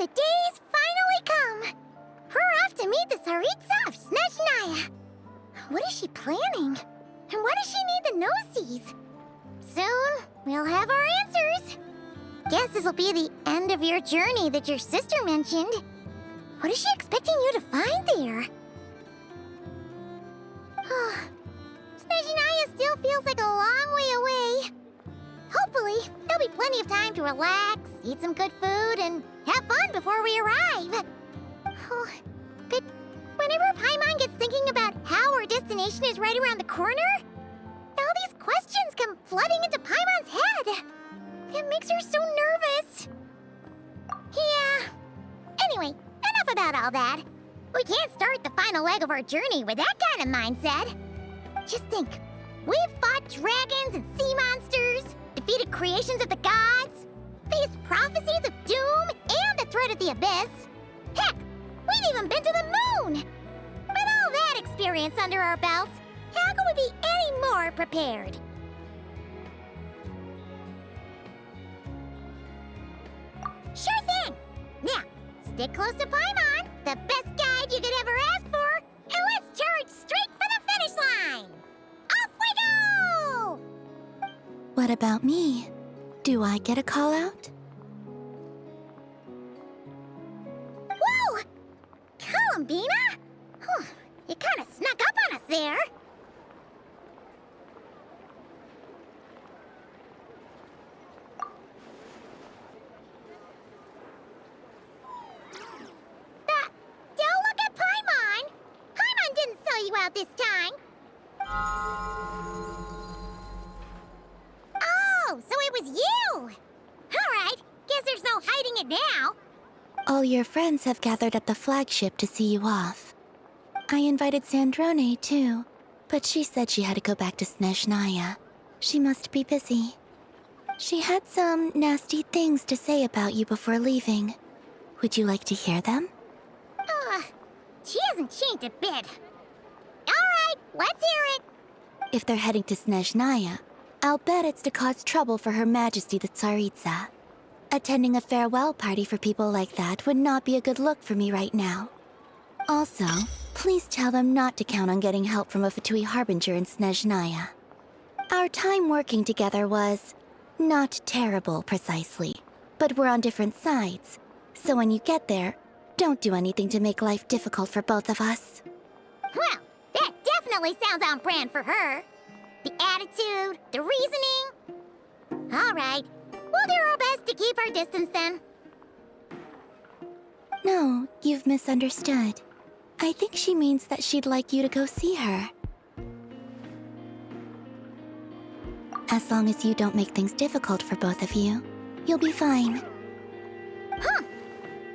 the day's finally come. We're off to meet the Tsaritsa of Snezhnaya. What is she planning? And why does she need the gnosies? Soon, we'll have our answers. Guess this will be the end of your journey that your sister mentioned. What is she expecting you to find there? Snezhnaya still feels like a long way away. Hopefully, there'll be plenty of time to relax, eat some good food, and have fun before we arrive. Oh, but whenever Paimon gets thinking about how our destination is right around the corner, all these questions come flooding into Paimon's head. It makes her so nervous. Yeah. Anyway, enough about all that. We can't start the final leg of our journey with that kind of mindset. Just think, we've fought dragons and sea monsters, defeated creations of the gods, faced prophecies of doom and the threat of the abyss. Heck, we've even been to the moon! With all that experience under our belts, how could we be any more prepared? Sure thing! Now, stick close to Paimon, the best guide you could ever ask for, and let's charge straight for the finish line! Off we go! What about me? Do I get a call out? Whoa! Columbina? You kinda snuck up on us there. Don't look at Paimon! Paimon didn't sell you out this time. Oh, so it was you! Alright, guess there's no hiding it now. All your friends have gathered at the flagship to see you off. I invited Sandrone too, but she said she had to go back to Snezhnaya. She must be busy. She had some nasty things to say about you before leaving. Would you like to hear them? She hasn't changed a bit. Alright, let's hear it. If they're heading to Snezhnaya, I'll bet it's to cause trouble for Her Majesty the Tsaritsa. Attending a farewell party for people like that would not be a good look for me right now. Also, please tell them not to count on getting help from a Fatui Harbinger in Snezhnaya. Our time working together was not terrible, precisely, but we're on different sides. So when you get there, don't do anything to make life difficult for both of us. Well, that definitely sounds on brand for her. The attitude, the reasoning. All right, we'll do our best to keep our distance then. No, you've misunderstood. I think she means that she'd like you to go see her. As long as you don't make things difficult for both of you, you'll be fine. Huh.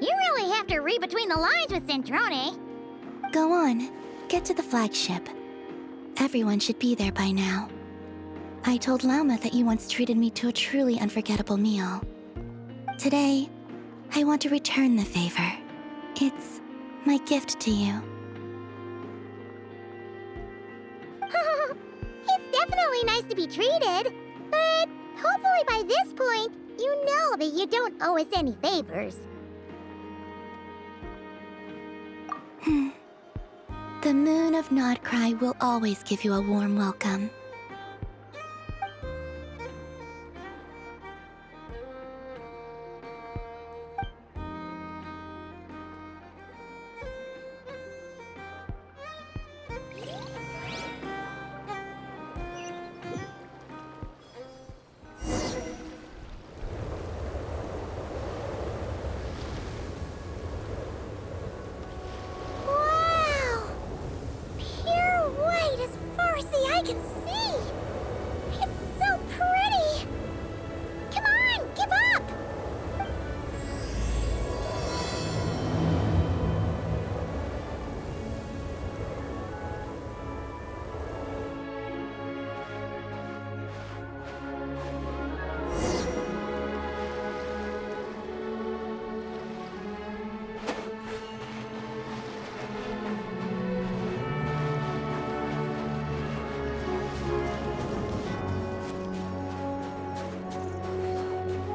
You really have to read between the lines with Sandrone. Go on, get to the flagship. Everyone should be there by now. I told Lauma that you once treated me to a truly unforgettable meal. Today, I want to return the favor. It's my gift to you. It's definitely nice to be treated, but hopefully by this point, you know that you don't owe us any favors. The moon of Nodcry will always give you a warm welcome. I can see! It's so pretty! Come on, give up!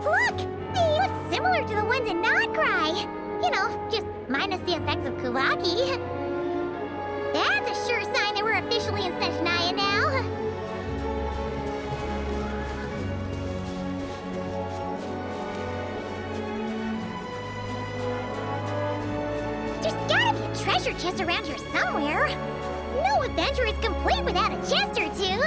Look! They look similar to the ones in Nodcry! You know, just minus the effects of Kuvaki. That's a sure sign that we're officially in Snezhnaya now. There's gotta be a treasure chest around here somewhere. No adventure is complete without a chest or two.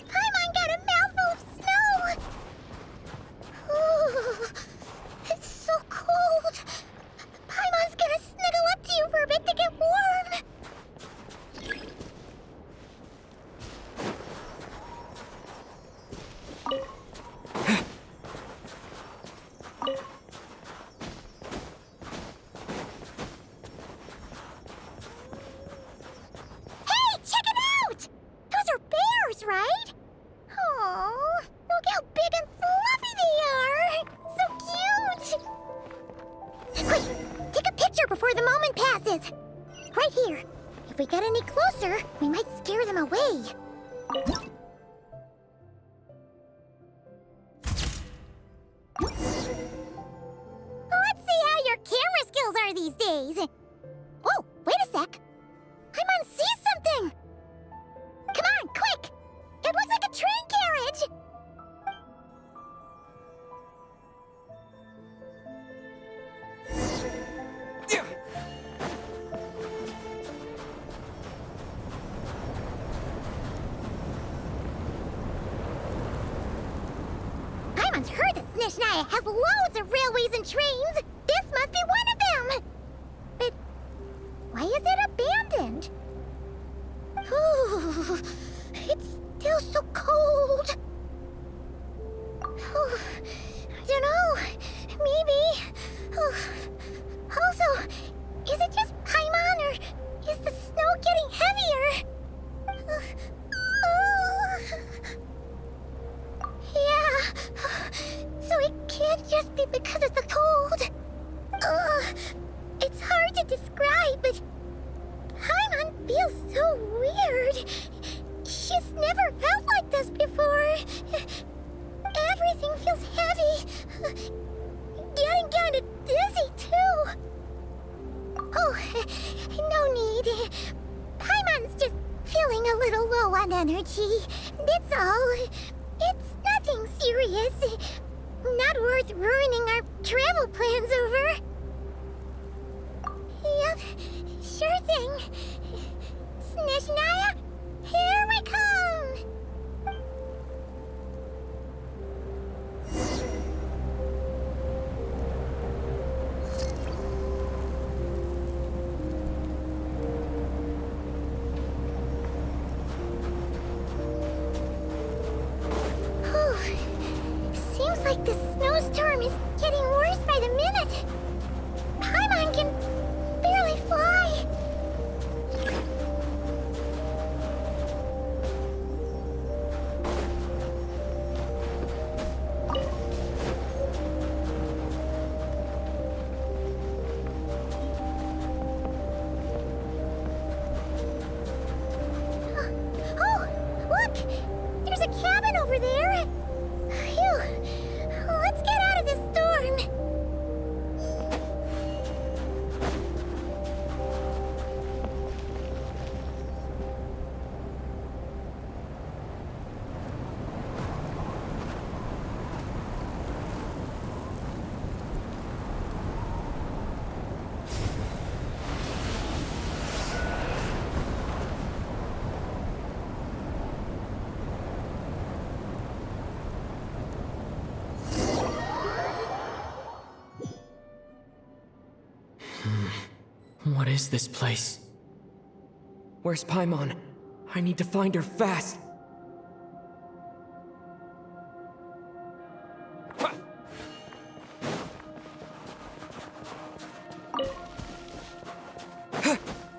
Paimon got a mouthful of snow. Ooh, it's so cold. Paimon's gonna snuggle up to you for a bit to get warm. Hey, check it out! Those are bears, right? Aw, look how big and fluffy they are! So cute! Quick, take a picture before the moment passes. Right here. If we get any closer, we might scare them away. Let's see how your camera skills are these days. Oh, wait a sec. Paimon sees something. Come on, quick! It looks like a train carriage. Paimon's heard that Snezhnaya has loads of railways and trains. This must be one of them. But why is it abandoned? Ooh, it's still so cold. Ooh, I don't know. Maybe. Ooh. Also, is it just Paimon or is the snow getting heavier? Yeah. So it can't just be because of the cold. It's hard to describe, but Paimon feels so weird. She's never felt like this before. Everything feels heavy. Getting kind of dizzy, too. Oh, no need. Paimon's just feeling a little low on energy. That's all. It's nothing serious. Not worth ruining our travel plans over. Yep, sure thing. Snezhnaya, here we come! Seems like the snowstorm is getting worse by the minute. Paimon can barely fly. Oh, look! There's a cabin over there. Phew. Let's get out of this storm. What is this place? Where's Paimon? I need to find her fast!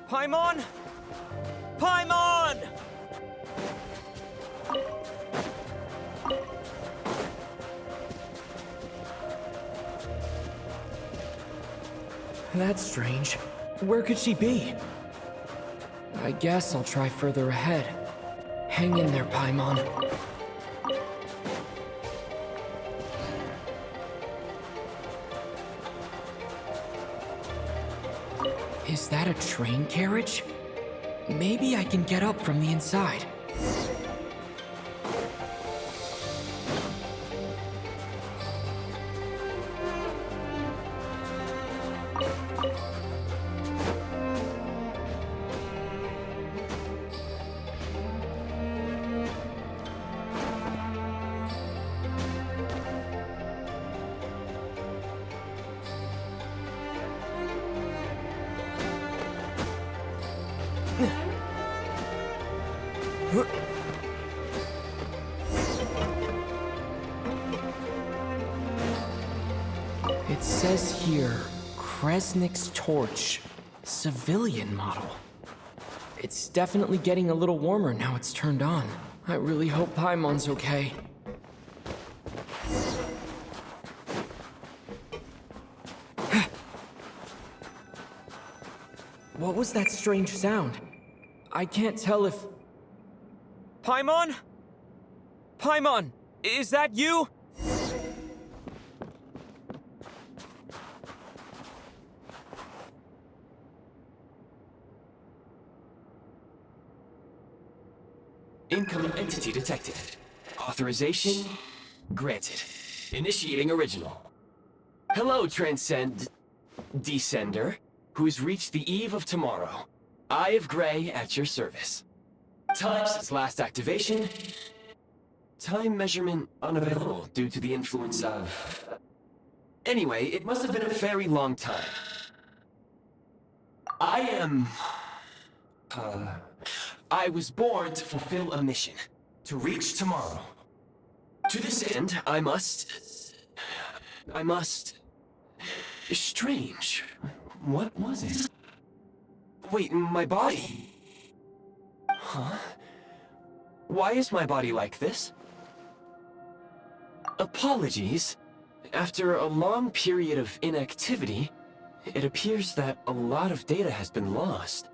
Paimon! Paimon! That's strange. Where could she be? I guess I'll try further ahead. Hang in there, Paimon. Is that a train carriage? Maybe I can get up from the inside. It says here, Kresnik's torch, civilian model. It's definitely getting a little warmer now it's turned on. I really hope Paimon's okay. What was that strange sound? I can't tell if... Paimon? Paimon, is that you? Incoming entity detected. Authorization granted. Initiating original. Hello, Descender, who's reached the eve of tomorrow. Eye of Grey at your service. Time since last activation. Time measurement unavailable due to the influence of... Anyway, it must have been a very long time. I was born to fulfill a mission. To reach tomorrow. To this end, I must... Strange. What was it? Wait, my body? Huh? Why is my body like this? Apologies. After a long period of inactivity, it appears that a lot of data has been lost.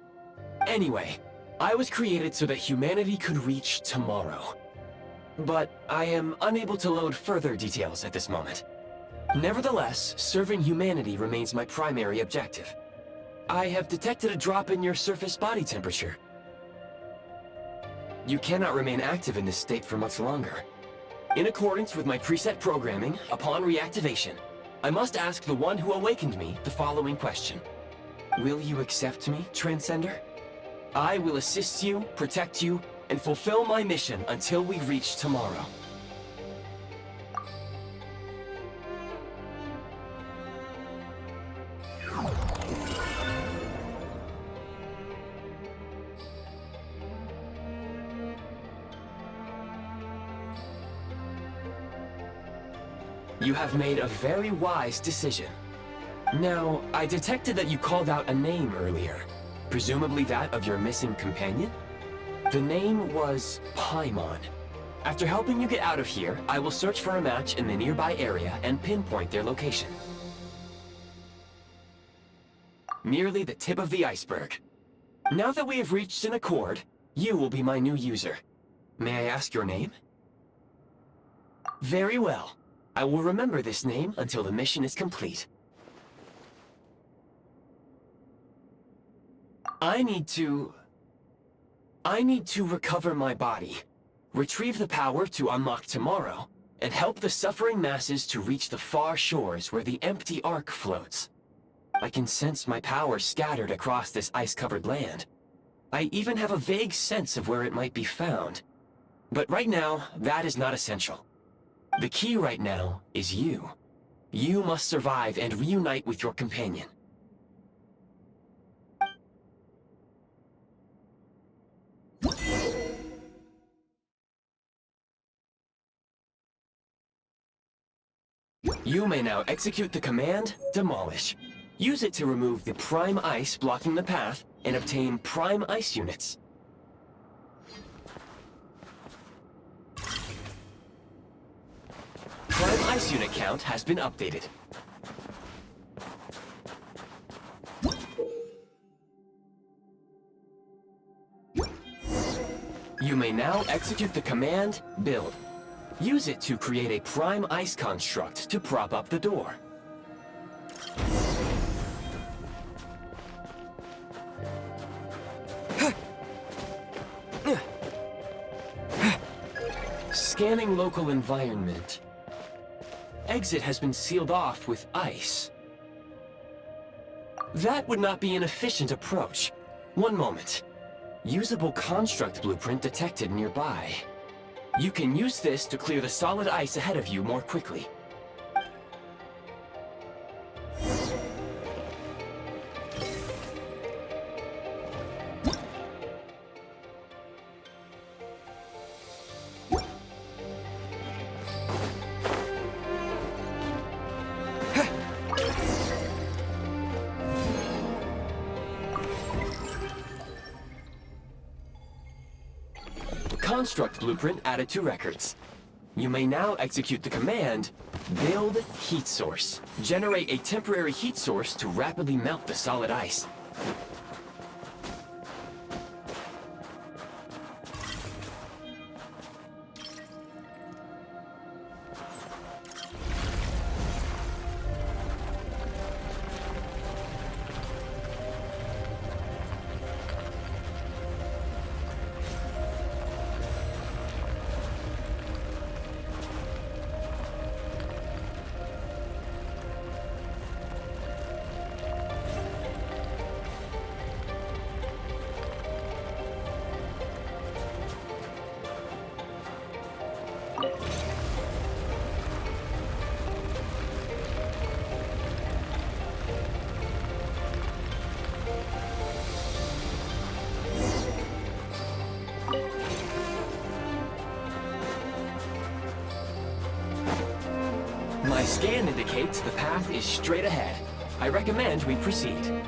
Anyway, I was created so that humanity could reach tomorrow. But I am unable to load further details at this moment. Nevertheless, serving humanity remains my primary objective. I have detected a drop in your surface body temperature. You cannot remain active in this state for much longer. In accordance with my preset programming, upon reactivation, I must ask the one who awakened me the following question. Will you accept me, Transcender? I will assist you, protect you, and fulfill my mission until we reach tomorrow. You have made a very wise decision. Now, I detected that you called out a name earlier. Presumably that of your missing companion? The name was Paimon. After helping you get out of here, I will search for a match in the nearby area and pinpoint their location. Merely the tip of the iceberg. Now that we have reached an accord, you will be my new user. May I ask your name? Very well. I will remember this name until the mission is complete. I need to recover my body, retrieve the power to unlock tomorrow, and help the suffering masses to reach the far shores where the empty Ark floats. I can sense my power scattered across this ice-covered land. I even have a vague sense of where it might be found. But right now, that is not essential. The key right now is you. You must survive and reunite with your companion. You may now execute the command, Demolish. Use it to remove the prime ice blocking the path and obtain prime ice units. Prime ice unit count has been updated. You may now execute the command, build. Use it to create a prime ice construct to prop up the door. Scanning local environment. Exit has been sealed off with ice. That would not be an efficient approach. One moment. Usable construct blueprint detected nearby. You can use this to clear the solid ice ahead of you more quickly. Construct blueprint added to records. You may now execute the command, build heat source. Generate a temporary heat source to rapidly melt the solid ice. My scan indicates the path is straight ahead. I recommend we proceed.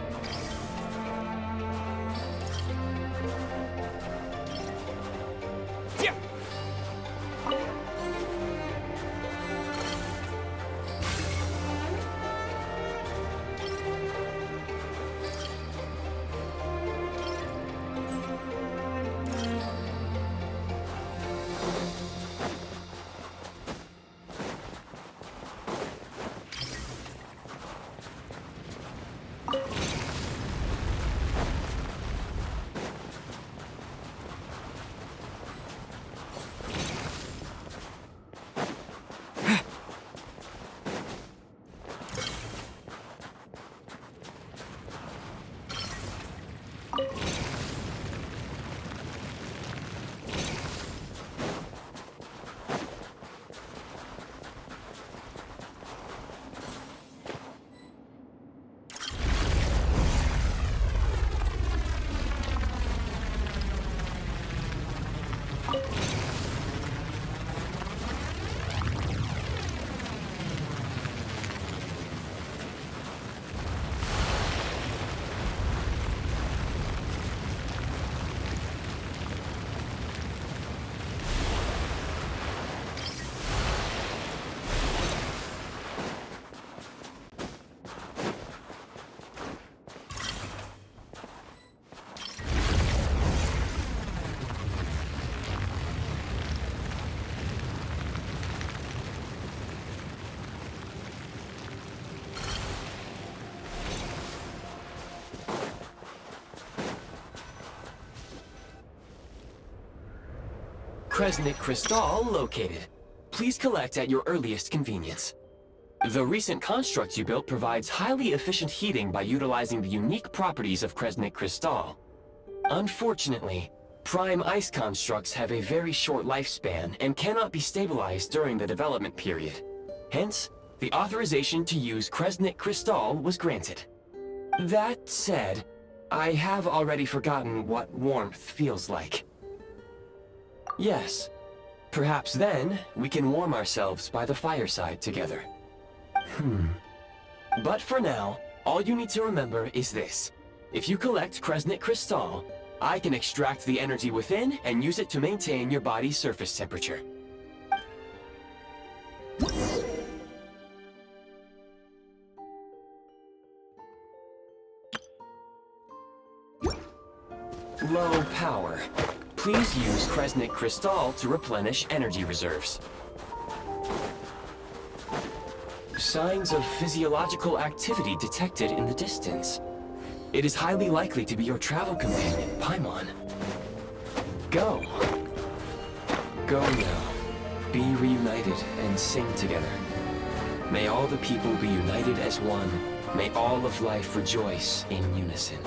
Kresnik Crystal located. Please collect at your earliest convenience. The recent construct you built provides highly efficient heating by utilizing the unique properties of Kresnik Crystal. Unfortunately, prime ice constructs have a very short lifespan and cannot be stabilized during the development period. Hence, the authorization to use Kresnik Crystal was granted. That said, I have already forgotten what warmth feels like. Yes, perhaps then we can warm ourselves by the fireside together. But for now, all you need to remember is this. If you collect Kresnik Crystal, I can extract the energy within and use it to maintain your body's surface temperature. Low power. Please use Kresnik Crystal to replenish energy reserves. Signs of physiological activity detected in the distance. It is highly likely to be your travel companion, Paimon. Go. Go now. Be reunited and sing together. May all the people be united as one. May all of life rejoice in unison.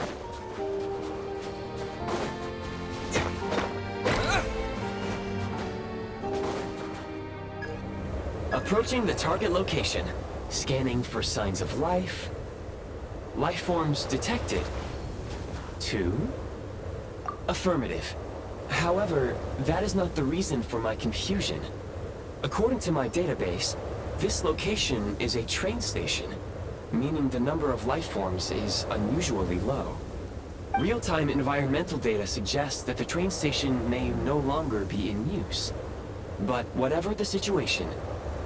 Approaching the target location. Scanning for signs of life. Life forms detected. 2. Affirmative. However, that is not the reason for my confusion. According to my database, this location is a train station, meaning the number of life forms is unusually low. Real-time environmental data suggests that the train station may no longer be in use. But whatever the situation,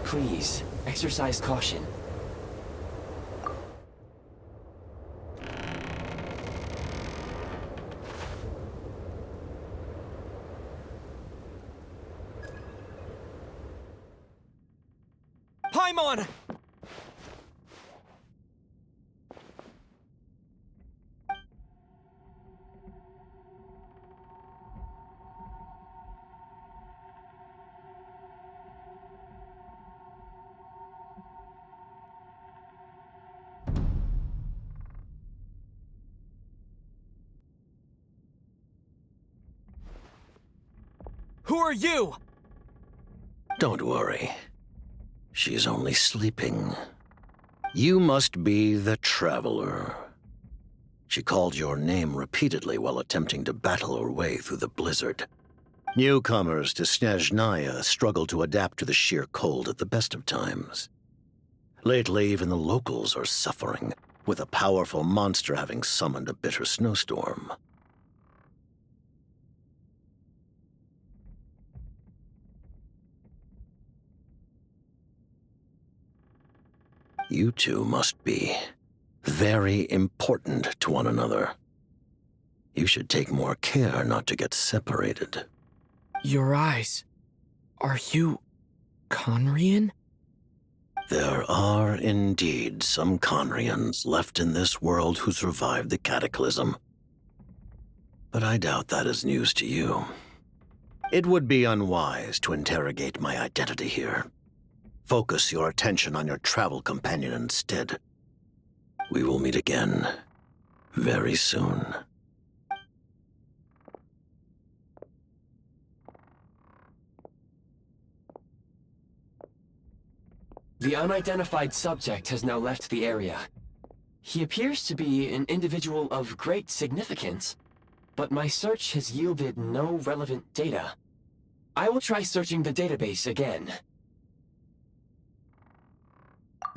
please exercise caution. Paimon! Who are you? Don't worry. She's only sleeping. You must be the Traveler. She called your name repeatedly while attempting to battle her way through the blizzard. Newcomers to Snezhnaya struggle to adapt to the sheer cold at the best of times. Lately, even the locals are suffering, with a powerful monster having summoned a bitter snowstorm. You two must be very important to one another. You should take more care not to get separated. Your eyes. Are you Conrian? There are indeed some Conrians left in this world who survived the cataclysm. But I doubt that is news to you. It would be unwise to interrogate my identity here. Focus your attention on your travel companion instead. We will meet again very soon. The unidentified subject has now left the area. He appears to be an individual of great significance, but my search has yielded no relevant data. I will try searching the database again.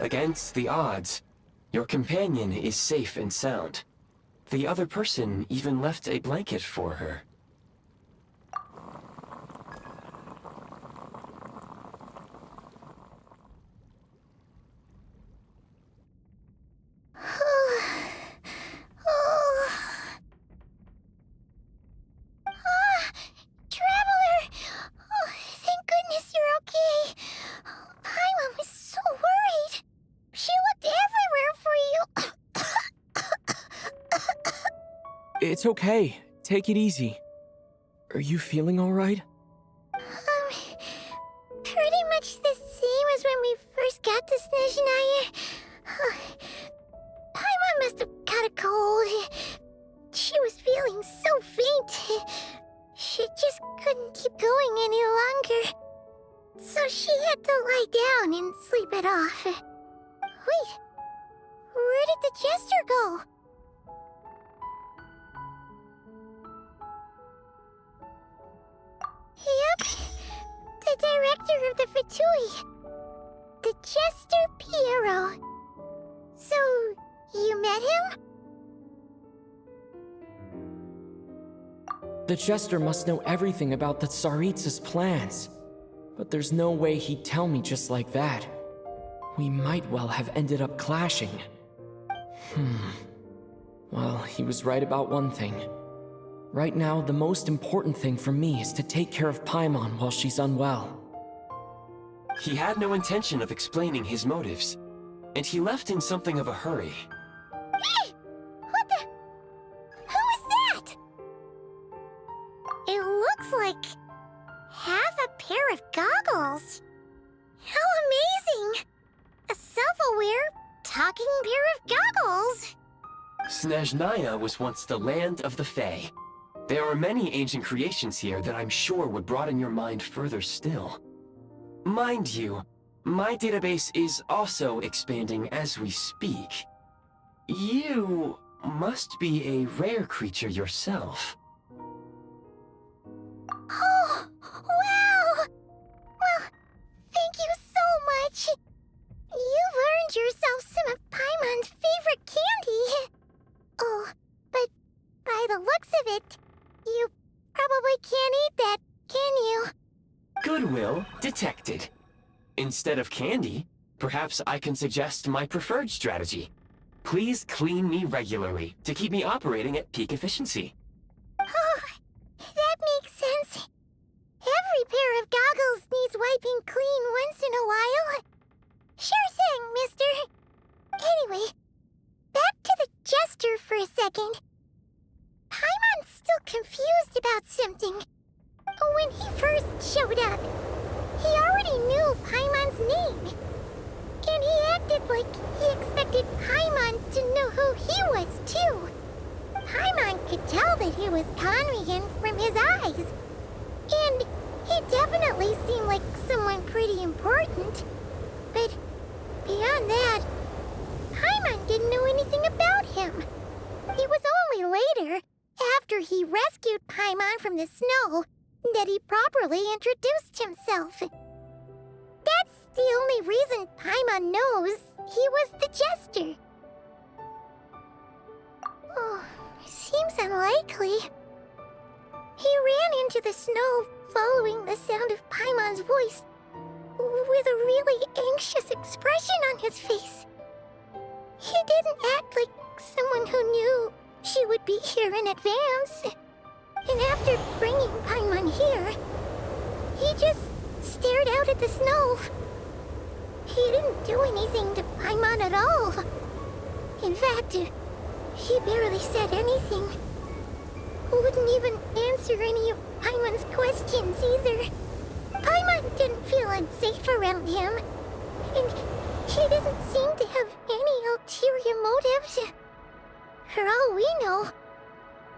Against the odds, your companion is safe and sound. The other person even left a blanket for her. Traveler! Oh, thank goodness you're okay. Paimon was so worried. She looked everywhere for you. It's okay. Take it easy. Are you feeling all right? Pretty much the same as when we first got to Snezhnaya. Paimon must have got a cold. She was feeling so faint. She just couldn't keep going any longer. So she had to lie down and sleep it off. Wait, where did the jester go? Yep, the director of the Fatui. The Jester Piero. So, you met him? The Jester must know everything about the Tsaritsa's plans. But there's no way he'd tell me just like that. We might well have ended up clashing. Well, he was right about one thing. Right now, the most important thing for me is to take care of Paimon while she's unwell. He had no intention of explaining his motives, and he left in something of a hurry. Hey! What the? Who is that? It looks like half a pair of goggles. How amazing! A self-aware, talking pair of goggles. Snezhnaya was once the land of the Fae. There are many ancient creations here that I'm sure would broaden your mind further still. Mind you, my database is also expanding as we speak. You must be a rare creature yourself. Oh, wow! Well, thank you so much. You've earned yourself some of Paimon's favorite candy. Oh, but by the looks of it, you probably can't eat that, can you? Goodwill detected. Instead of candy, perhaps I can suggest my preferred strategy. Please clean me regularly to keep me operating at peak efficiency. Oh, that makes sense. Every pair of goggles needs wiping clean once in a while. Sure thing, mister. Anyway, back to the jester for a second. Paimon's still confused about something. When he first showed up, he already knew Paimon's name. And he acted like he expected Paimon to know who he was, too. Paimon could tell that he was Conrian from his eyes. And he definitely seemed like someone pretty important. But beyond that, Paimon didn't know anything about him. It was only later, after he rescued Paimon from the snow, that he properly introduced himself. That's the only reason Paimon knows he was the jester. Oh, seems unlikely. He ran into the snow following the sound of Paimon's voice, with a really anxious expression on his face. He didn't act like someone who knew she would be here in advance. And after bringing Paimon here, he just stared out at the snow. He didn't do anything to Paimon at all. In fact, he barely said anything. Wouldn't even answer any of Paimon's questions either. Paimon didn't feel unsafe around him, and he didn't seem to have any ulterior motives. For all we know,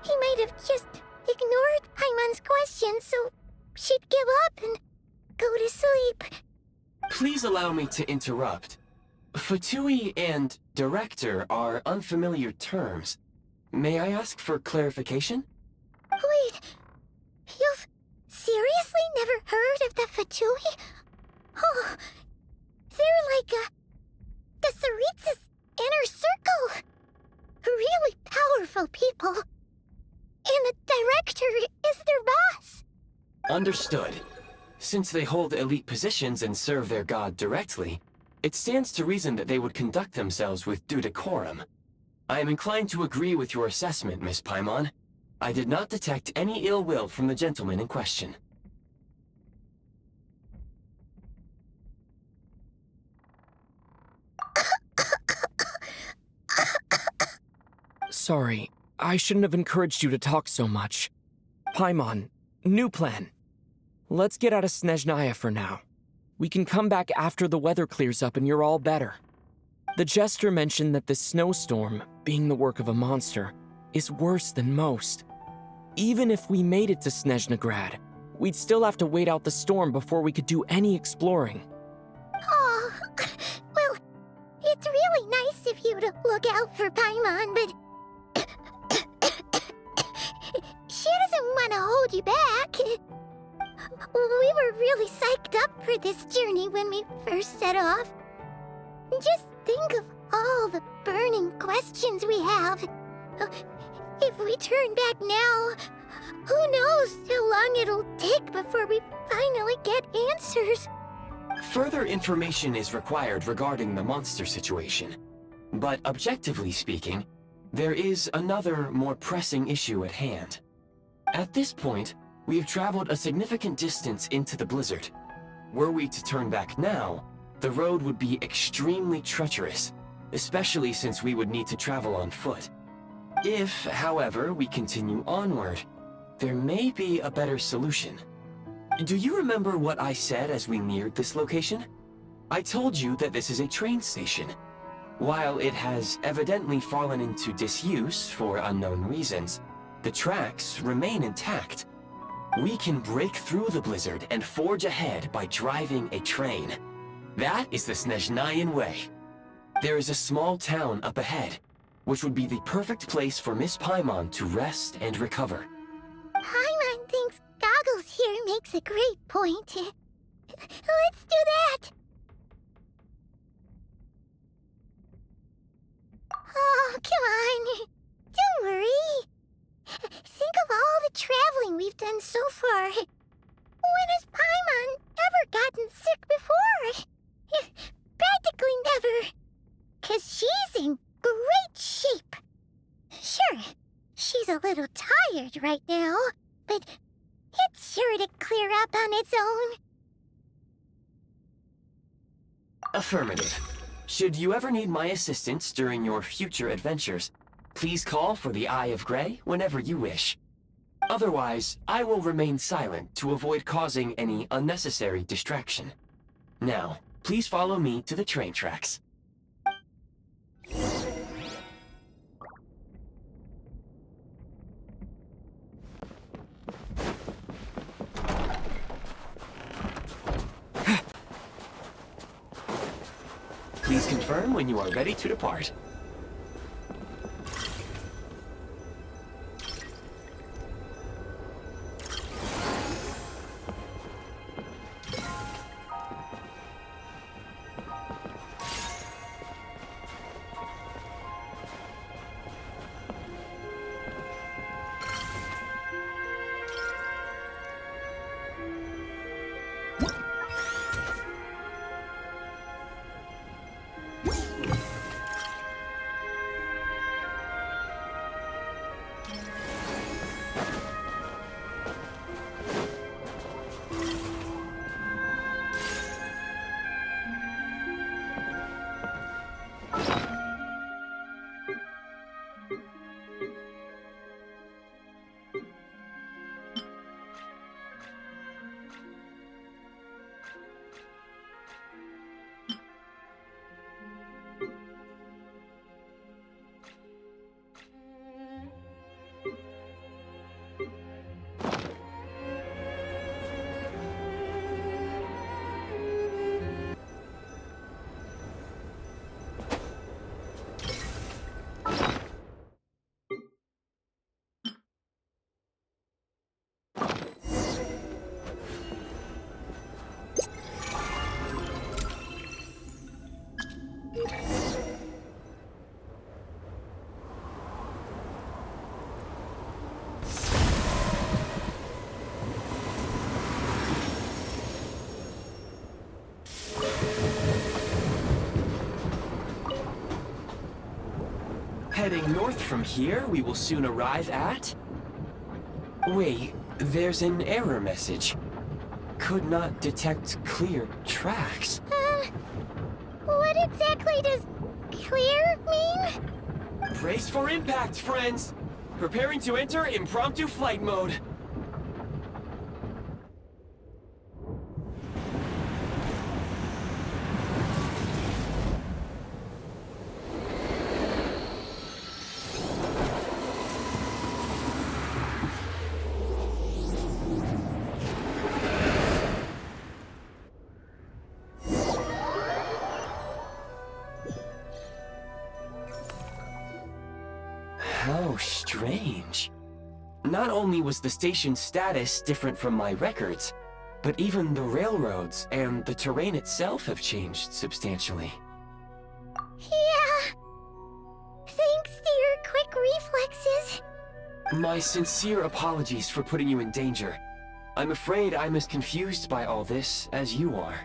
he might have just ignored Paimon's questions so she'd give up and go to sleep. Please allow me to interrupt. Fatui and director are unfamiliar terms. May I ask for clarification? Wait, you've seriously never heard of the Fatui? Oh, they're like the Tsaritsa's inner circle. Really powerful people. And the director is their boss. Understood. Since they hold elite positions and serve their god directly, it stands to reason that they would conduct themselves with due decorum. I am inclined to agree with your assessment, Miss Paimon. I did not detect any ill will from the gentleman in question. Sorry, I shouldn't have encouraged you to talk so much. Paimon, new plan. Let's get out of Snezhnaya for now. We can come back after the weather clears up and you're all better. The jester mentioned that this snowstorm, being the work of a monster, is worse than most. Even if we made it to Snezhnegrad, we'd still have to wait out the storm before we could do any exploring. Oh, well, it's really nice of you to look out for Paimon, but she doesn't want to hold you back. We were really psyched up for this journey when we first set off. Just think of all the burning questions we have. If we turn back now, who knows how long it'll take before we finally get answers. Further information is required regarding the monster situation. But objectively speaking, there is another, more pressing issue at hand. At this point, we have traveled a significant distance into the blizzard. Were we to turn back now, the road would be extremely treacherous, especially since we would need to travel on foot. If, however, we continue onward, there may be a better solution. Do you remember what I said as we neared this location? I told you that this is a train station. While it has evidently fallen into disuse for unknown reasons, the tracks remain intact. We can break through the blizzard and forge ahead by driving a train. That is the Snezhnayan way. There is a small town up ahead, which would be the perfect place for Miss Paimon to rest and recover. Paimon thinks Goggles here makes a great point. Let's do that! Oh, come on. Don't worry. Think of all the traveling we've done so far. When has Paimon ever gotten sick before? Practically never. 'Cause she's in great shape. Sure, she's a little tired right now, but it's sure to clear up on its own. Affirmative. Should you ever need my assistance during your future adventures, please call for the Eye of Grey whenever you wish. Otherwise, I will remain silent to avoid causing any unnecessary distraction. Now, please follow me to the train tracks. Please confirm when you are ready to depart. Heading north from here, we will soon arrive at... Wait, there's an error message. Could not detect clear tracks. What exactly does clear mean? Brace for impact, friends! Preparing to enter impromptu flight mode. How strange. Not only was the station's status different from my records, but even the railroads and the terrain itself have changed substantially. Yeah. Thanks to your quick reflexes. My sincere apologies for putting you in danger. I'm afraid I'm as confused by all this as you are.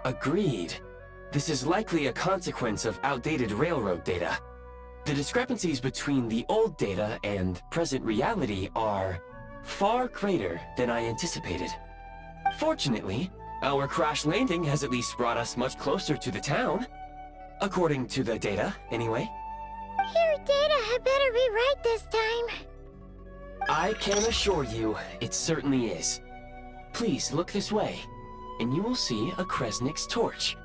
Agreed. This is likely a consequence of outdated railroad data. The discrepancies between the old data and present reality are far greater than I anticipated. Fortunately, our crash landing has at least brought us much closer to the town. According to the data, anyway. Your data had better be right this time. I can assure you, it certainly is. Please look this way, and you will see a Kresnik's torch.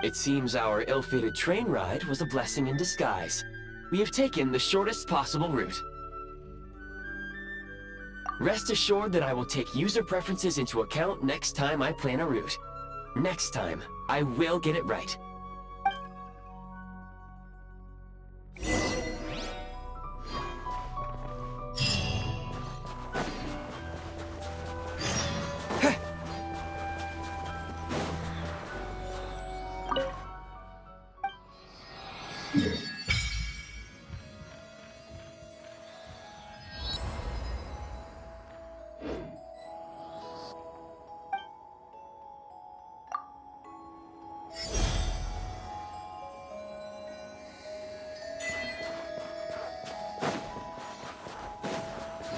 It seems our ill-fated train ride was a blessing in disguise. We have taken the shortest possible route. Rest assured that I will take user preferences into account next time I plan a route. Next time, I will get it right.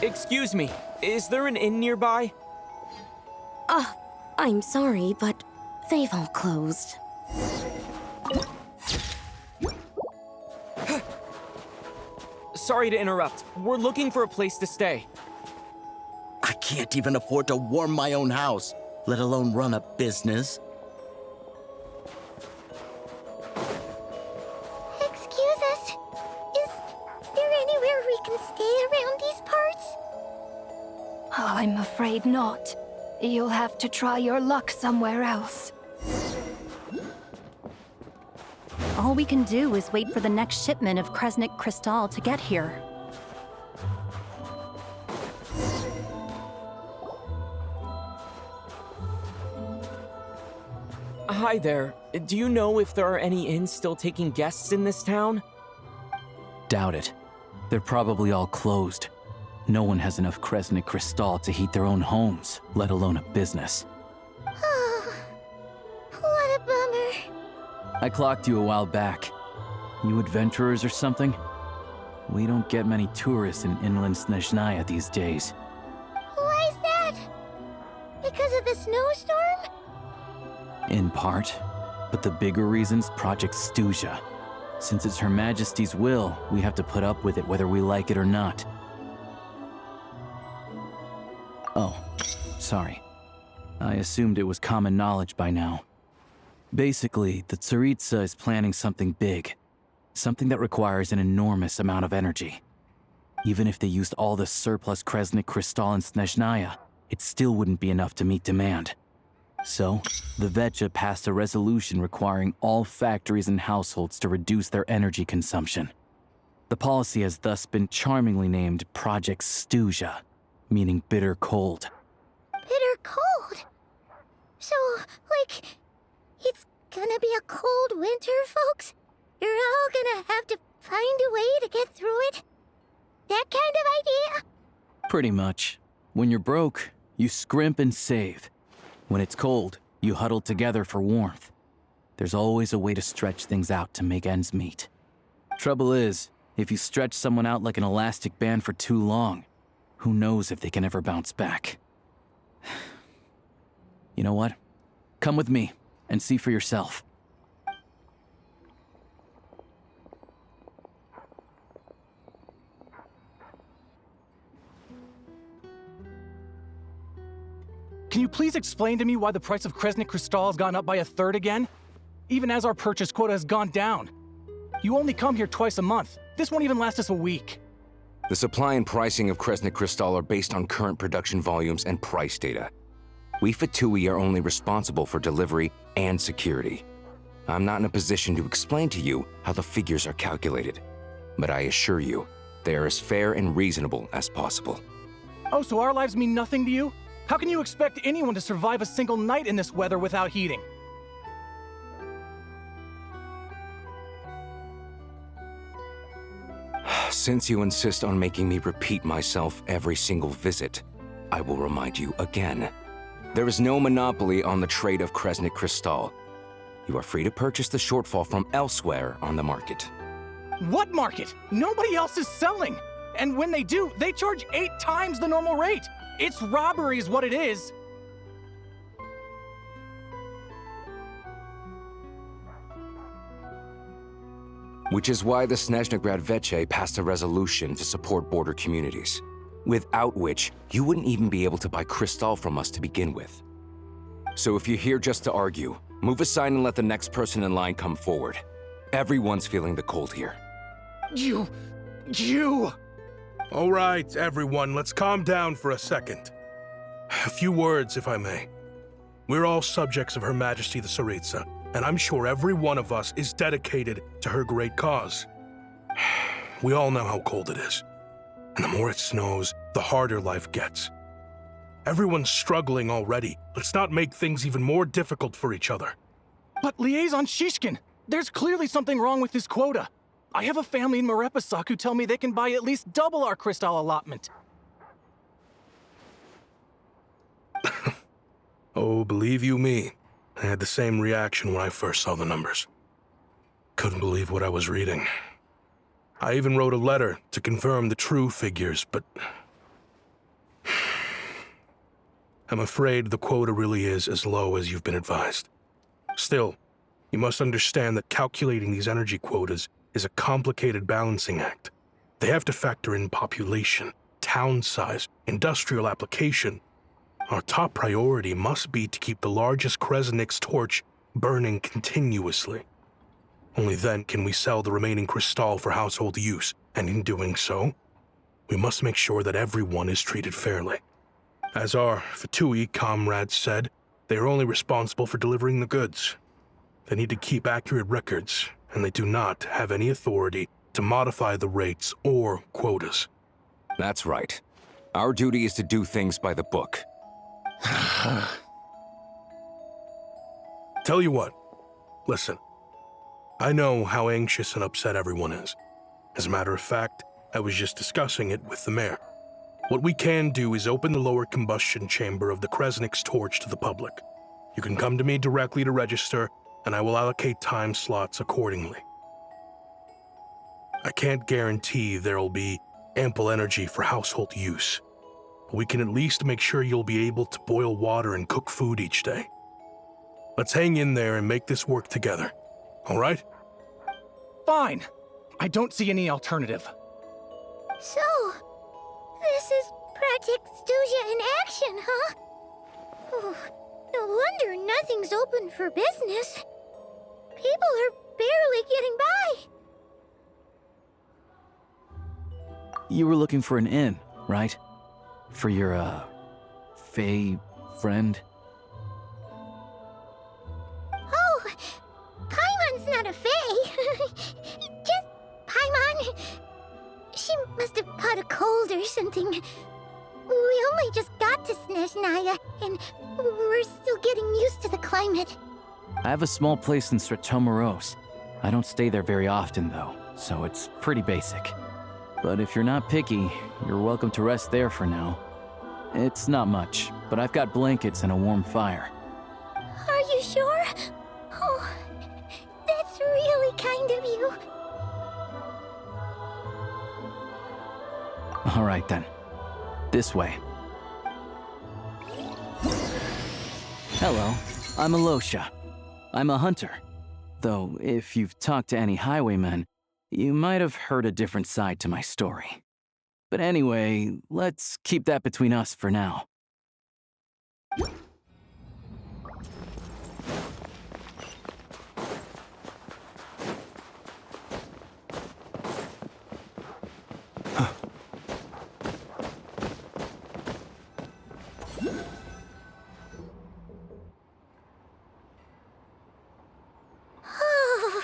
Excuse me, is there an inn nearby? I'm sorry, but they've all closed. Sorry to interrupt. We're looking for a place to stay. I can't even afford to warm my own house, let alone run a business. Excuse us. Is there anywhere we can stay around these parts? I'm afraid not. You'll have to try your luck somewhere else. All we can do is wait for the next shipment of Kresnik Crystal to get here. Hi there. Do you know if there are any inns still taking guests in this town? Doubt it. They're probably all closed. No one has enough Kresnik Crystal to heat their own homes, let alone a business. Oh, what a bummer. I clocked you a while back. You adventurers or something? We don't get many tourists in inland Snezhnaya these days. Why is that? Because of the snowstorm? In part. But the bigger reason's Project Stuja. Since it's Her Majesty's will, we have to put up with it whether we like it or not. Oh, sorry. I assumed it was common knowledge by now. Basically, the Tsaritsa is planning something big. Something that requires an enormous amount of energy. Even if they used all the surplus Kresnik Crystal in Snezhnaya, it still wouldn't be enough to meet demand. So, the Vecha passed a resolution requiring all factories and households to reduce their energy consumption. The policy has thus been charmingly named Project Stuja, meaning bitter cold. Bitter cold? So, like, it's gonna be a cold winter, folks? You're all gonna have to find a way to get through it? That kind of idea? Pretty much. When you're broke, you scrimp and save. When it's cold, you huddle together for warmth. There's always a way to stretch things out to make ends meet. Trouble is, if you stretch someone out like an elastic band for too long, who knows if they can ever bounce back. You know what? Come with me and see for yourself. Can you please explain to me why the price of Kresnik Crystal has gone up by 1/3 again? Even as our purchase quota has gone down. You only come here twice a month. This won't even last us a week. The supply and pricing of Kresnik Crystal are based on current production volumes and price data. We Fatui are only responsible for delivery and security. I'm not in a position to explain to you how the figures are calculated, but I assure you, they are as fair and reasonable as possible. Oh, so our lives mean nothing to you? How can you expect anyone to survive a single night in this weather without heating? Since you insist on making me repeat myself every single visit, I will remind you again. There is no monopoly on the trade of Kresnik Crystal. You are free to purchase the shortfall from elsewhere on the market. What market? Nobody else is selling. And when they do, they charge 8 times the normal rate. It's robbery is what it is. Which is why the Snezhnegrad Veche passed a resolution to support border communities, without which you wouldn't even be able to buy crystal from us to begin with. So if you're here just to argue, move aside and let the next person in line come forward. Everyone's feeling the cold here. You... All right, everyone, let's calm down for a second. A few words, if I may. We're all subjects of Her Majesty the Tsaritsa, and I'm sure every one of us is dedicated to her great cause. We all know how cold it is, and the more it snows, the harder life gets. Everyone's struggling already. Let's not make things even more difficult for each other. But Liaison Shishkin, there's clearly something wrong with this quota. I have a family in Marepasak who tell me they can buy at least double our crystal allotment. Oh, believe you me, I had the same reaction when I first saw the numbers. Couldn't believe what I was reading. I even wrote a letter to confirm the true figures, but... I'm afraid the quota really is as low as you've been advised. Still, you must understand that calculating these energy quotas is a complicated balancing act. They have to factor in population, town size, industrial application. Our top priority must be to keep the largest Kresnik's torch burning continuously. Only then can we sell the remaining crystal for household use, and in doing so, we must make sure that everyone is treated fairly. As our Fatui comrades said, they are only responsible for delivering the goods. They need to keep accurate records, and they do not have any authority to modify the rates or quotas. That's right. Our duty is to do things by the book. Tell you what, listen. I know how anxious and upset everyone is. As a matter of fact, I was just discussing it with the mayor. What we can do is open the lower combustion chamber of the Kresnik's torch to the public. You can come to me directly to register, and I will allocate time slots accordingly. I can't guarantee there'll be ample energy for household use, but we can at least make sure you'll be able to boil water and cook food each day. Let's hang in there and make this work together, all right? Fine. I don't see any alternative. So, this is Project Stuja in action, huh? Oh, no wonder nothing's open for business. People are barely getting by. You were looking for an inn, right? For your, Fae friend? Oh, Paimon's not a fae. Just Paimon. She must have caught a cold or something. We only just got to Snezhnaya, and we're still getting used to the climate. I have a small place in Stratomaros. I don't stay there very often, though, so it's pretty basic. But if you're not picky, you're welcome to rest there for now. It's not much, but I've got blankets and a warm fire. Are you sure? Oh, that's really kind of you. All right, then. This way. Hello, I'm Alosha. I'm a hunter. Though, if you've talked to any highwaymen, you might have heard a different side to my story. But anyway, let's keep that between us for now. Oh,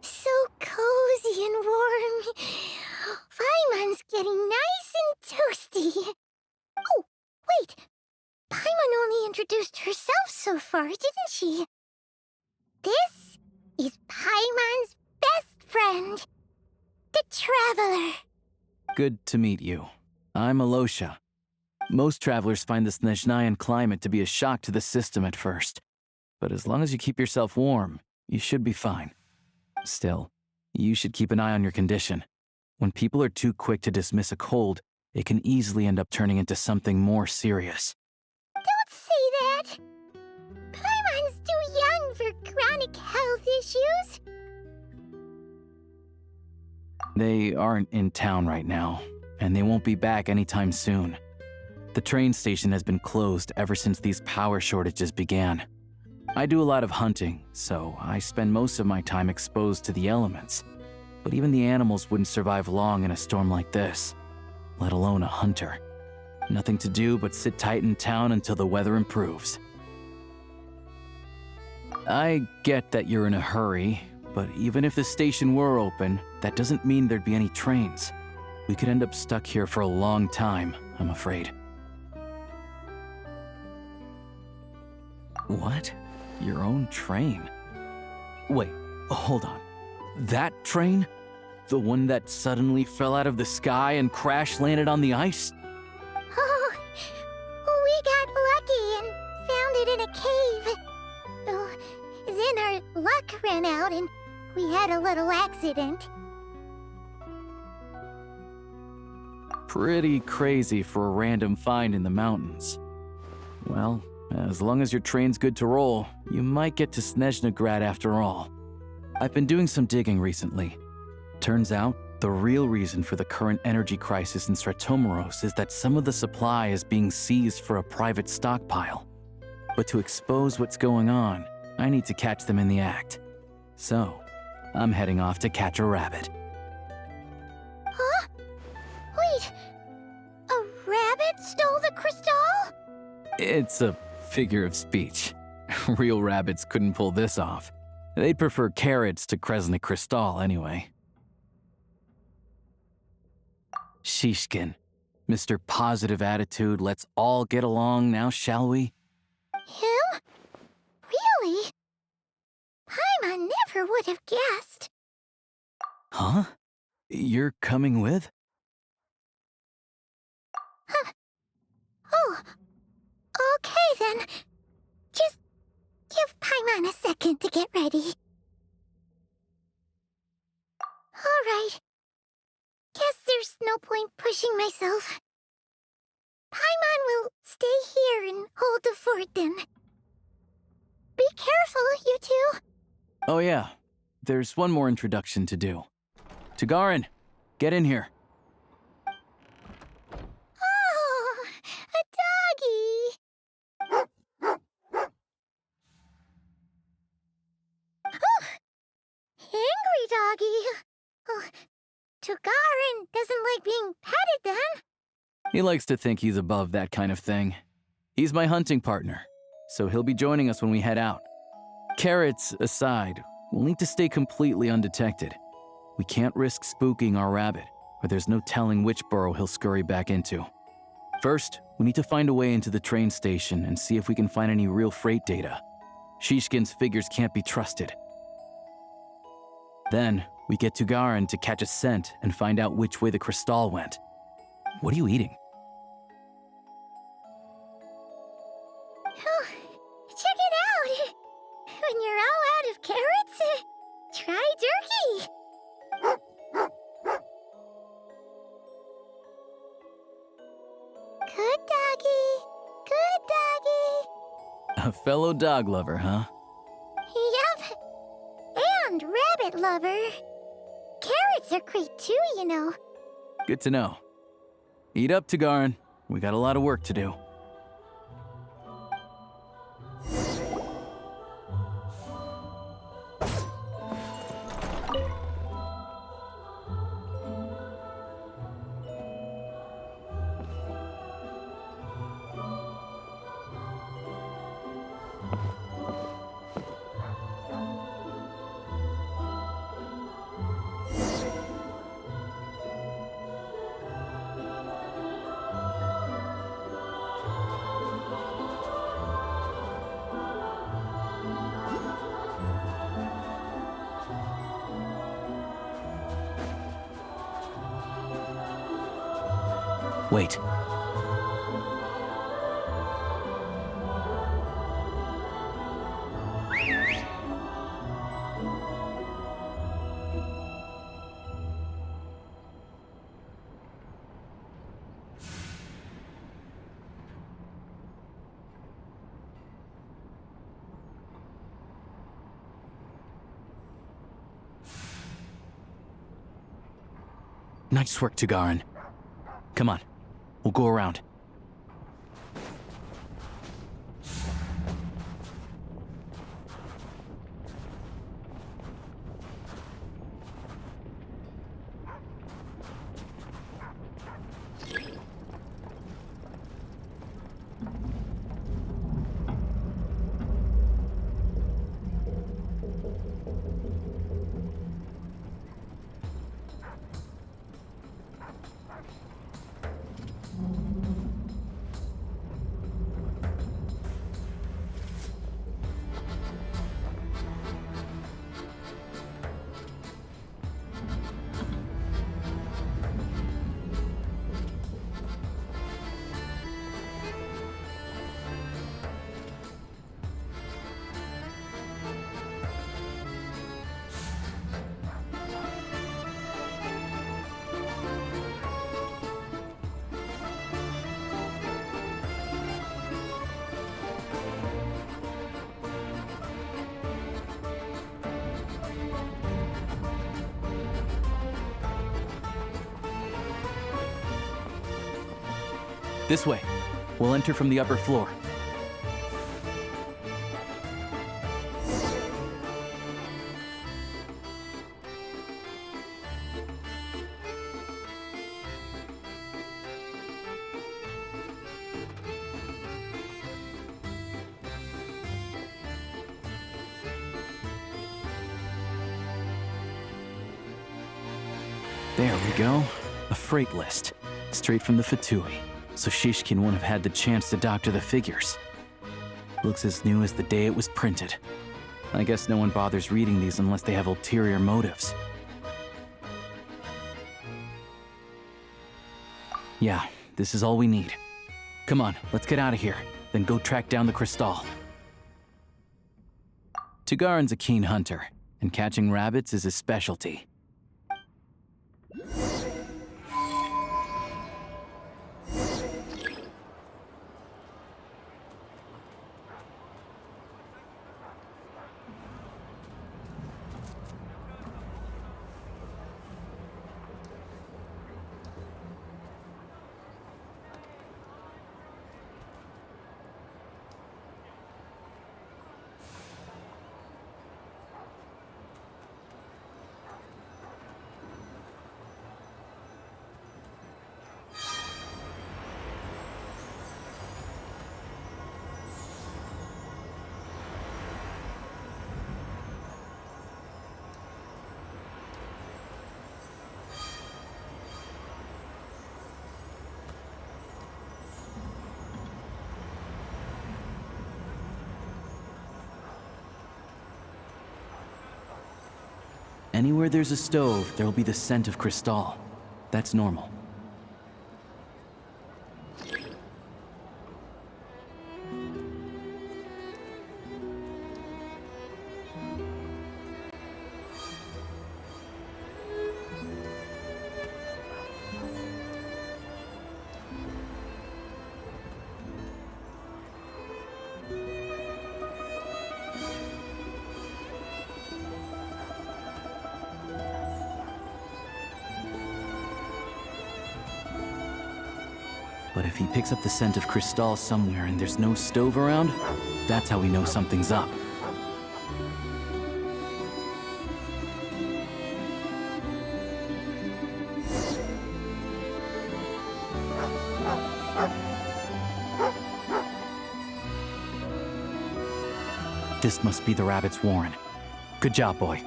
so cozy and warm. Paimon's getting nice and toasty. Oh, wait. Paimon only introduced herself so far, didn't she? This is Paimon's best friend, the Traveler. Good to meet you. I'm Alosha. Most travelers find the Snezhnayan climate to be a shock to the system at first. But as long as you keep yourself warm, you should be fine. Still, You should keep an eye on your condition. When people are too quick to dismiss a cold, it can easily end up turning into something more serious. Don't say that! Paimon's too young for chronic health issues. They aren't in town right now, and they won't be back anytime soon. The train station has been closed ever since these power shortages began. I do a lot of hunting, so I spend most of my time exposed to the elements. But even the animals wouldn't survive long in a storm like this, let alone a hunter. Nothing to do but sit tight in town until the weather improves. I get that you're in a hurry, but even if the station were open, that doesn't mean there'd be any trains. We could end up stuck here for a long time, I'm afraid. What? Your own train? Wait, hold on. That train? The one that suddenly fell out of the sky and crash-landed on the ice? Oh, we got lucky and found it in a cave. Oh, then our luck ran out and we had a little accident. Pretty crazy for a random find in the mountains. Well, as long as your train's good to roll, you might get to Snezhnegrad after all. I've been doing some digging recently. Turns out, the real reason for the current energy crisis in Stratomeros is that some of the supply is being seized for a private stockpile. But to expose what's going on, I need to catch them in the act. So, I'm heading off to catch a rabbit. Huh? Wait, a rabbit stole the crystal? It's a figure of speech. Real rabbits couldn't pull this off. They'd prefer carrots to Kresnik Crystal anyway. Shishkin, Mr. Positive Attitude, let's all get along now, shall we? Him? Really? Paimon never would have guessed. Huh? You're coming with? Huh. Oh, okay then. Just give Paimon a second to get ready. All right. Guess there's no point pushing myself. Paimon will stay here and hold the fort then. Be careful, you two. Oh yeah, there's one more introduction to do. Tagarin, get in here. Oh, a doggy. Oh, angry doggy. Oh, Tagarin doesn't like being petted then. He likes to think he's above that kind of thing. He's my hunting partner, so he'll be joining us when we head out. Carrots aside, we'll need to stay completely undetected. We can't risk spooking our rabbit, or there's no telling which burrow he'll scurry back into. First, we need to find a way into the train station and see if we can find any real freight data. Shishkin's figures can't be trusted. Then, we get Tugarin to catch a scent and find out which way the crystal went. What are you eating? Oh, check it out. When you're all out of carrots, try jerky. Good doggy. Good doggy. A fellow dog lover, huh? Yep. And rabbit lover. Carrots are great too, you know. Good to know. Eat up, Tugarin. We got a lot of work to do. Wait. Nice work, Tugarin. Come on, we'll go around. This way. We'll enter from the upper floor. There we go. A freight list. Straight from the Fatui. So Shishkin won't have had the chance to doctor the figures. Looks as new as the day it was printed. I guess no one bothers reading these unless they have ulterior motives. Yeah, this is all we need. Come on, let's get out of here, then go track down the Crystal. Tugarin's a keen hunter, and catching rabbits is his specialty. Anywhere there's a stove, there'll be the scent of Crystal. That's normal. But if he picks up the scent of Crystal somewhere and there's no stove around, that's how we know something's up. This must be the rabbit's warren. Good job, boy.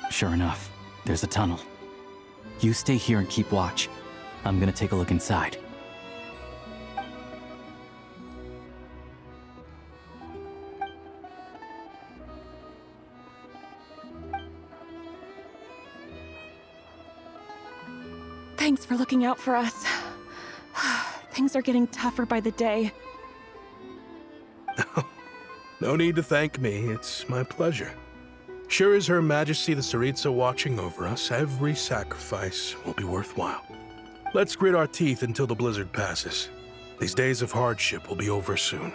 Sure enough, there's a tunnel. You stay here and keep watch. I'm gonna take a look inside. Thanks for looking out for us. Things are getting tougher by the day. No need to thank me. It's my pleasure. Sure as Her Majesty the Tsaritsa watching over us, every sacrifice will be worthwhile. Let's grit our teeth until the blizzard passes. These days of hardship will be over soon.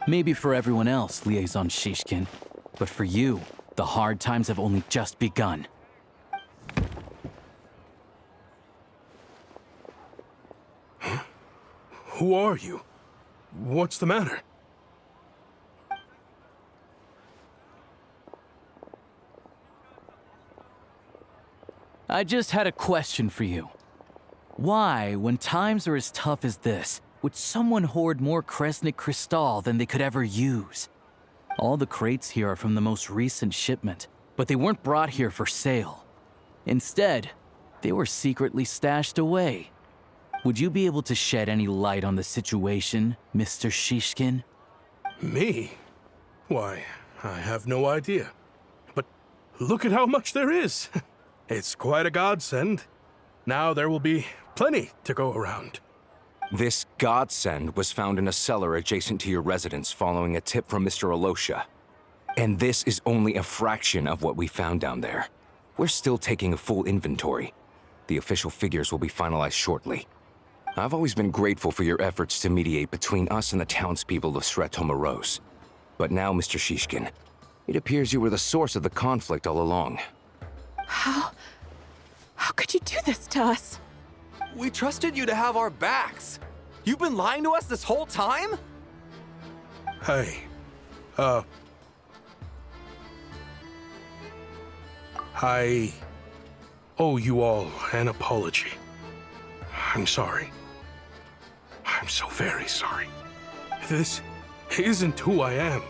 Maybe for everyone else, Liaison Shishkin. But for you, the hard times have only just begun. Who are you? What's the matter? I just had a question for you. Why, when times are as tough as this, would someone hoard more Kresnik Crystal than they could ever use? All the crates here are from the most recent shipment, but they weren't brought here for sale. Instead, they were secretly stashed away. Would you be able to shed any light on the situation, Mr. Shishkin? Me? Why, I have no idea. But look at how much there is. It's quite a godsend. Now there will be plenty to go around. This godsend was found in a cellar adjacent to your residence following a tip from Mr. Alosha. And this is only a fraction of what we found down there. We're still taking a full inventory. The official figures will be finalized shortly. I've always been grateful for your efforts to mediate between us and the townspeople of Sretomaros. But now, Mr. Shishkin, it appears you were the source of the conflict all along. How could you do this to us? We trusted you to have our backs. You've been lying to us this whole time? Hey, I owe you all an apology. I'm sorry. I'm so very sorry. This isn't who I am.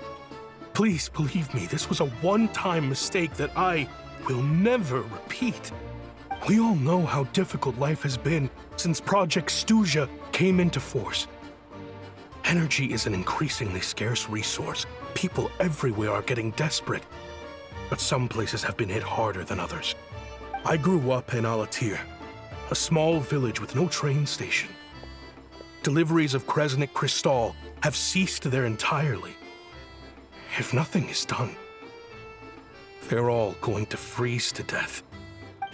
Please believe me, this was a one-time mistake that I will never repeat. We all know how difficult life has been since Project Stuja came into force. Energy is an increasingly scarce resource. People everywhere are getting desperate, but some places have been hit harder than others. I grew up in Aether, a small village with no train station. Deliveries of Kresnik Crystal have ceased there entirely. If nothing is done, they're all going to freeze to death.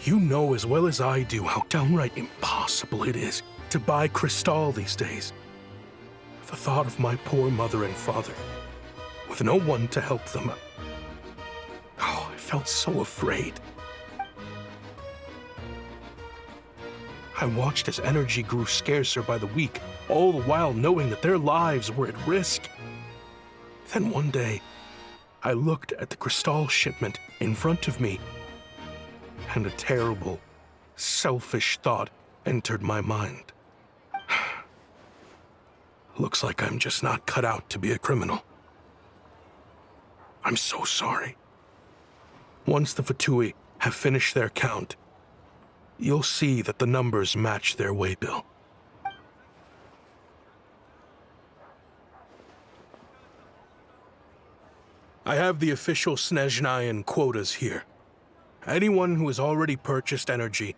You know as well as I do how downright impossible it is to buy Crystal these days. The thought of my poor mother and father, with no one to help them, I felt so afraid. I watched as energy grew scarcer by the week, all the while knowing that their lives were at risk. Then one day, I looked at the Crystal shipment in front of me, and a terrible, selfish thought entered my mind. Looks like I'm just not cut out to be a criminal. I'm so sorry. Once the Fatui have finished their count, you'll see that the numbers match their waybill. I have the official Snezhnayan quotas here. Anyone who has already purchased energy,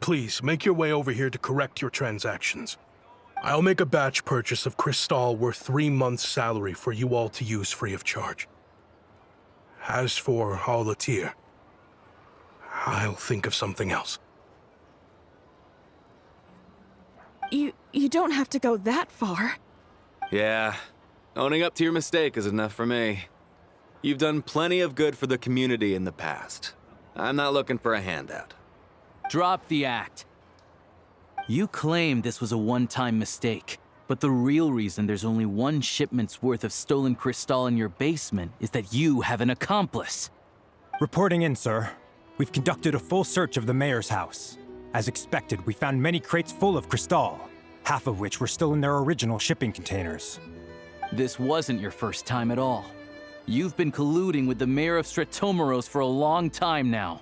please make your way over here to correct your transactions. I'll make a batch purchase of Crystal worth 3 months' salary for you all to use free of charge. As for Aether, I'll think of something else. You don't have to go that far. Yeah, owning up to your mistake is enough for me. You've done plenty of good for the community in the past. I'm not looking for a handout. Drop the act. You claim this was a one-time mistake, but the real reason there's only one shipment's worth of stolen crystal in your basement is that you have an accomplice. Reporting in, sir. We've conducted a full search of the mayor's house. As expected, we found many crates full of crystal, half of which were still in their original shipping containers. This wasn't your first time at all. You've been colluding with the mayor of Sretomaros for a long time now.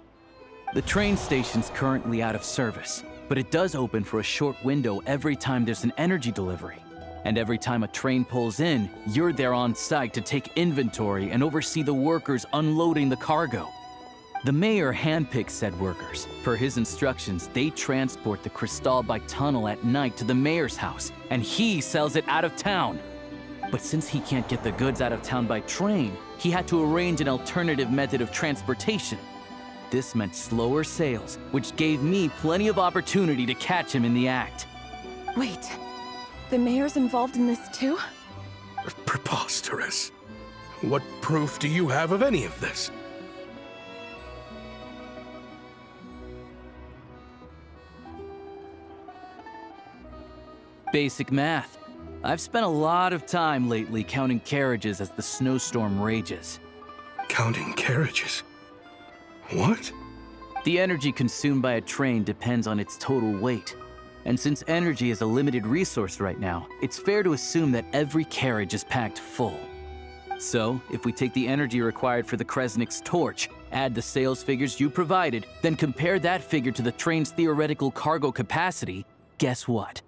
The train station's currently out of service, but it does open for a short window every time there's an energy delivery. And every time a train pulls in, you're there on site to take inventory and oversee the workers unloading the cargo. The mayor handpicks said workers. Per his instructions, they transport the crystal by tunnel at night to the mayor's house, and he sells it out of town. But since he can't get the goods out of town by train, he had to arrange an alternative method of transportation. This meant slower sales, which gave me plenty of opportunity to catch him in the act. Wait, the mayor's involved in this too? Preposterous. What proof do you have of any of this? Basic math. I've spent a lot of time lately counting carriages as the snowstorm rages. Counting carriages? What? The energy consumed by a train depends on its total weight. And since energy is a limited resource right now, it's fair to assume that every carriage is packed full. So, if we take the energy required for the Kresnik's torch, add the sales figures you provided, then compare that figure to the train's theoretical cargo capacity, guess what?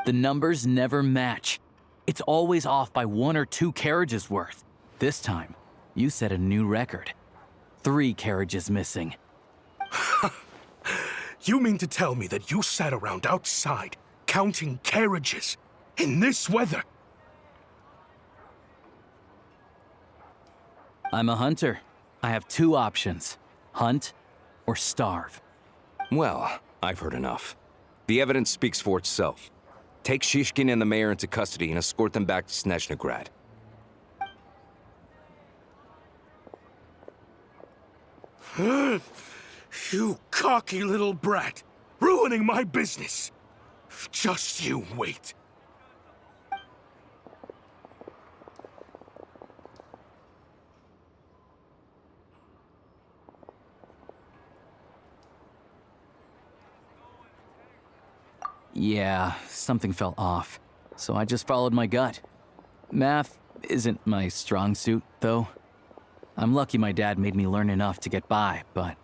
The numbers never match. It's always off by 1 or 2 carriages worth. This time, you set a new record. 3 carriages missing. You mean to tell me that you sat around outside, counting carriages, in this weather? I'm a hunter. I have 2 options. Hunt or starve. Well, I've heard enough. The evidence speaks for itself. Take Shishkin and the mayor into custody and escort them back to Snezhnograd. You cocky little brat! Ruining my business! Just you wait. Yeah, something felt off, so I just followed my gut. Math isn't my strong suit, though. I'm lucky my dad made me learn enough to get by, but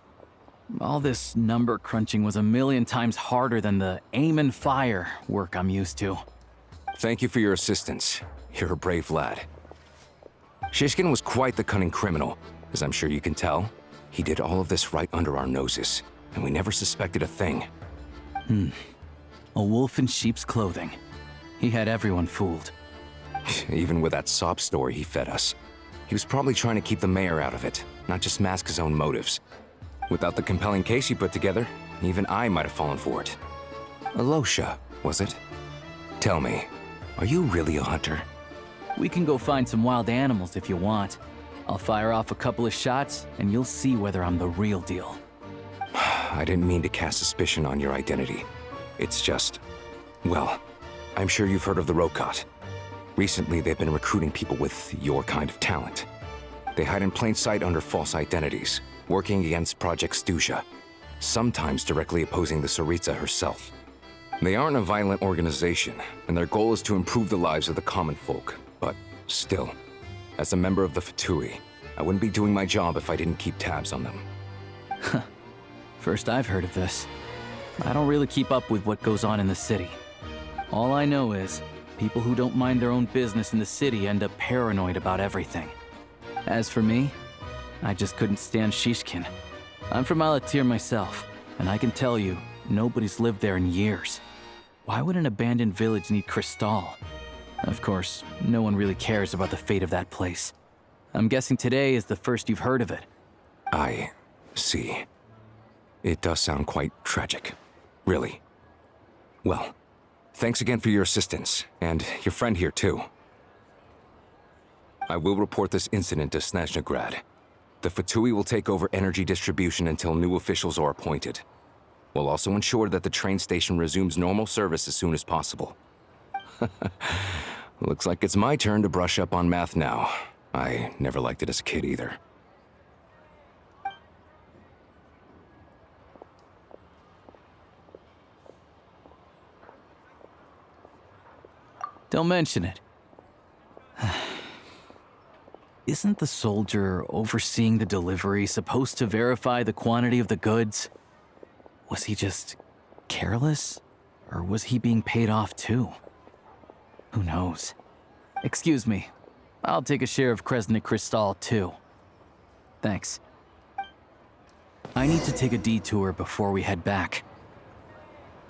all this number crunching was a million times harder than the aim and fire work I'm used to. Thank you for your assistance. You're a brave lad. Shishkin was quite the cunning criminal, as I'm sure you can tell. He did all of this right under our noses, and we never suspected a thing. A wolf in sheep's clothing. He had everyone fooled. Even with that sob story he fed us. He was probably trying to keep the mayor out of it, not just mask his own motives. Without the compelling case he put together, even I might have fallen for it. Alosha, was it? Tell me, are you really a hunter? We can go find some wild animals if you want. I'll fire off a couple of shots, and you'll see whether I'm the real deal. I didn't mean to cast suspicion on your identity. It's just... well, I'm sure you've heard of the Rokot. Recently, they've been recruiting people with your kind of talent. They hide in plain sight under false identities, working against Project Stusha, sometimes directly opposing the Tsaritsa herself. They aren't a violent organization, and their goal is to improve the lives of the common folk. But still, as a member of the Fatui, I wouldn't be doing my job if I didn't keep tabs on them. First I've heard of this. I don't really keep up with what goes on in the city. All I know is, people who don't mind their own business in the city end up paranoid about everything. As for me, I just couldn't stand Shishkin. I'm from Alatir myself, and I can tell you, nobody's lived there in years. Why would an abandoned village need Crystal? Of course, no one really cares about the fate of that place. I'm guessing today is the first you've heard of it. I see. It does sound quite tragic. Really. Well, thanks again for your assistance, and your friend here too. I will report this incident to Snezhnograd. The Fatui will take over energy distribution until new officials are appointed. We'll also ensure that the train station resumes normal service as soon as possible. Looks like it's my turn to brush up on math now. I never liked it as a kid either. Don't mention it. Isn't the soldier overseeing the delivery supposed to verify the quantity of the goods? Was he just careless? Or was he being paid off too? Who knows? Excuse me. I'll take a share of Kresnik Crystal too. Thanks. I need to take a detour before we head back.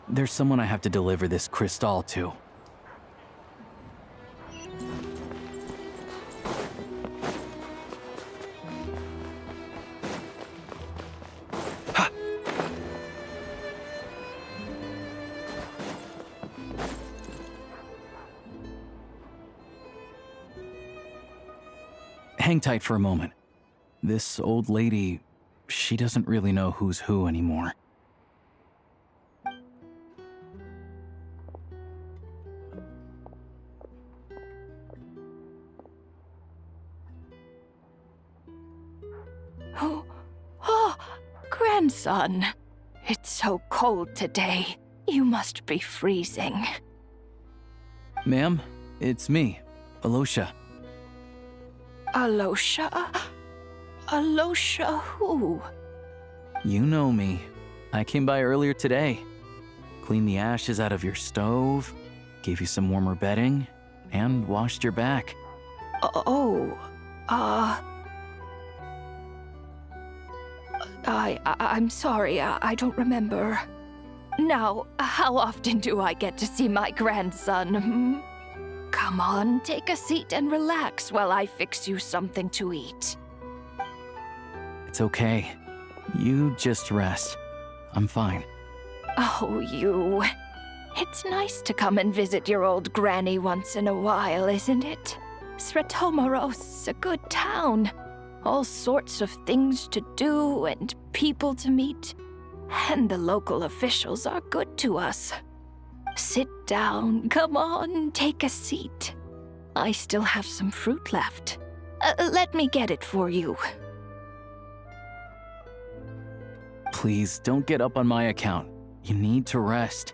There's someone I have to deliver this crystal to. Hang tight for a moment. This old lady, she doesn't really know who's who anymore. grandson. It's so cold today. You must be freezing. Ma'am, it's me, Alosha. Alosha? Alosha who? You know me. I came by earlier today. Cleaned the ashes out of your stove, gave you some warmer bedding, and washed your back. I'm sorry, I don't remember. Now, how often do I get to see my grandson? Hmm? Come on, take a seat and relax while I fix you something to eat. It's okay. You just rest. I'm fine. Oh, you. It's nice to come and visit your old granny once in a while, isn't it? Sretomoros, a good town. All sorts of things to do and people to meet. And the local officials are good to us. Sit down, come on, take a seat. I still have some fruit left. Let me get it for you. Please, don't get up on my account. You need to rest.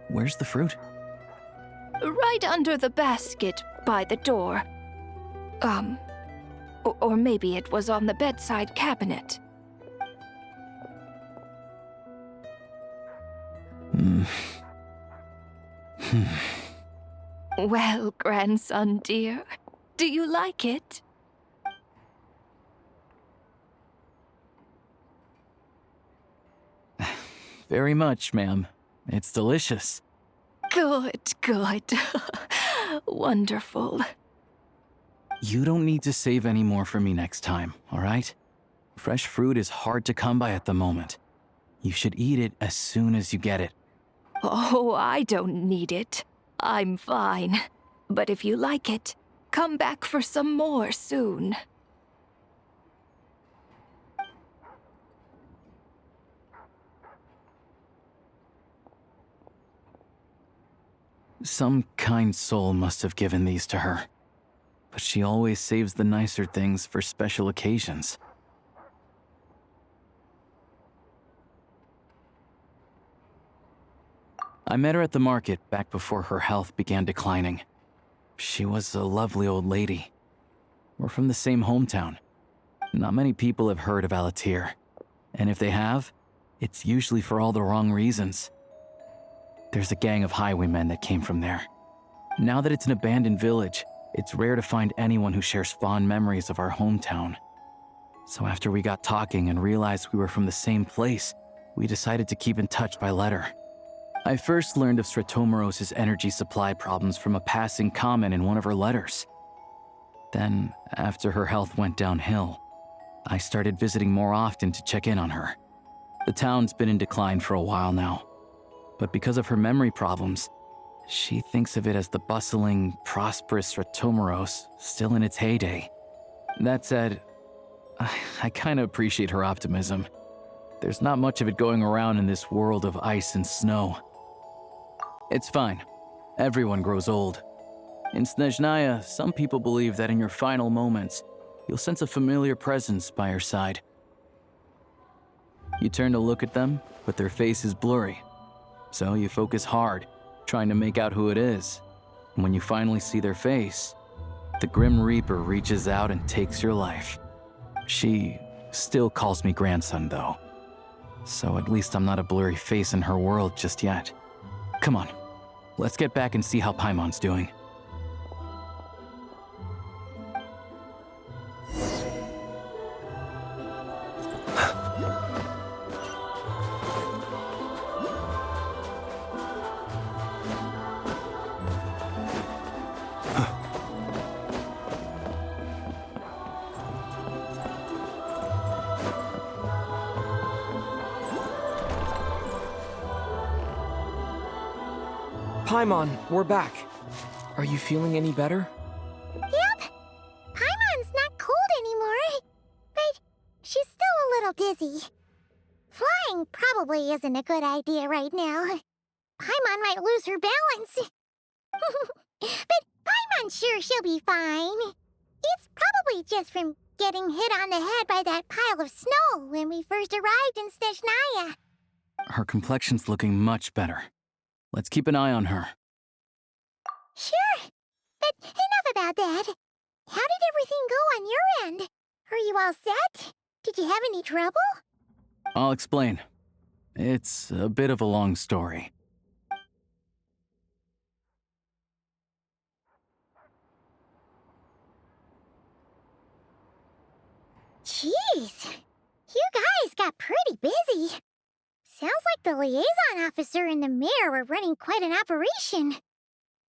Where's the fruit? Right under the basket by the door. Or maybe it was on the bedside cabinet. Well, grandson dear, do you like it? Very much, ma'am. It's delicious. Good, good. Wonderful. You don't need to save any more for me next time, all right? Fresh fruit is hard to come by at the moment. You should eat it as soon as you get it. Oh, I don't need it. I'm fine. But if you like it, come back for some more soon. Some kind soul must have given these to her. But she always saves the nicer things for special occasions. I met her at the market back before her health began declining. She was a lovely old lady. We're from the same hometown. Not many people have heard of Aether. And if they have, it's usually for all the wrong reasons. There's a gang of highwaymen that came from there. Now that it's an abandoned village, it's rare to find anyone who shares fond memories of our hometown. So after we got talking and realized we were from the same place, we decided to keep in touch by letter. I first learned of Sretomoros' energy supply problems from a passing comment in one of her letters. Then, after her health went downhill, I started visiting more often to check in on her. The town's been in decline for a while now, but because of her memory problems, she thinks of it as the bustling, prosperous Sretomoros still in its heyday. That said, I kind of appreciate her optimism. There's not much of it going around in this world of ice and snow. It's fine. Everyone grows old. In Snezhnaya, some people believe that in your final moments, you'll sense a familiar presence by your side. You turn to look at them, but their face is blurry. So you focus hard, trying to make out who it is. And when you finally see their face, the Grim Reaper reaches out and takes your life. She still calls me grandson, though. So at least I'm not a blurry face in her world just yet. Come on, let's get back and see how Paimon's doing. Paimon, we're back. Are you feeling any better? Yep. Paimon's not cold anymore. But she's still a little dizzy. Flying probably isn't a good idea right now. Paimon might lose her balance. But Paimon's sure she'll be fine. It's probably just from getting hit on the head by that pile of snow when we first arrived in Snezhnaya. Her complexion's looking much better. Let's keep an eye on her. Sure, but enough about that. How did everything go on your end? Are you all set? Did you have any trouble? I'll explain. It's a bit of a long story. Jeez, you guys got pretty busy. Sounds like the liaison officer and the mayor were running quite an operation.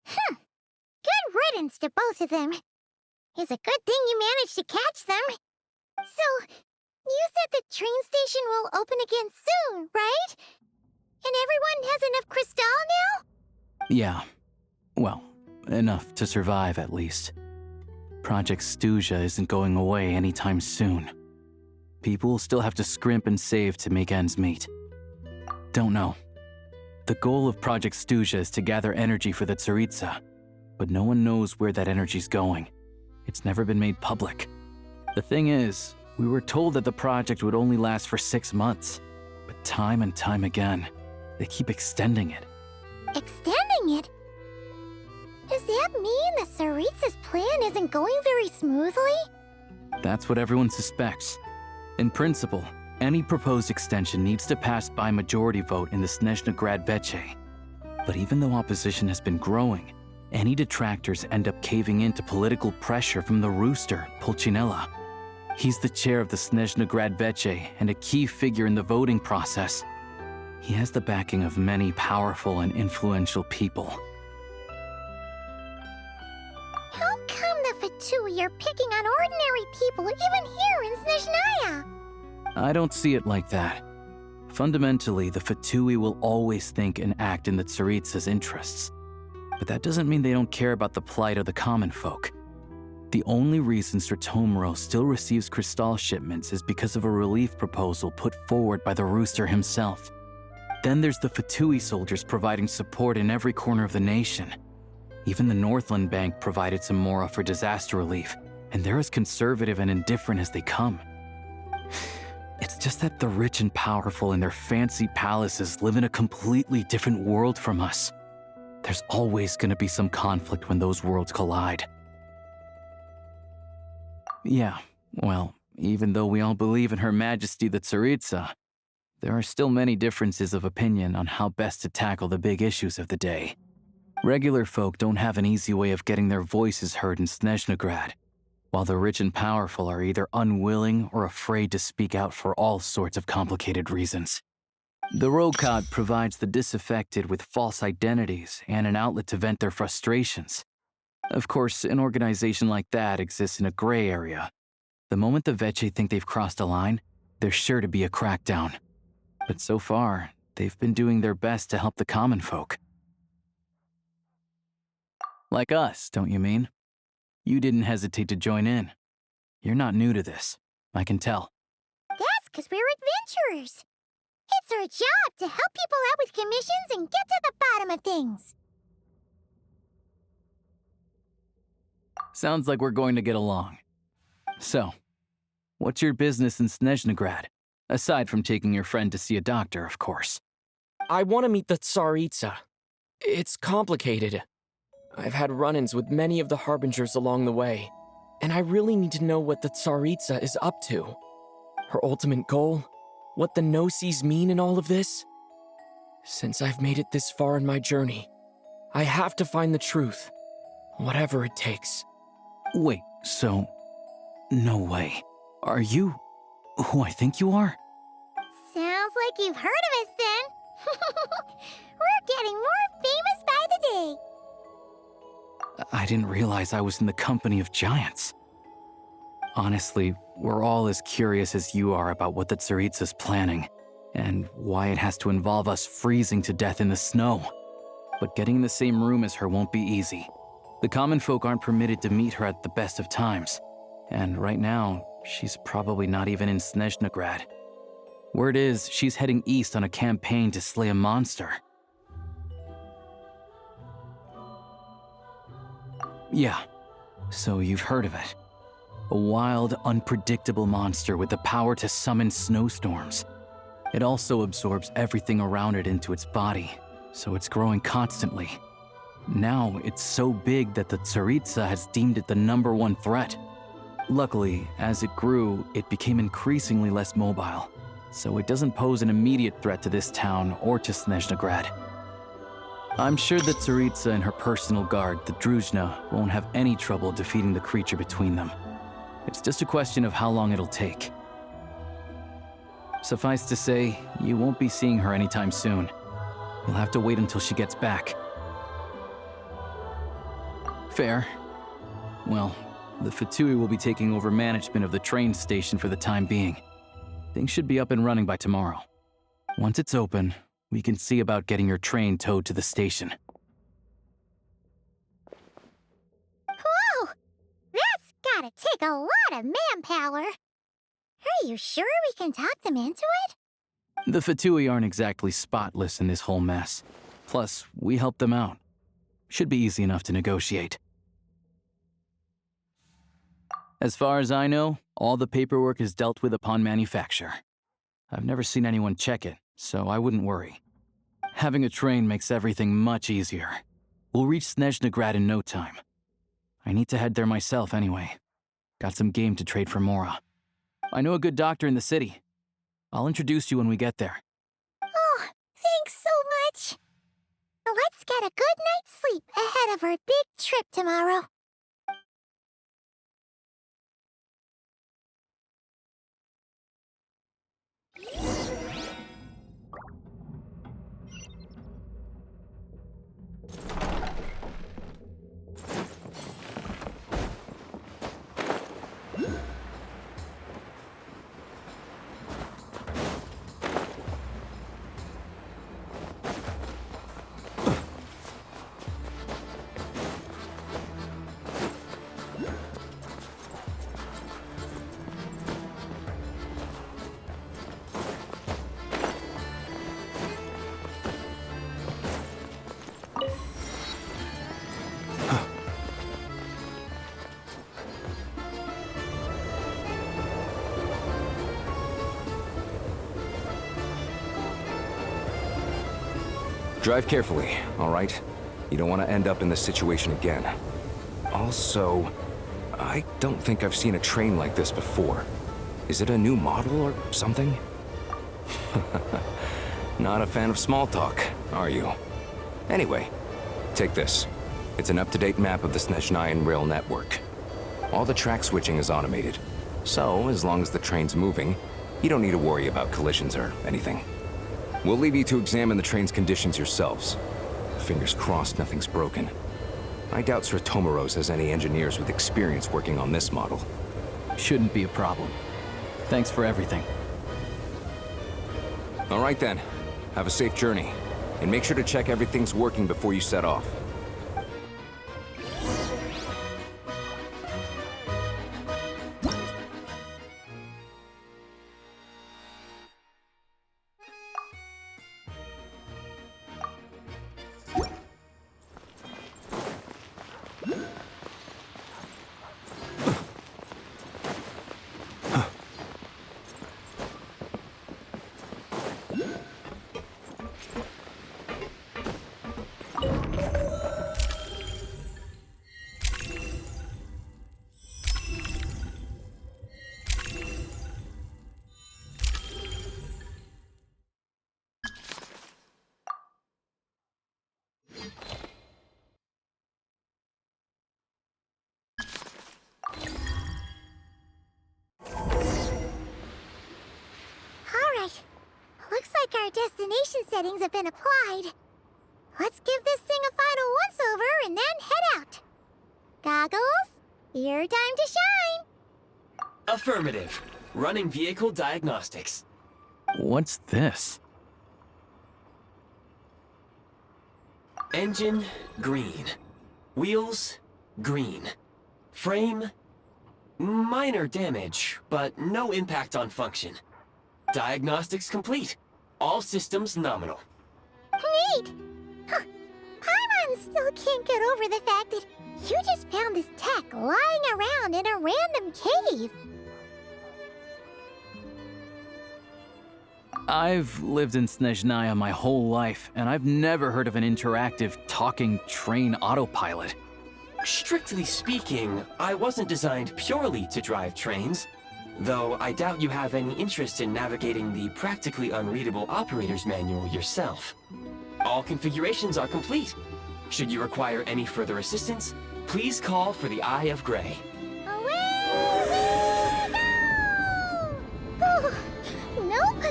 Good riddance to both of them. It's a good thing you managed to catch them. So, you said the train station will open again soon, right? And everyone has enough crystal now? Yeah. Well, enough to survive at least. Project Stuja isn't going away anytime soon. People will still have to scrimp and save to make ends meet. Don't know. The goal of Project Stuja is to gather energy for the Tsaritsa, but no one knows where that energy's going. It's never been made public. The thing is, we were told that the project would only last for 6 months, but time and time again, they keep extending it. Extending it? Does that mean the Tsaritsa's plan isn't going very smoothly? That's what everyone suspects. In principle, any proposed extension needs to pass by majority vote in the Snezhnegrad Veche. But even though opposition has been growing, any detractors end up caving into political pressure from the rooster, Pulcinella. He's the chair of the Snezhnegrad Veche and a key figure in the voting process. He has the backing of many powerful and influential people. How come the Fatui are picking on ordinary people even here in Snezhnaya? I don't see it like that. Fundamentally, the Fatui will always think and act in the Tsaritsa's interests. But that doesn't mean they don't care about the plight of the common folk. The only reason Sratomiro still receives crystal shipments is because of a relief proposal put forward by the rooster himself. Then there's the Fatui soldiers providing support in every corner of the nation. Even the Northland Bank provided some mora for disaster relief, and they're as conservative and indifferent as they come. It's just that the rich and powerful in their fancy palaces live in a completely different world from us. There's always going to be some conflict when those worlds collide. Yeah, well, even though we all believe in Her Majesty the Tsaritsa, there are still many differences of opinion on how best to tackle the big issues of the day. Regular folk don't have an easy way of getting their voices heard in Snezhnegrad, while the rich and powerful are either unwilling or afraid to speak out for all sorts of complicated reasons. The Rokad provides the disaffected with false identities and an outlet to vent their frustrations. Of course, an organization like that exists in a gray area. The moment the Veche think they've crossed a line, there's sure to be a crackdown. But so far, they've been doing their best to help the common folk. Like us, don't you mean? You didn't hesitate to join in. You're not new to this, I can tell. That's because we're adventurers. It's our job to help people out with commissions and get to the bottom of things. Sounds like we're going to get along. So, what's your business in Snezhnegrad? Aside from taking your friend to see a doctor, of course. I want to meet the Tsaritsa. It's complicated. I've had run-ins with many of the Harbingers along the way, and I really need to know what the Tsaritsa is up to. Her ultimate goal? What the no-sees mean in all of this? Since I've made it this far in my journey, I have to find the truth, whatever it takes. Wait, so... no way. Are you who I think you are? Sounds like you've heard of us then. We're getting more famous by the day. I didn't realize I was in the company of giants. Honestly, we're all as curious as you are about what the Tsaritsa's planning, and why it has to involve us freezing to death in the snow. But getting in the same room as her won't be easy. The common folk aren't permitted to meet her at the best of times, and right now, she's probably not even in Snezhnegrad. Word is, she's heading east on a campaign to slay a monster. Yeah, so you've heard of it. A wild, unpredictable monster with the power to summon snowstorms. It also absorbs everything around it into its body, so it's growing constantly. Now, it's so big that the Tsaritsa has deemed it the #1 threat. Luckily, as it grew, it became increasingly less mobile, so it doesn't pose an immediate threat to this town or to Snezhnegrad. I'm sure that Tsaritsa and her personal guard, the Druzhna, won't have any trouble defeating the creature between them. It's just a question of how long it'll take. Suffice to say, you won't be seeing her anytime soon. You'll have to wait until she gets back. Fair. Well, the Fatui will be taking over management of the train station for the time being. Things should be up and running by tomorrow. Once it's open, we can see about getting your train towed to the station. Whoa! That's gotta take a lot of manpower. Are you sure we can talk them into it? The Fatui aren't exactly spotless in this whole mess. Plus, we helped them out. Should be easy enough to negotiate. As far as I know, all the paperwork is dealt with upon manufacture. I've never seen anyone check it, so I wouldn't worry. Having a train makes everything much easier. We'll reach Snezhnegrad in no time. I need to head there myself anyway. Got some game to trade for Mora. I know a good doctor in the city. I'll introduce you when we get there. Oh, thanks so much. Let's get a good night's sleep ahead of our big trip tomorrow. Drive carefully, all right? You don't want to end up in this situation again. Also, I don't think I've seen a train like this before. Is it a new model or something? Not a fan of small talk, are you? Anyway, take this. It's an up-to-date map of the Snezhnayan rail network. All the track switching is automated. So, as long as the train's moving, you don't need to worry about collisions or anything. We'll leave you to examine the train's conditions yourselves. Fingers crossed nothing's broken. I doubt Sratomaros has any engineers with experience working on this model. Shouldn't be a problem. Thanks for everything. All right then. Have a safe journey. And make sure to check everything's working before you set off. Our destination settings have been applied. Let's give this thing a final once-over and then head out. Goggles, your time to shine. Affirmative. Running vehicle diagnostics. What's this? Engine, green. Wheels, green. Frame, minor damage, but no impact on function. Diagnostics complete. All systems nominal. Neat! Huh. Paimon still can't get over the fact that You just found this tech lying around in a random cave. I've lived in Snezhnaya my whole life, and I've never heard of an interactive, talking train autopilot. Strictly speaking, I wasn't designed purely to drive trains, though I doubt you have any interest in navigating the practically unreadable operator's manual yourself. All configurations are complete. Should you require any further assistance, please call for the Eye of Grey. Away we go! Oh, nope.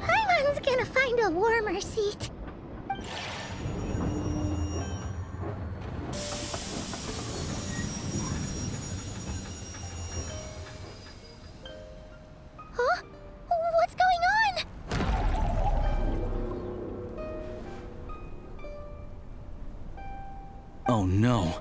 Paimon's gonna find a warmer seat. Huh? What's going on? Oh no.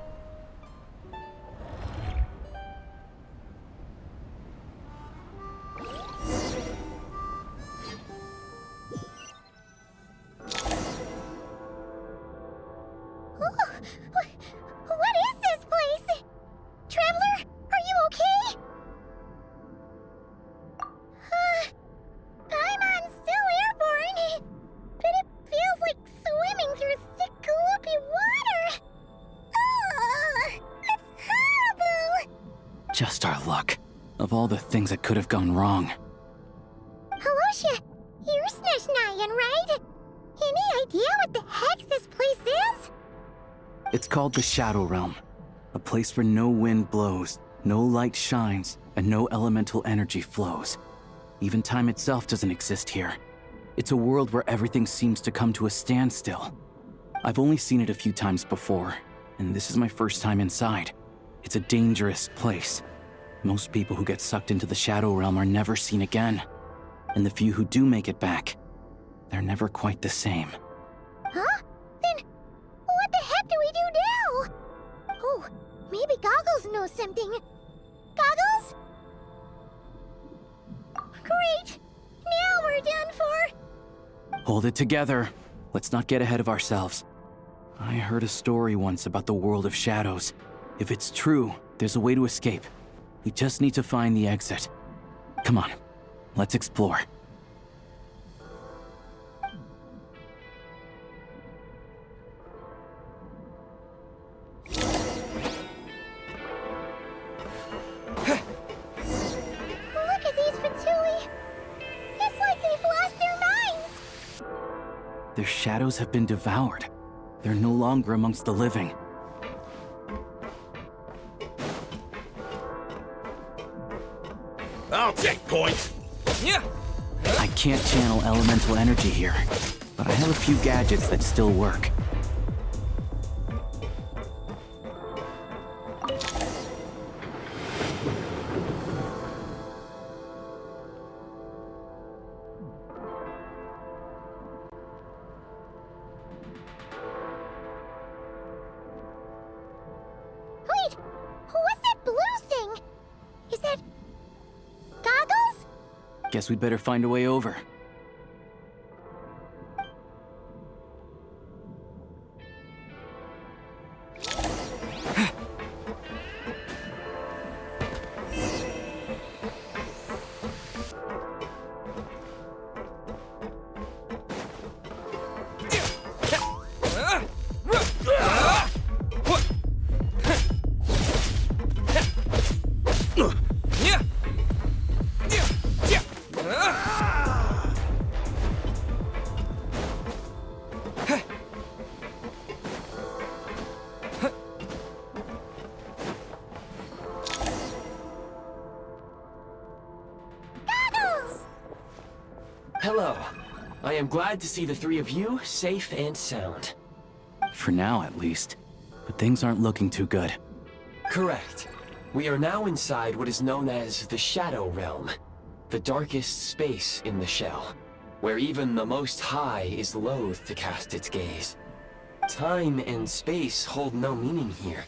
What is this place? Traveler, are you okay? Paimon's still airborne, but it feels like swimming through thick, gloopy water. It's horrible! Just our luck. Of all the things that could have gone wrong. Halosha, you're Snezhnayan, right? Any idea what the heck this place is? It's called the Shadow Realm. A place where no wind blows, no light shines, and no elemental energy flows. Even time itself doesn't exist here. It's a world where everything seems to come to a standstill. I've only seen it a few times before, and this is my first time inside. It's a dangerous place. Most people who get sucked into the Shadow Realm are never seen again. And the few who do make it back, they're never quite the same. Huh? Then what the heck do we do now? Oh, maybe Goggles knows something. Goggles? Great! Now we're done for! Hold it together. Let's not get ahead of ourselves. I heard a story once about the world of shadows. If it's true, there's a way to escape. We just need to find the exit. Come on, let's explore. Look at these Fatui! It's like they've lost their minds! Their shadows have been devoured. They're no longer amongst the living. I'll take point. Yeah. I can't channel elemental energy here, but I have a few gadgets that still work. Wait! What's that blue thing? Is that... Goggles? Guess we'd better find a way over. Goggles! Hello. I am glad to see the three of you safe and sound. For now, at least. But things aren't looking too good. Correct. We are now inside what is known as the Shadow Realm, the darkest space in the shell, where even the Most High is loath to cast its gaze. Time and space hold no meaning here.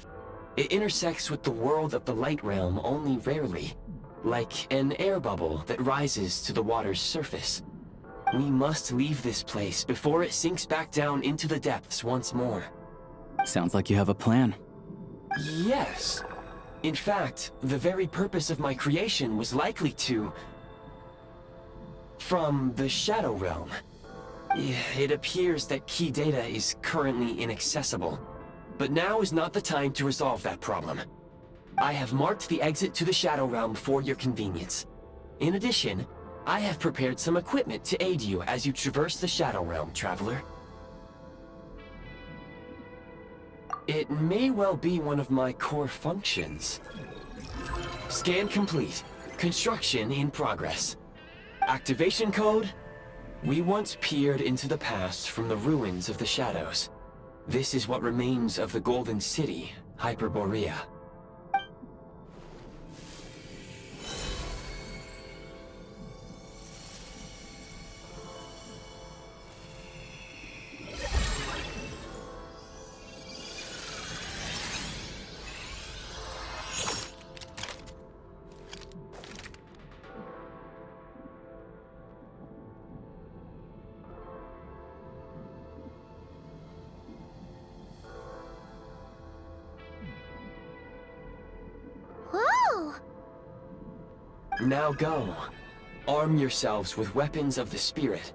It intersects with the world of the Light Realm only rarely, like an air bubble that rises to the water's surface. We must leave this place before it sinks back down into the depths once more. Sounds like you have a plan. Yes. In fact, the very purpose of my creation was likely to... from the Shadow Realm. It appears that key data is currently inaccessible, but now is not the time to resolve that problem. I have marked the exit to the Shadow Realm for your convenience. In addition, I have prepared some equipment to aid you as you traverse the Shadow Realm, Traveler. It may well be one of my core functions. Scan complete. Construction in progress. Activation code? We once peered into the past from the ruins of the shadows. This is what remains of the Golden City, Hyperborea. Whoa! Now go. Arm yourselves with weapons of the spirit.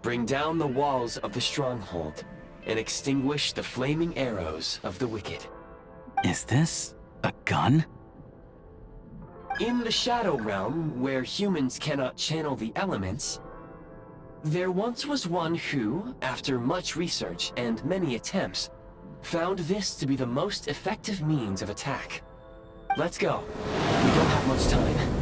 Bring down the walls of the stronghold, and extinguish the flaming arrows of the wicked. Is this a gun? In the Shadow Realm, where humans cannot channel the elements, there once was one who, after much research and many attempts, found this to be the most effective means of attack. Let's go. We don't have much time.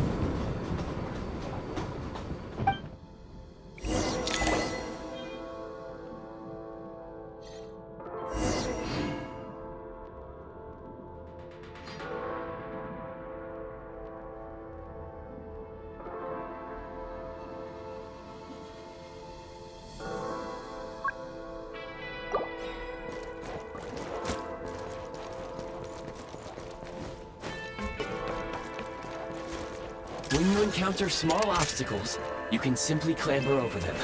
When you encounter small obstacles, you can simply clamber over them.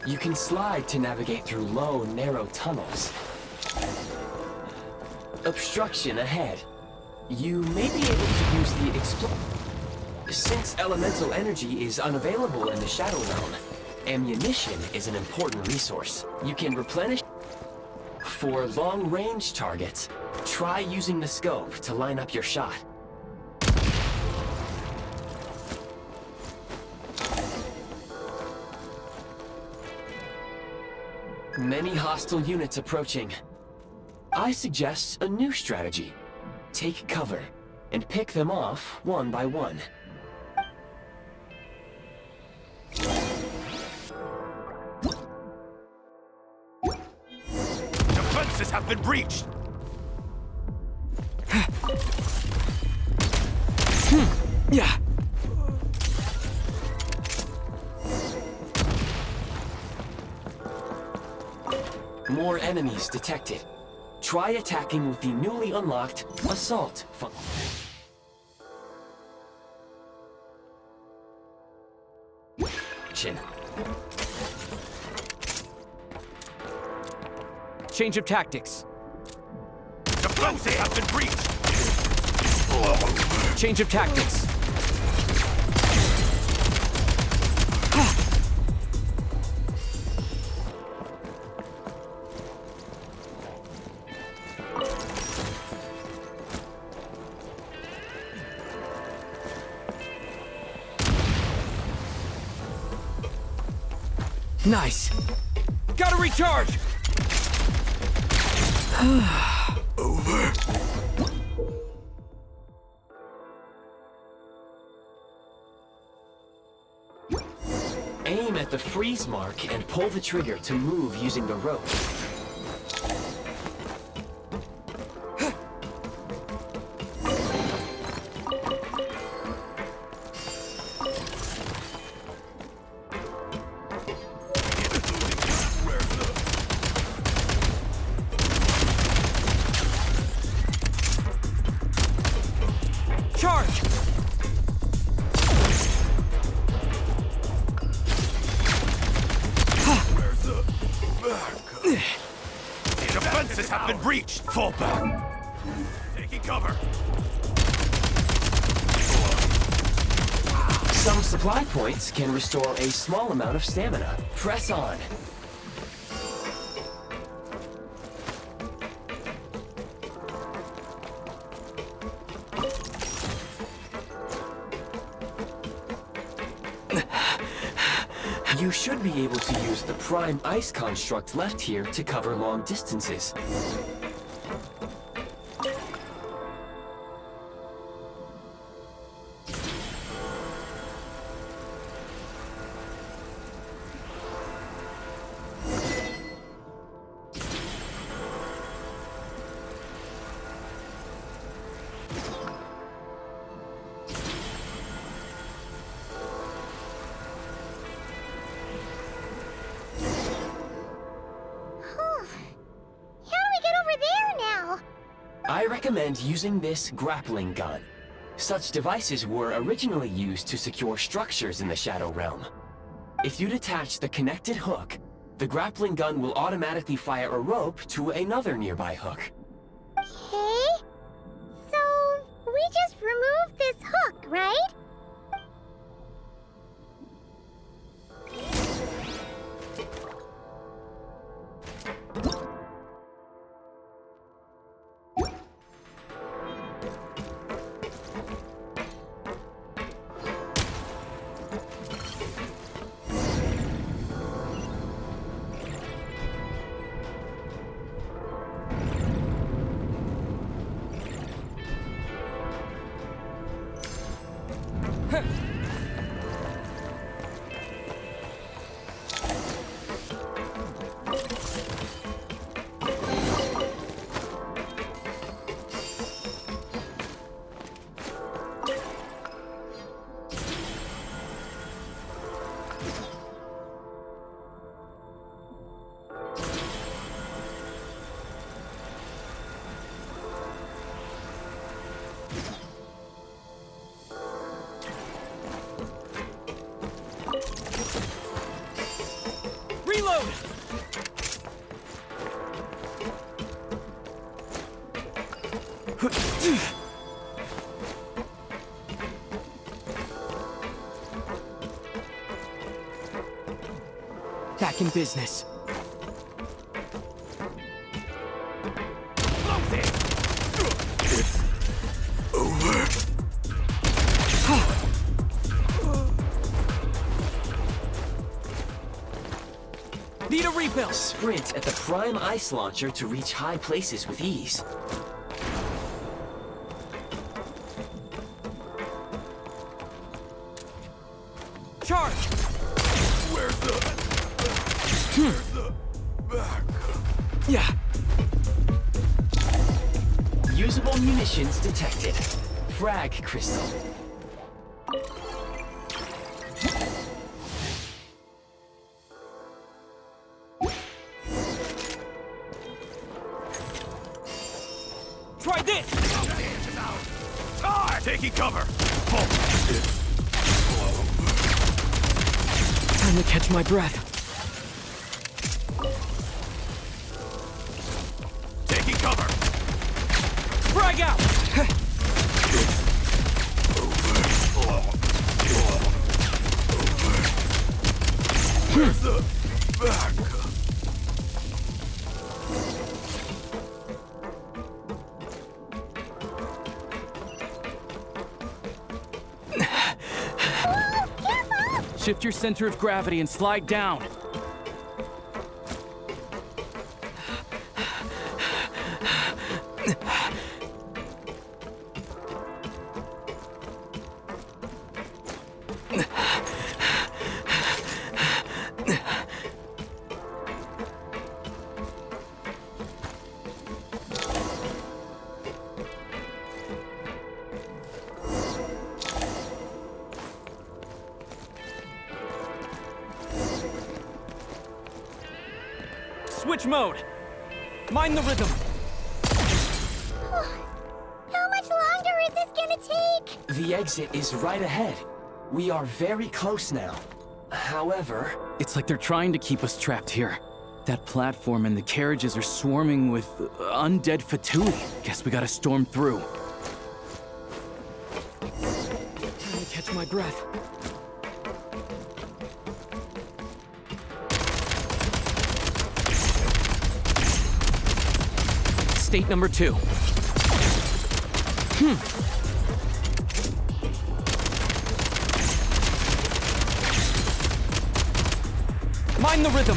You can slide to navigate through low, narrow tunnels. Obstruction ahead. You may be able to use the Since elemental energy is unavailable in the Shadow Realm, ammunition is an important resource. You can replenish. For long-range targets, try using the scope to line up your shot. Many hostile units approaching. I suggest a new strategy. Take cover, and pick them off one by one. Defenses have been breached! Yeah. More enemies detected. Try attacking with the newly unlocked Assault function. Change of tactics. Defenses have been breached! Change of tactics. Nice. Gotta recharge. Over. Aim at the freeze mark and pull the trigger to move using the rope. Charge! Defenses have been breached! Fall back! Taking cover! Some supply points can restore a small amount of stamina. Press on. You should be able to use the prime ice construct left here to cover long distances. I recommend using this grappling gun. Such devices were originally used to secure structures in the Shadow Realm. If you detach the connected hook, the grappling gun will automatically fire a rope to another nearby hook. Okay. So, we just removed this hook, right? Back in business. Need a refill! Sprint at the prime ice launcher to reach high places with ease. Charge! Where's the back? Yeah. Usable munitions detected. Frag crystal. Try this! Taking cover! Time to catch my breath. Taking cover! Frag out! Where's the back? Shift your center of gravity and slide down. Switch mode. Mind the rhythm. How much longer is this gonna take? The exit is right ahead. We are very close now. However... It's like they're trying to keep us trapped here. That platform and the carriages are swarming with undead Fatui. Guess we gotta storm through. Time to catch my breath. State number 2. Mind the rhythm.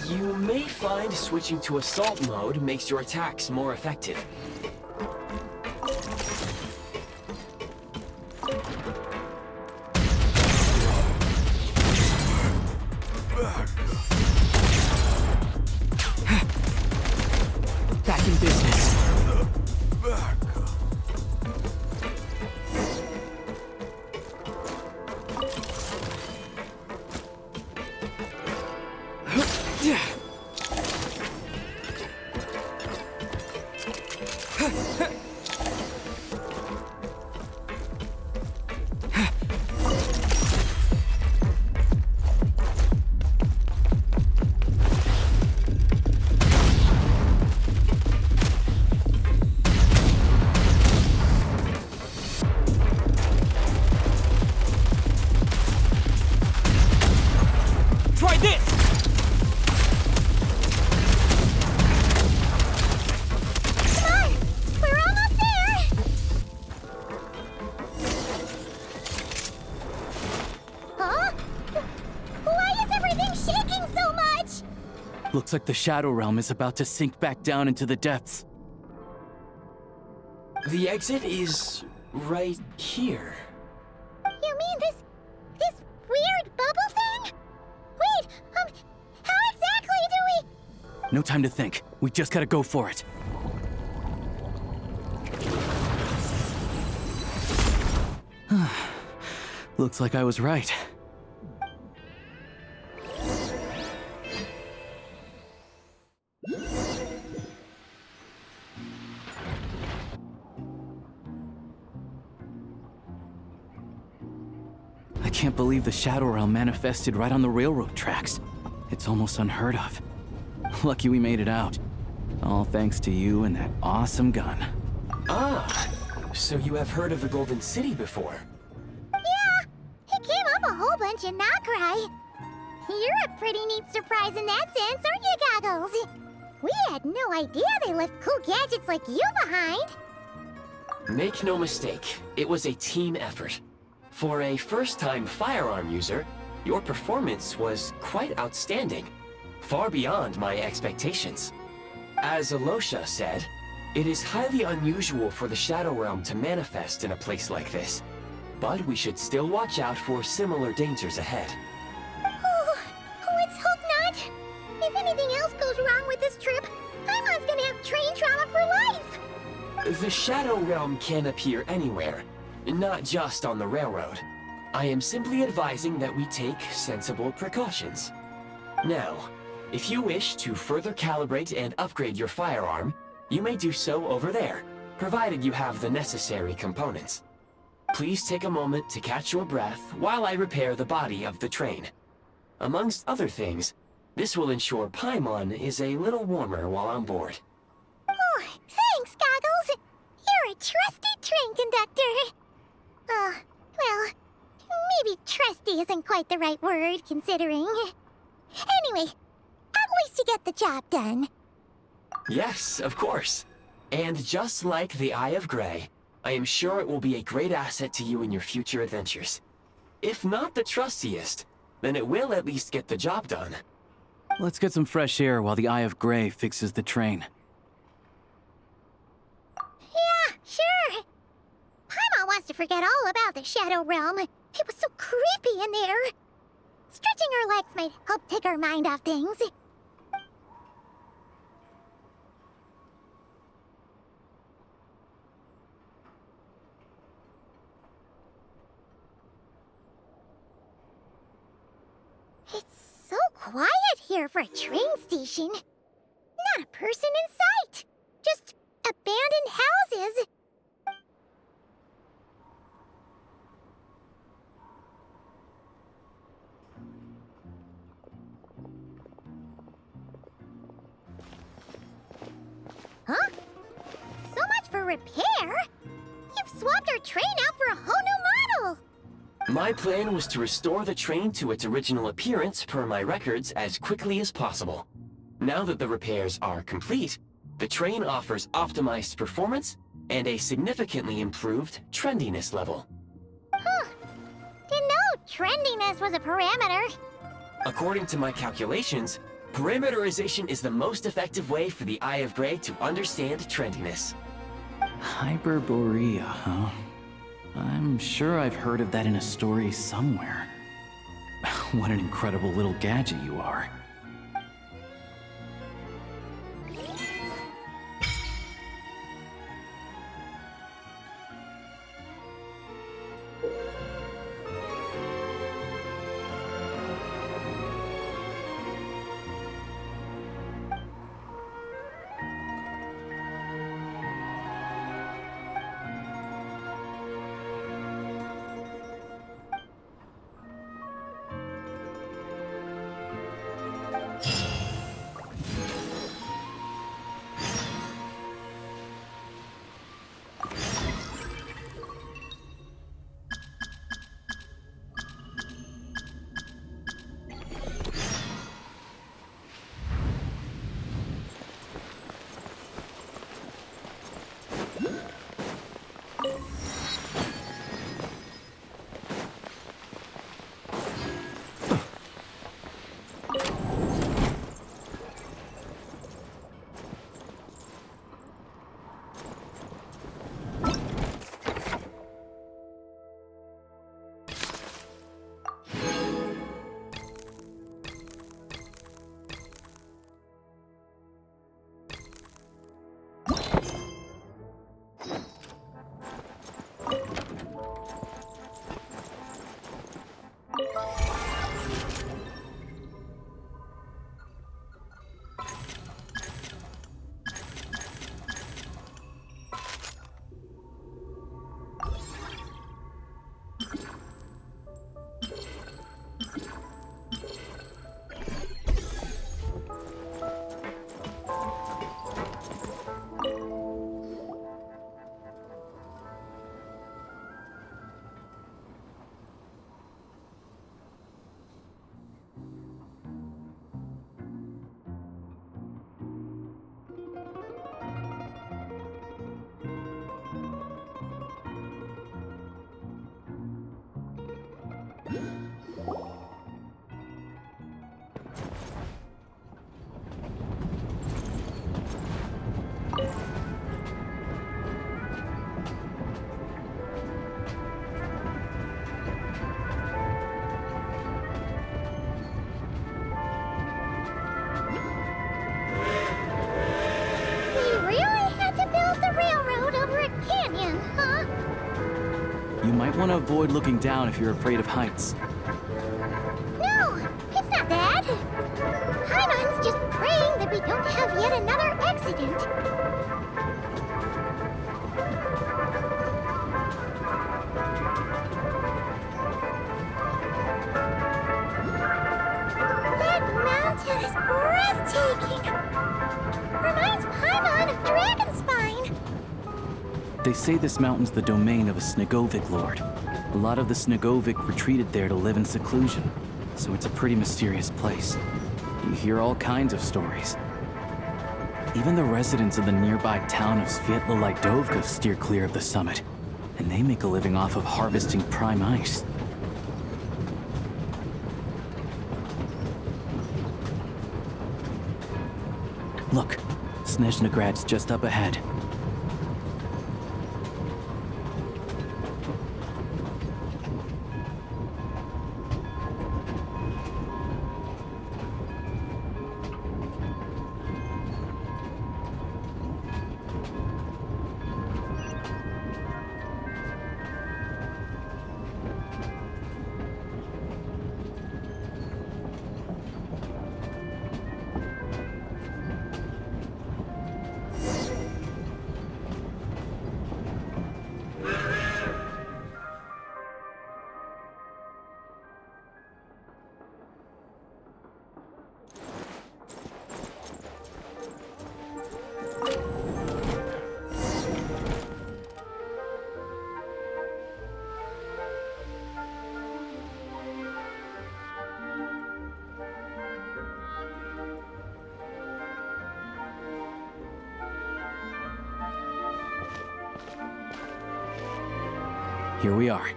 You may find switching to assault mode makes your attacks more effective. Back in business. Try this! Come on! We're almost there! Huh? Why is everything shaking so much? Looks like the Shadow Realm is about to sink back down into the depths. The exit is right here. You mean this weird bubble thing? Wait, how exactly do we... No time to think. We just gotta go for it. Looks like I was right. I can't believe the Shadow Realm manifested right on the railroad tracks. It's almost unheard of. Lucky we made it out. All thanks to you and that awesome gun. Ah, so you have heard of the Golden City before? Yeah, it came up a whole bunch in Nokrai. You're a pretty neat surprise in that sense, aren't you, Goggles? We had no idea they left cool gadgets like you behind. Make no mistake, it was a team effort. For a first-time firearm user, your performance was quite outstanding, far beyond my expectations. As Alosha said, it is highly unusual for the Shadow Realm to manifest in a place like this, but we should still watch out for similar dangers ahead. Oh, let's hope not. If anything else goes wrong with this trip, Paimon's gonna have train trauma for life. The Shadow Realm can appear anywhere, not just on the railroad. I am simply advising that we take sensible precautions. Now, if you wish to further calibrate and upgrade your firearm, you may do so over there, provided you have the necessary components. Please take a moment to catch your breath while I repair the body of the train. Amongst other things, this will ensure Paimon is a little warmer while on board. Oh, thanks, Goggles. You're a trusty train conductor. Well, maybe trusty isn't quite the right word, considering. Anyway, at least you get the job done. Yes, of course. And just like the Eye of Grey, I am sure it will be a great asset to you in your future adventures. If not the trustiest, then it will at least get the job done. Let's get some fresh air while the Eye of Grey fixes the train. Yeah, sure. Paimon wants to forget all about the Shadow Realm. It was so creepy in there. It's Stretching our legs might help take our mind off things. It's so quiet here for a train station. Not a person in sight. Just abandoned houses. Huh? So much for repair? You've swapped our train out for a whole new model! My plan was to restore the train to its original appearance per my records as quickly as possible. Now that the repairs are complete, the train offers optimized performance and a significantly improved trendiness level. Huh. Didn't know trendiness was a parameter. According to my calculations, parameterization is the most effective way for the Eye of Grey to understand trendiness. Hyperborea, huh? I'm sure I've heard of that in a story somewhere. What an incredible little gadget you are. You might want to avoid looking down if you're afraid of heights. No, it's not that. Paimon's just praying that we don't have yet another accident. That mountain is breathtaking. Reminds Paimon of Dragonspine. They say this mountain's the domain of a Snegovic lord. A lot of the Snegovic retreated there to live in seclusion, so it's a pretty mysterious place. You hear all kinds of stories. Even the residents of the nearby town of Svietlo-Lidovka steer clear of the summit, and they make a living off of harvesting prime ice. Look, Snezhnograd's just up ahead. Here we are.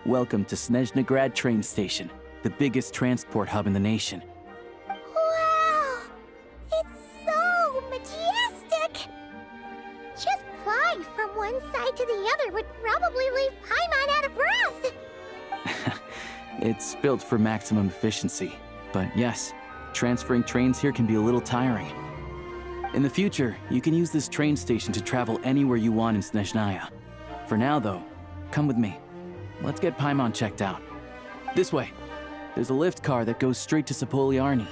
Welcome to Snezhnegrad train station, the biggest transport hub in the nation. Wow! It's so majestic! Just flying from one side to the other would probably leave Paimon out of breath! It's built for maximum efficiency, but yes, transferring trains here can be a little tiring. In the future, you can use this train station to travel anywhere you want in Snezhnaya. For now, though, come with me. Let's get Paimon checked out. This way. There's a lift car that goes straight to Sapoliarny.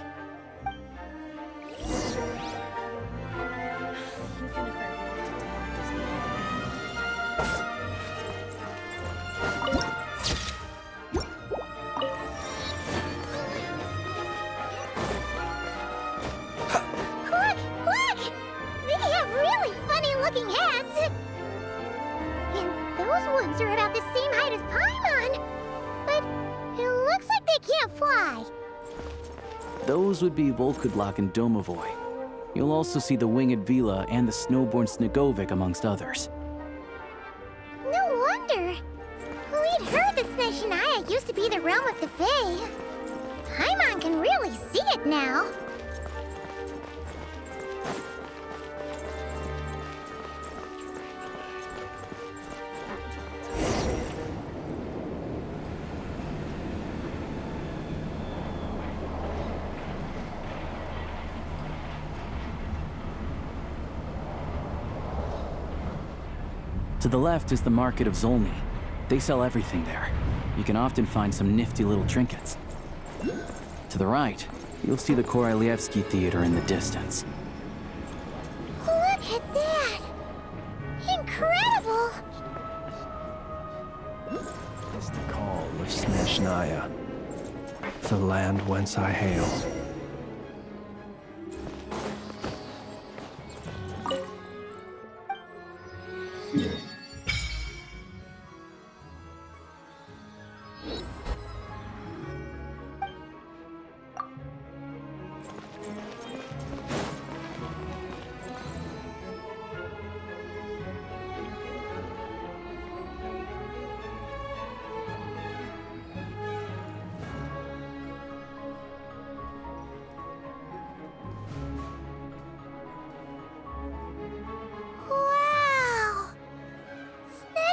Those would be Volkudlak and Domovoy. You'll also see the winged Vila and the snowborn Snegovic amongst others. No wonder! We'd heard that Snezhnaya used to be the realm of the Fae. Paimon can really see it now. To the left is the market of Zolny. They sell everything there. You can often find some nifty little trinkets. To the right, you'll see the Korolyevsky Theater in the distance. Look at that! Incredible! It's the call of Snezhnaya, the land whence I hail.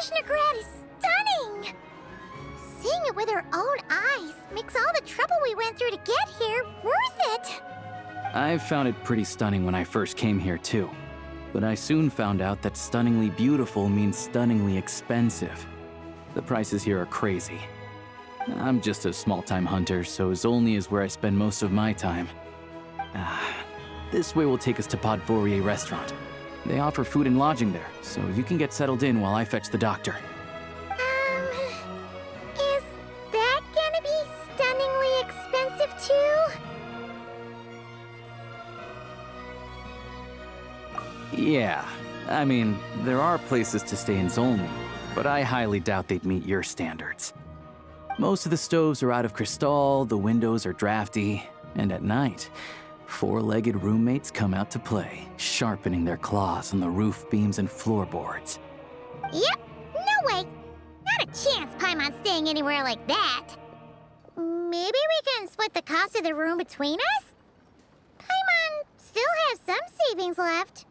Snezhnegrad is stunning! Seeing it with our own eyes makes all the trouble we went through to get here worth it! I found it pretty stunning when I first came here too. But I soon found out that stunningly beautiful means stunningly expensive. The prices here are crazy. I'm just a small-time hunter, so Zolny is where I spend most of my time. This way will take us to Podvorier Restaurant. They offer food and lodging there, so you can get settled in while I fetch the doctor. Is that gonna be stunningly expensive too? Yeah, I mean, there are places to stay in Zolny, but I highly doubt they'd meet your standards. Most of the stoves are out of crystal, the windows are drafty, and at night, four-legged roommates come out to play, sharpening their claws on the roof beams and floorboards. Yep, no way! Not a chance Paimon's staying anywhere like that. Maybe we can split the cost of the room between us? Paimon still has some savings left.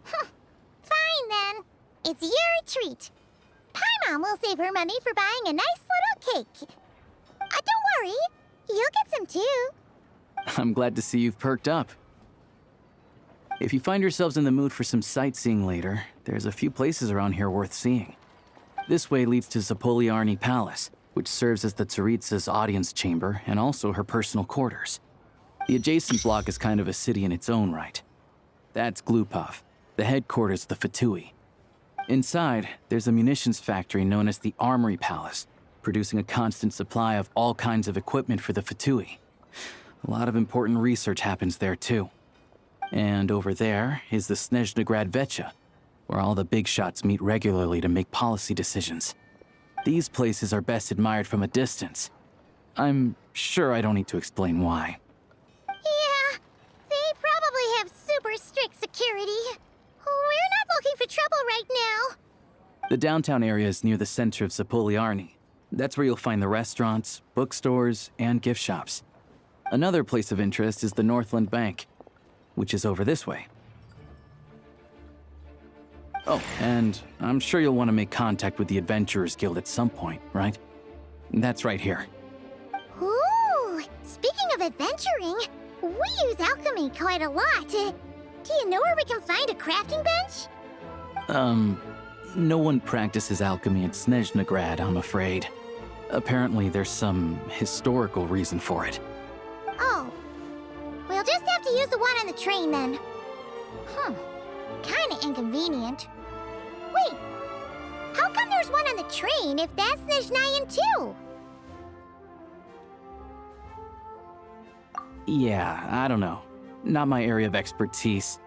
Fine then. It's your treat. Paimon will save her money for buying a nice little cake. Don't worry, you'll get some too. I'm glad to see you've perked up. If you find yourselves in the mood for some sightseeing later, there's a few places around here worth seeing. This way leads to Sapoliarny Palace, which serves as the Tsaritsa's audience chamber and also her personal quarters. The adjacent block is kind of a city in its own right. That's Glupov, the headquarters of the Fatui. Inside, there's a munitions factory known as the Armory Palace, producing a constant supply of all kinds of equipment for the Fatui. A lot of important research happens there too. And over there is the Snezhnegrad Vecha, where all the big shots meet regularly to make policy decisions. These places are best admired from a distance. I'm sure I don't need to explain why. Yeah, they probably have super strict security. We're not looking for trouble right now. The downtown area is near the center of Zapoliarny. That's where you'll find the restaurants, bookstores, and gift shops. Another place of interest is the Northland Bank, which is over this way. Oh, and I'm sure you'll want to make contact with the Adventurers Guild at some point, right? That's right here. Ooh, speaking of adventuring, we use alchemy quite a lot. Do you know where we can find a crafting bench? No one practices alchemy at Snezhnegrad, I'm afraid. Apparently there's some historical reason for it. Oh. We'll just have to use the one on the train then. Kinda inconvenient. Wait, how come there's one on the train if that's Snezhnayan too? Yeah, I don't know. Not my area of expertise.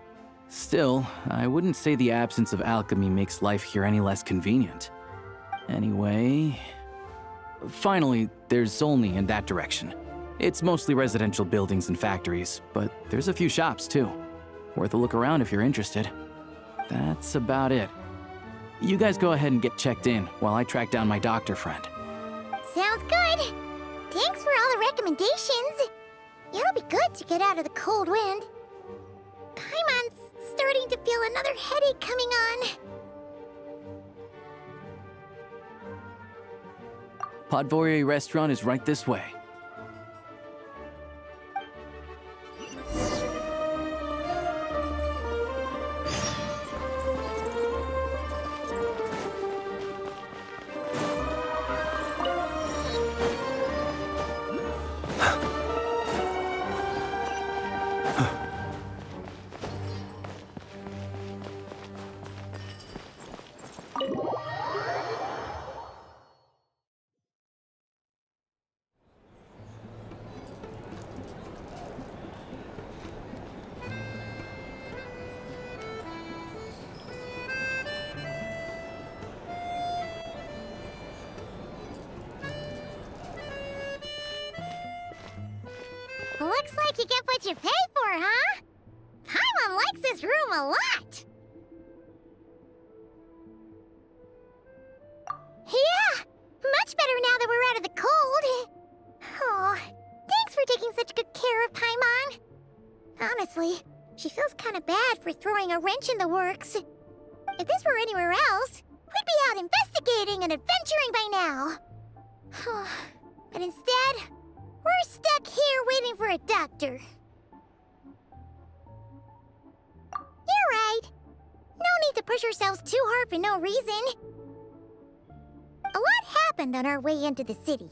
Still, I wouldn't say the absence of alchemy makes life here any less convenient. Anyway... Finally, there's Zolny in that direction. It's mostly residential buildings and factories, but there's a few shops too. Worth a look around if you're interested. That's about it. You guys go ahead and get checked in while I track down my doctor friend. Sounds good. Thanks for all the recommendations. It'll be good to get out of the cold wind. Paimon's starting to feel another headache coming on. Podvorye restaurant is right this way. Looks like you get what you pay for, huh? Paimon likes this room a lot. Yeah, much better now that we're out of the cold. Oh, thanks for taking such good care of Paimon. Honestly, she feels kind of bad for throwing a wrench in the works. If this were anywhere else, we'd be out investigating and adventuring by now. But instead, we're stuck here waiting for a doctor. You're right. No need to push ourselves too hard for no reason. A lot happened on our way into the city.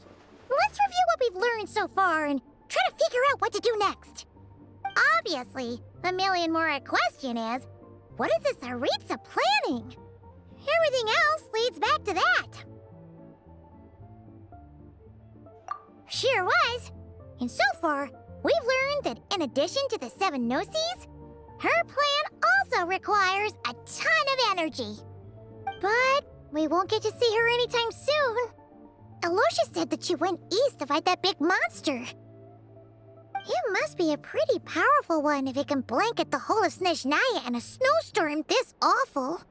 Let's review what we've learned so far and try to figure out what to do next. Obviously, the million more question is, what is this Tsaritsa planning? Everything else leads back to that. Sure was. And so far, we've learned that in addition to the 7 Gnosis, her plan also requires a ton of energy. But we won't get to see her anytime soon. Aloysia said that she went east to fight that big monster. It must be a pretty powerful one if it can blanket the whole of Snezhnaya in a snowstorm this awful.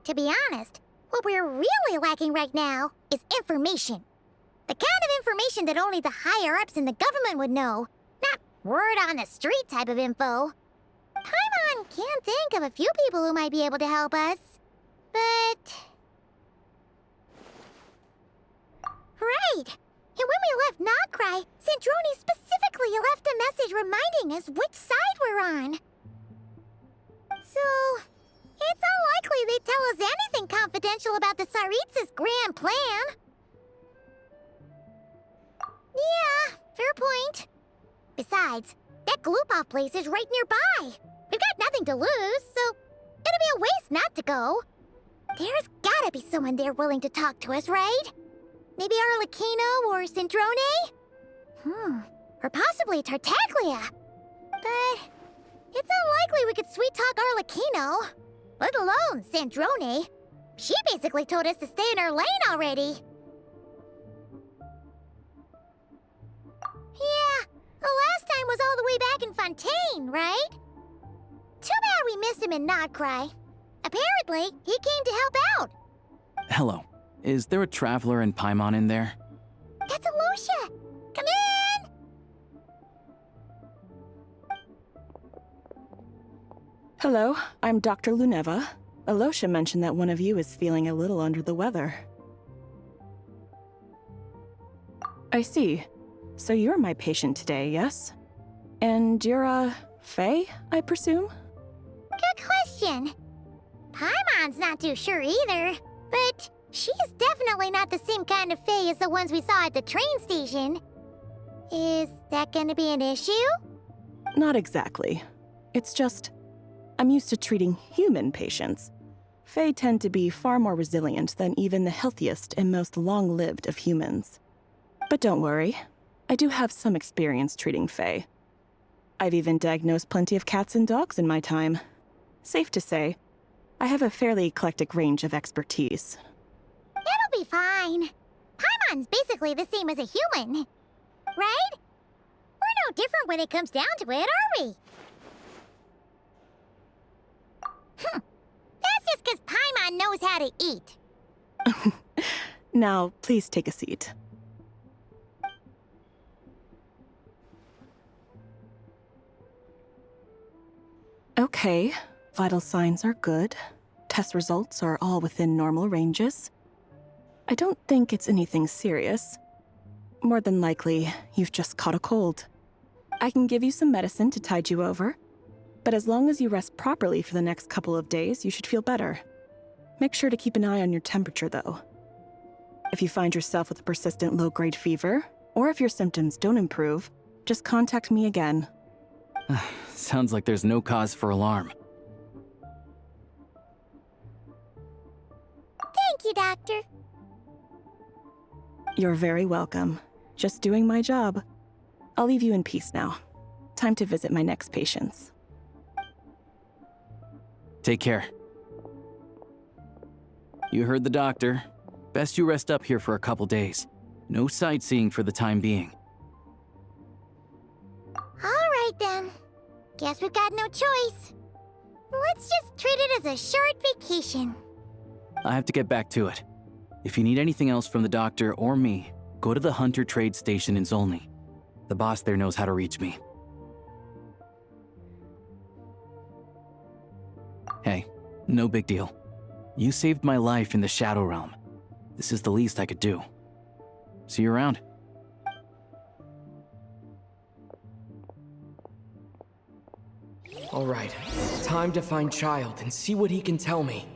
To be honest, what we're really lacking right now is information. The kind of information that only the higher-ups in the government would know, not word-on-the-street type of info. Paimon can think of a few people who might be able to help us, but... Right! And when we left Nogcry, Sandrone specifically left a message reminding us which side we're on. So... it's unlikely they'd tell us anything confidential about the Tsaritsa's grand plan. Yeah, fair point. Besides, that Glupov place is right nearby. We've got nothing to lose, so it'd be a waste not to go. There's gotta be someone there willing to talk to us, right? Maybe Arlecchino or Sandrone? Or possibly Tartaglia. But it's unlikely we could sweet-talk Arlecchino. Let alone Sandrone. She basically told us to stay in her lane already. Yeah, the last time was all the way back in Fontaine, right? Too bad we missed him in Notcry. Apparently, he came to help out. Hello. Is there a traveler in Paimon in there? That's Alosha! Come in! Hello, I'm Dr. Luneva. Alosha mentioned that one of you is feeling a little under the weather. I see. So you're my patient today, yes? And you're, Faye, I presume? Good question. Paimon's not too sure either, but she's definitely not the same kind of Fae as the ones we saw at the train station. Is that gonna be an issue? Not exactly. It's just, I'm used to treating human patients. Fae tend to be far more resilient than even the healthiest and most long-lived of humans. But don't worry, I do have some experience treating Fae. I've even diagnosed plenty of cats and dogs in my time. Safe to say, I have a fairly eclectic range of expertise. It'll be fine. Paimon's basically the same as a human. Right? We're no different when it comes down to it, are we? That's just because Paimon knows how to eat. Now, please take a seat. Okay, vital signs are good. Test results are all within normal ranges. I don't think it's anything serious. More than likely, you've just caught a cold. I can give you some medicine to tide you over, but as long as you rest properly for the next couple of days, you should feel better. Make sure to keep an eye on your temperature, though. If you find yourself with a persistent low-grade fever, or if your symptoms don't improve, just contact me again. Sounds like there's no cause for alarm. Thank you, Doctor. You're very welcome. Just doing my job. I'll leave you in peace now. Time to visit my next patients. Take care. You heard the doctor. Best you rest up here for a couple days. No sightseeing for the time being. All right, then. Guess we've got no choice. Let's just treat it as a short vacation. I have to get back to it. If you need anything else from the doctor or me, go to the Hunter Trade Station in Zolny. The boss there knows how to reach me. Hey, no big deal. You saved my life in the Shadow Realm. This is the least I could do. See you around. All right, time to find Child and see what he can tell me.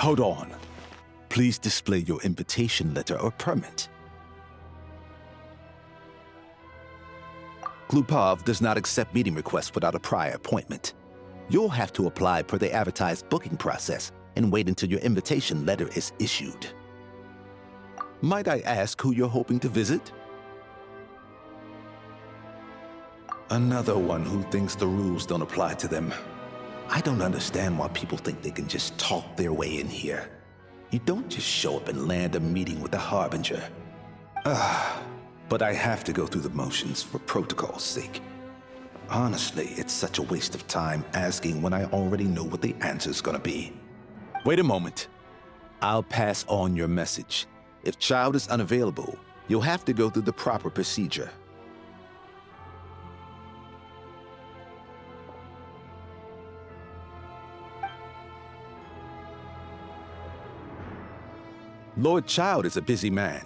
Hold on. Please display your invitation letter or permit. Glupov does not accept meeting requests without a prior appointment. You'll have to apply per the advertised booking process and wait until your invitation letter is issued. Might I ask who you're hoping to visit? Another one who thinks the rules don't apply to them. I don't understand why people think they can just talk their way in here. You don't just show up and land a meeting with a Harbinger. But I have to go through the motions for protocol's sake. Honestly, it's such a waste of time asking when I already know what the answer's gonna be. Wait a moment. I'll pass on your message. If Child is unavailable, you'll have to go through the proper procedure. Lord Child is a busy man.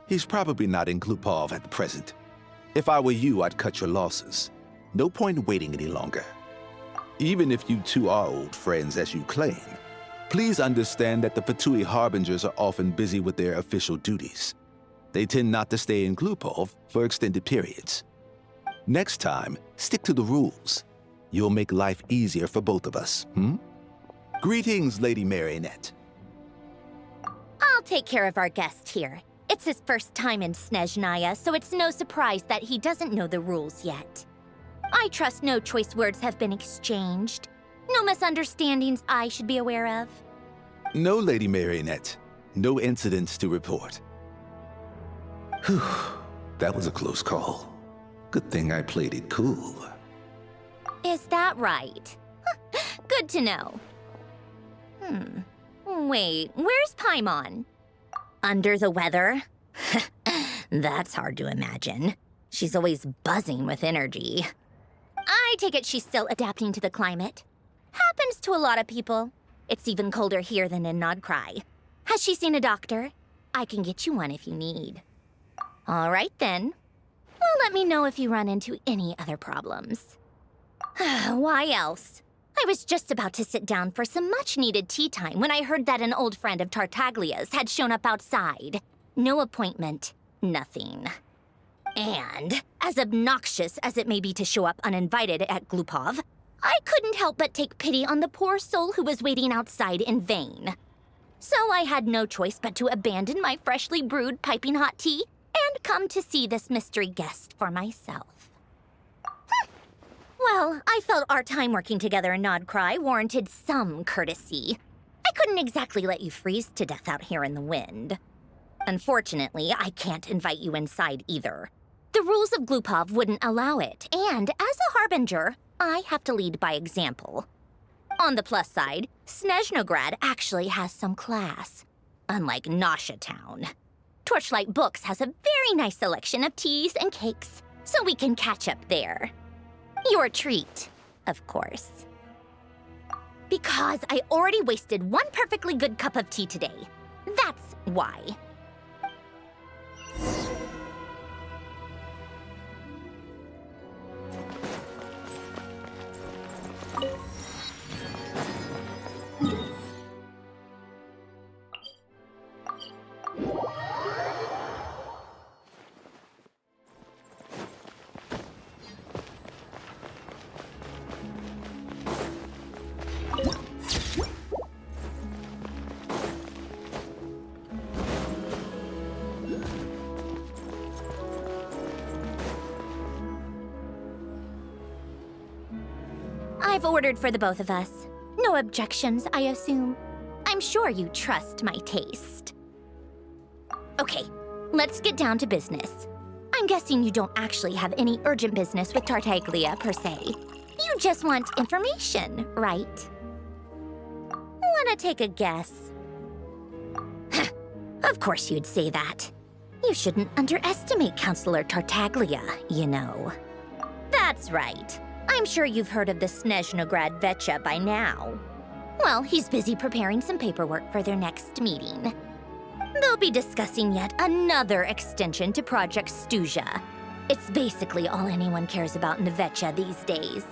He's probably not in Glupov at the present. If I were you, I'd cut your losses. No point waiting any longer. Even if you two are old friends as you claim, please understand that the Fatui Harbingers are often busy with their official duties. They tend not to stay in Glupov for extended periods. Next time, stick to the rules. You'll make life easier for both of us, Greetings, Lady Marionette. I'll take care of our guest here. It's his first time in Snezhnaya, so it's no surprise that he doesn't know the rules yet. I trust no choice words have been exchanged. No misunderstandings I should be aware of. No, Lady Marionette. No incidents to report. Whew, that was a close call. Good thing I played it cool. Is that right? Good to know. Wait, where's Paimon? Under the weather? That's hard to imagine. She's always buzzing with energy. I take it she's still adapting to the climate. Happens to a lot of people. It's even colder here than in Nodcry. Has she seen a doctor? I can get you one if you need. All right then. Well, let me know if you run into any other problems. Why else? I was just about to sit down for some much-needed tea time when I heard that an old friend of Tartaglia's had shown up outside. No appointment, nothing. And, as obnoxious as it may be to show up uninvited at Glupov, I couldn't help but take pity on the poor soul who was waiting outside in vain. So I had no choice but to abandon my freshly brewed piping hot tea and come to see this mystery guest for myself. Well, I felt our time working together in Nodcry warranted some courtesy. I couldn't exactly let you freeze to death out here in the wind. Unfortunately, I can't invite you inside either. The rules of Glupov wouldn't allow it, and as a Harbinger, I have to lead by example. On the plus side, Snezhnograd actually has some class, unlike Nasha Town. Torchlight Books has a very nice selection of teas and cakes, so we can catch up there. Your treat, of course. Because I already wasted one perfectly good cup of tea today. That's why. I've ordered for the both of us. No objections, I assume. I'm sure you trust my taste. Okay, let's get down to business. I'm guessing you don't actually have any urgent business with Tartaglia, per se. You just want information, right? Wanna take a guess? Of course you'd say that. You shouldn't underestimate Counselor Tartaglia, you know. That's right. I'm sure you've heard of the Snezhnograd Vecha by now. Well, he's busy preparing some paperwork for their next meeting. They'll be discussing yet another extension to Project Stuja. It's basically all anyone cares about in the Vecha these days.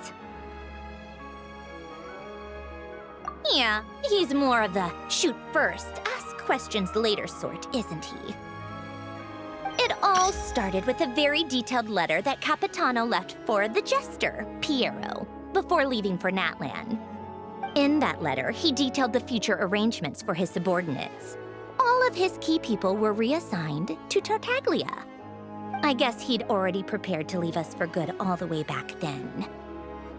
Yeah, he's more of the shoot first, ask questions later sort, isn't he? It all started with a very detailed letter that Capitano left for the jester, Piero, before leaving for Natlan. In that letter, he detailed the future arrangements for his subordinates. All of his key people were reassigned to Tartaglia. I guess he'd already prepared to leave us for good all the way back then.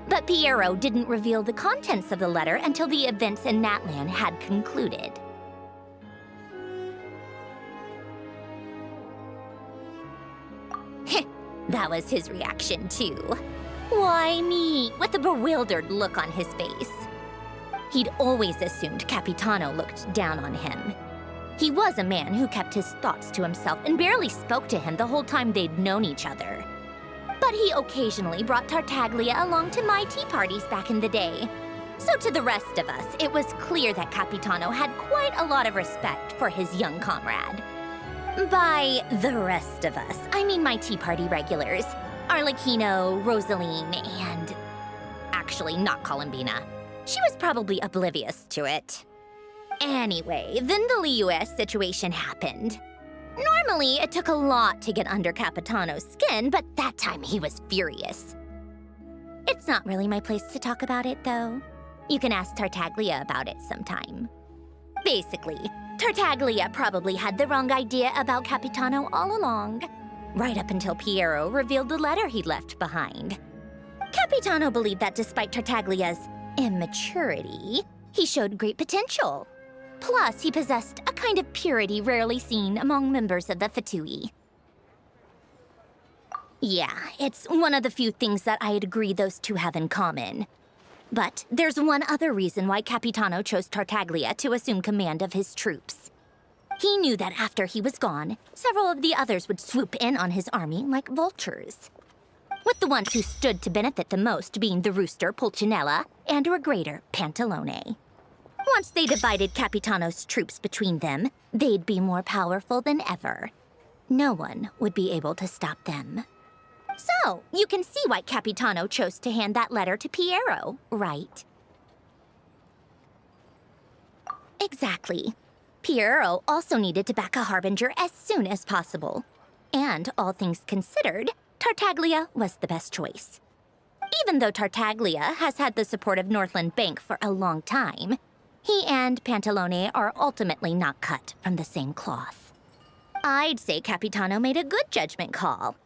But Piero didn't reveal the contents of the letter until the events in Natlan had concluded. That was his reaction, too. Why me? With a bewildered look on his face. He'd always assumed Capitano looked down on him. He was a man who kept his thoughts to himself and barely spoke to him the whole time they'd known each other. But he occasionally brought Tartaglia along to my tea parties back in the day. So to the rest of us, it was clear that Capitano had quite a lot of respect for his young comrade. By the rest of us, I mean my tea party regulars. Arlecchino, Rosaline, and... actually, not Columbina. She was probably oblivious to it. Anyway, then the Liues situation happened. Normally, it took a lot to get under Capitano's skin, but that time he was furious. It's not really my place to talk about it, though. You can ask Tartaglia about it sometime. Basically, Tartaglia probably had the wrong idea about Capitano all along, right up until Piero revealed the letter he'd left behind. Capitano believed that despite Tartaglia's immaturity, he showed great potential. Plus, he possessed a kind of purity rarely seen among members of the Fatui. Yeah, it's one of the few things that I'd agree those two have in common. But there's one other reason why Capitano chose Tartaglia to assume command of his troops. He knew that after he was gone, several of the others would swoop in on his army like vultures. With the ones who stood to benefit the most being the rooster Pulcinella and regrader Pantalone. Once they divided Capitano's troops between them, they'd be more powerful than ever. No one would be able to stop them. So, you can see why Capitano chose to hand that letter to Piero, right? Exactly. Piero also needed to back a harbinger as soon as possible. And, all things considered, Tartaglia was the best choice. Even though Tartaglia has had the support of Northland Bank for a long time, he and Pantalone are ultimately not cut from the same cloth. I'd say Capitano made a good judgment call.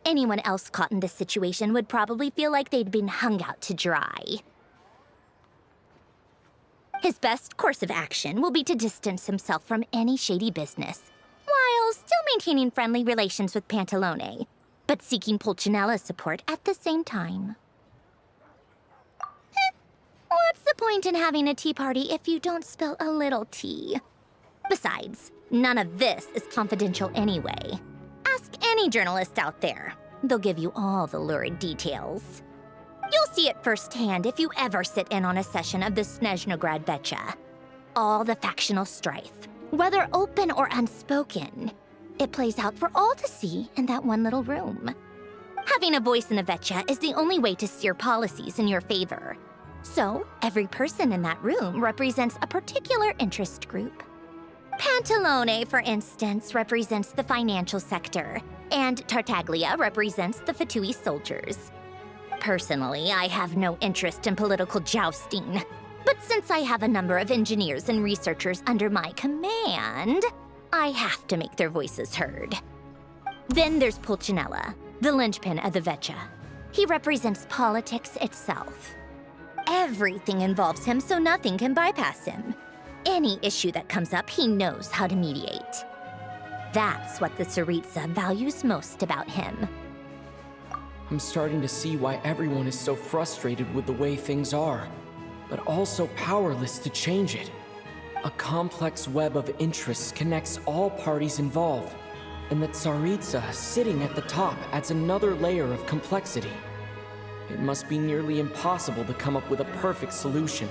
Anyone else caught in this situation would probably feel like they'd been hung out to dry. His best course of action will be to distance himself from any shady business, while still maintaining friendly relations with Pantalone, but seeking Pulcinella's support at the same time. What's the point in having a tea party if you don't spill a little tea? Besides, none of this is confidential anyway. Ask any journalist out there. They'll give you all the lurid details. You'll see it firsthand if you ever sit in on a session of the Snezhnograd Vecha. All the factional strife, whether open or unspoken, it plays out for all to see in that one little room. Having a voice in the Vecha is the only way to steer policies in your favor. So, every person in that room represents a particular interest group. Pantalone, for instance, represents the financial sector, and Tartaglia represents the Fatui soldiers. Personally, I have no interest in political jousting, but since I have a number of engineers and researchers under my command, I have to make their voices heard. Then there's Pulcinella, the linchpin of the Vecha. He represents politics itself. Everything involves him, so nothing can bypass him. Any issue that comes up, he knows how to mediate. That's what the Tsaritsa values most about him. I'm starting to see why everyone is so frustrated with the way things are, but also powerless to change it. A complex web of interests connects all parties involved, and the Tsaritsa sitting at the top adds another layer of complexity. It must be nearly impossible to come up with a perfect solution.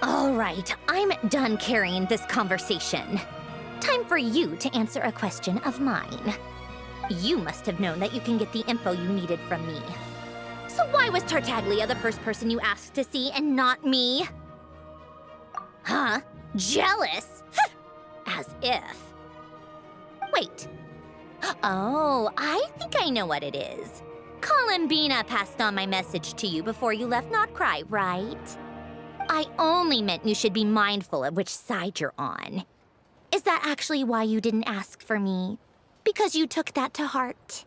All right, I'm done carrying this conversation. Time for you to answer a question of mine. You must have known that you can get the info you needed from me. So why was Tartaglia the first person you asked to see and not me? Huh? Jealous? As if. Wait. Oh, I think I know what it is. Columbina passed on my message to you before you left Not Cry, right? I only meant you should be mindful of which side you're on. Is that actually why you didn't ask for me? Because you took that to heart?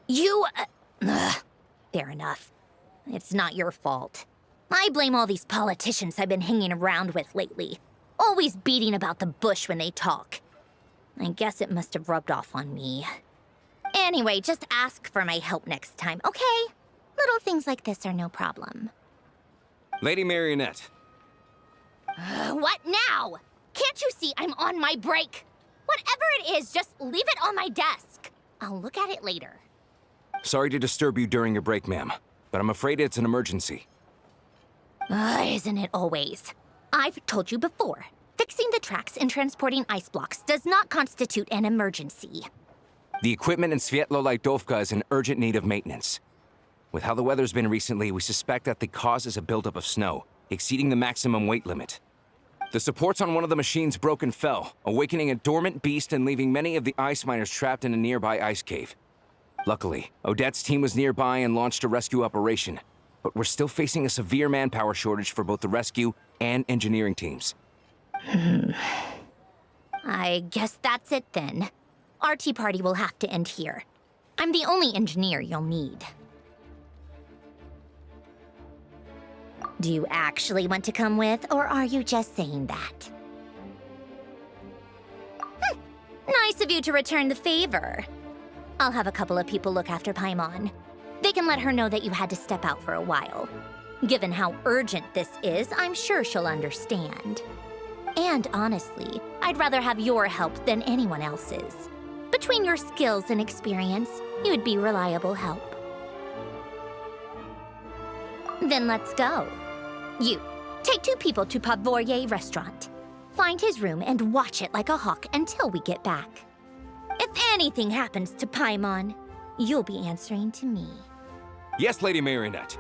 You... fair enough. It's not your fault. I blame all these politicians I've been hanging around with lately. Always beating about the bush when they talk. I guess it must have rubbed off on me. Anyway, just ask for my help next time, okay? Little things like this are no problem. Lady Marionette. What now? Can't you see I'm on my break? Whatever it is, just leave it on my desk. I'll look at it later. Sorry to disturb you during your break, ma'am, but I'm afraid it's an emergency. Isn't it always? I've told you before, fixing the tracks and transporting ice blocks does not constitute an emergency. The equipment in Svietlolaidovka is in urgent need of maintenance. With how the weather's been recently, we suspect that the cause is a buildup of snow, exceeding the maximum weight limit. The supports on one of the machines broke and fell, awakening a dormant beast and leaving many of the ice miners trapped in a nearby ice cave. Luckily, Odette's team was nearby and launched a rescue operation, but we're still facing a severe manpower shortage for both the rescue and engineering teams. I guess that's it then. Our tea party will have to end here. I'm the only engineer you'll need. Do you actually want to come with, or are you just saying that? Nice of you to return the favor. I'll have a couple of people look after Paimon. They can let her know that you had to step out for a while. Given how urgent this is, I'm sure she'll understand. And honestly, I'd rather have your help than anyone else's. Between your skills and experience, you'd be reliable help. Then let's go. You, take 2 people to Pavoyer restaurant. Find his room and watch it like a hawk until we get back. If anything happens to Paimon, you'll be answering to me. Yes, Lady Marionette.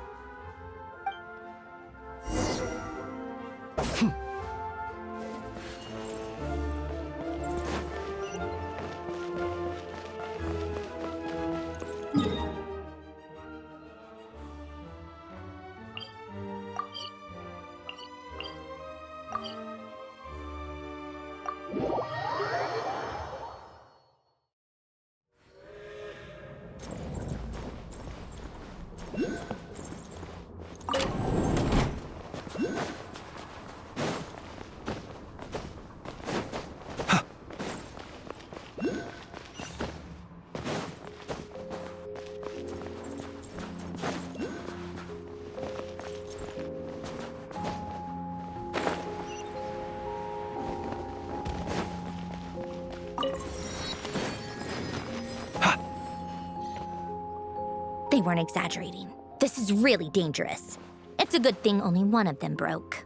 They weren't exaggerating. This is really dangerous. It's a good thing only one of them broke.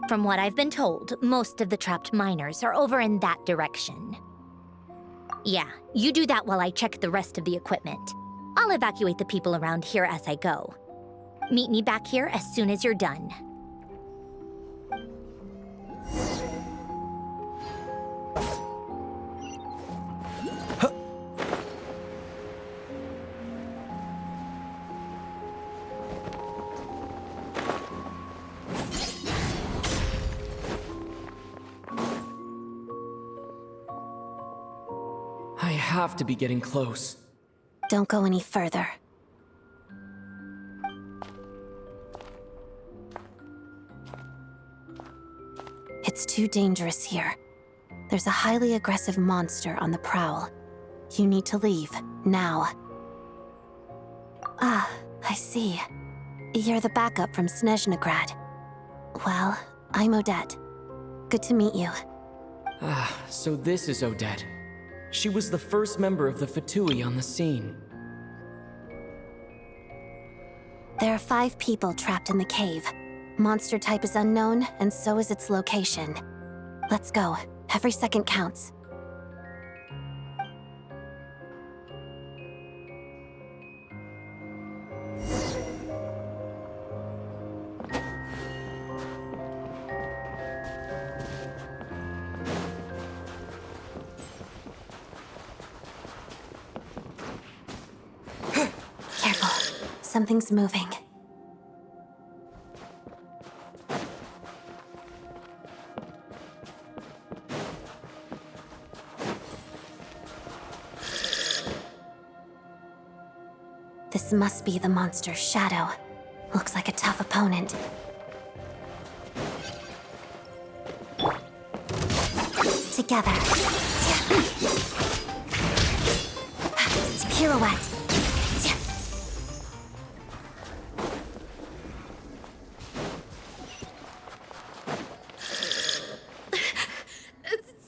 From what I've been told, most of the trapped miners are over in that direction. Yeah, you do that while I check the rest of the equipment. I'll evacuate the people around here as I go. Meet me back here as soon as you're done. I have to be getting close. Don't go any further. It's too dangerous here. There's a highly aggressive monster on the prowl. You need to leave, now. Ah, I see. You're the backup from Snezhnegrad. Well, I'm Odette. Good to meet you. Ah, so this is Odette. She was the first member of the Fatui on the scene. There are 5 people trapped in the cave. Monster type is unknown, and so is its location. Let's go. Every second counts. Something's moving. This must be the monster's shadow. Looks like a tough opponent. Together. Pirouette.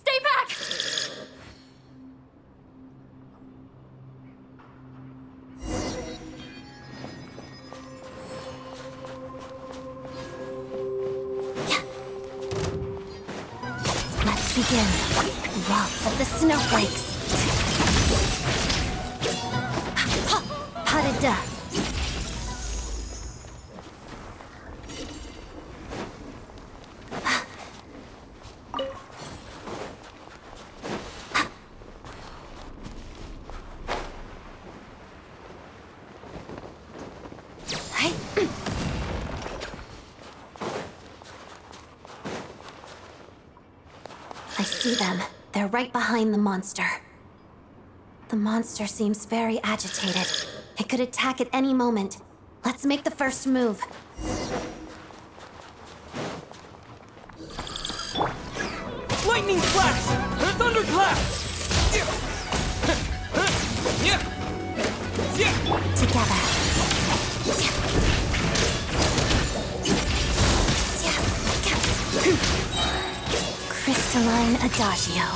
Stay back! Let's begin. Waltz of the snowflakes. Pas de deux. I see them. They're right behind the monster. The monster seems very agitated. It could attack at any moment. Let's make the first move. Lightning flash! Thunderclap! Together. Crystalline Adagio.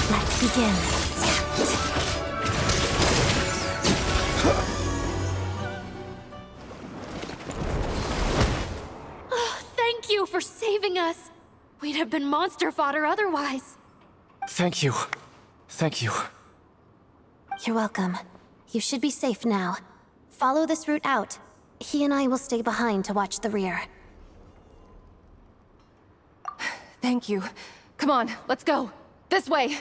Let's begin. Thank you for saving us. We'd have been monster fodder otherwise. Thank you. Thank you. You're welcome. You should be safe now. Follow this route out. He and I will stay behind to watch the rear. Thank you. Come on, let's go. This way.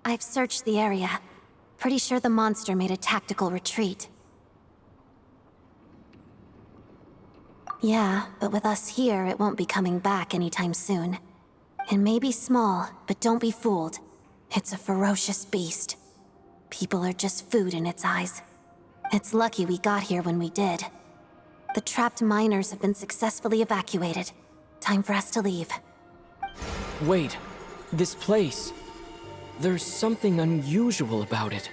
I've searched the area. Pretty sure the monster made a tactical retreat. Yeah, but with us here, it won't be coming back anytime soon. It may be small, but don't be fooled. It's a ferocious beast. People are just food in its eyes. It's lucky we got here when we did. The trapped miners have been successfully evacuated. Time for us to leave. Wait, this place. There's something unusual about it.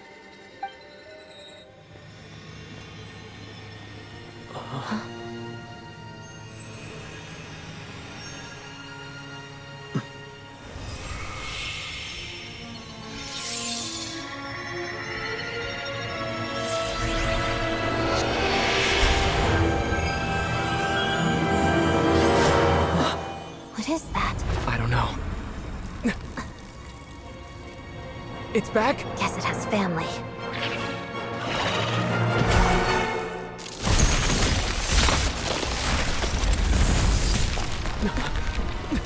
What is that? I don't know. It's back? Guess it has family.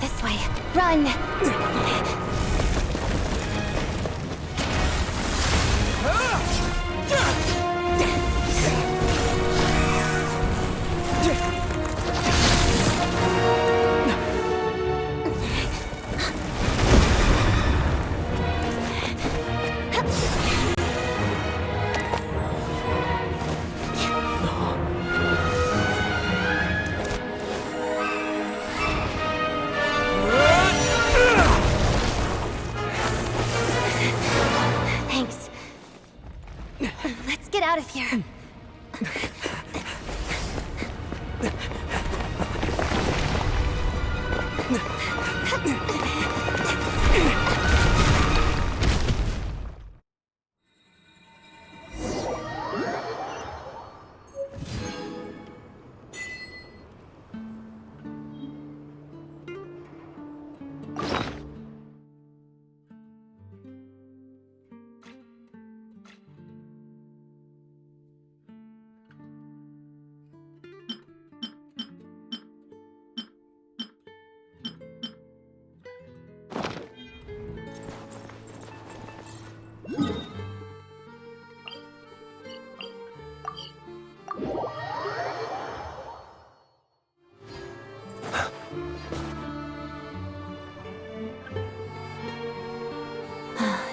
This way. Run! Thanks. Let's get out of here.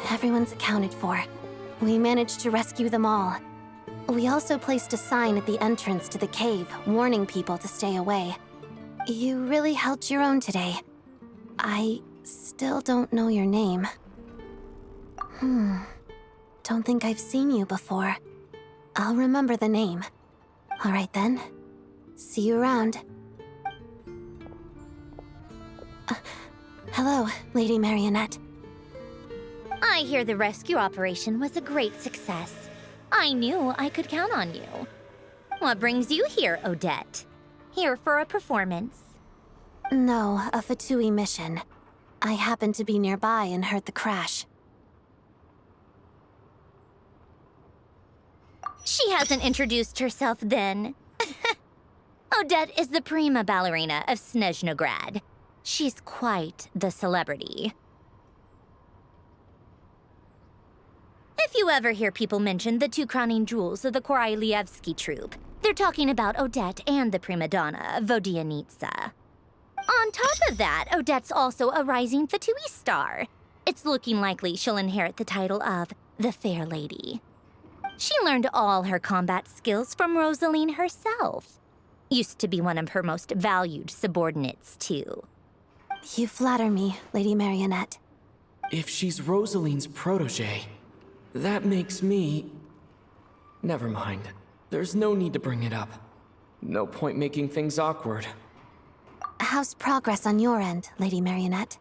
Everyone's accounted for. We managed to rescue them all. We also placed a sign at the entrance to the cave, warning people to stay away. You really held your own today. I still don't know your name. Don't think I've seen you before. I'll remember the name. All right then. See you around. Hello, Lady Marionette. I hear the rescue operation was a great success. I knew I could count on you. What brings you here, Odette? Here for a performance? No, a Fatui mission. I happened to be nearby and heard the crash. She hasn't introduced herself then. Odette is the prima ballerina of Snezhnograd. She's quite the celebrity. If you ever hear people mention the two crowning jewels of the Korailievsky troupe, they're talking about Odette and the prima donna, Vodianitsa. On top of that, Odette's also a rising Fatui star. It's looking likely she'll inherit the title of the Fair Lady. She learned all her combat skills from Rosaline herself. Used to be one of her most valued subordinates, too. You flatter me, Lady Marionette. If she's Rosaline's protege, that makes me... Never mind. There's no need to bring it up. No point making things awkward. How's progress on your end, Lady Marionette?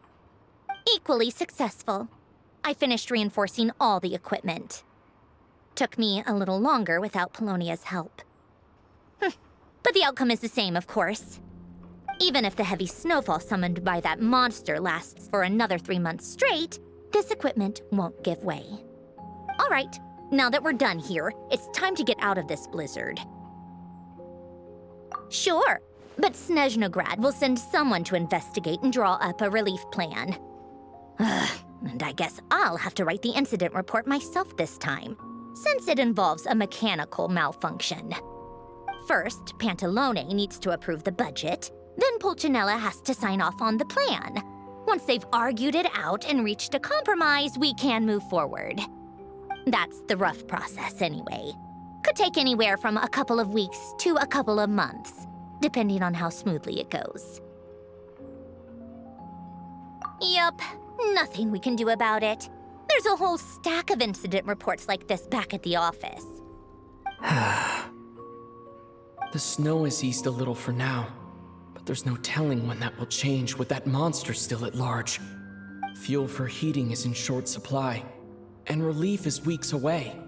Equally successful. I finished reinforcing all the equipment. Took me a little longer without Polonia's help. But the outcome is the same, of course. Even if the heavy snowfall summoned by that monster lasts for another 3 months straight, this equipment won't give way. All right, now that we're done here, it's time to get out of this blizzard. Sure, but Snezhnograd will send someone to investigate and draw up a relief plan. And I guess I'll have to write the incident report myself this time, since it involves a mechanical malfunction. First, Pantalone needs to approve the budget, then Pulcinella has to sign off on the plan. Once they've argued it out and reached a compromise, we can move forward. That's the rough process anyway. Could take anywhere from a couple of weeks to a couple of months, depending on how smoothly it goes. Yup, nothing we can do about it. There's a whole stack of incident reports like this back at the office. The snow has eased a little for now, but there's no telling when that will change with that monster still at large. Fuel for heating is in short supply, and relief is weeks away.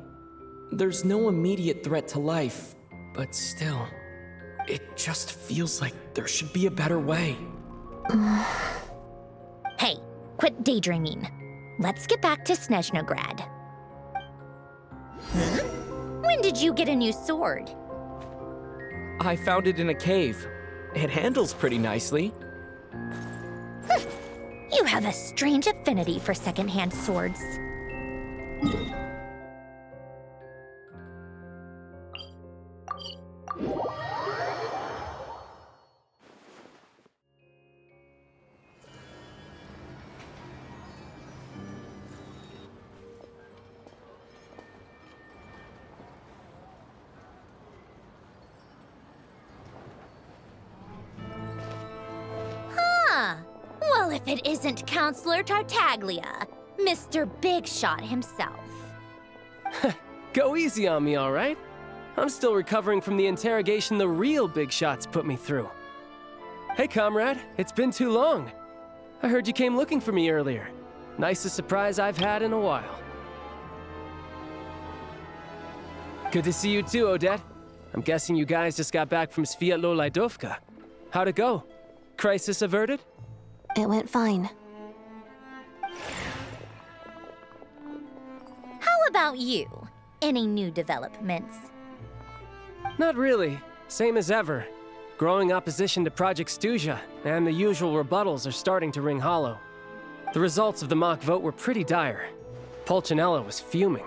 There's no immediate threat to life, but still, it just feels like there should be a better way. Hey, quit daydreaming. Let's get back to Snezhnograd. When did you get a new sword? I found it in a cave. It handles pretty nicely. You have a strange affinity for secondhand swords. Well, if it isn't Counselor Tartaglia, Mr. Big Shot himself. Go easy on me, all right? I'm still recovering from the interrogation the real Big Shots put me through. Hey, comrade, it's been too long. I heard you came looking for me earlier. Nicest surprise I've had in a while. Good to see you too, Odette. I'm guessing you guys just got back from Sviatlo-Laidovka. How'd it go? Crisis averted? It went fine. How about you? Any new developments? Not really. Same as ever. Growing opposition to Project Stuja, and the usual rebuttals are starting to ring hollow. The results of the mock vote were pretty dire. Pulcinella was fuming.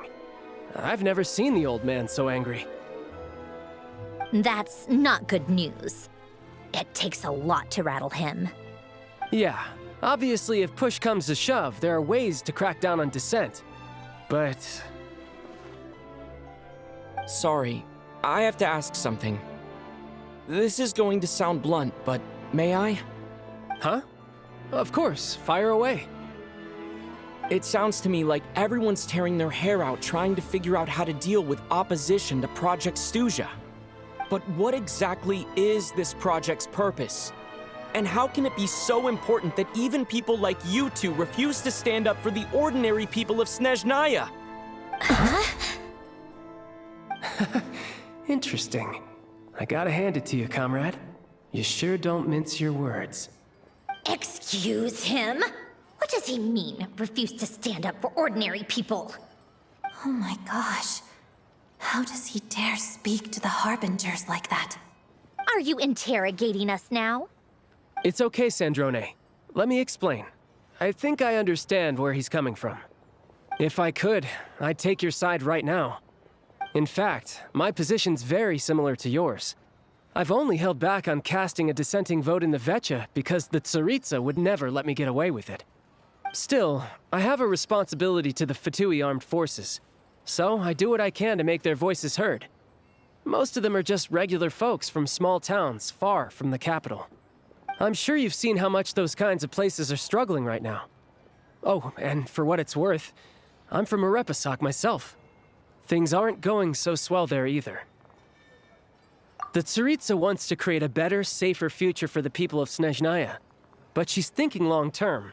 I've never seen the old man so angry. That's not good news. It takes a lot to rattle him. Yeah, obviously if push comes to shove, there are ways to crack down on dissent. But... Sorry, I have to ask something. This is going to sound blunt, but may I? Huh? Of course, fire away. It sounds to me like everyone's tearing their hair out trying to figure out how to deal with opposition to Project Stuja. But what exactly is this project's purpose? And how can it be so important that even people like you two refuse to stand up for the ordinary people of Snezhnaya? Interesting. I gotta hand it to you, comrade. You sure don't mince your words. Excuse him? What does he mean, refuse to stand up for ordinary people? Oh my gosh. How does he dare speak to the Harbingers like that? Are you interrogating us now? It's okay, Sandrone. Let me explain. I think I understand where he's coming from. If I could, I'd take your side right now. In fact, my position's very similar to yours. I've only held back on casting a dissenting vote in the Vetcha because the Tsaritsa would never let me get away with it. Still, I have a responsibility to the Fatui armed forces, so I do what I can to make their voices heard. Most of them are just regular folks from small towns far from the capital. I'm sure you've seen how much those kinds of places are struggling right now. Oh, and for what it's worth, I'm from Arepasak myself. Things aren't going so swell there either. The Tsaritsa wants to create a better, safer future for the people of Snezhnaya, but she's thinking long-term.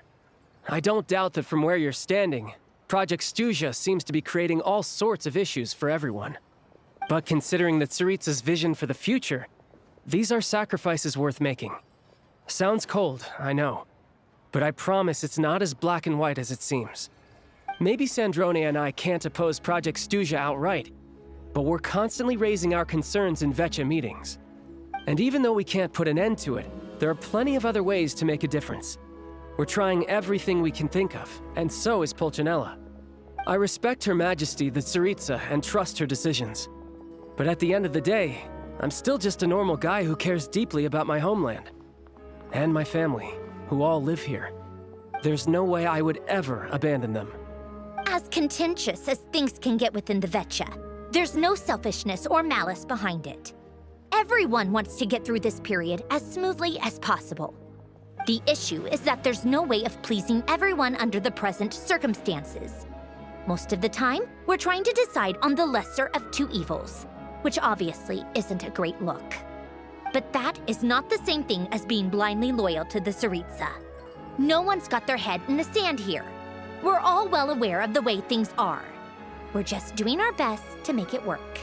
I don't doubt that from where you're standing, Project Stuja seems to be creating all sorts of issues for everyone. But considering the Tsaritsa's vision for the future, these are sacrifices worth making. Sounds cold, I know, but I promise it's not as black and white as it seems. Maybe Sandrone and I can't oppose Project Stuja outright, but we're constantly raising our concerns in Vetcha meetings. And even though we can't put an end to it, there are plenty of other ways to make a difference. We're trying everything we can think of, and so is Pulcinella. I respect Her Majesty, the Tsaritsa, and trust her decisions. But at the end of the day, I'm still just a normal guy who cares deeply about my homeland. And my family, who all live here. There's no way I would ever abandon them. As contentious as things can get within the Vetcha, there's no selfishness or malice behind it. Everyone wants to get through this period as smoothly as possible. The issue is that there's no way of pleasing everyone under the present circumstances. Most of the time, we're trying to decide on the lesser of two evils, which obviously isn't a great look. But that is not the same thing as being blindly loyal to the Tsaritsa. No one's got their head in the sand here. We're all well aware of the way things are. We're just doing our best to make it work.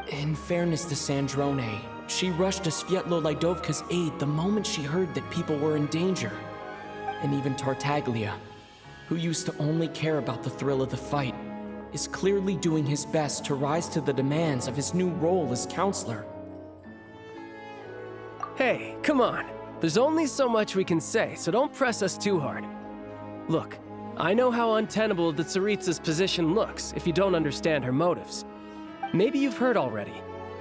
In fairness to Sandrone, she rushed to Svietlo Lidovka's aid the moment she heard that people were in danger. And even Tartaglia, who used to only care about the thrill of the fight, is clearly doing his best to rise to the demands of his new role as counselor. Hey, come on. There's only so much we can say, so don't press us too hard. Look, I know how untenable the Tsaritsa's position looks if you don't understand her motives. Maybe you've heard already,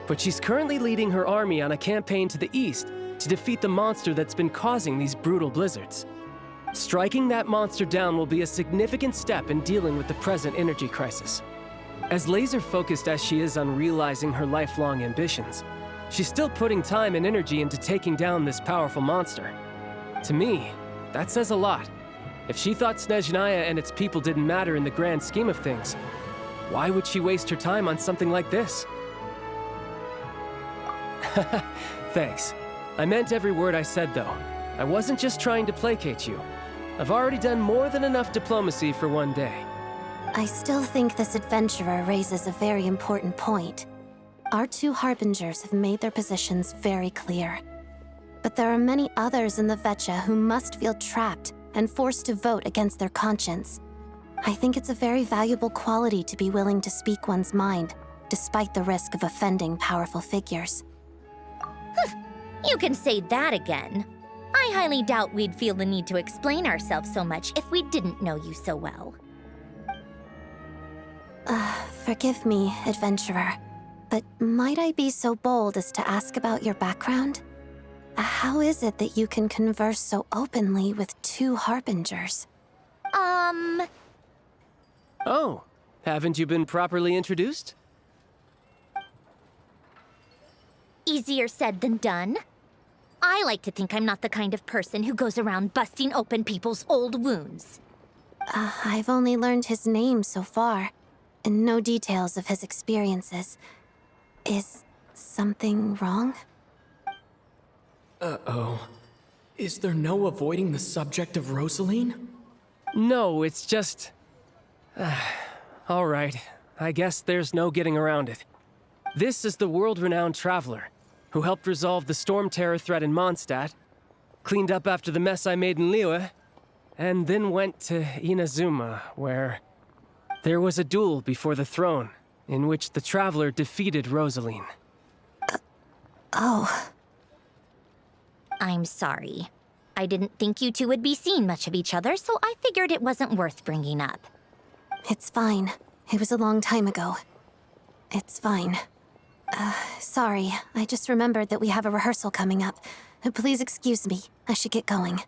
but she's currently leading her army on a campaign to the east to defeat the monster that's been causing these brutal blizzards. Striking that monster down will be a significant step in dealing with the present energy crisis. As laser-focused as she is on realizing her lifelong ambitions, she's still putting time and energy into taking down this powerful monster. To me, that says a lot. If she thought Snezhnaya and its people didn't matter in the grand scheme of things, why would she waste her time on something like this? Thanks. I meant every word I said, though. I wasn't just trying to placate you. I've already done more than enough diplomacy for one day. I still think this adventurer raises a very important point. Our two Harbingers have made their positions very clear. But there are many others in the Vetcha who must feel trapped and forced to vote against their conscience. I think it's a very valuable quality to be willing to speak one's mind, despite the risk of offending powerful figures. You can say that again. I highly doubt we'd feel the need to explain ourselves so much if we didn't know you so well. Forgive me, adventurer. But might I be so bold as to ask about your background? How is it that you can converse so openly with two harbingers? Oh, haven't you been properly introduced? Easier said than done. I like to think I'm not the kind of person who goes around busting open people's old wounds. I've only learned his name so far, and no details of his experiences. Is something wrong? Uh-oh. Is there no avoiding the subject of Rosaline? No, it's just... all right, I guess there's no getting around it. This is the world-renowned traveler, who helped resolve the storm terror threat in Mondstadt, cleaned up after the mess I made in Liyue, and then went to Inazuma, where there was a duel before the throne, in which the traveler defeated Rosaline. Oh. I'm sorry. I didn't think you two would be seeing much of each other, so I figured it wasn't worth bringing up. It's fine. It was a long time ago. It's fine. Sorry. I just remembered that we have a rehearsal coming up. Please excuse me. I should get going.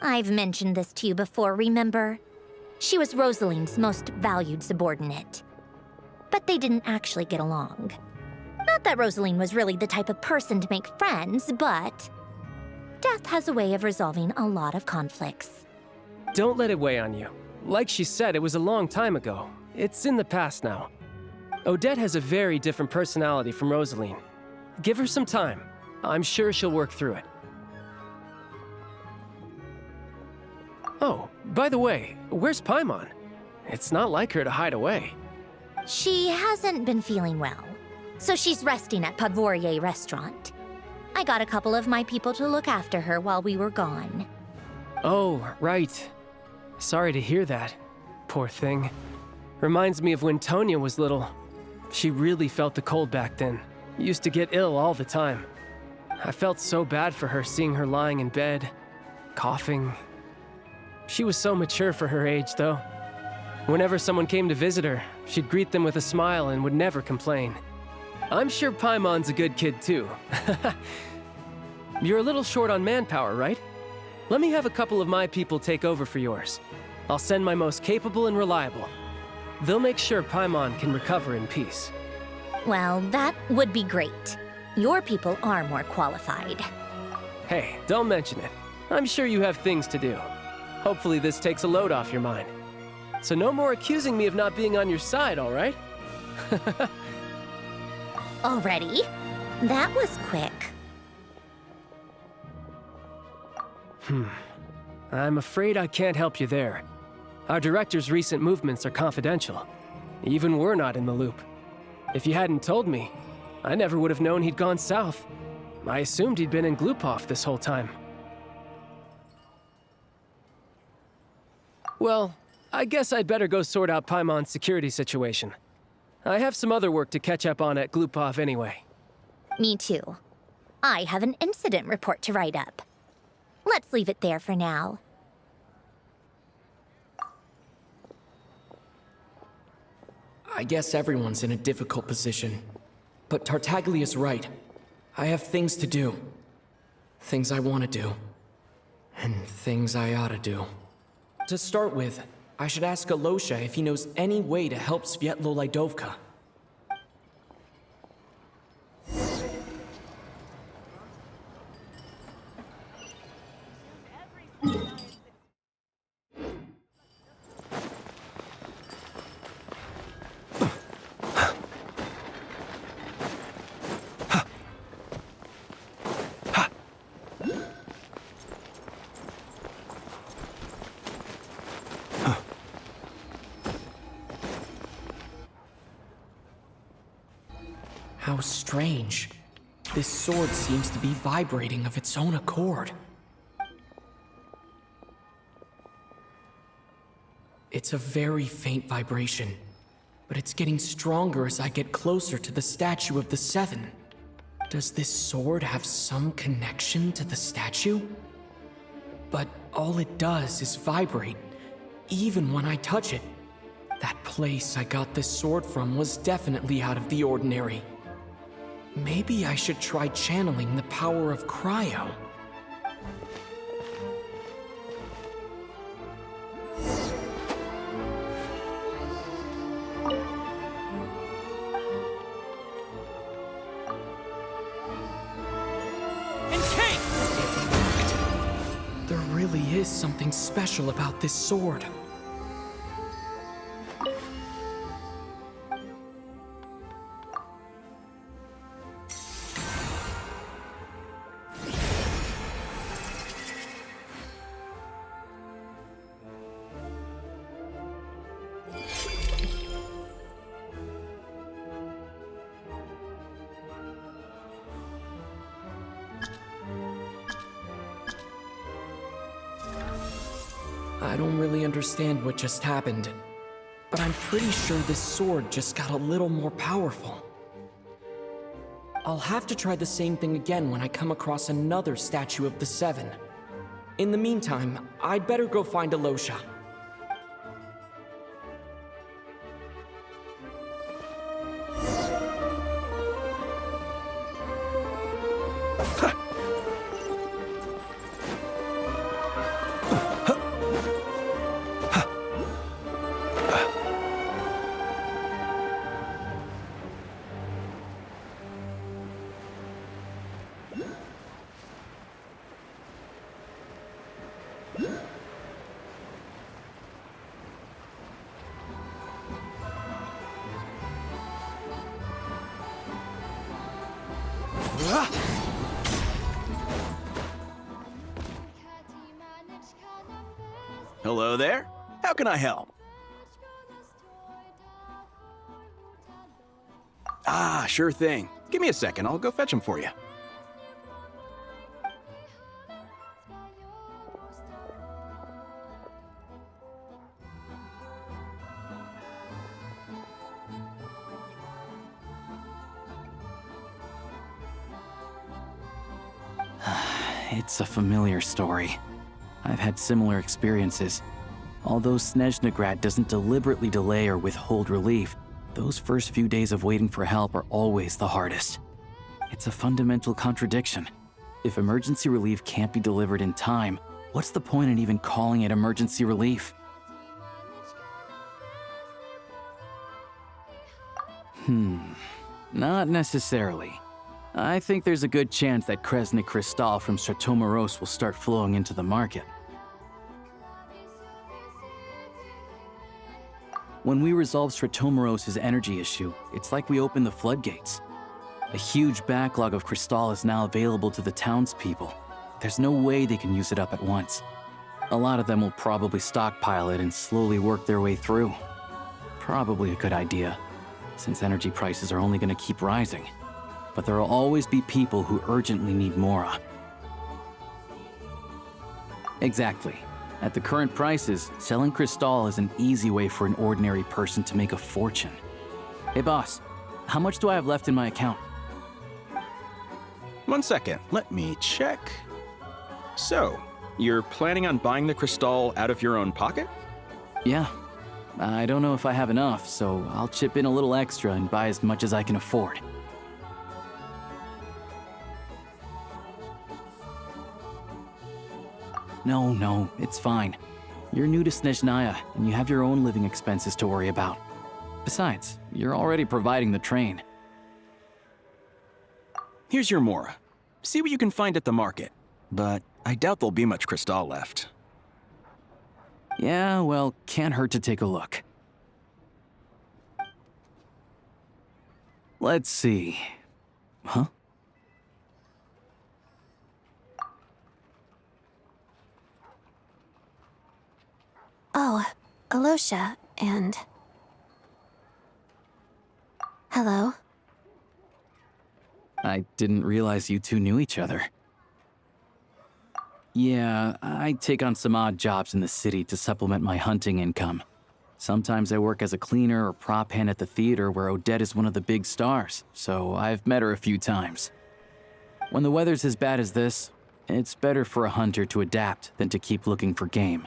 I've mentioned this to you before, remember? She was Rosaline's most valued subordinate. But they didn't actually get along. Not that Rosaline was really the type of person to make friends, but death has a way of resolving a lot of conflicts. Don't let it weigh on you. Like she said, it was a long time ago. It's in the past now. Odette has a very different personality from Rosaline. Give her some time. I'm sure she'll work through it. Oh, by the way, where's Paimon? It's not like her to hide away. She hasn't been feeling well, so she's resting at Podvorier restaurant. I got a couple of my people to look after her while we were gone. Oh, right. Sorry to hear that. Poor thing. Reminds me of when Tonya was little. She really felt the cold back then. Used to get ill all the time. I felt so bad for her seeing her lying in bed, coughing. She was so mature for her age, though. Whenever someone came to visit her, she'd greet them with a smile and would never complain. I'm sure Paimon's a good kid, too. You're a little short on manpower, right? Let me have a couple of my people take over for yours. I'll send my most capable and reliable. They'll make sure Paimon can recover in peace. Well, that would be great. Your people are more qualified. Hey, don't mention it. I'm sure you have things to do. Hopefully this takes a load off your mind. So no more accusing me of not being on your side, all right? Already? That was quick. I'm afraid I can't help you there. Our director's recent movements are confidential. Even we're not in the loop. If you hadn't told me, I never would have known he'd gone south. I assumed he'd been in Glupov this whole time. Well, I guess I'd better go sort out Paimon's security situation. I have some other work to catch up on at Glupov anyway. Me too. I have an incident report to write up. Let's leave it there for now. I guess everyone's in a difficult position. But Tartaglia's right. I have things to do. Things I want to do. And things I ought to do. To start with, I should ask Alosha if he knows any way to help Svietlo Lydovka. How strange. This sword seems to be vibrating of its own accord. It's a very faint vibration, but it's getting stronger as I get closer to the statue of the Seven. Does this sword have some connection to the statue? but all it does is vibrate, even when I touch it. That place I got this sword from was definitely out of the ordinary. Maybe I should try channeling the power of cryo. There really is something special about this sword. I don't really understand what just happened, but I'm pretty sure this sword just got a little more powerful. I'll have to try the same thing again when I come across another statue of the Seven. In the meantime, I'd better go find Alosha. Hello there. How can I help? Ah, sure thing. Give me a second. I'll go fetch him for you. It's a familiar story. I've had similar experiences. Although Snezhnegrad doesn't deliberately delay or withhold relief, those first few days of waiting for help are always the hardest. It's a fundamental contradiction. If emergency relief can't be delivered in time, what's the point in even calling it emergency relief? Not necessarily. I think there's a good chance that Kresnik Crystal from Stratomoros will start flowing into the market. When we resolve Stratomoros' energy issue, it's like we open the floodgates. A huge backlog of Crystal is now available to the townspeople. There's no way they can use it up at once. A lot of them will probably stockpile it and slowly work their way through. Probably a good idea, since energy prices are only going to keep rising. But there will always be people who urgently need Mora. Exactly. At the current prices, selling Crystal is an easy way for an ordinary person to make a fortune. Hey boss, how much do I have left in my account? 1 second, let me check. So, you're planning on buying the Crystal out of your own pocket? Yeah. I don't know if I have enough, so I'll chip in a little extra and buy as much as I can afford. No, it's fine. You're new to Snezhnaya, and you have your own living expenses to worry about. Besides, you're already providing the train. Here's your Mora. See what you can find at the market, but I doubt there'll be much Crystal left. Yeah, well, can't hurt to take a look. Let's see. Huh? Oh, Alosha, and... Hello? I didn't realize you two knew each other. Yeah, I take on some odd jobs in the city to supplement my hunting income. Sometimes I work as a cleaner or prop hand at the theater where Odette is one of the big stars, so I've met her a few times. When the weather's as bad as this, It's better for a hunter to adapt than to keep looking for game.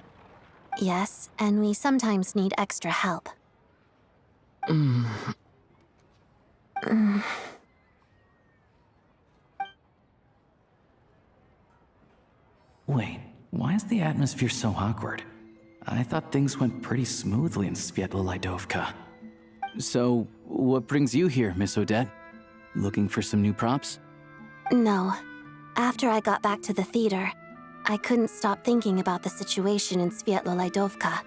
Yes, and we sometimes need extra help. Wait, why is the atmosphere so awkward? I thought things went pretty smoothly in Sviatlo-Lydovka. So, what brings you here, Miss Odette? Looking for some new props? No. After I got back to the theater, I couldn't stop thinking about the situation in Sviatlo-Lydovka.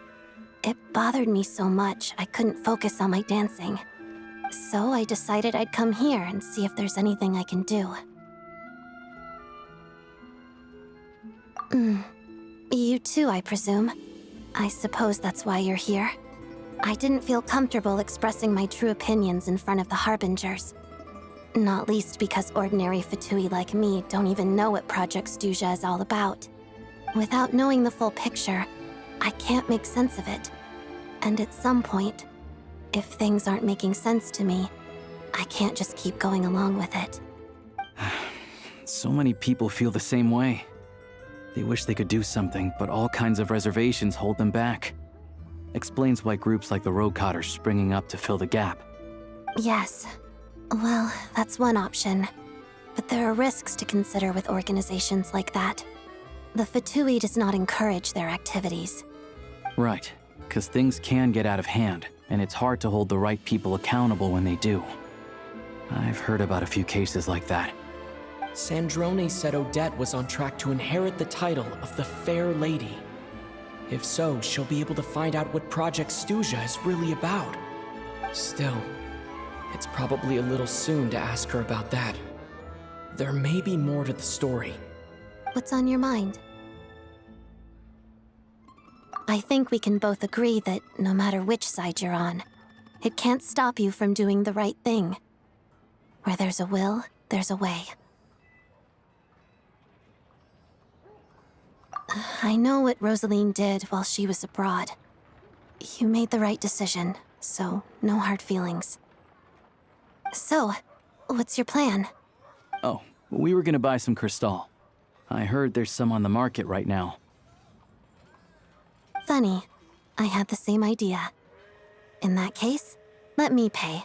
It bothered me so much, I couldn't focus on my dancing. So I decided I'd come here and see if there's anything I can do. You too, I presume. I suppose that's why you're here. I didn't feel comfortable expressing my true opinions in front of the Harbingers. Not least because ordinary Fatui like me don't even know what Project Stuja is all about. Without knowing the full picture, I can't make sense of it. And at some point, if things aren't making sense to me, I can't just keep going along with it. So many people feel the same way. They wish they could do something, but all kinds of reservations hold them back. Explains why groups like the Rokot are springing up to fill the gap. Yes. Well, that's one option. But there are risks to consider with organizations like that. The Fatui does not encourage their activities. Right, because things can get out of hand, and it's hard to hold the right people accountable when they do. I've heard about a few cases like that. Sandrone said Odette was on track to inherit the title of the Fair Lady. If so, she'll be able to find out what Project Stuja is really about. Still, it's probably a little soon to ask her about that. There may be more to the story. What's on your mind? I think we can both agree that no matter which side you're on, it can't stop you from doing the right thing. Where there's a will, there's a way. I know what Rosaline did while she was abroad. You made the right decision, so no hard feelings. So, what's your plan? Oh, we were gonna buy some Crystal. I heard there's some on the market right now. Funny. I had the same idea. In that case, let me pay.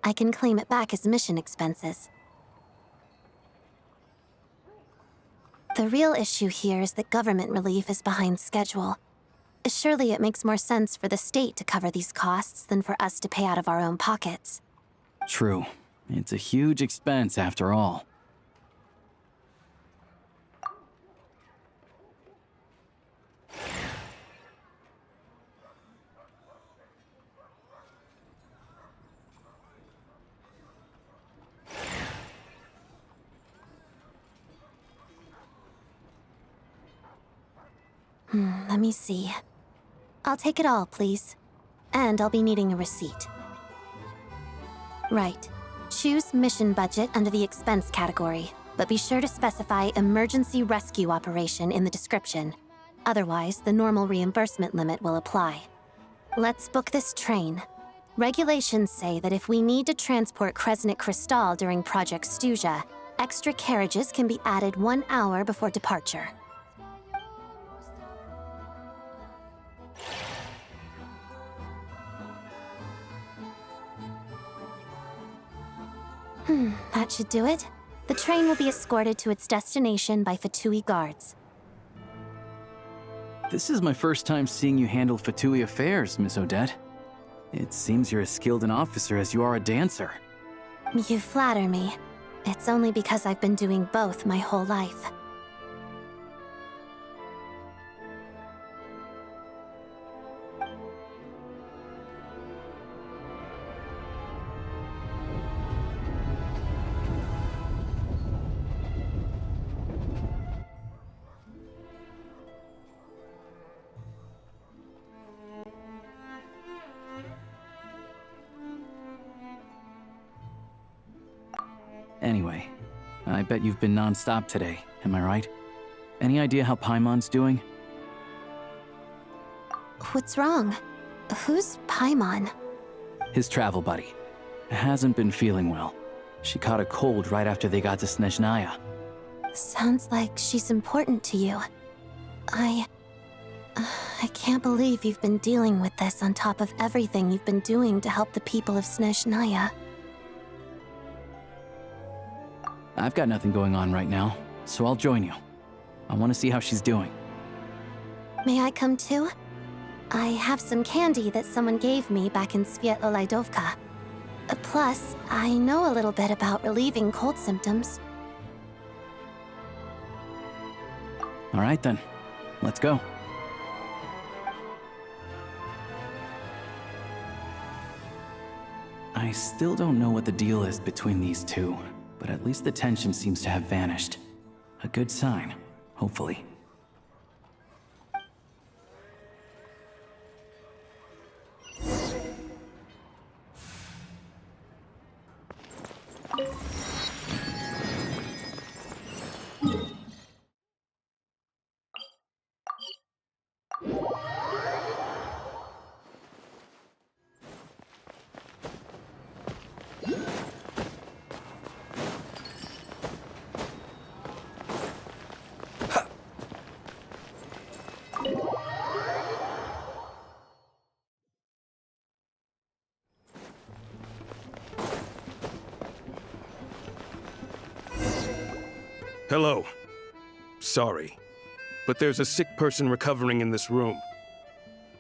I can claim it back as mission expenses. The real issue here is that government relief is behind schedule. Surely it makes more sense for the state to cover these costs than for us to pay out of our own pockets. True. It's a huge expense after all. Let me see. I'll take it all, please. And I'll be needing a receipt. Right. Choose mission budget under the expense category, but be sure to specify emergency rescue operation in the description. Otherwise, the normal reimbursement limit will apply. Let's book this train. Regulations say that if we need to transport Kresnik Crystal during Project Stuja, extra carriages can be added 1 hour before departure. That should do it. The train will be escorted to its destination by Fatui guards. This is my first time seeing you handle Fatui affairs, Miss Odette. It seems you're as skilled an officer as you are a dancer. You flatter me. It's only because I've been doing both my whole life. Anyway, I bet you've been non-stop today, am I right? Any idea how Paimon's doing? What's wrong? Who's Paimon? His travel buddy. Hasn't been feeling well. She caught a cold right after they got to Snezhnaya. Sounds like she's important to you. I can't believe you've been dealing with this on top of everything you've been doing to help the people of Snezhnaya. I've got nothing going on right now, so I'll join you. I want to see how she's doing. May I come too? I have some candy that someone gave me back in Svietlo-Laidovka. Plus, I know a little bit about relieving cold symptoms. All right then, let's go. I still don't know what the deal is between these two, but at least the tension seems to have vanished. A good sign, hopefully. Hello. Sorry, but there's a sick person recovering in this room.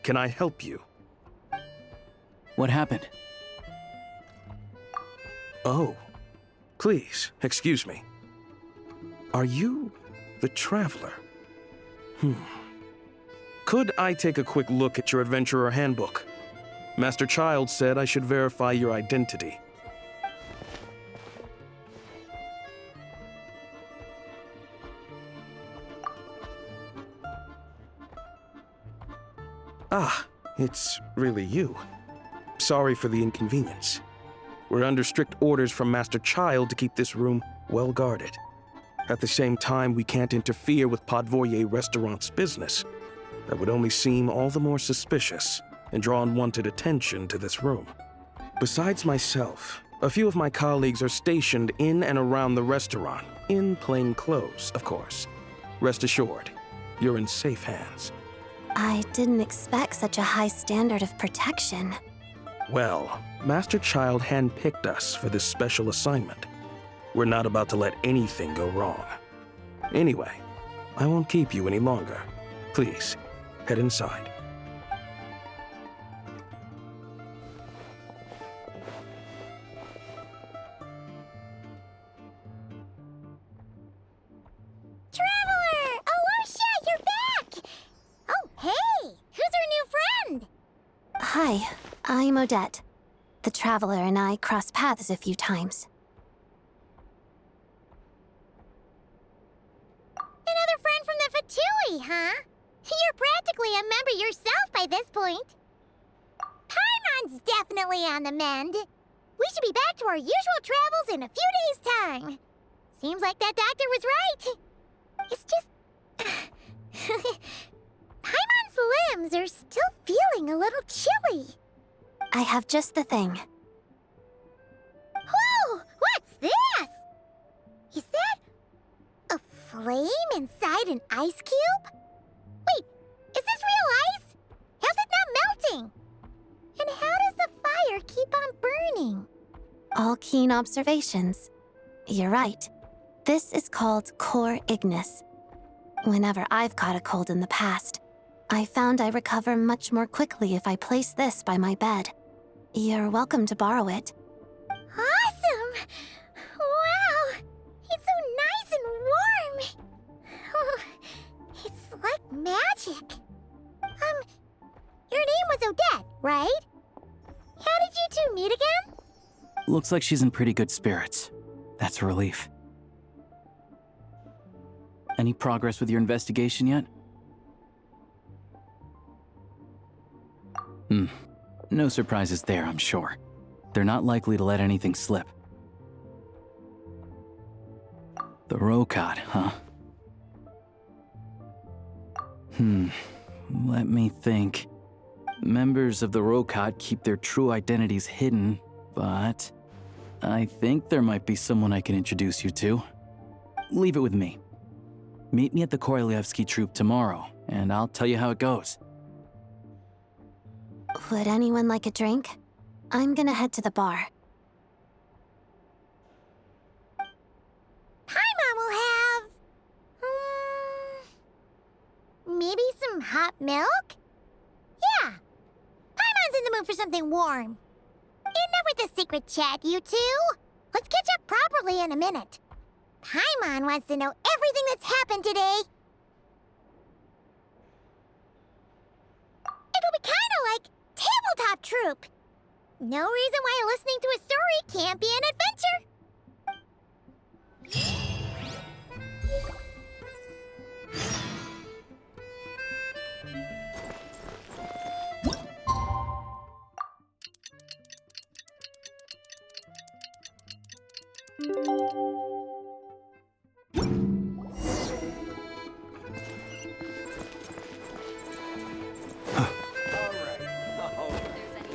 Can I help you? What happened? Oh, please, excuse me. Are you the Traveler? Could I take a quick look at your Adventurer Handbook? Master Child said I should verify your identity. Ah, it's really you. Sorry for the inconvenience. We're under strict orders from Master Child to keep this room well guarded. At the same time, we can't interfere with Podvoye Restaurant's business. That would only seem all the more suspicious and draw unwanted attention to this room. Besides myself, a few of my colleagues are stationed in and around the restaurant, in plain clothes, of course. Rest assured, you're in safe hands. I didn't expect such a high standard of protection. Well, Master Child handpicked us for this special assignment. We're not about to let anything go wrong. Anyway, I won't keep you any longer. Please, head inside. Traveler! Alosha, you're back! Oh, hey! Who's our new friend? Hi, I'm Odette. The Traveler and I crossed paths a few times. Another friend from the Fatui, huh? You're practically a member yourself by this point. Paimon's definitely on the mend. We should be back to our usual travels in a few days' time. Seems like that doctor was right. It's just... Paimon's limbs are still feeling a little chilly. I have just the thing. Whoa! What's this? Is that a flame inside an ice cube? Wait, is this real ice? How's it not melting? And how does the fire keep on burning? All keen observations. You're right. This is called Core Ignis. Whenever I've caught a cold in the past, I found I recover much more quickly if I place this by my bed. You're welcome to borrow it. Awesome! Wow! It's so nice and warm! Oh, it's like magic. Your name was Odette, right? How did you two meet again? Looks like she's in pretty good spirits. That's a relief. Any progress with your investigation yet? No surprises there, I'm sure. They're not likely to let anything slip. The Rokad, huh? Let me think. Members of the Rokad keep their true identities hidden, but I think there might be someone I can introduce you to. Leave it with me. Meet me at the Korolyevsky Troop tomorrow, and I'll tell you how it goes. Would anyone like a drink? I'm gonna head to the bar. Paimon will have... maybe some hot milk? Yeah. Paimon's in the mood for something warm. Enough with the secret chat, you two. Let's catch up properly in a minute. Paimon wants to know everything that's happened today. It'll be kind of like Tabletop Troop. No reason why listening to a story can't be an adventure.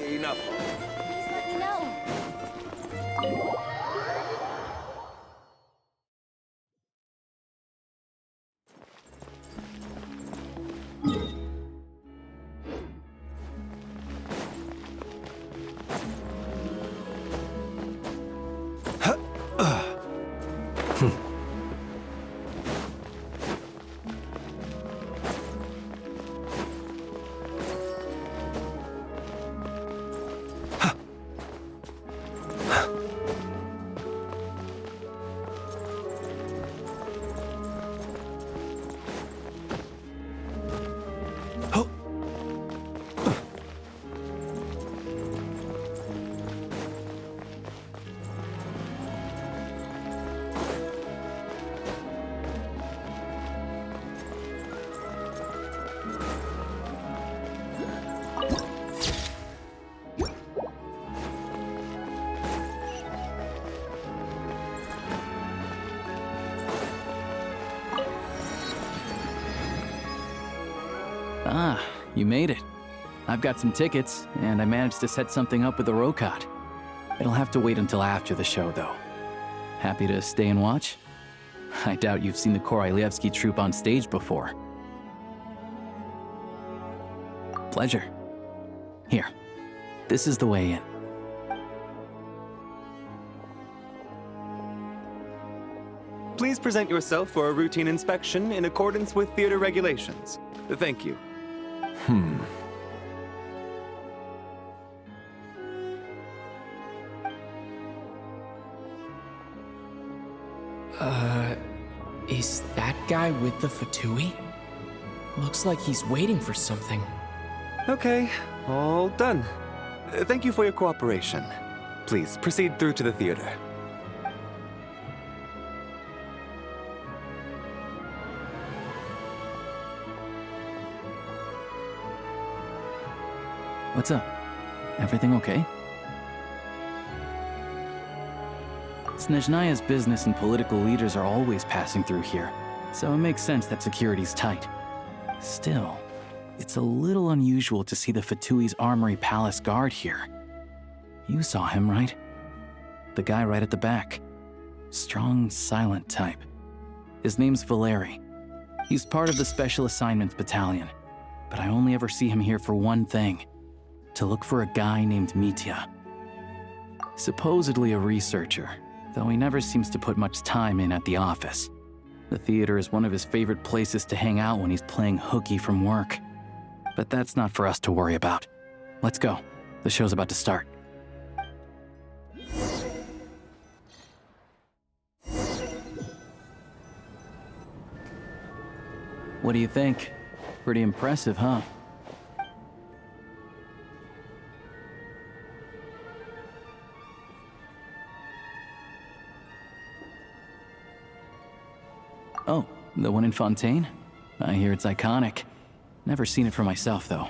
Enough. Please let me know. Ah, you made it. I've got some tickets, and I managed to set something up with the Rokot. It'll have to wait until after the show, though. Happy to stay and watch? I doubt you've seen the Korolyevsky Troop on stage before. Pleasure. Here, this is the way in. Please present yourself for a routine inspection in accordance with theater regulations. Thank you. Is that guy with the Fatui? Looks like he's waiting for something. Okay, all done. Thank you for your cooperation. Please proceed through to the theater. What's up? Everything okay? Snezhnaya's business and political leaders are always passing through here, so it makes sense that security's tight. Still, it's a little unusual to see the Fatui's Armory Palace guard here. You saw him, right? The guy right at the back. Strong, silent type. His name's Valeri. He's part of the Special Assignments Battalion, but I only ever see him here for one thing. To look for a guy named Mitya. Supposedly a researcher, though he never seems to put much time in at the office. The theater is one of his favorite places to hang out when he's playing hooky from work. But that's not for us to worry about. Let's go. The show's about to start. What do you think? Pretty impressive, huh? Oh, the one in Fontaine? I hear it's iconic. Never seen it for myself, though.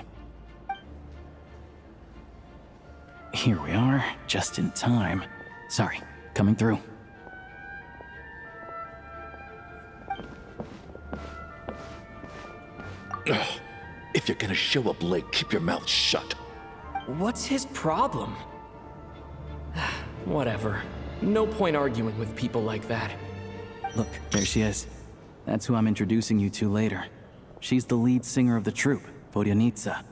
Here we are, just in time. Sorry, coming through. If you're gonna show up late, keep your mouth shut. What's his problem? Whatever. No point arguing with people like that. Look, there she is. That's who I'm introducing you to later. She's the lead singer of the troupe, Vodyanitsa.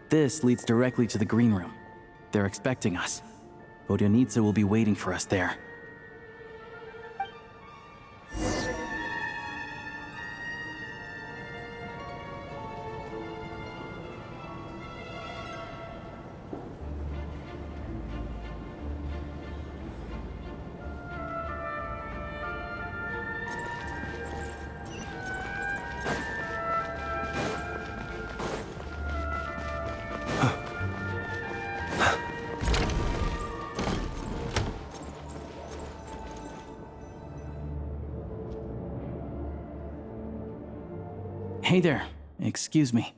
This leads directly to the green room. They're expecting us. Vodyanitsa will be waiting for us there. Hey there. Excuse me.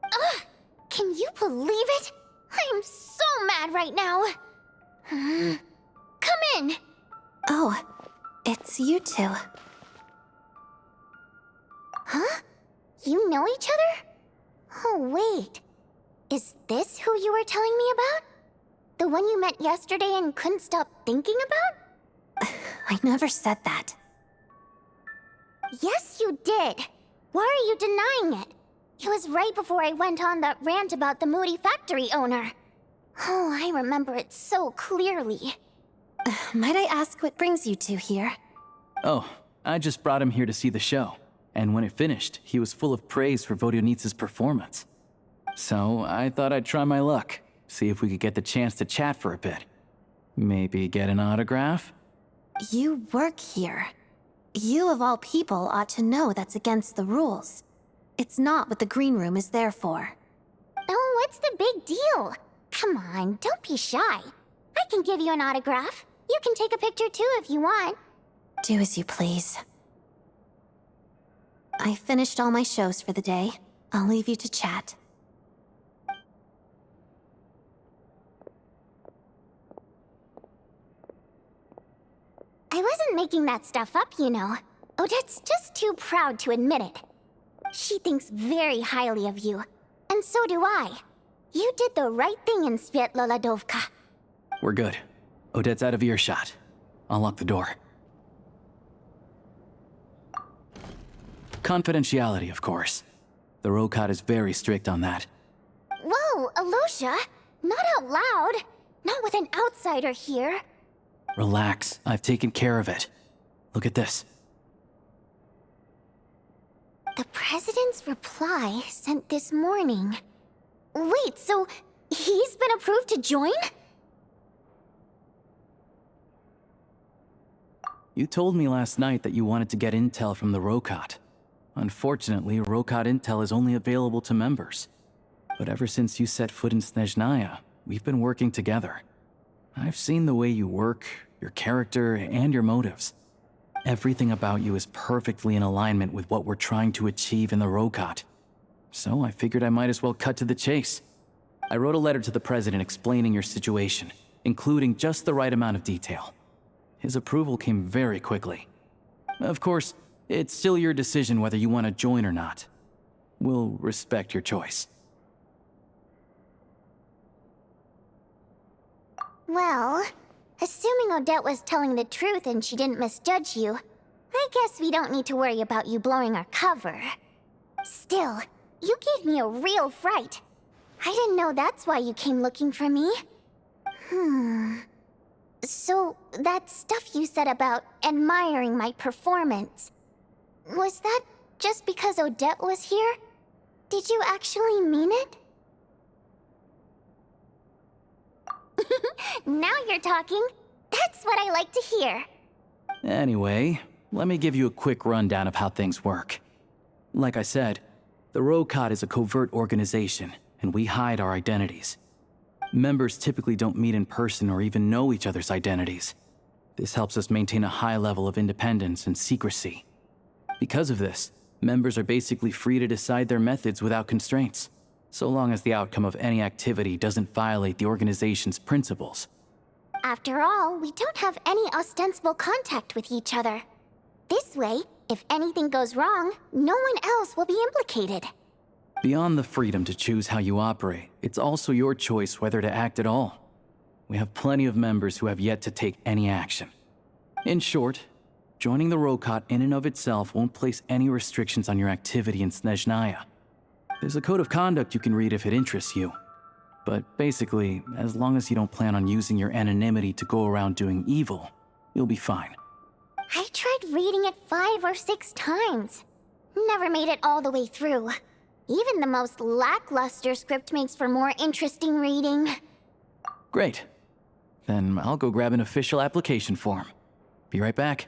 Ugh! Can you believe it? I am so mad right now. Come in! Oh, it's you two. Huh? You know each other? Oh, wait. Is this who you were telling me about? The one you met yesterday and couldn't stop thinking about? I never said that. Yes, you did. Why are you denying it? It was right before I went on that rant about the moody factory owner. Oh, I remember it so clearly. Might I ask what brings you two here? Oh, I just brought him here to see the show. And when it finished, he was full of praise for Vodyanitsa's performance. So I thought I'd try my luck, see if we could get the chance to chat for a bit. Maybe get an autograph? You work here. You of all people ought to know that's against the rules. It's not what the green room is there for. Oh, what's the big deal? Come on, don't be shy. I can give you an autograph. You can take a picture too if you want. Do as you please. I finished all my shows for the day. I'll leave you to chat. I wasn't making that stuff up, you know. Odette's just too proud to admit it. She thinks very highly of you, and so do I. You did the right thing in Svietloladovka. We're good. Odette's out of earshot. I'll lock the door. Confidentiality, of course. The Rokat is very strict on that. Whoa, Alosha! Not out loud! Not with an outsider here! Relax, I've taken care of it. Look at this. The President's reply sent this morning. Wait, so he's been approved to join? You told me last night that you wanted to get intel from the Rokat. Unfortunately, Rokat intel is only available to members. But ever since you set foot in Snezhnaya, we've been working together. I've seen the way you work, your character, and your motives. Everything about you is perfectly in alignment with what we're trying to achieve in the Rokat. So I figured I might as well cut to the chase. I wrote a letter to the President explaining your situation, including just the right amount of detail. His approval came very quickly. Of course, it's still your decision whether you want to join or not. We'll respect your choice. Well, assuming Odette was telling the truth and she didn't misjudge you, I guess we don't need to worry about you blowing our cover. Still, you gave me a real fright. I didn't know that's why you came looking for me. So, that stuff you said about admiring my performance, was that just because Odette was here? Did you actually mean it? Now you're talking. That's what I like to hear. Anyway, let me give you a quick rundown of how things work. Like I said, the Rokot is a covert organization, and we hide our identities. Members typically don't meet in person or even know each other's identities. This helps us maintain a high level of independence and secrecy. Because of this, members are basically free to decide their methods without constraints, so long as the outcome of any activity doesn't violate the organization's principles. After all, we don't have any ostensible contact with each other. This way, if anything goes wrong, no one else will be implicated. Beyond the freedom to choose how you operate, it's also your choice whether to act at all. We have plenty of members who have yet to take any action. In short, joining the Rokot in and of itself won't place any restrictions on your activity in Snezhnaya. There's a code of conduct you can read if it interests you. But basically, as long as you don't plan on using your anonymity to go around doing evil, you'll be fine. I tried reading it 5 or 6 times. Never made it all the way through. Even the most lackluster script makes for more interesting reading. Great. Then I'll go grab an official application form. Be right back.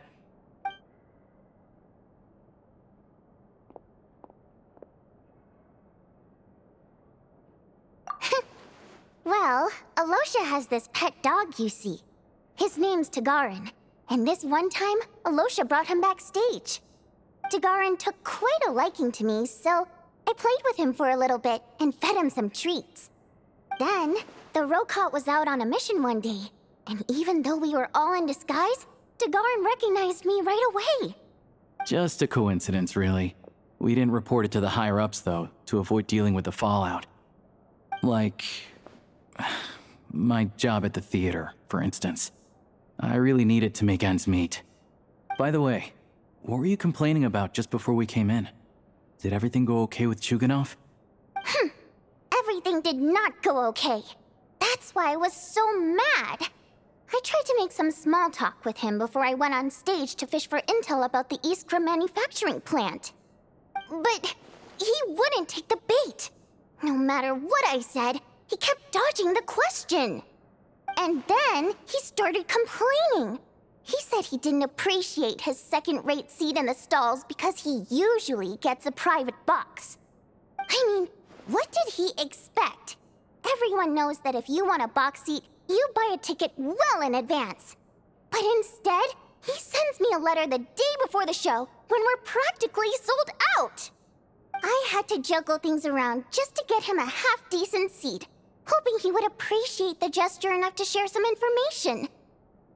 Well, Alosha has this pet dog, you see. His name's Tagarin, and this one time, Alosha brought him backstage. Tagarin took quite a liking to me, so I played with him for a little bit and fed him some treats. Then, the Rokot was out on a mission one day, and even though we were all in disguise, Tagarin recognized me right away. Just a coincidence, really. We didn't report it to the higher-ups, though, to avoid dealing with the fallout. Like my job at the theater, for instance. I really needed to make ends meet. By the way, what were you complaining about just before we came in? Did everything go okay with Chuganov? Everything did not go okay. That's why I was so mad. I tried to make some small talk with him before I went on stage to fish for intel about the Iskra manufacturing plant. But he wouldn't take the bait. No matter what I said, he kept dodging the question. And then he started complaining. He said he didn't appreciate his second-rate seat in the stalls because he usually gets a private box. I mean, what did he expect? Everyone knows that if you want a box seat, you buy a ticket well in advance. But instead, he sends me a letter the day before the show when we're practically sold out. I had to juggle things around just to get him a half-decent seat, hoping he would appreciate the gesture enough to share some information.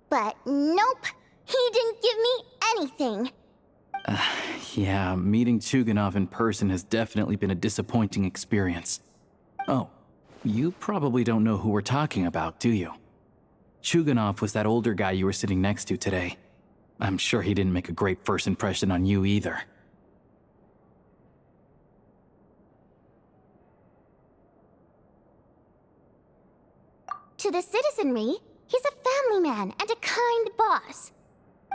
But nope, he didn't give me anything. Yeah, meeting Chuganov in person has definitely been a disappointing experience. Oh, you probably don't know who we're talking about, do you? Chuganov was that older guy you were sitting next to today. I'm sure he didn't make a great first impression on you either. To the citizenry, he's a family man and a kind boss.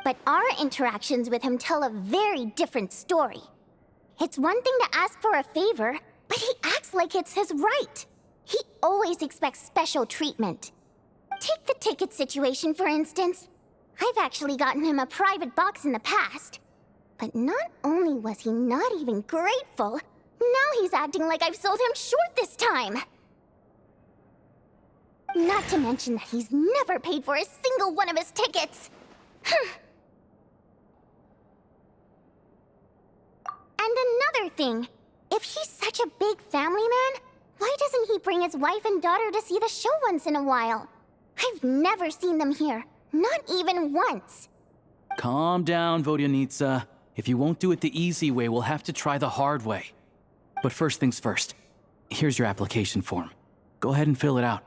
But our interactions with him tell a very different story. It's one thing to ask for a favor, but he acts like it's his right. He always expects special treatment. Take the ticket situation, for instance. I've actually gotten him a private box in the past. But not only was he not even grateful, now he's acting like I've sold him short this time. Not to mention that he's never paid for a single one of his tickets. And another thing, if he's such a big family man, why doesn't he bring his wife and daughter to see the show once in a while? I've never seen them here, not even once. Calm down, Vodyanitsa. If you won't do it the easy way, we'll have to try the hard way. But first things first, here's your application form. Go ahead and fill it out.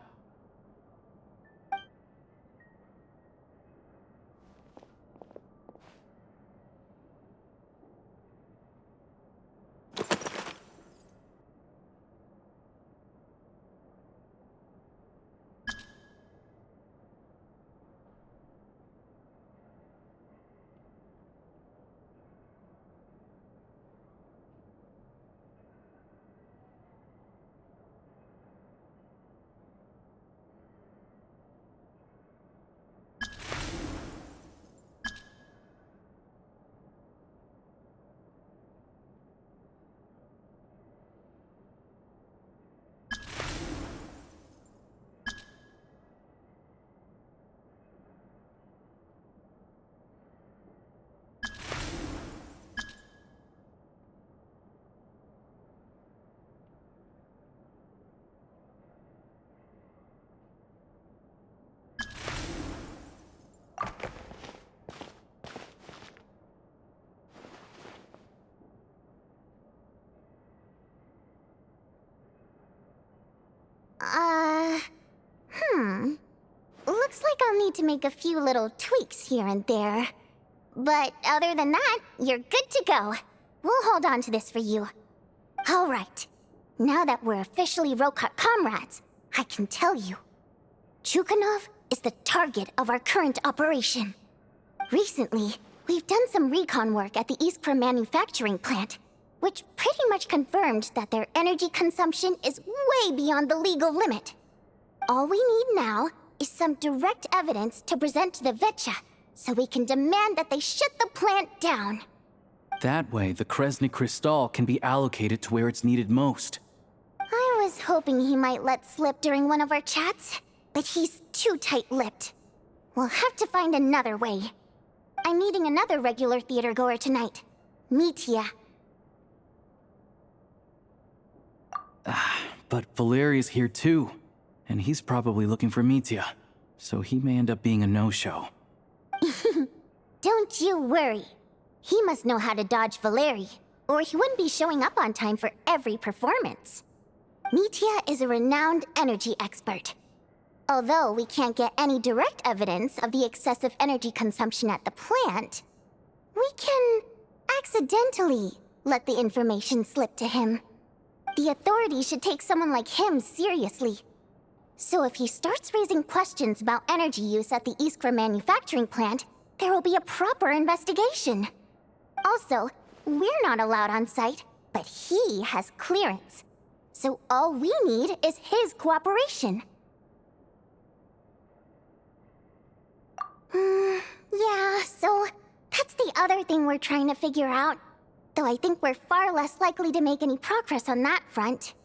need to make a few little tweaks here and there. But other than that, you're good to go. We'll hold on to this for you. All right. Now that we're officially Rokut comrades, I can tell you. Chukhanov is the target of our current operation. Recently, we've done some recon work at the Iskra manufacturing plant, which pretty much confirmed that their energy consumption is way beyond the legal limit. All we need now is some direct evidence to present to the Vetcha, so we can demand that they shut the plant down. That way, the Kresnik Crystal can be allocated to where it's needed most. I was hoping he might let slip during one of our chats, but he's too tight-lipped. We'll have to find another way. I'm meeting another regular theater goer tonight, Mitya. But Valeria's here too, and he's probably looking for Mitya, so he may end up being a no-show. Don't you worry. He must know how to dodge Valeri, or he wouldn't be showing up on time for every performance. Mitya is a renowned energy expert. Although we can't get any direct evidence of the excessive energy consumption at the plant, we can accidentally let the information slip to him. The authorities should take someone like him seriously. So if he starts raising questions about energy use at the Iskra manufacturing plant, there will be a proper investigation. Also, we're not allowed on site, but he has clearance. So all we need is his cooperation. Yeah, so that's the other thing we're trying to figure out. Though I think we're far less likely to make any progress on that front.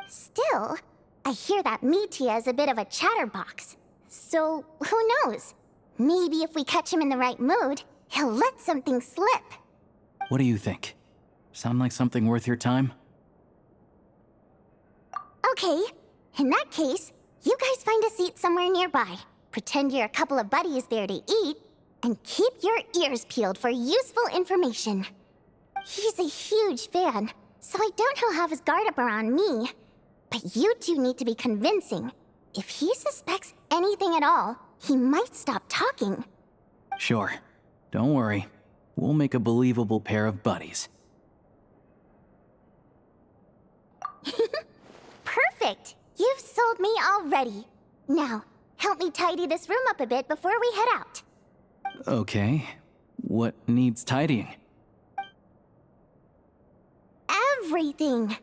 Still, I hear that Mitya is a bit of a chatterbox. So, who knows? Maybe if we catch him in the right mood, he'll let something slip. What do you think? Sound like something worth your time? Okay, in that case, you guys find a seat somewhere nearby. Pretend you're a couple of buddies there to eat, and keep your ears peeled for useful information. He's a huge fan, so I doubt he'll have his guard up around me. But you two need to be convincing. If he suspects anything at all, he might stop talking. Sure. Don't worry. We'll make a believable pair of buddies. Perfect! You've sold me already. Now, help me tidy this room up a bit before we head out. Okay. What needs tidying? Everything!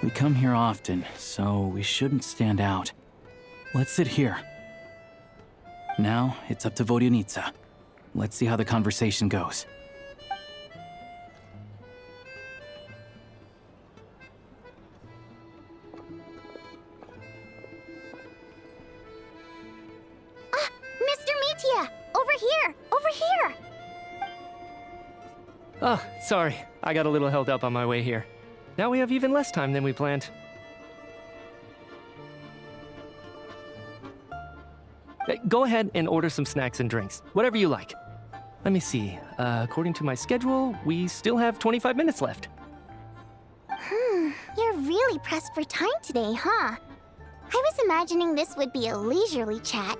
We come here often, so we shouldn't stand out. Let's sit here. Now, it's up to Vodyanitsa. Let's see how the conversation goes. Mr. Mitya! Over here! Over here! Oh, sorry. I got a little held up on my way here. Now we have even less time than we planned. Go ahead and order some snacks and drinks, whatever you like. Let me see. According to my schedule, we still have 25 minutes left. You're really pressed for time today, huh? I was imagining this would be a leisurely chat.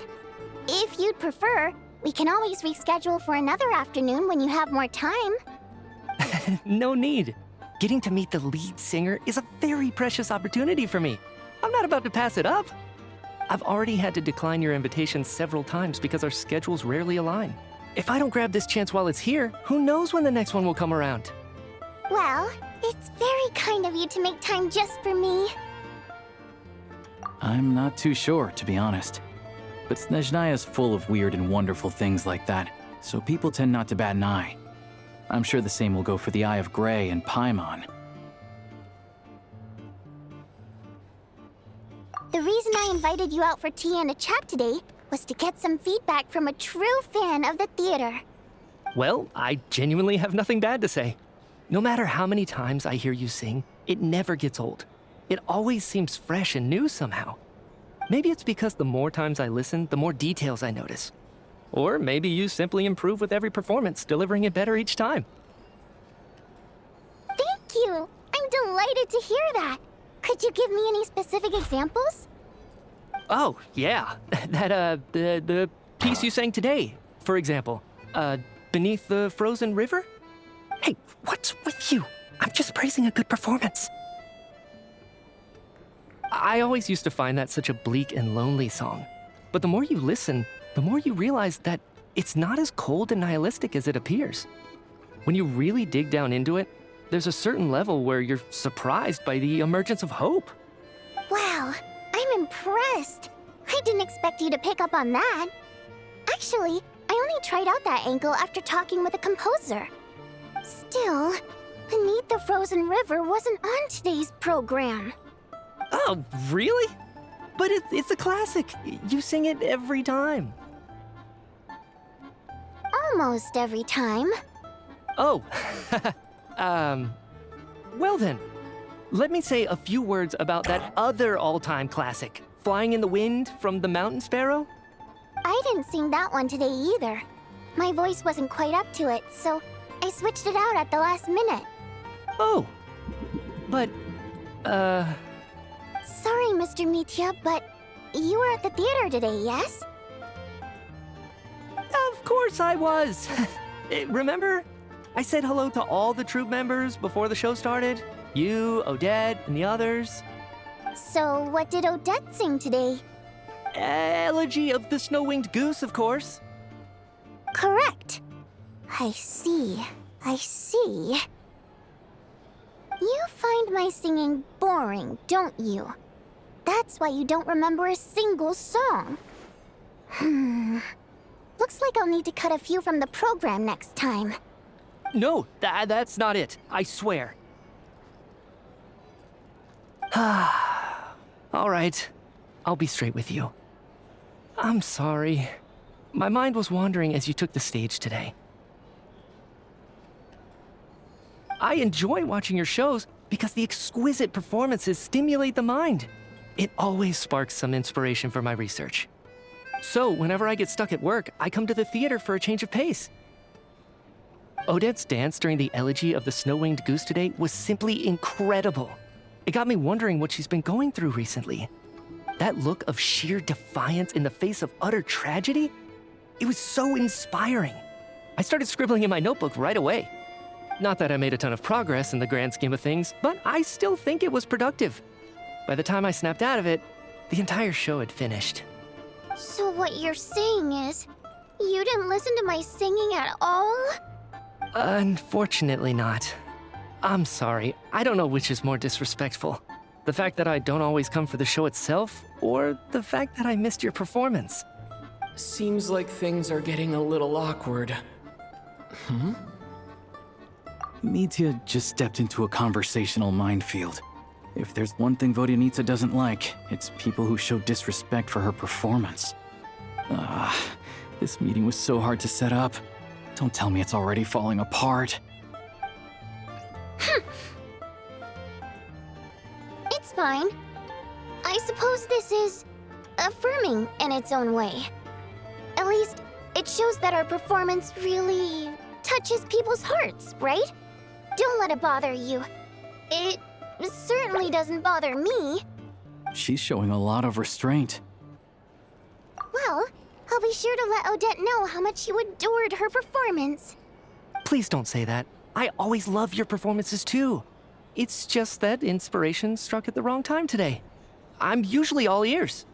If you'd prefer, we can always reschedule for another afternoon when you have more time. No need. Getting to meet the lead singer is a very precious opportunity for me. I'm not about to pass it up. I've already had to decline your invitation several times because our schedules rarely align. If I don't grab this chance while it's here, who knows when the next one will come around? Well, It's very kind of you to make time just for me. I'm not too sure, to be honest. But Snezhnaya's full of weird and wonderful things like that, so people tend not to bat an eye. I'm sure the same will go for the Eye of Grey and Paimon. The reason I invited you out for tea and a chat today was to get some feedback from a true fan of the theater. Well, I genuinely have nothing bad to say. No matter how many times I hear you sing, it never gets old. It always seems fresh and new somehow. Maybe it's because the more times I listen, the more details I notice. Or maybe you simply improve with every performance, delivering it better each time. Thank you! I'm delighted to hear that. Could you give me any specific examples? Oh, yeah. The piece you sang today, for example. Beneath the Frozen River? Hey, what's with you? I'm just praising a good performance. I always used to find that such a bleak and lonely song. But the more you listen, the more you realize that it's not as cold and nihilistic as it appears. When you really dig down into it, there's a certain level where you're surprised by the emergence of hope. Wow, I'm impressed. I didn't expect you to pick up on that. Actually, I only tried out that angle after talking with a composer. Still, Beneath the Frozen River wasn't on today's program. Oh, really? But it's a classic. You sing it every time. Almost every time. Oh, well then, let me say a few words about that other all-time classic, Flying in the Wind from the Mountain Sparrow. I didn't sing that one today either. My voice wasn't quite up to it, so I switched it out at the last minute. Oh, but, Sorry, Mr. Mitya, but you were at the theater today, yes? Of course I was. Remember? I said hello to all the troupe members before the show started. You, Odette, and the others. So what did Odette sing today? Elegy of the Snow-Winged Goose, of course. Correct. I see. I see. You find my singing boring, don't you? That's why you don't remember a single song. Looks like I'll need to cut a few from the program next time. No, that's not it. I swear. All right. I'll be straight with you. I'm sorry. My mind was wandering as you took the stage today. I enjoy watching your shows because the exquisite performances stimulate the mind. It always sparks some inspiration for my research. So whenever I get stuck at work, I come to the theater for a change of pace. Odette's dance during the Elegy of the Snow-Winged Goose today was simply incredible. It got me wondering what she's been going through recently. That look of sheer defiance in the face of utter tragedy, it was so inspiring. I started scribbling in my notebook right away. Not that I made a ton of progress in the grand scheme of things, but I still think it was productive. By the time I snapped out of it, the entire show had finished. So what you're saying is, you didn't listen to my singing at all? Unfortunately not. I'm sorry, I don't know which is more disrespectful. The fact that I don't always come for the show itself, or the fact that I missed your performance. Seems like things are getting a little awkward. Mitya just stepped into a conversational minefield. If there's one thing Vodyanica doesn't like, it's people who show disrespect for her performance. This meeting was so hard to set up. Don't tell me it's already falling apart. It's fine. I suppose this is affirming in its own way. At least, it shows that our performance really touches people's hearts, right? Don't let it bother you. It certainly doesn't bother me. She's showing a lot of restraint. Well, I'll be sure to let Odette know how much you adored her performance. Please don't say that. I always love your performances too. It's just that inspiration struck at the wrong time today. I'm usually all ears.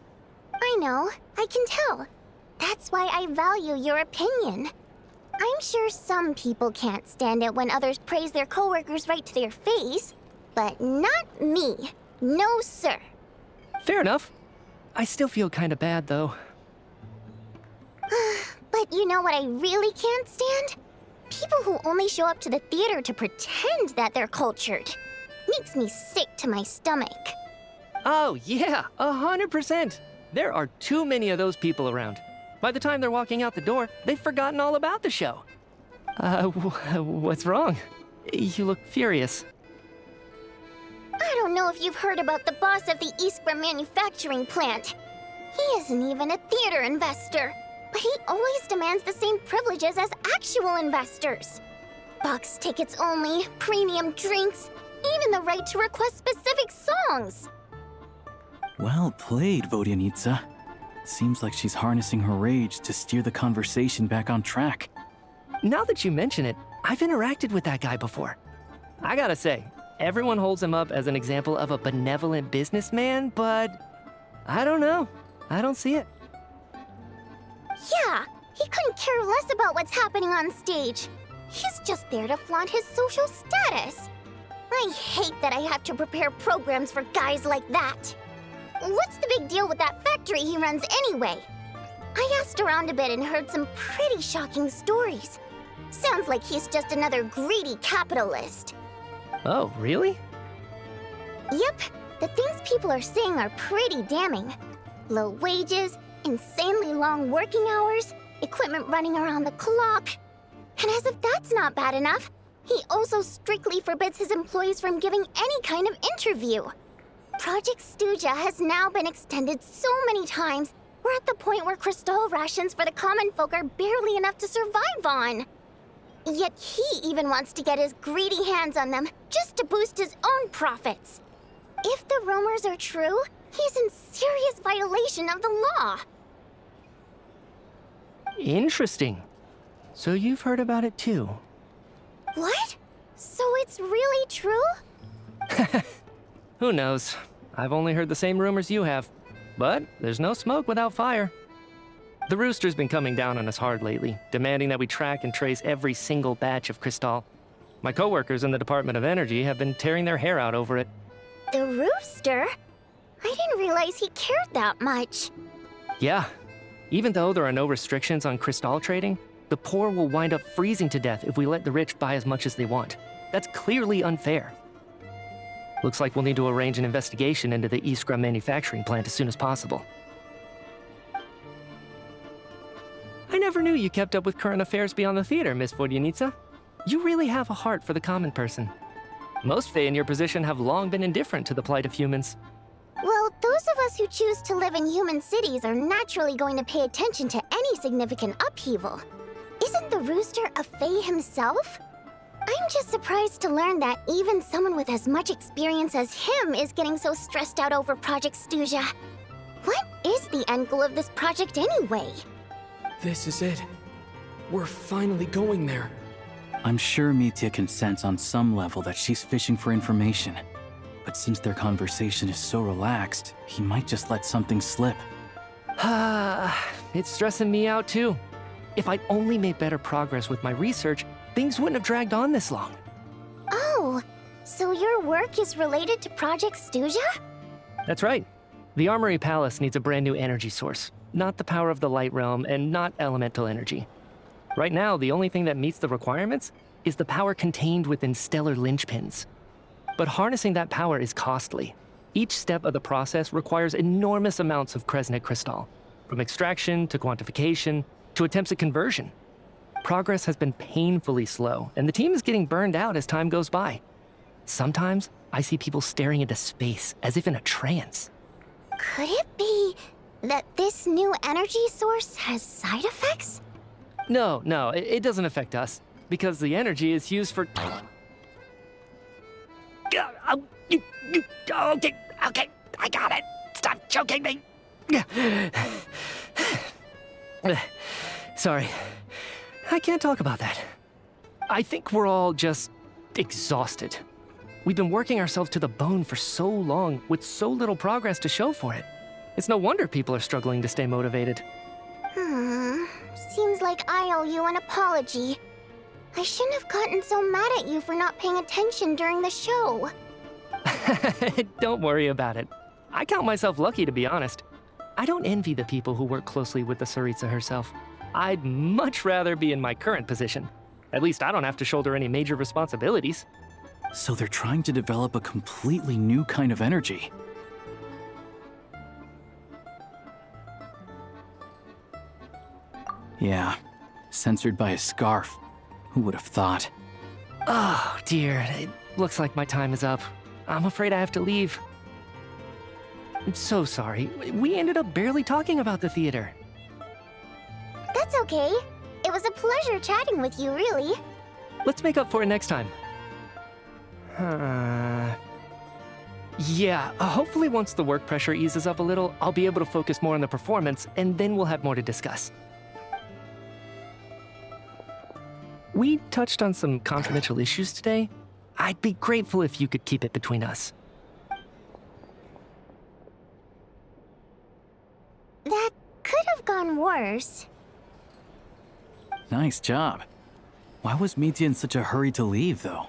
I know, I can tell. That's why I value your opinion. I'm sure some people can't stand it when others praise their coworkers right to their face, but not me. No, sir. Fair enough. I still feel kinda bad, though. But you know what I really can't stand? People who only show up to the theater to pretend that they're cultured. Makes me sick to my stomach. Oh, yeah, 100%. There are too many of those people around. By the time they're walking out the door, they've forgotten all about the show. What's wrong? You look furious. I don't know if you've heard about the boss of the Iskra manufacturing plant. He isn't even a theater investor, but he always demands the same privileges as actual investors. Box tickets only, premium drinks, even the right to request specific songs. Well played, Vodyanitsa. Seems like she's harnessing her rage to steer the conversation back on track. Now that you mention it, I've interacted with that guy before. I gotta say, everyone holds him up as an example of a benevolent businessman, but I don't know. I don't see it. Yeah, he couldn't care less about what's happening on stage. He's just there to flaunt his social status. I hate that I have to prepare programs for guys like that. What's the big deal with that factory he runs anyway? I asked around a bit and heard some pretty shocking stories. Sounds like he's just another greedy capitalist. Oh, really? Yep, the things people are saying are pretty damning. Low wages, insanely long working hours, equipment running around the clock. And as if that's not bad enough, he also strictly forbids his employees from giving any kind of interview. Project Stuja has now been extended so many times, we're at the point where crystal rations for the common folk are barely enough to survive on. Yet he even wants to get his greedy hands on them just to boost his own profits. If the rumors are true, he's in serious violation of the law. Interesting. So you've heard about it too? What? So it's really true? Who knows? I've only heard the same rumors you have. But there's no smoke without fire. The Rooster's been coming down on us hard lately, demanding that we track and trace every single batch of Crystal. My coworkers in the Department of Energy have been tearing their hair out over it. The Rooster? I didn't realize he cared that much. Yeah. Even though there are no restrictions on Crystal trading, the poor will wind up freezing to death if we let the rich buy as much as they want. That's clearly unfair. Looks like we'll need to arrange an investigation into the Iskra manufacturing plant as soon as possible. I never knew you kept up with current affairs beyond the theater, Miss Vodyanitsa. You really have a heart for the common person. Most Fae in your position have long been indifferent to the plight of humans. Well, those of us who choose to live in human cities are naturally going to pay attention to any significant upheaval. Isn't the Rooster a Fae himself? I'm just surprised to learn that even someone with as much experience as him is getting so stressed out over Project Stuja. What is the end goal of this project anyway? This is it. We're finally going there. I'm sure Mitya can sense on some level that she's fishing for information. But since their conversation is so relaxed, he might just let something slip. It's stressing me out too. If I'd only made better progress with my research, things wouldn't have dragged on this long. Oh, so your work is related to Project Stuja? That's right. The Armory Palace needs a brand new energy source. Not the power of the Light Realm and not elemental energy. Right now, the only thing that meets the requirements is the power contained within stellar linchpins. But harnessing that power is costly. Each step of the process requires enormous amounts of Kresnik crystal, from extraction to quantification to attempts at conversion. Progress has been painfully slow, and the team is getting burned out as time goes by. Sometimes, I see people staring into space as if in a trance. Could it be that this new energy source has side effects? No, it doesn't affect us, because the energy is used for... Okay, I got it. Stop choking me. Sorry, I can't talk about that. I think we're all just exhausted. We've been working ourselves to the bone for so long with so little progress to show for it. It's no wonder people are struggling to stay motivated. Seems like I owe you an apology. I shouldn't have gotten so mad at you for not paying attention during the show. Don't worry about it. I count myself lucky, to be honest. I don't envy the people who work closely with the Tsaritsa herself. I'd much rather be in my current position. At least I don't have to shoulder any major responsibilities. So they're trying to develop a completely new kind of energy. Yeah, censored by a scarf. Who would have thought? Oh, dear. It looks like my time is up. I'm afraid I have to leave. I'm so sorry. We ended up barely talking about the theater. That's okay. It was a pleasure chatting with you, really. Let's make up for it next time. Yeah, hopefully once the work pressure eases up a little, I'll be able to focus more on the performance, and then we'll have more to discuss. We touched on some confidential issues today. I'd be grateful if you could keep it between us. That could have gone worse. Nice job. Why was Mitya in such a hurry to leave, though?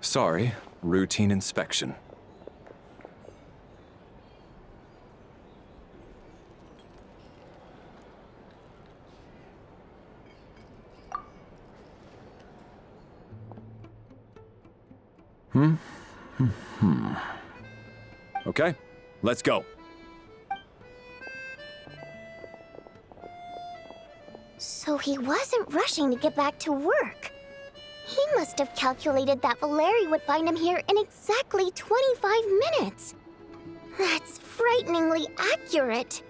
Sorry, routine inspection. Okay, let's go. So he wasn't rushing to get back to work. He must have calculated that Valeri would find him here in exactly 25 minutes. That's frighteningly accurate.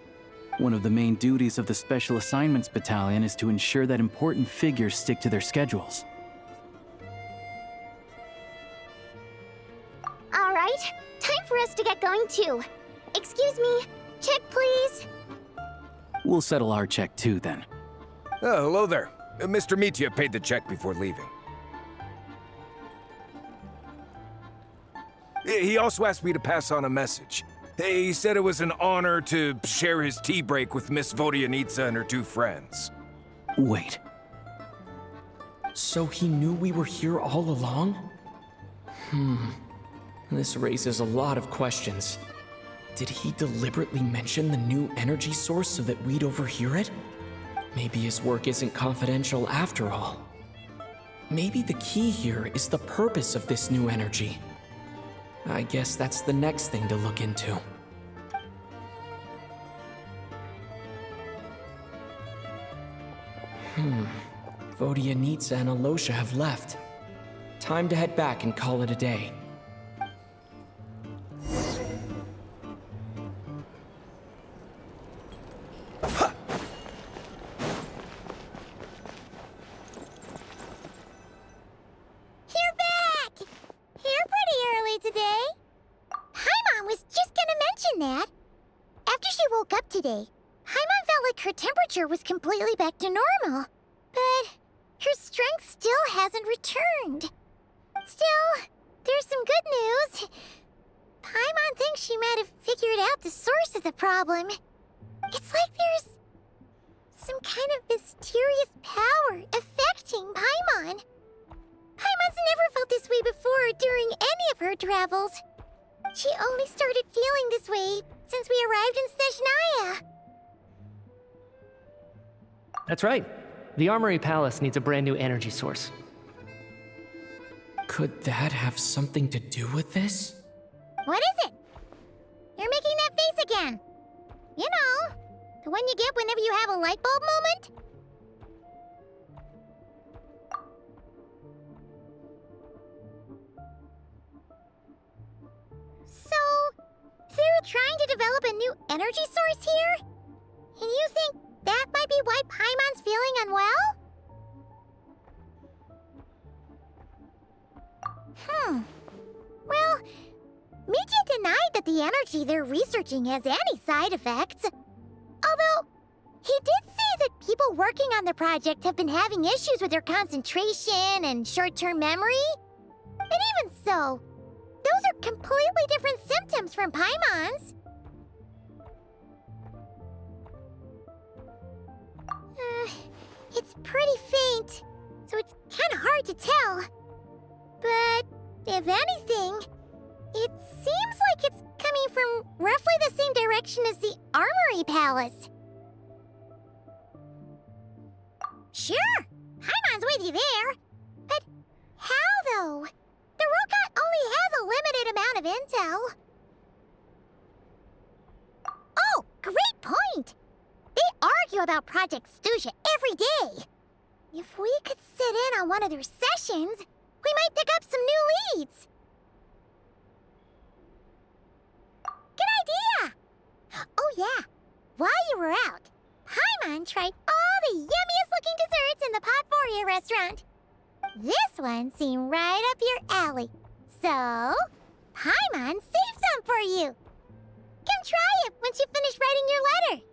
One of the main duties of the Special Assignments Battalion is to ensure that important figures stick to their schedules. All right, time for us to get going too. Excuse me, check please. We'll settle our check too, then. Oh, hello there. Mr. Mitya paid the check before leaving. He also asked me to pass on a message. He said it was an honor to share his tea break with Miss Vodyanitsa and her two friends. Wait. So he knew we were here all along? This raises a lot of questions. Did he deliberately mention the new energy source so that we'd overhear it? Maybe his work isn't confidential after all. Maybe the key here is the purpose of this new energy. I guess that's the next thing to look into. Vodyanitsa and Alosha have left. Time to head back and call it a day. Was completely back to normal, but her strength still hasn't returned. Still, there's some good news. Paimon thinks she might have figured out the source of the problem. It's like there's some kind of mysterious power affecting Paimon. Paimon's never felt this way before during any of her travels. She only started feeling this way since we arrived in Snezhnaya. That's right. The Armory Palace needs a brand new energy source. Could that have something to do with this? What is it? You're making that face again. You know, the one you get whenever you have a light bulb moment? So, they're trying to develop a new energy source here? And you think that might be why Paimon's feeling unwell? Well, Mitya denied that the energy they're researching has any side effects. Although, he did say that people working on the project have been having issues with their concentration and short-term memory. But even so, those are completely different symptoms from Paimon's. It's pretty faint, so it's kinda hard to tell. But if anything, it seems like it's coming from roughly the same direction as the Armory Palace. Sure, Paimon's with you there. But how, though? The Rokat only has a limited amount of intel. Oh, great point! They argue about Project Stuja every day. If we could sit in on one of their sessions, we might pick up some new leads. Good idea! Oh yeah, while you were out, Paimon tried all the yummiest looking desserts in the Potforia restaurant. This one seemed right up your alley. So, Paimon saved some for you. Come try it once you finish writing your letter.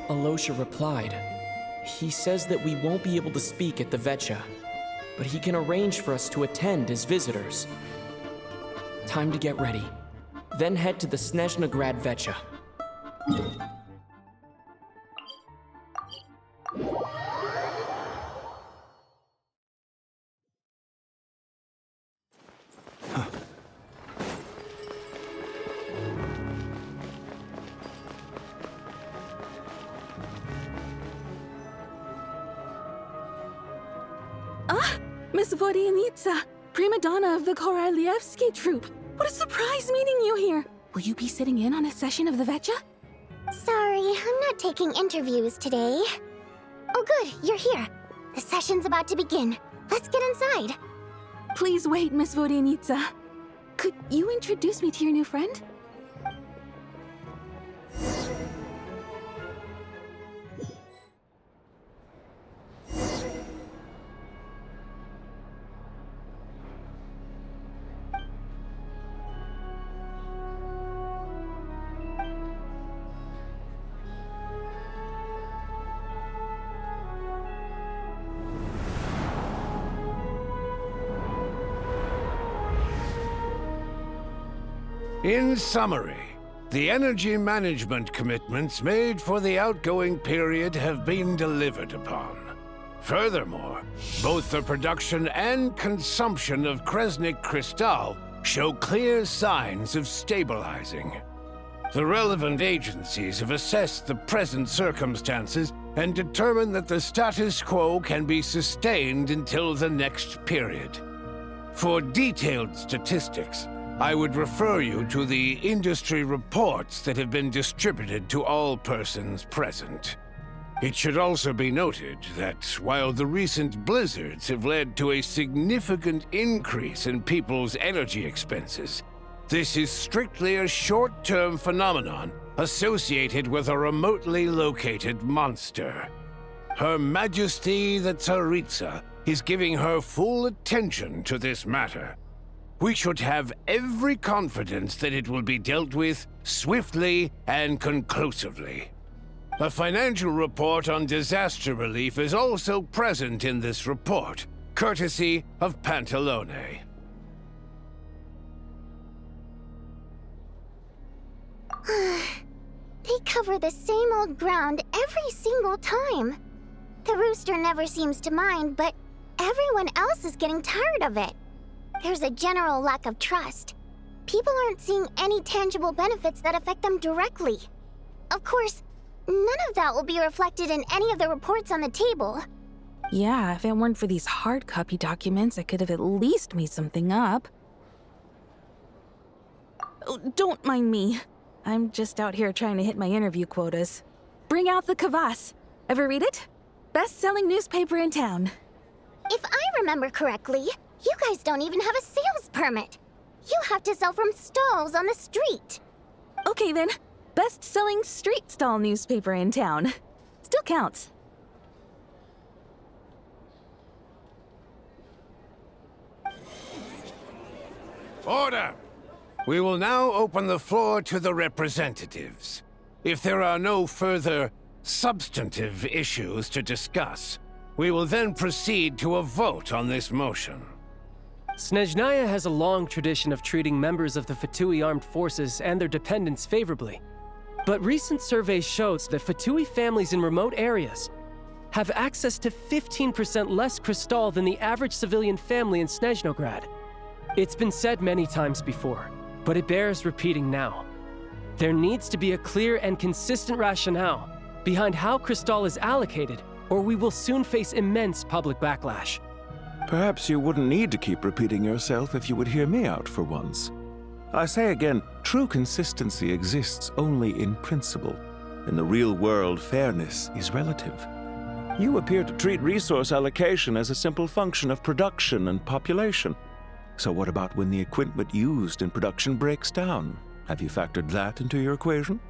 Alosha replied. He says that we won't be able to speak at the Vetcha, but he can arrange for us to attend as visitors. Time to get ready. Then head to the Snezhnograd Vetcha. Miss Vodyanitsa, prima donna of the Korolievsky troupe. What a surprise meeting you here. Will you be sitting in on a session of the Vetcha? Sorry, I'm not taking interviews today. Oh good, you're here. The session's about to begin. Let's get inside. Please wait, Miss Vodyanitsa. Could you introduce me to your new friend? In summary, the energy management commitments made for the outgoing period have been delivered upon. Furthermore, both the production and consumption of Kresnik Crystal show clear signs of stabilizing. The relevant agencies have assessed the present circumstances and determined that the status quo can be sustained until the next period. For detailed statistics, I would refer you to the industry reports that have been distributed to all persons present. It should also be noted that while the recent blizzards have led to a significant increase in people's energy expenses, this is strictly a short-term phenomenon associated with a remotely located monster. Her Majesty the Tsaritsa is giving her full attention to this matter. We should have every confidence that it will be dealt with swiftly and conclusively. A financial report on disaster relief is also present in this report, courtesy of Pantalone. They cover the same old ground every single time. The rooster never seems to mind, but everyone else is getting tired of it. There's a general lack of trust. People aren't seeing any tangible benefits that affect them directly. Of course, none of that will be reflected in any of the reports on the table. Yeah, if it weren't for these hard copy documents, I could have at least made something up. Oh, don't mind me. I'm just out here trying to hit my interview quotas. Bring out the Kvass. Ever read it? Best-selling newspaper in town. If I remember correctly, you guys don't even have a sales permit. You have to sell from stalls on the street. Okay then, best-selling street stall newspaper in town. Still counts. Order! We will now open the floor to the representatives. If there are no further substantive issues to discuss, we will then proceed to a vote on this motion. Snezhnaya has a long tradition of treating members of the Fatui armed forces and their dependents favorably. But recent surveys shows that Fatui families in remote areas have access to 15% less crystal than the average civilian family in Snezhnograd. It's been said many times before, but it bears repeating now. There needs to be a clear and consistent rationale behind how crystal is allocated, or we will soon face immense public backlash. Perhaps you wouldn't need to keep repeating yourself if you would hear me out for once. I say again, true consistency exists only in principle. In the real world, fairness is relative. You appear to treat resource allocation as a simple function of production and population. So what about when the equipment used in production breaks down? Have you factored that into your equation?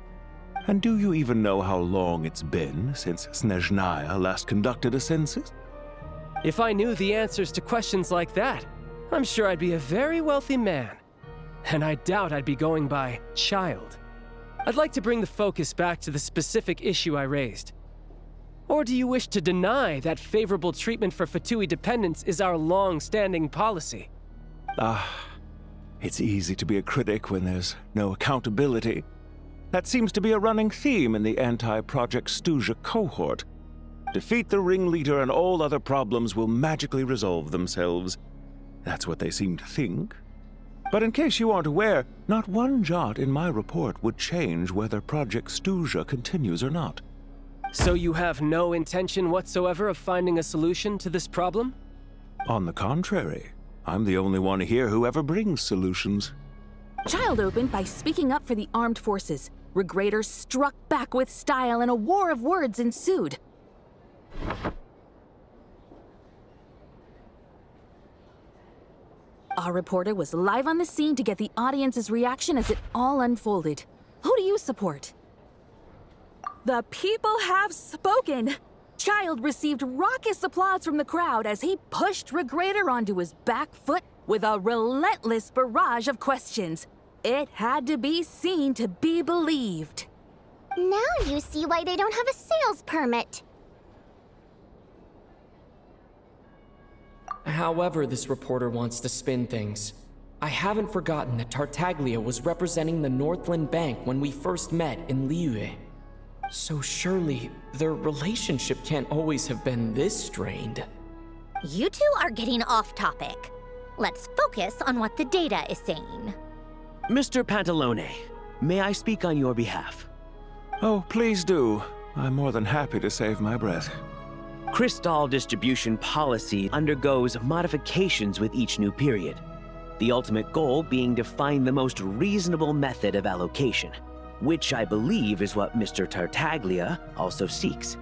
And do you even know how long it's been since Snezhnaya last conducted a census? If I knew the answers to questions like that, I'm sure I'd be a very wealthy man. And I doubt I'd be going by child. I'd like to bring the focus back to the specific issue I raised. Or do you wish to deny that favorable treatment for Fatui dependents is our long-standing policy? It's easy to be a critic when there's no accountability. That seems to be a running theme in the anti-Project Stuja cohort. Defeat the ringleader and all other problems will magically resolve themselves. That's what they seem to think. But in case you aren't aware, not one jot in my report would change whether Project Stuja continues or not. So you have no intention whatsoever of finding a solution to this problem? On the contrary, I'm the only one here who ever brings solutions. Child opened by speaking up for the armed forces. Regrator struck back with style and a war of words ensued. Our reporter was live on the scene to get the audience's reaction as it all unfolded. Who do you support? The people have spoken! Child received raucous applause from the crowd as he pushed Regrator onto his back foot with a relentless barrage of questions. It had to be seen to be believed. Now you see why they don't have a sales permit. However this reporter wants to spin things, I haven't forgotten that Tartaglia was representing the Northland Bank when we first met in Liyue. So surely, their relationship can't always have been this strained. You two are getting off topic. Let's focus on what the data is saying. Mr. Pantalone, may I speak on your behalf? Oh, please do. I'm more than happy to save my breath. Crystal distribution policy undergoes modifications with each new period. The ultimate goal being to find the most reasonable method of allocation, which I believe is what Mr. Tartaglia also seeks.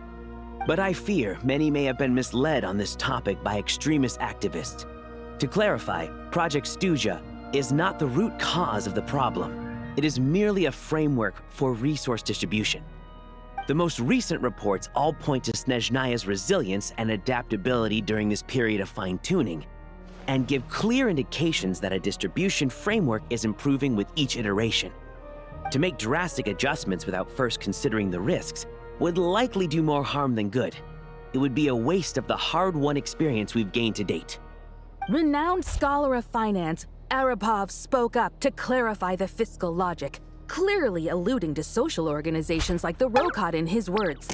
But I fear many may have been misled on this topic by extremist activists. To clarify, Project Stuja is not the root cause of the problem. It is merely a framework for resource distribution. The most recent reports all point to Snezhnaya's resilience and adaptability during this period of fine-tuning, and give clear indications that a distribution framework is improving with each iteration. To make drastic adjustments without first considering the risks would likely do more harm than good. It would be a waste of the hard-won experience we've gained to date. Renowned scholar of finance, Arapov spoke up to clarify the fiscal logic, clearly alluding to social organizations like the Rokot in his words.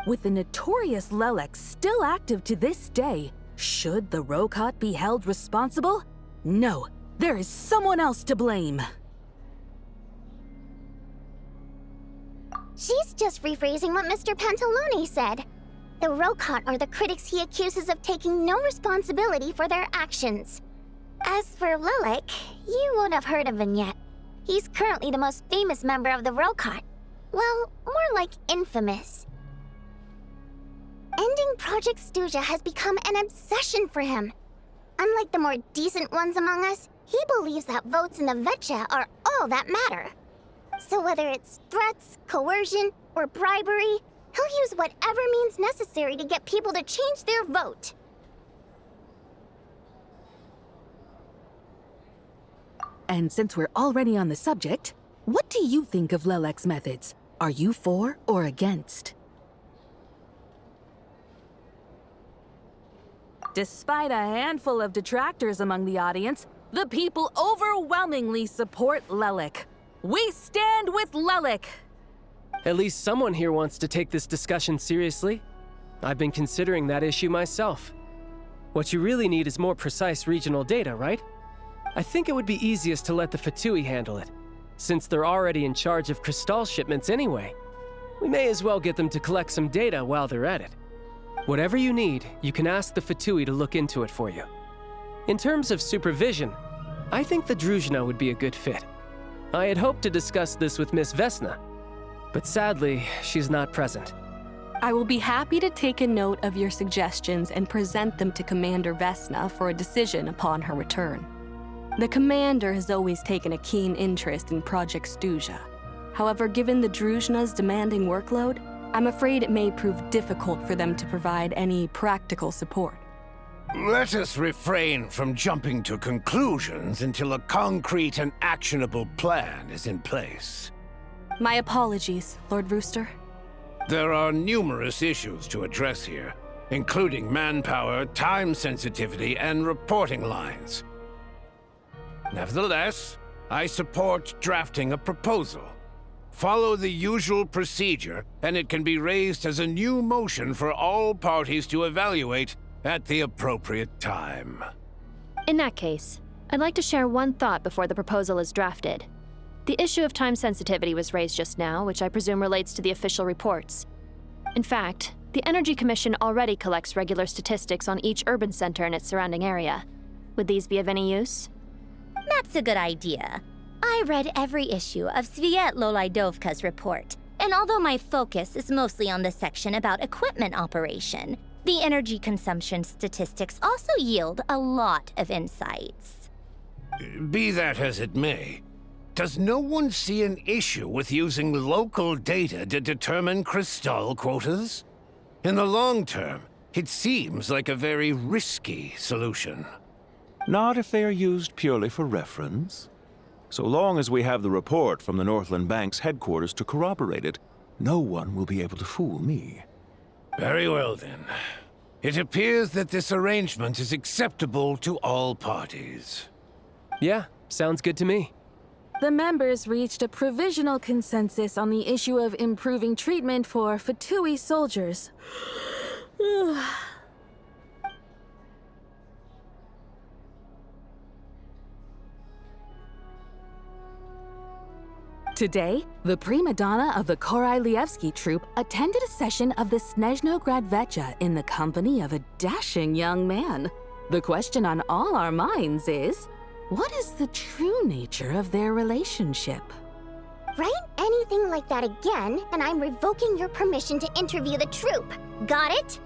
With the notorious Lelek still active to this day, should the Rokot be held responsible? No, there is someone else to blame. She's just rephrasing what Mr. Pantalone said. The Rokot are the critics he accuses of taking no responsibility for their actions. As for Lelek, you won't have heard of him yet. He's currently the most famous member of the Rokot. Well, more like infamous. Ending Project Stuja has become an obsession for him. Unlike the more decent ones among us, he believes that votes in the Vetcha are all that matter. So whether it's threats, coercion, or bribery, he'll use whatever means necessary to get people to change their vote. And since we're already on the subject, what do you think of Lelek's methods? Are you for or against? Despite a handful of detractors among the audience, the people overwhelmingly support Lelek. We stand with Lelek! At least someone here wants to take this discussion seriously. I've been considering that issue myself. What you really need is more precise regional data, right? I think it would be easiest to let the Fatui handle it, since they're already in charge of Crystal shipments anyway. We may as well get them to collect some data while they're at it. Whatever you need, you can ask the Fatui to look into it for you. In terms of supervision, I think the Druzhna would be a good fit. I had hoped to discuss this with Miss Vesna, but sadly, she's not present. I will be happy to take a note of your suggestions and present them to Commander Vesna for a decision upon her return. The Commander has always taken a keen interest in Project Stuja. However, given the Druzhna's demanding workload, I'm afraid it may prove difficult for them to provide any practical support. Let us refrain from jumping to conclusions until a concrete and actionable plan is in place. My apologies, Lord Rooster. There are numerous issues to address here, including manpower, time sensitivity, and reporting lines. Nevertheless, I support drafting a proposal. Follow the usual procedure, and it can be raised as a new motion for all parties to evaluate at the appropriate time. In that case, I'd like to share one thought before the proposal is drafted. The issue of time sensitivity was raised just now, which I presume relates to the official reports. In fact, the Energy Commission already collects regular statistics on each urban center and its surrounding area. Would these be of any use? That's a good idea. I read every issue of Sviet-Lolaidovka's report, and although my focus is mostly on the section about equipment operation, the energy consumption statistics also yield a lot of insights. Be that as it may, does no one see an issue with using local data to determine Crystal quotas? In the long term, it seems like a very risky solution. Not if they are used purely for reference. So long as we have the report from the Northland Bank's headquarters to corroborate it, no one will be able to fool me. Very well, then. It appears that this arrangement is acceptable to all parties. Yeah, sounds good to me. The members reached a provisional consensus on the issue of improving treatment for Fatui soldiers. Today, the prima donna of the Korailievsky troupe attended a session of the Snezhnograd Vecha in the company of a dashing young man. The question on all our minds is, what is the true nature of their relationship? Write anything like that again, and I'm revoking your permission to interview the troupe. Got it?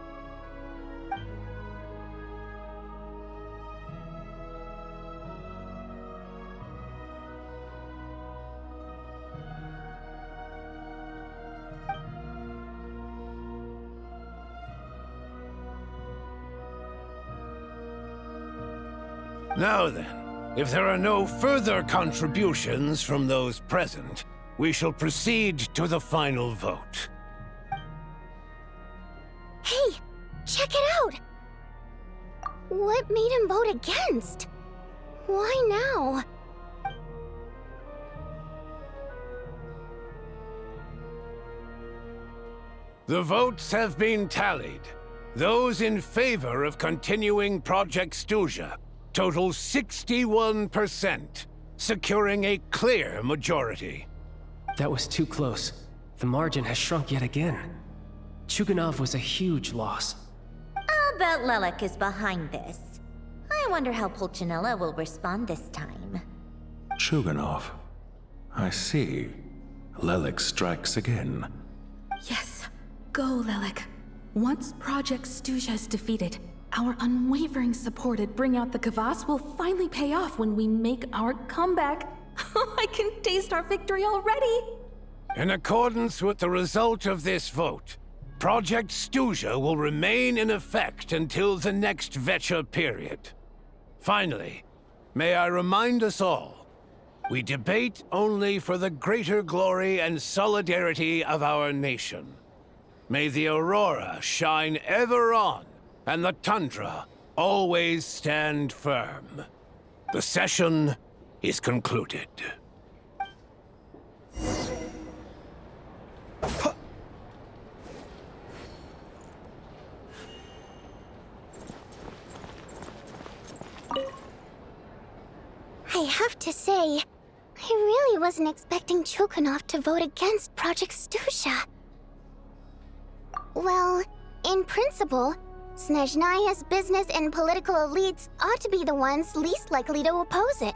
Now then, if there are no further contributions from those present, we shall proceed to the final vote. Hey, check it out! What made him vote against? Why now? The votes have been tallied. Those in favor of continuing Project Stuja total 61%, securing a clear majority. That was too close. The margin has shrunk yet again. Chuganov was a huge loss. I'll bet Lelek is behind this. I wonder how Pulcinella will respond this time. Chuganov. I see. Lelek strikes again. Yes, go, Lelek. Once Project Stuja is defeated, our unwavering support at Bring Out the Kvass will finally pay off when we make our comeback. I can taste our victory already! In accordance with the result of this vote, Project Stuja will remain in effect until the next Vecha period. Finally, may I remind us all We debate only for the greater glory and solidarity of our nation. May the aurora shine ever on, and the tundra always stand firm. The session is concluded. I have to say, I really wasn't expecting Chukhanov to vote against Project Stusha. Well, in principle, Snezhnaya's business and political elites ought to be the ones least likely to oppose it.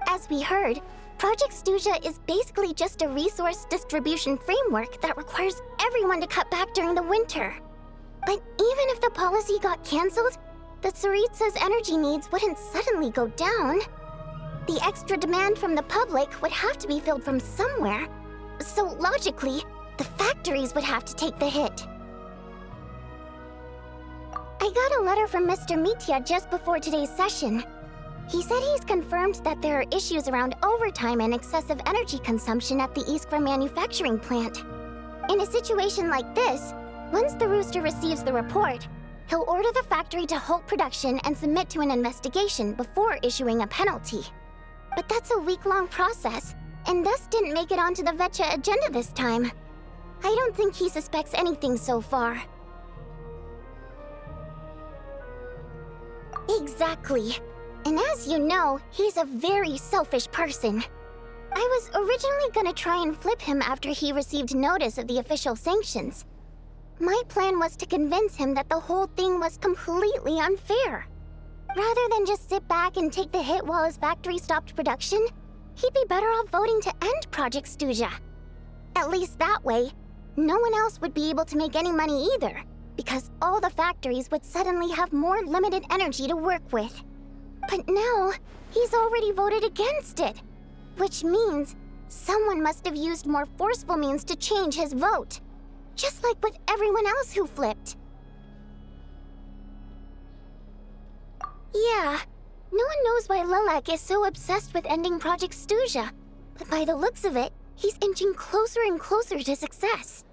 As we heard, Project Stusha is basically just a resource distribution framework that requires everyone to cut back during the winter. But even if the policy got cancelled, the Tsaritsa's energy needs wouldn't suddenly go down. The extra demand from the public would have to be filled from somewhere. So logically, the factories would have to take the hit. I got a letter from Mr. Mitya just before today's session. He said he's confirmed that there are issues around overtime and excessive energy consumption at the Iskra manufacturing plant. In a situation like this, once the Rooster receives the report, he'll order the factory to halt production and submit to an investigation before issuing a penalty. But that's a week-long process, and thus didn't make it onto the Vetcha agenda this time. I don't think he suspects anything so far. Exactly. And as you know, he's a very selfish person. I was originally gonna try and flip him after he received notice of the official sanctions. My plan was to convince him that the whole thing was completely unfair. Rather than just sit back and take the hit while his factory stopped production, he'd be better off voting to end Project Stusha. At least that way, no one else would be able to make any money either, because all the factories would suddenly have more limited energy to work with. But now, he's already voted against it, which means someone must have used more forceful means to change his vote, just like with everyone else who flipped. Yeah, no one knows why Lilac is so obsessed with ending Project Stusha, but by the looks of it, he's inching closer and closer to success.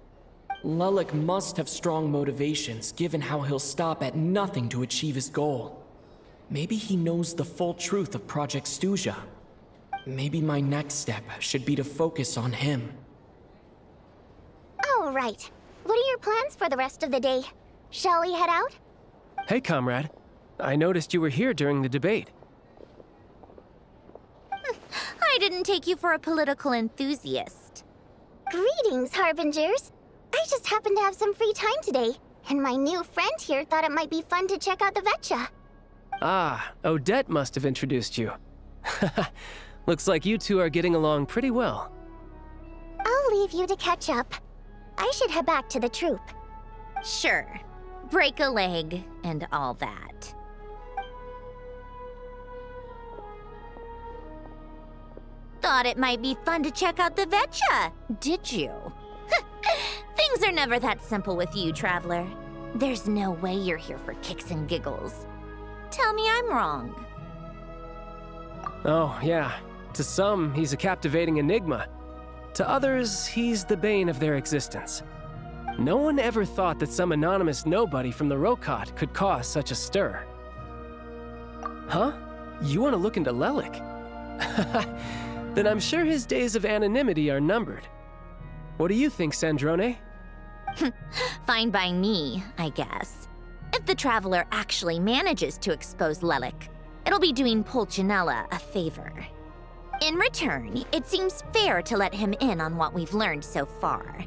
Lelik must have strong motivations, given how he'll stop at nothing to achieve his goal. Maybe he knows the full truth of Project Stusha. Maybe my next step should be to focus on him. Oh, right. What are your plans for the rest of the day? Shall we head out? Hey, comrade. I noticed you were here during the debate. I didn't take you for a political enthusiast. Greetings, Harbingers. I just happened to have some free time today, and my new friend here thought it might be fun to check out the Vetcha. Ah, Odette must have introduced you. Looks like you two are getting along pretty well. I'll leave you to catch up. I should head back to the troop. Sure. Break a leg and all that. Thought it might be fun to check out the Vetcha, did you? Things are never that simple with you, Traveler. There's no way you're here for kicks and giggles. Tell me I'm wrong. Oh, yeah. To some, he's a captivating enigma. To others, he's the bane of their existence. No one ever thought that some anonymous nobody from the Rokot could cause such a stir. Huh? You want to look into Lelik? Then I'm sure his days of anonymity are numbered. What do you think, Sandrone? Fine by me, I guess. If the Traveler actually manages to expose Lelik, it'll be doing Pulcinella a favor. In return, it seems fair to let him in on what we've learned so far.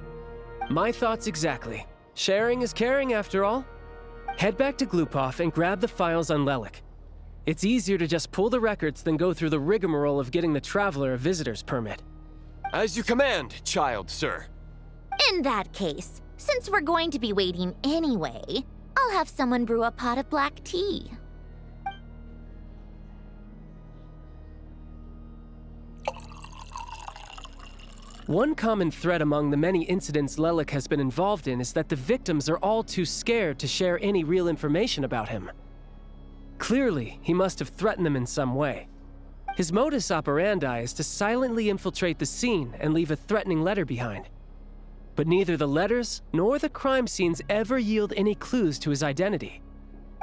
My thoughts exactly. Sharing is caring, after all. Head back to Glupov and grab the files on Lelik. It's easier to just pull the records than go through the rigmarole of getting the Traveler a visitor's permit. As you command, child, sir. In that case, since we're going to be waiting anyway, I'll have someone brew a pot of black tea. One common thread among the many incidents Lelik has been involved in is that the victims are all too scared to share any real information about him. Clearly, he must have threatened them in some way. His modus operandi is to silently infiltrate the scene and leave a threatening letter behind. But neither the letters nor the crime scenes ever yield any clues to his identity.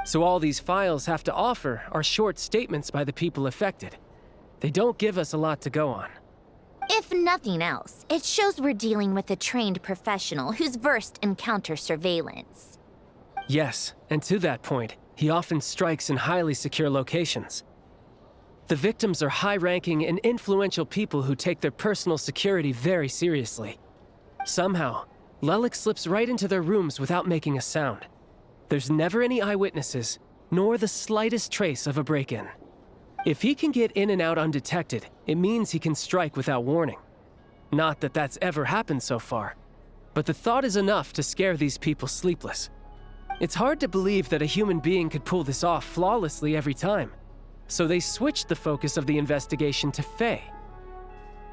So all these files have to offer are short statements by the people affected. They don't give us a lot to go on. If nothing else, it shows we're dealing with a trained professional who's versed in counter-surveillance. Yes, and to that point, he often strikes in highly secure locations. The victims are high-ranking and influential people who take their personal security very seriously. Somehow, Lelik slips right into their rooms without making a sound. There's never any eyewitnesses, nor the slightest trace of a break-in. If he can get in and out undetected, it means he can strike without warning. Not that that's ever happened so far, but the thought is enough to scare these people sleepless. It's hard to believe that a human being could pull this off flawlessly every time, so they switched the focus of the investigation to Faye.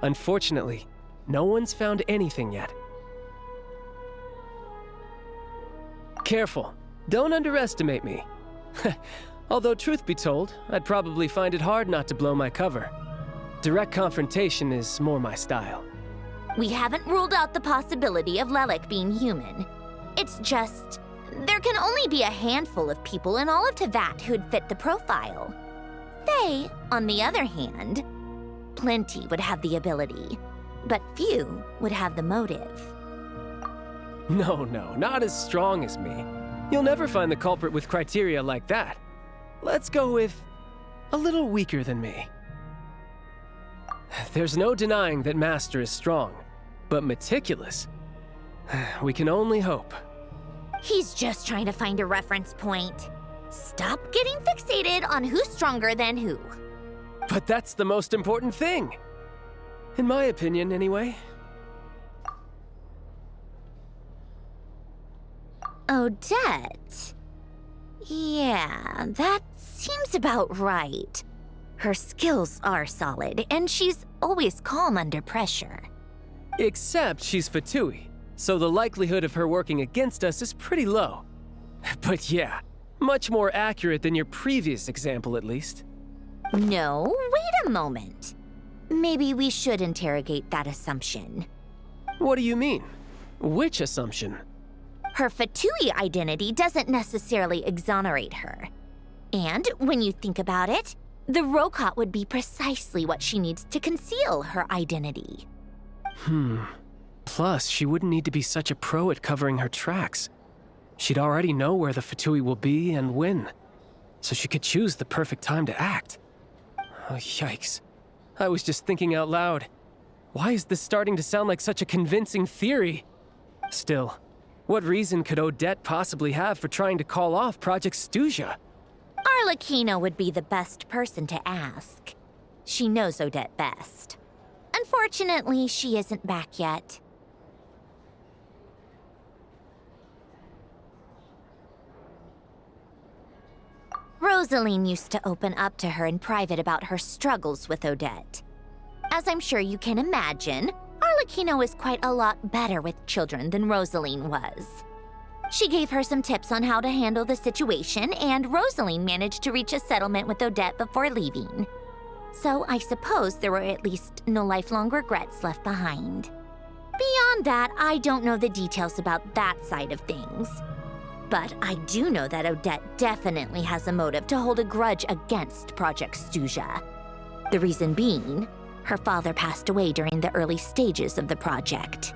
Unfortunately, no one's found anything yet. Careful, don't underestimate me. Although truth be told, I'd probably find it hard not to blow my cover. Direct confrontation is more my style. We haven't ruled out the possibility of Lelik being human. It's just, there can only be a handful of people in all of Teyvat who'd fit the profile. Faye, on the other hand, plenty would have the ability, but few would have the motive. No, not as strong as me. You'll never find the culprit with criteria like that. Let's go with a little weaker than me. There's no denying that Master is strong, but meticulous. We can only hope. He's just trying to find a reference point. Stop getting fixated on who's stronger than who. But that's the most important thing. In my opinion, anyway. Odette? Yeah, that seems about right. Her skills are solid, and she's always calm under pressure. Except she's Fatui, so the likelihood of her working against us is pretty low. But yeah, much more accurate than your previous example, at least. No, wait a moment. Maybe we should interrogate that assumption. What do you mean? Which assumption? Her Fatui identity doesn't necessarily exonerate her. And when you think about it, the Rokot would be precisely what she needs to conceal her identity. Plus, she wouldn't need to be such a pro at covering her tracks. She'd already know where the Fatui will be and when, so she could choose the perfect time to act. Oh, yikes. I was just thinking out loud. Why is this starting to sound like such a convincing theory? Still, what reason could Odette possibly have for trying to call off Project Stuja? Arlecchino would be the best person to ask. She knows Odette best. Unfortunately, she isn't back yet. Rosaline used to open up to her in private about her struggles with Odette. As I'm sure you can imagine, Arlecchino is quite a lot better with children than Rosaline was. She gave her some tips on how to handle the situation, and Rosaline managed to reach a settlement with Odette before leaving. So I suppose there were at least no lifelong regrets left behind. Beyond that, I don't know the details about that side of things. But I do know that Odette definitely has a motive to hold a grudge against Project Stuja. The reason being, her father passed away during the early stages of the project.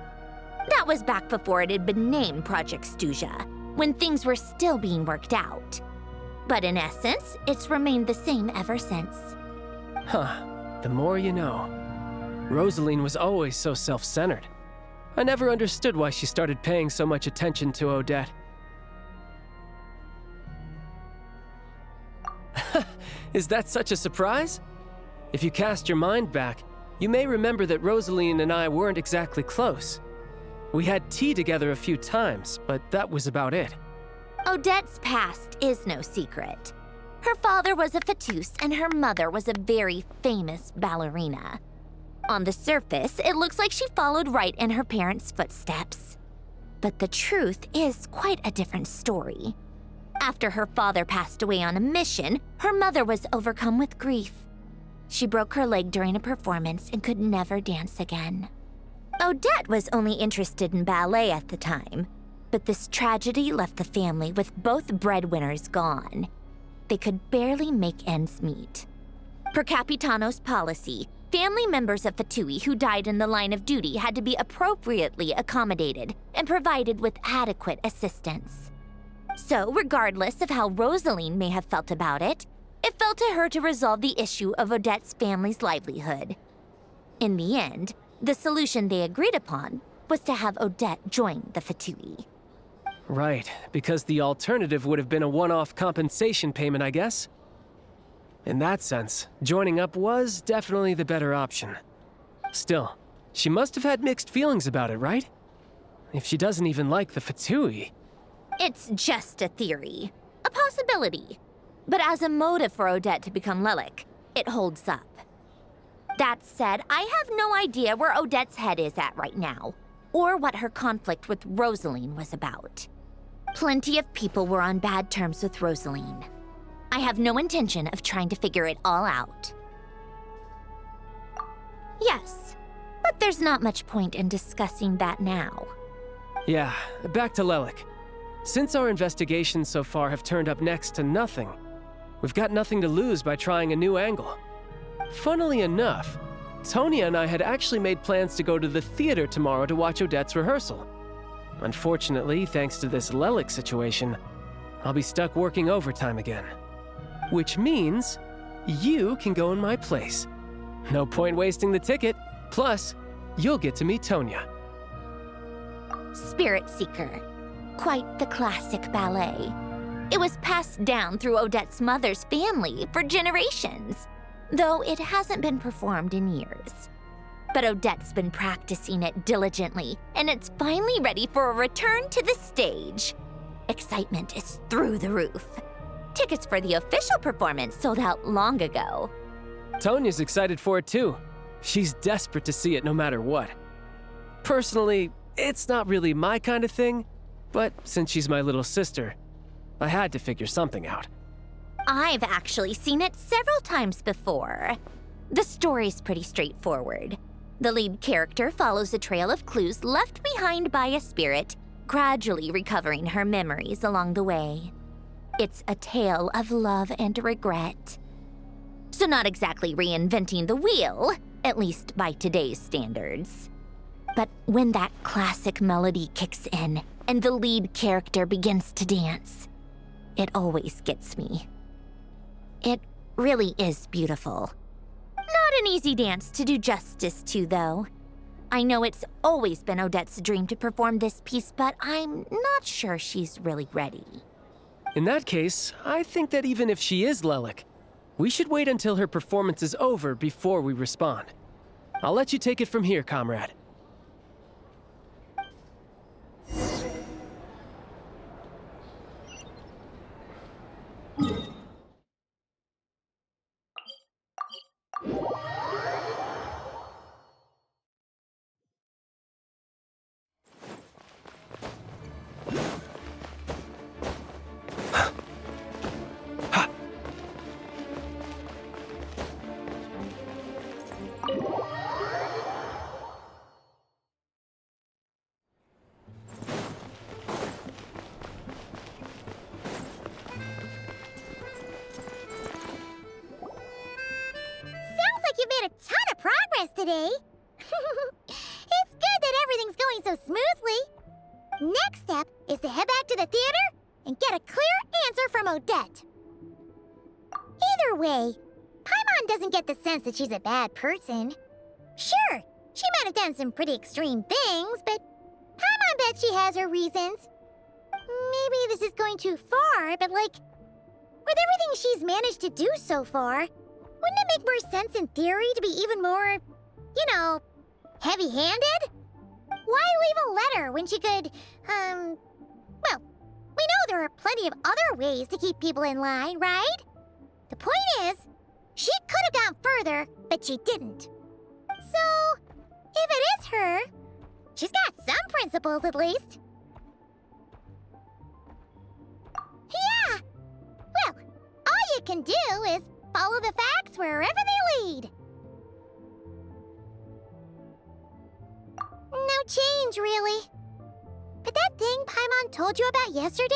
That was back before it had been named Project Stuja, when things were still being worked out. But in essence, it's remained the same ever since. The more you know. Rosaline was always so self-centered. I never understood why she started paying so much attention to Odette. Is that such a surprise? If you cast your mind back, you may remember that Rosaline and I weren't exactly close. We had tea together a few times, but that was about it. Odette's past is no secret. Her father was a Fatus and her mother was a very famous ballerina. On the surface, it looks like she followed right in her parents' footsteps. But the truth is quite a different story. After her father passed away on a mission, her mother was overcome with grief. She broke her leg during a performance and could never dance again. Odette was only interested in ballet at the time, but this tragedy left the family with both breadwinners gone. They could barely make ends meet. Per Capitano's policy, family members of Fatui who died in the line of duty had to be appropriately accommodated and provided with adequate assistance. So, regardless of how Rosaline may have felt about it, it fell to her to resolve the issue of Odette's family's livelihood. In the end, the solution they agreed upon was to have Odette join the Fatui. Right, because the alternative would have been a one-off compensation payment, I guess. In that sense, joining up was definitely the better option. Still, she must have had mixed feelings about it, right? If she doesn't even like the Fatui. It's just a theory, a possibility. But as a motive for Odette to become Lelik, it holds up. That said, I have no idea where Odette's head is at right now, or what her conflict with Rosaline was about. Plenty of people were on bad terms with Rosaline. I have no intention of trying to figure it all out. Yes, but there's not much point in discussing that now. Yeah, back to Lelik. Since our investigations so far have turned up next to nothing, we've got nothing to lose by trying a new angle. Funnily enough, Tonya and I had actually made plans to go to the theater tomorrow to watch Odette's rehearsal. Unfortunately, thanks to this Lelik situation, I'll be stuck working overtime again. Which means you can go in my place. No point wasting the ticket. Plus, you'll get to meet Tonya. Spirit Seeker. Quite the classic ballet. It was passed down through Odette's mother's family for generations, though it hasn't been performed in years. But Odette's been practicing it diligently, and it's finally ready for a return to the stage. Excitement is through the roof. Tickets for the official performance sold out long ago. Tonya's excited for it too. She's desperate to see it no matter what. Personally, it's not really my kind of thing, but since she's my little sister, I had to figure something out. I've actually seen it several times before. The story's pretty straightforward. The lead character follows a trail of clues left behind by a spirit, gradually recovering her memories along the way. It's a tale of love and regret. So not exactly reinventing the wheel, at least by today's standards. But when that classic melody kicks in and the lead character begins to dance, it always gets me. It really is beautiful. Not an easy dance to do justice to, though. I know it's always been Odette's dream to perform this piece, but I'm not sure she's really ready. In that case, I think that even if she is Lelik, we should wait until her performance is over before we respond. I'll let you take it from here, comrade. You made a ton of progress today. It's good that everything's going so smoothly. Next step is to head back to the theater and get a clear answer from Odette. Either way, Paimon doesn't get the sense that she's a bad person. Sure, she might have done some pretty extreme things, but Paimon bet she has her reasons. Maybe this is going too far, but with everything she's managed to do so far, wouldn't it make more sense in theory to be even more, heavy-handed? Why leave a letter when she could, well, we know there are plenty of other ways to keep people in line, right? The point is, she could have gone further, but she didn't. So, if it is her, she's got some principles at least. Yeah! Well, all you can do is follow the facts wherever they lead. No change, really. But that thing Paimon told you about yesterday?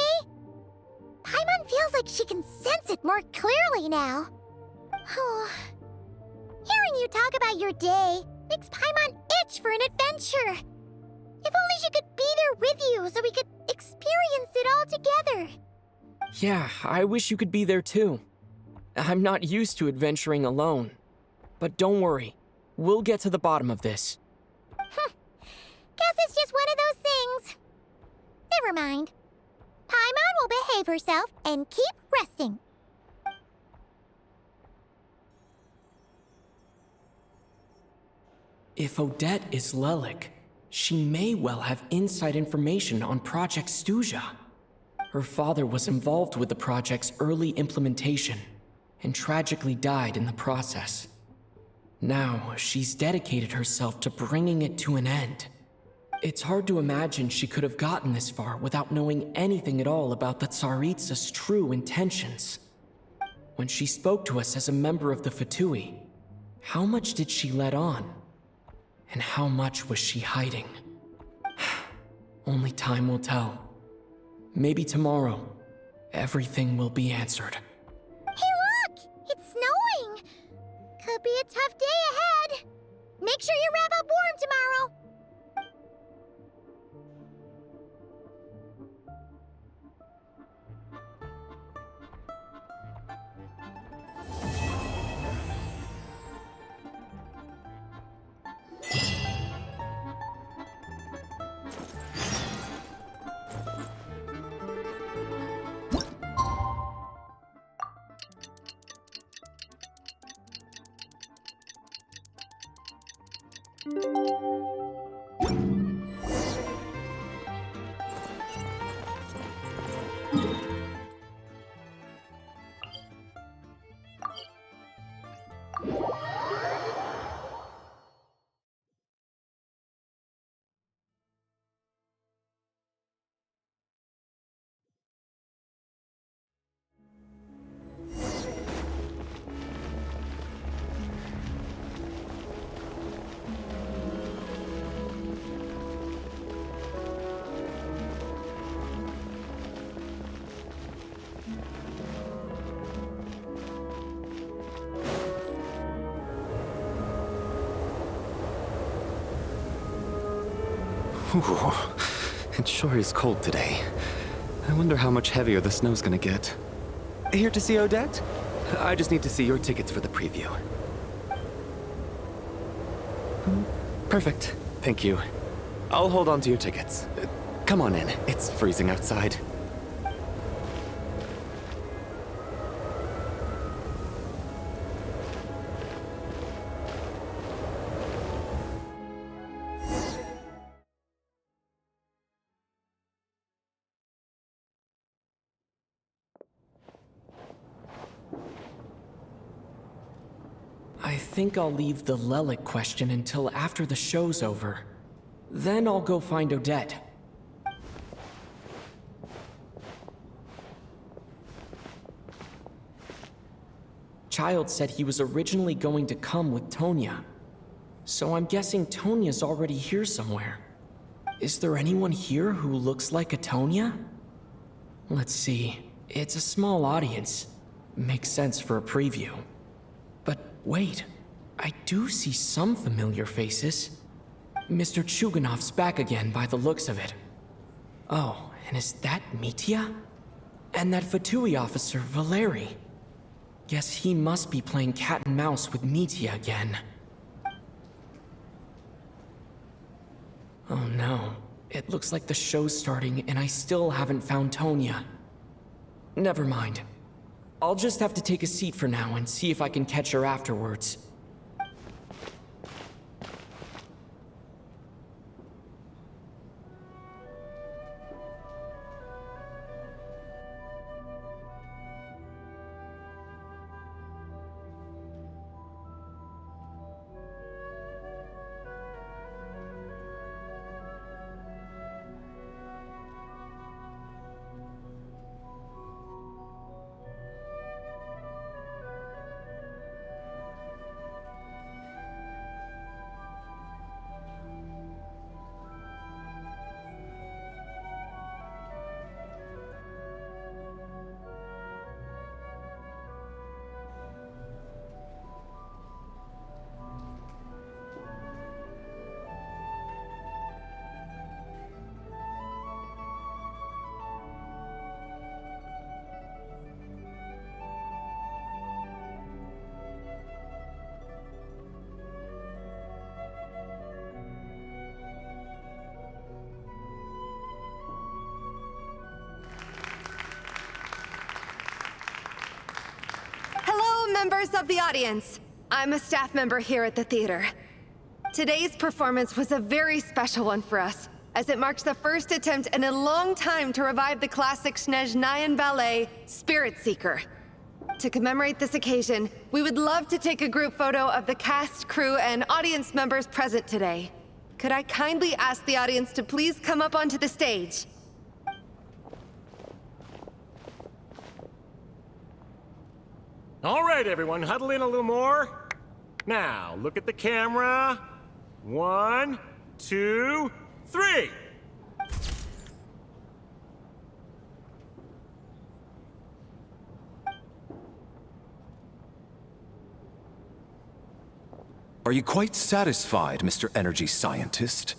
Paimon feels like she can sense it more clearly now. Hearing you talk about your day makes Paimon itch for an adventure. If only she could be there with you so we could experience it all together. Yeah, I wish you could be there too. I'm not used to adventuring alone. But don't worry, we'll get to the bottom of this. Guess it's just one of those things. Never mind. Paimon will behave herself and keep resting. If Odette is Lelik, she may well have inside information on Project Stuja. Her father was involved with the project's early implementation and tragically died in the process. Now, she's dedicated herself to bringing it to an end. It's hard to imagine she could have gotten this far without knowing anything at all about the Tsaritsa's true intentions. When she spoke to us as a member of the Fatui, how much did she let on? And how much was she hiding? Only time will tell. Maybe tomorrow, everything will be answered. Hey look! It's snowing! Could be a tough day ahead. Make sure you wrap up warm tomorrow. Ooh, it sure is cold today. I wonder how much heavier the snow's gonna get. Here to see Odette? I just need to see your tickets for the preview. Perfect. Thank you. I'll hold on to your tickets. Come on in. It's freezing outside. I think I'll leave the Lelik question until after the show's over. Then I'll go find Odette. Child said he was originally going to come with Tonya. So I'm guessing Tonya's already here somewhere. Is there anyone here who looks like a Tonya? Let's see. It's a small audience. Makes sense for a preview. But wait, I do see some familiar faces. Mr. Chuganov's back again by the looks of it. Oh, and is that Mitya? And that Fatui officer, Valeri. Guess he must be playing cat and mouse with Mitya again. Oh no, it looks like the show's starting and I still haven't found Tonya. Never mind. I'll just have to take a seat for now and see if I can catch her afterwards. Members of the audience, I'm a staff member here at the theater. Today's performance was a very special one for us, as it marks the first attempt in a long time to revive the classic Snezhnayan ballet, Spirit Seeker. To commemorate this occasion, we would love to take a group photo of the cast, crew, and audience members present today. Could I kindly ask the audience to please come up onto the stage? All right, everyone, huddle in a little more. Now, look at the camera. 1, 2, 3. Are you quite satisfied, Mr. Energy Scientist?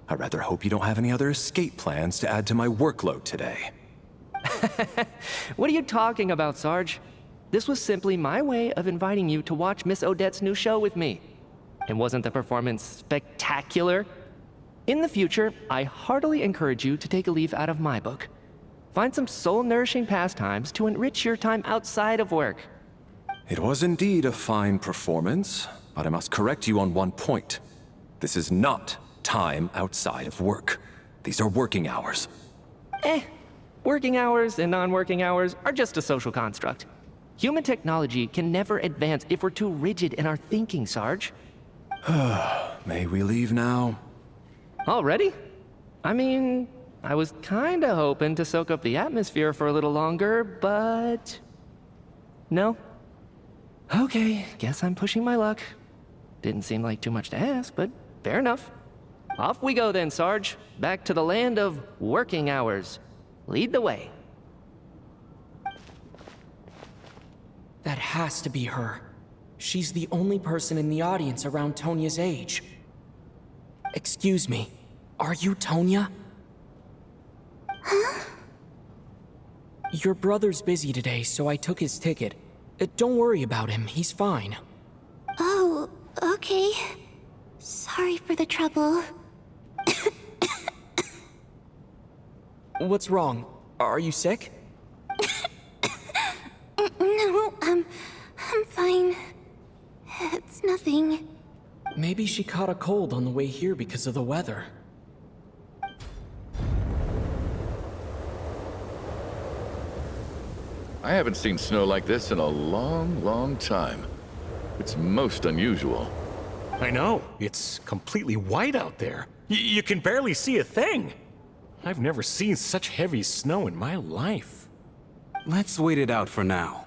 I rather hope you don't have any other escape plans to add to my workload today. What are you talking about, Sarge? This was simply my way of inviting you to watch Miss Odette's new show with me. And wasn't the performance spectacular? In the future, I heartily encourage you to take a leaf out of my book. Find some soul-nourishing pastimes to enrich your time outside of work. It was indeed a fine performance, but I must correct you on one point. This is not time outside of work. These are working hours. Working hours and non-working hours are just a social construct. Human technology can never advance if we're too rigid in our thinking, Sarge. May we leave now? Already? I mean, I was kinda hoping to soak up the atmosphere for a little longer, but... No? Okay, guess I'm pushing my luck. Didn't seem like too much to ask, but fair enough. Off we go then, Sarge. Back to the land of working hours. Lead the way. That has to be her. She's the only person in the audience around Tonya's age. Excuse me, are you Tonya? Huh? Your brother's busy today, so I took his ticket. Don't worry about him, he's fine. Oh, okay. Sorry for the trouble. What's wrong? Are you sick? No, I'm fine. It's nothing. Maybe she caught a cold on the way here because of the weather. I haven't seen snow like this in a long, long time. It's most unusual. I know. It's completely white out there. You can barely see a thing. I've never seen such heavy snow in my life. Let's wait it out for now.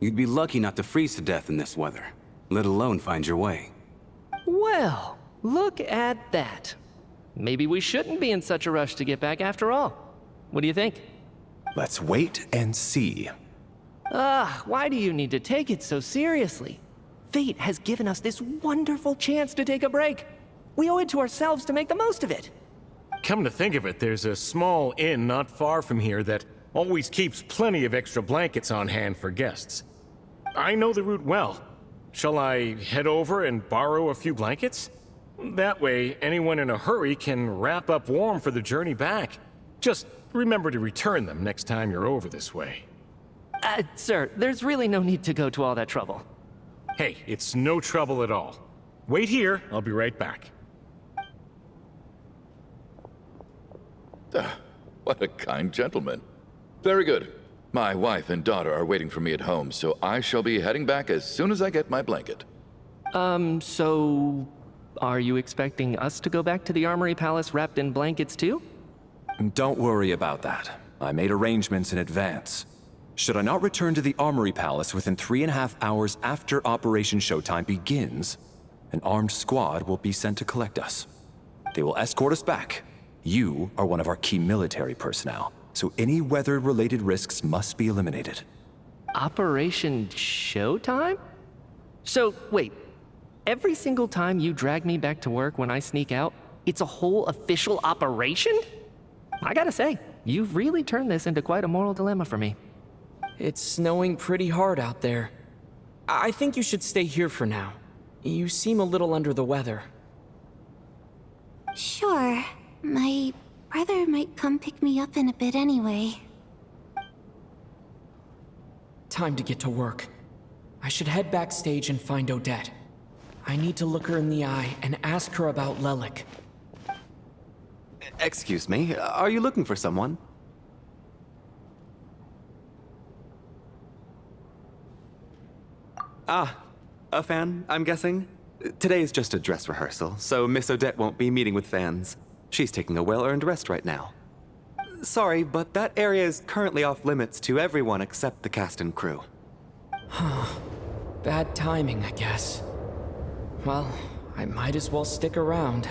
You'd be lucky not to freeze to death in this weather, let alone find your way. Well, look at that. Maybe we shouldn't be in such a rush to get back after all. What do you think? Let's wait and see. Why do you need to take it so seriously? Fate has given us this wonderful chance to take a break. We owe it to ourselves to make the most of it. Come to think of it, there's a small inn not far from here that always keeps plenty of extra blankets on hand for guests. I know the route well. Shall I head over and borrow a few blankets? That way, anyone in a hurry can wrap up warm for the journey back. Just remember to return them next time you're over this way. Sir, there's really no need to go to all that trouble. Hey, it's no trouble at all. Wait here, I'll be right back. What a kind gentleman. Very good. My wife and daughter are waiting for me at home, so I shall be heading back as soon as I get my blanket. So... are you expecting us to go back to the Armory Palace wrapped in blankets too? Don't worry about that. I made arrangements in advance. Should I not return to the Armory Palace within 3.5 hours after Operation Showtime begins, an armed squad will be sent to collect us. They will escort us back. You are one of our key military personnel, so any weather-related risks must be eliminated. Operation Showtime? So, wait. Every single time you drag me back to work when I sneak out, it's a whole official operation? I gotta say, you've really turned this into quite a moral dilemma for me. It's snowing pretty hard out there. I think you should stay here for now. You seem a little under the weather. Sure. My brother might come pick me up in a bit anyway. Time to get to work. I should head backstage and find Odette. I need to look her in the eye and ask her about Lelik. Excuse me, are you looking for someone? Ah, a fan, I'm guessing? Today is just a dress rehearsal, so Miss Odette won't be meeting with fans. She's taking a well-earned rest right now. Sorry, but that area is currently off limits to everyone except the cast and crew. Bad timing, I guess. Well, I might as well stick around.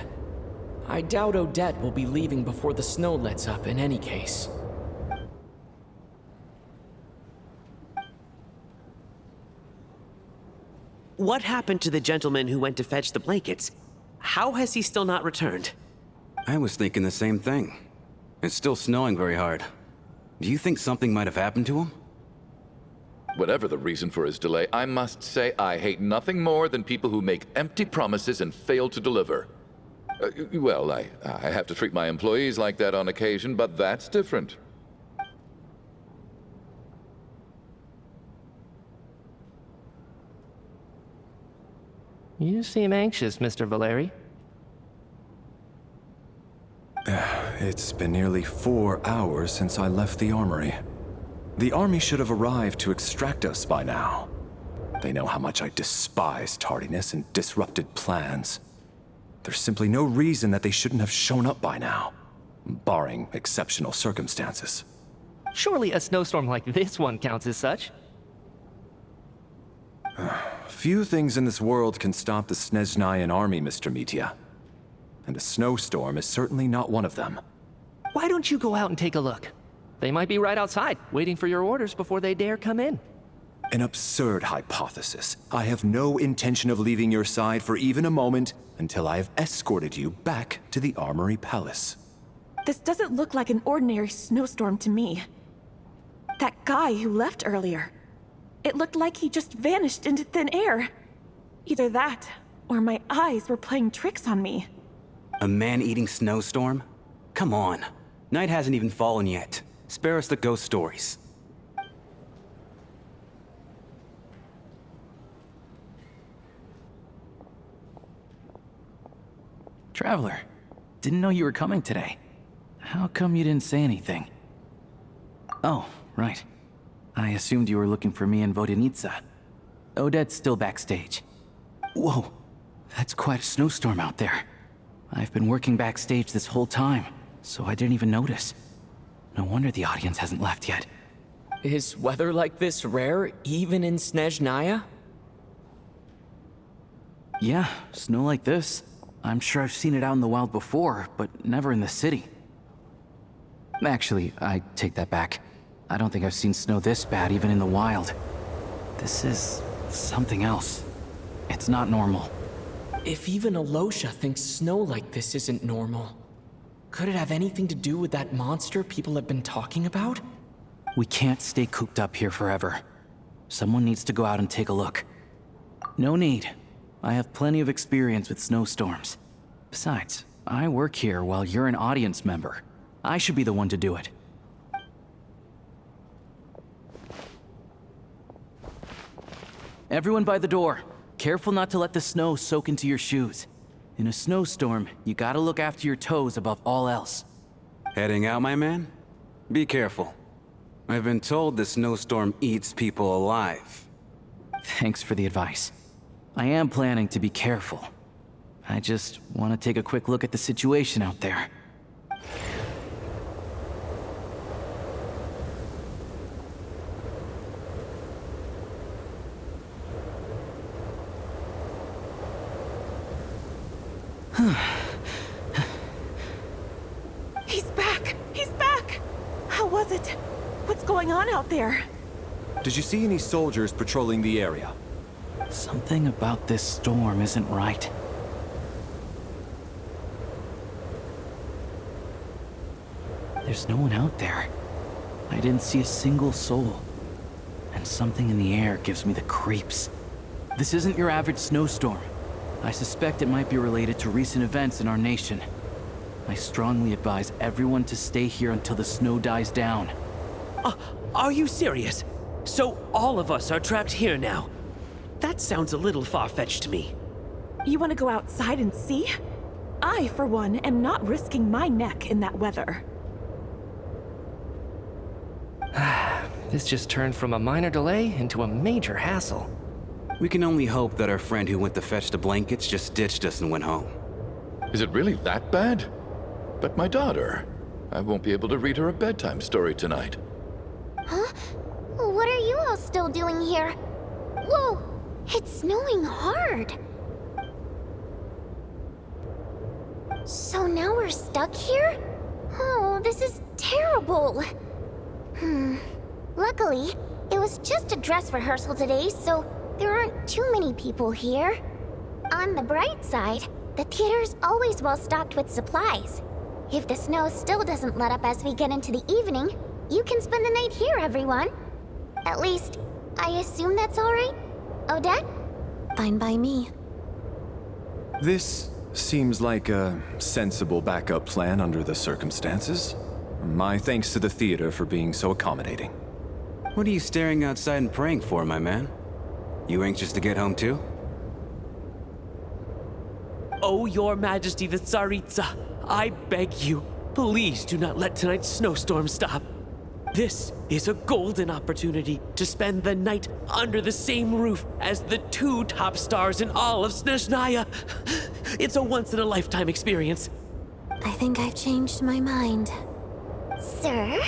I doubt Odette will be leaving before the snow lets up in any case. What happened to the gentleman who went to fetch the blankets? How has he still not returned? I was thinking the same thing. It's still snowing very hard. Do you think something might have happened to him? Whatever the reason for his delay, I must say I hate nothing more than people who make empty promises and fail to deliver. Well, I have to treat my employees like that on occasion, but that's different. You seem anxious, Mr. Valeri. It's been nearly 4 hours since I left the armory. The army should have arrived to extract us by now. They know how much I despise tardiness and disrupted plans. There's simply no reason that they shouldn't have shown up by now, barring exceptional circumstances. Surely a snowstorm like this one counts as such. Few things in this world can stop the Snezhnayan army, Mr. Mitya. And a snowstorm is certainly not one of them. Why don't you go out and take a look? They might be right outside, waiting for your orders before they dare come in. An absurd hypothesis. I have no intention of leaving your side for even a moment until I have escorted you back to the Armory Palace. This doesn't look like an ordinary snowstorm to me. That guy who left earlier, it looked like he just vanished into thin air. Either that, or my eyes were playing tricks on me. A man-eating snowstorm? Come on. Night hasn't even fallen yet. Spare us the ghost stories. Traveler, didn't know you were coming today. How come you didn't say anything? Oh, right. I assumed you were looking for me and Vodenitsa. Odette's still backstage. Whoa, that's quite a snowstorm out there. I've been working backstage this whole time, so I didn't even notice. No wonder the audience hasn't left yet. Is weather like this rare, even in Snezhnaya? Yeah, snow like this. I'm sure I've seen it out in the wild before, but never in the city. Actually, I take that back. I don't think I've seen snow this bad even in the wild. This is something else. It's not normal. If even Alosha thinks snow like this isn't normal, could it have anything to do with that monster people have been talking about? We can't stay cooped up here forever. Someone needs to go out and take a look. No need. I have plenty of experience with snowstorms. Besides, I work here while you're an audience member. I should be the one to do it. Everyone by the door. Careful not to let the snow soak into your shoes. In a snowstorm, you gotta look after your toes above all else. Heading out, my man? Be careful. I've been told the snowstorm eats people alive. Thanks for the advice. I am planning to be careful. I just want to take a quick look at the situation out there. He's back! He's back! How was it? What's going on out there? Did you see any soldiers patrolling the area? Something about this storm isn't right. There's no one out there. I didn't see a single soul. And something in the air gives me the creeps. This isn't your average snowstorm. I suspect it might be related to recent events in our nation. I strongly advise everyone to stay here until the snow dies down. Are you serious? So all of us are trapped here now? That sounds a little far-fetched to me. You want to go outside and see? I, for one, am not risking my neck in that weather. This just turned from a minor delay into a major hassle. We can only hope that our friend who went to fetch the blankets just ditched us and went home. Is it really that bad? But my daughter, I won't be able to read her a bedtime story tonight. Huh? What are you all still doing here? Whoa! It's snowing hard! So now we're stuck here? Oh, this is terrible! Luckily, it was just a dress rehearsal today, so there aren't too many people here. On the bright side, the theater's always well stocked with supplies. If the snow still doesn't let up as we get into the evening, you can spend the night here, everyone. At least, I assume that's all right? Odette? Fine by me. This seems like a sensible backup plan under the circumstances. My thanks to the theater for being so accommodating. What are you staring outside and praying for, my man? You anxious to get home too? Oh, Your Majesty the Tsaritsa, I beg you, please do not let tonight's snowstorm stop. This is a golden opportunity to spend the night under the same roof as the 2 top stars in all of Snezhnaya. It's a once-in-a-lifetime experience. I think I've changed my mind. Sir,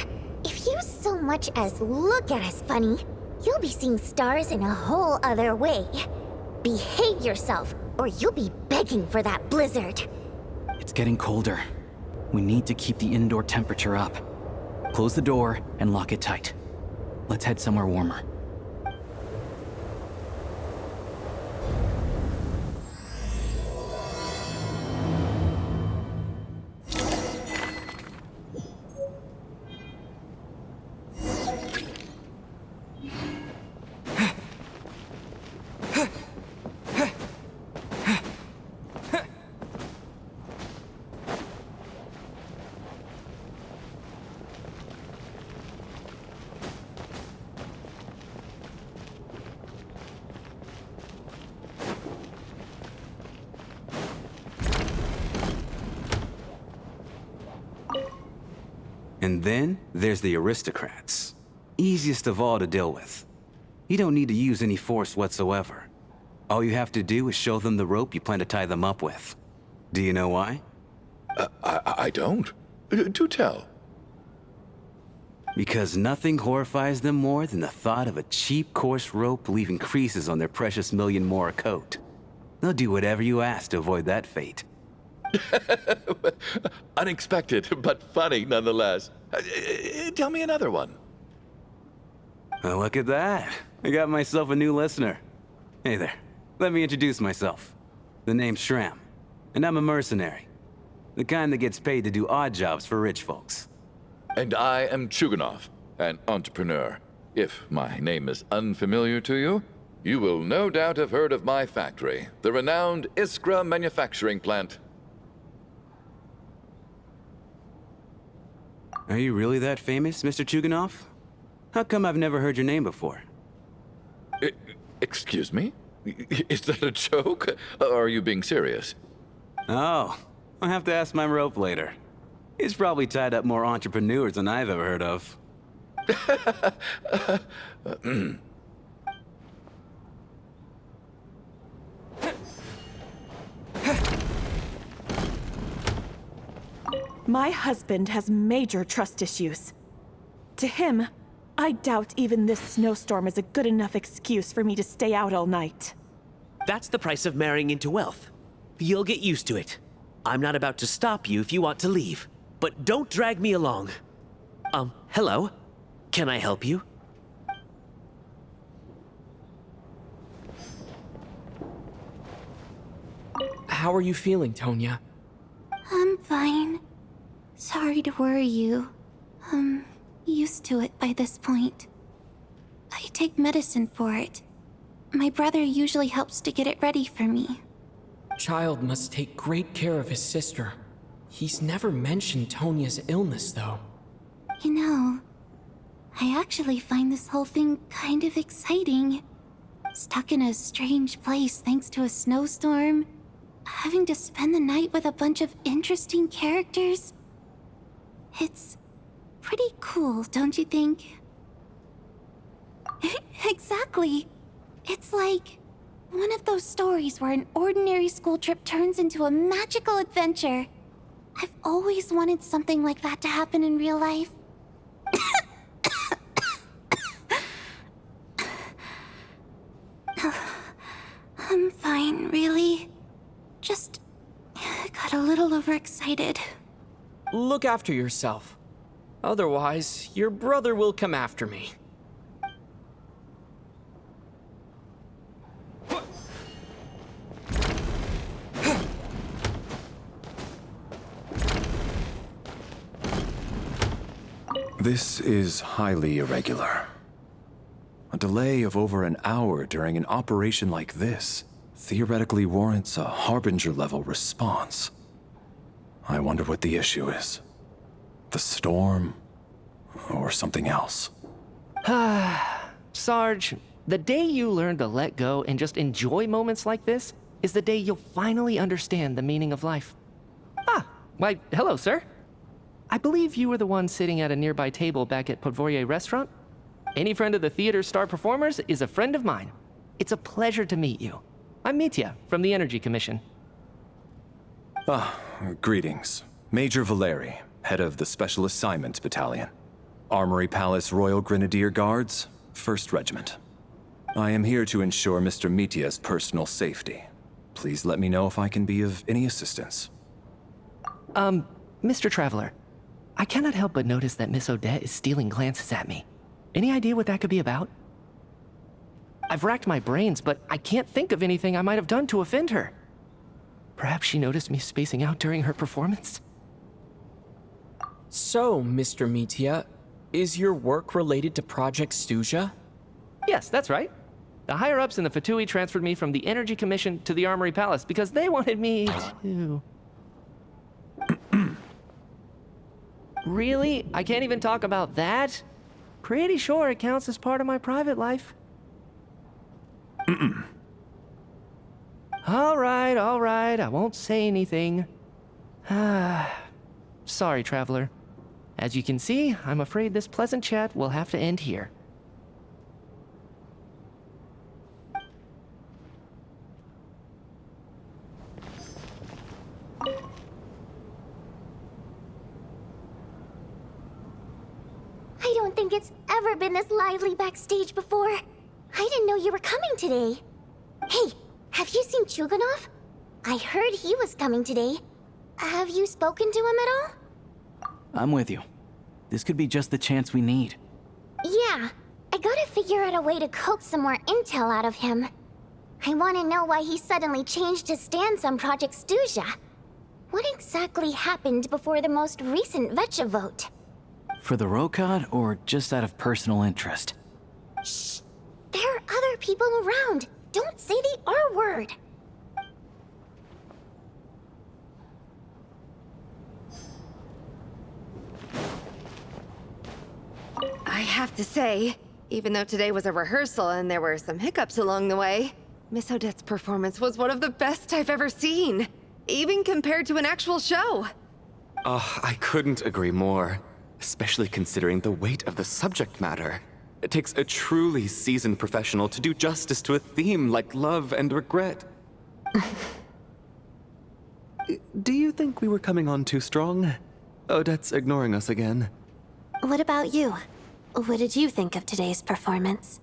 if you so much as look at us funny, you'll be seeing stars in a whole other way. Behave yourself, or you'll be begging for that blizzard. It's getting colder. We need to keep the indoor temperature up. Close the door and lock it tight. Let's head somewhere warmer. And then there's the aristocrats. Easiest of all to deal with. You don't need to use any force whatsoever. All you have to do is show them the rope you plan to tie them up with. Do you know why? I don't. Do tell. Because nothing horrifies them more than the thought of a cheap, coarse rope leaving creases on their precious million Mora coat. They'll do whatever you ask to avoid that fate. Unexpected, but funny nonetheless. Tell me another one. Oh, look at that. I got myself a new listener. Hey there. Let me introduce myself. The name's Shram, and I'm a mercenary. The kind that gets paid to do odd jobs for rich folks. And I am Chuganov, an entrepreneur. If my name is unfamiliar to you, you will no doubt have heard of my factory, the renowned Iskra manufacturing plant. Are you really that famous, Mr. Chuganov? How come I've never heard your name before? Excuse me? Is that a joke? Or are you being serious? Oh, I'll have to ask my rope later. He's probably tied up more entrepreneurs than I've ever heard of. My husband has major trust issues. To him, I doubt even this snowstorm is a good enough excuse for me to stay out all night. That's the price of marrying into wealth. You'll get used to it. I'm not about to stop you if you want to leave, but don't drag me along. Hello? Can I help you? How are you feeling, Tonya? I'm fine. Sorry to worry you. I'm used to it by this point. I take medicine for it. My brother usually helps to get it ready for me. Child must take great care of his sister. He's never mentioned Tonya's illness, though. You know, I actually find this whole thing kind of exciting. Stuck in a strange place thanks to a snowstorm. Having to spend the night with a bunch of interesting characters. It's pretty cool, don't you think? Exactly. It's like one of those stories where an ordinary school trip turns into a magical adventure. I've always wanted something like that to happen in real life. I'm fine, really. Just got a little overexcited. Look after yourself. Otherwise, your brother will come after me. This is highly irregular. A delay of over an hour during an operation like this theoretically warrants a Harbinger-level response. I wonder what the issue is. The storm, or something else. Sarge, the day you learn to let go and just enjoy moments like this is the day you'll finally understand the meaning of life. Ah, why, hello, sir. I believe you were the one sitting at a nearby table back at Podvorye Restaurant. Any friend of the theater's star performers is a friend of mine. It's a pleasure to meet you. I'm Mitya from the Energy Commission. Greetings. Major Valeri, head of the Special Assignments Battalion. Armory Palace Royal Grenadier Guards, 1st Regiment. I am here to ensure Mr. Mitya's personal safety. Please let me know if I can be of any assistance. Mr. Traveler, I cannot help but notice that Miss Odette is stealing glances at me. Any idea what that could be about? I've racked my brains, but I can't think of anything I might have done to offend her. Perhaps she noticed me spacing out during her performance? So, Mr. Mitya, is your work related to Project Stuja? Yes, that's right. The higher-ups in the Fatui transferred me from the Energy Commission to the Armory Palace because they wanted me to... Really? I can't even talk about that? Pretty sure it counts as part of my private life. All right, I won't say anything. Sorry, Traveler. As you can see, I'm afraid this pleasant chat will have to end here. I don't think it's ever been this lively backstage before. I didn't know you were coming today. Hey, have you seen Chuganov? I heard he was coming today. Have you spoken to him at all? I'm with you. This could be just the chance we need. Yeah, I gotta figure out a way to coax some more intel out of him. I want to know why he suddenly changed his stance on Project Stuja. What exactly happened before the most recent Vecha vote? For the Rokad, or just out of personal interest? Shh! There are other people around. Don't say the R word. I have to say, even though today was a rehearsal and there were some hiccups along the way, Miss Odette's performance was one of the best I've ever seen, even compared to an actual show. Oh, I couldn't agree more, especially considering the weight of the subject matter. It takes a truly seasoned professional to do justice to a theme like love and regret. Do you think we were coming on too strong? Odette's ignoring us again. What about you? What did you think of today's performance?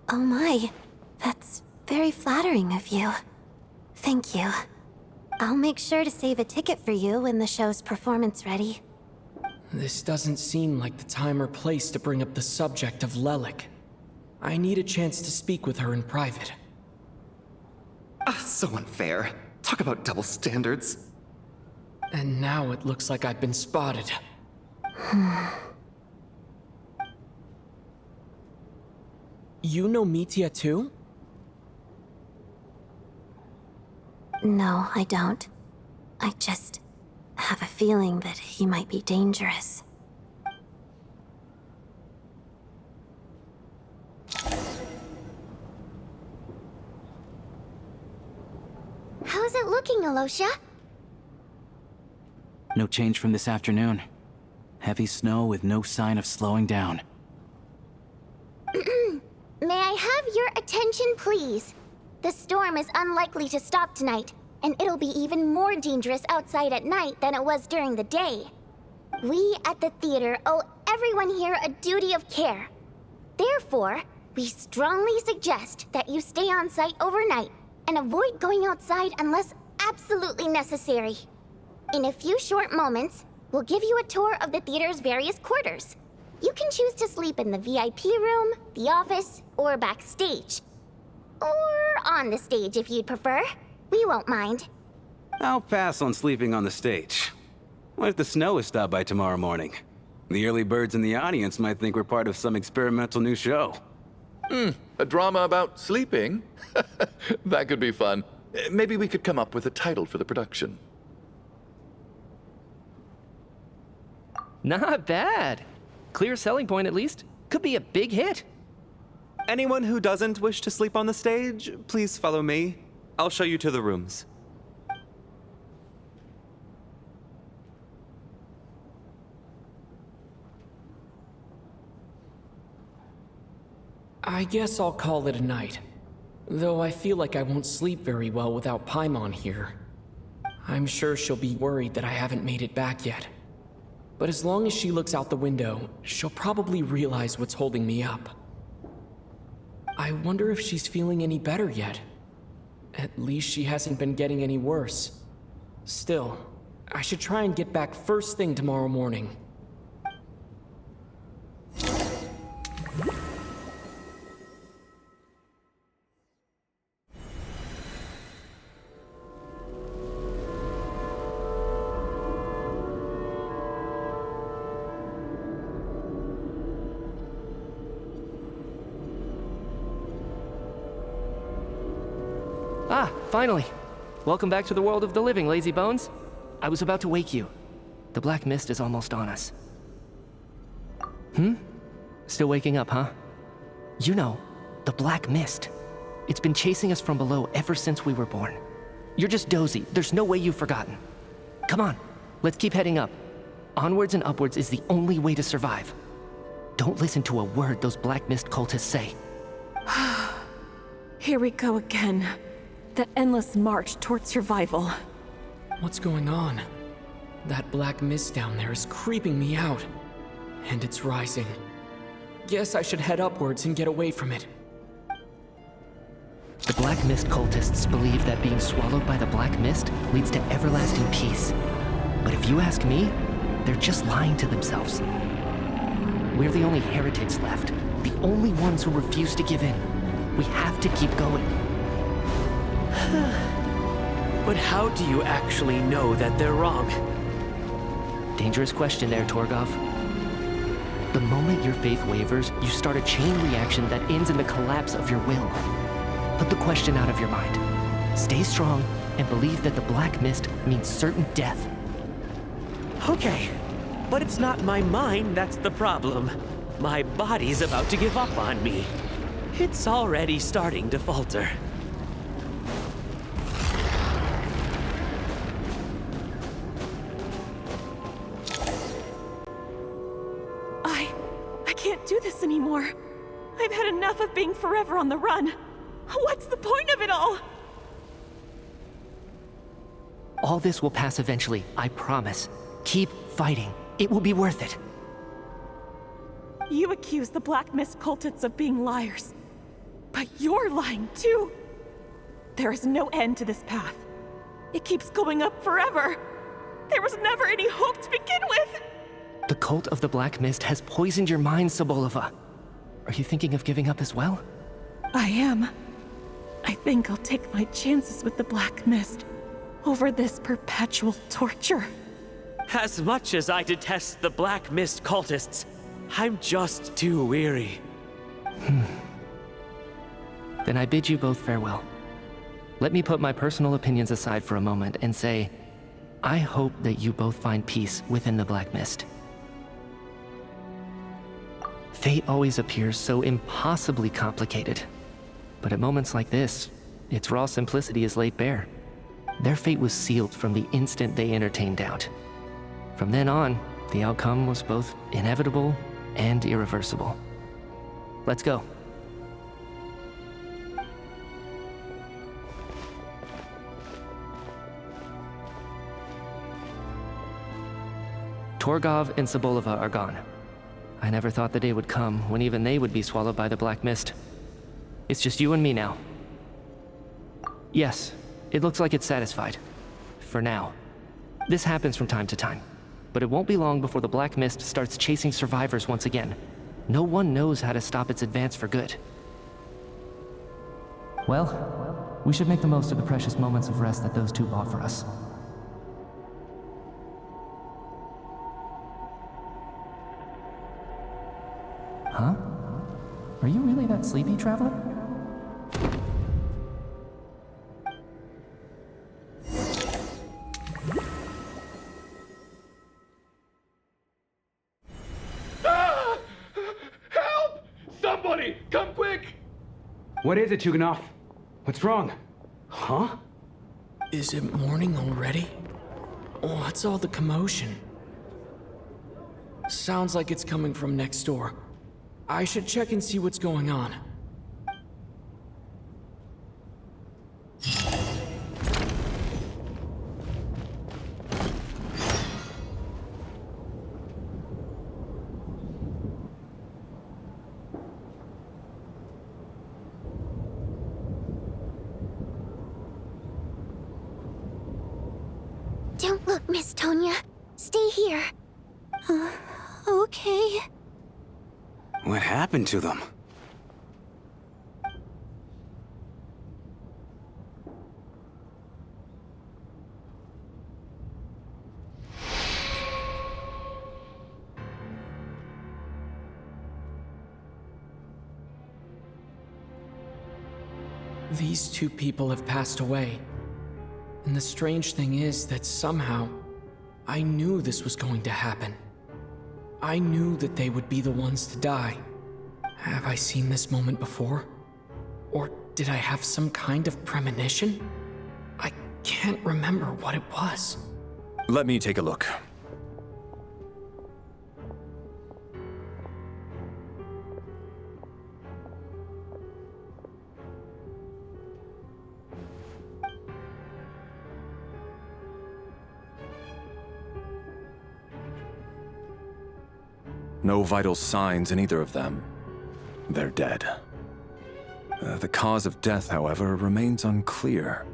Oh my, that's very flattering of you. Thank you. I'll make sure to save a ticket for you when the show's performance ready. This doesn't seem like the time or place to bring up the subject of Lelik. I need a chance to speak with her in private. So unfair. Talk about double standards. And now it looks like I've been spotted. You know Mitya too? No, I don't. have a feeling that he might be dangerous. How's it looking, Alosha? No change from this afternoon. Heavy snow with no sign of slowing down. May I have your attention, please? The storm is unlikely to stop tonight, and it'll be even more dangerous outside at night than it was during the day. We at the theater owe everyone here a duty of care. Therefore, we strongly suggest that you stay on site overnight and avoid going outside unless absolutely necessary. In a few short moments, we'll give you a tour of the theater's various quarters. You can choose to sleep in the VIP room, the office, or backstage. Or on the stage if you'd prefer. We won't mind. I'll pass on sleeping on the stage. What if the snow is stopped by tomorrow morning? The early birds in the audience might think we're part of some experimental new show. A drama about sleeping? That could be fun. Maybe we could come up with a title for the production. Not bad. Clear selling point at least. Could be a big hit. Anyone who doesn't wish to sleep on the stage, please follow me. I'll show you to the rooms. I guess I'll call it a night. Though I feel like I won't sleep very well without Paimon here. I'm sure she'll be worried that I haven't made it back yet. But as long as she looks out the window, she'll probably realize what's holding me up. I wonder if she's feeling any better yet. At least she hasn't been getting any worse. Still, I should try and get back first thing tomorrow morning. Ah, finally. Welcome back to the world of the living, lazy bones. I was about to wake you. The black mist is almost on us. Still waking up, huh? You know, the black mist. It's been chasing us from below ever since we were born. You're just dozy. There's no way you've forgotten. Come on, let's keep heading up. Onwards and upwards is the only way to survive. Don't listen to a word those black mist cultists say. Here we go again. The endless march toward survival. What's going on? That black mist down there is creeping me out. And it's rising. Guess I should head upwards and get away from it. The black mist cultists believe that being swallowed by the black mist leads to everlasting peace. But if you ask me, they're just lying to themselves. We're the only heretics left. The only ones who refuse to give in. We have to keep going. But how do you actually know that they're wrong? Dangerous question there, Torgov. The moment your faith wavers, you start a chain reaction that ends in the collapse of your will. Put the question out of your mind. Stay strong and believe that the black mist means certain death. Okay, but it's not my mind that's the problem. My body's about to give up on me. It's already starting to falter. I can't do this anymore. I've had enough of being forever on the run. What's the point of it all? All this will pass eventually, I promise. Keep fighting. It will be worth it. You accuse the Black Mist cultists of being liars. But you're lying too. There is no end to this path. It keeps going up forever. There was never any hope to begin with. The cult of the Black Mist has poisoned your mind, Sobolova. Are you thinking of giving up as well? I am. I think I'll take my chances with the Black Mist over this perpetual torture. As much as I detest the Black Mist cultists, I'm just too weary. Then I bid you both farewell. Let me put my personal opinions aside for a moment and say, I hope that you both find peace within the Black Mist. Fate always appears so impossibly complicated. But at moments like this, its raw simplicity is laid bare. Their fate was sealed from the instant they entertained doubt. From then on, the outcome was both inevitable and irreversible. Let's go. Torgov and Sobolova are gone. I never thought the day would come when even they would be swallowed by the Black Mist. It's just you and me now. Yes, it looks like it's satisfied. For now. This happens from time to time, but it won't be long before the Black Mist starts chasing survivors once again. No one knows how to stop its advance for good. Well, we should make the most of the precious moments of rest that those two bought for us. Huh? Are you really that sleepy, traveler? Ah! Help! Somebody, come quick! What is it, Chuganov? What's wrong? Huh? Is it morning already? What's all the commotion? Sounds like it's coming from next door. I should check and see what's going on. Don't look, Miss Tonya. Stay here. Okay. What happened to them? These two people have passed away. And the strange thing is that somehow, I knew this was going to happen. I knew that they would be the ones to die. Have I seen this moment before? Or did I have some kind of premonition? I can't remember what it was. Let me take a look. No vital signs in either of them. They're dead. The cause of death, however, remains unclear.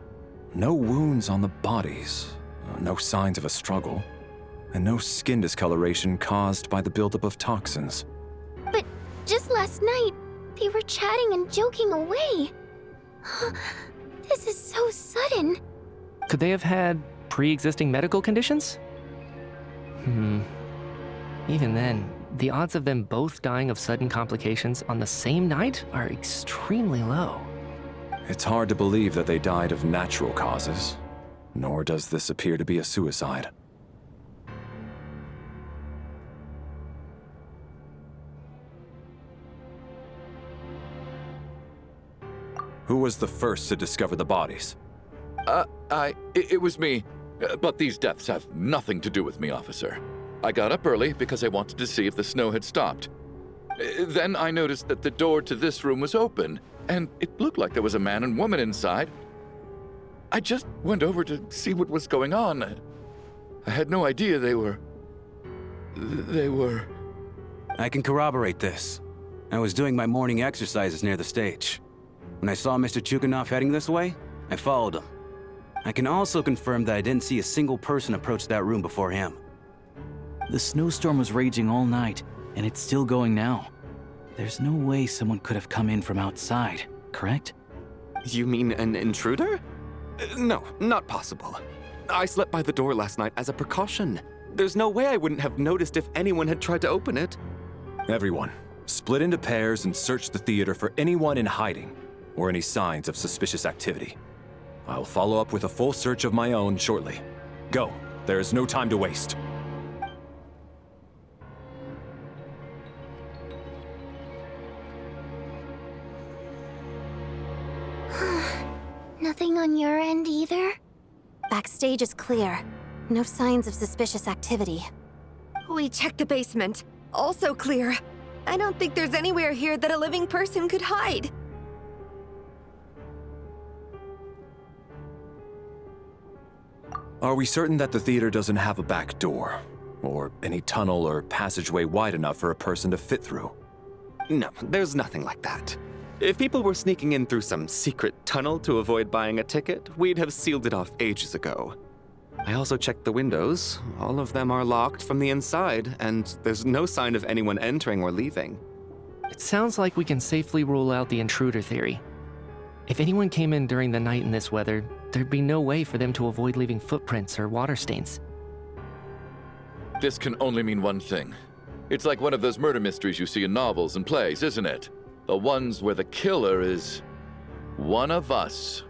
No wounds on the bodies, no signs of a struggle, and no skin discoloration caused by the buildup of toxins. But just last night, they were chatting and joking away. This is so sudden. Could they have had pre-existing medical conditions? Even then, the odds of them both dying of sudden complications on the same night are extremely low. It's hard to believe that they died of natural causes, nor does this appear to be a suicide. Who was the first to discover the bodies? It was me. But these deaths have nothing to do with me, officer. I got up early because I wanted to see if the snow had stopped. Then I noticed that the door to this room was open, and it looked like there was a man and woman inside. I just went over to see what was going on. I had no idea they were... I can corroborate this. I was doing my morning exercises near the stage. When I saw Mr. Chuganov heading this way, I followed him. I can also confirm that I didn't see a single person approach that room before him. The snowstorm was raging all night, and it's still going now. There's no way someone could have come in from outside, correct? You mean an intruder? No, not possible. I slept by the door last night as a precaution. There's no way I wouldn't have noticed if anyone had tried to open it. Everyone, split into pairs and search the theater for anyone in hiding or any signs of suspicious activity. I'll follow up with a full search of my own shortly. Go. There is no time to waste. Nothing on your end either? Backstage is clear. No signs of suspicious activity. We checked the basement. Also clear. I don't think there's anywhere here that a living person could hide. Are we certain that the theater doesn't have a back door? Or any tunnel or passageway wide enough for a person to fit through? No, there's nothing like that. If people were sneaking in through some secret tunnel to avoid buying a ticket, we'd have sealed it off ages ago. I also checked the windows. All of them are locked from the inside, and there's no sign of anyone entering or leaving. It sounds like we can safely rule out the intruder theory. If anyone came in during the night in this weather, there'd be no way for them to avoid leaving footprints or water stains. This can only mean one thing. It's like one of those murder mysteries you see in novels and plays, isn't it? The ones where the killer is one of us.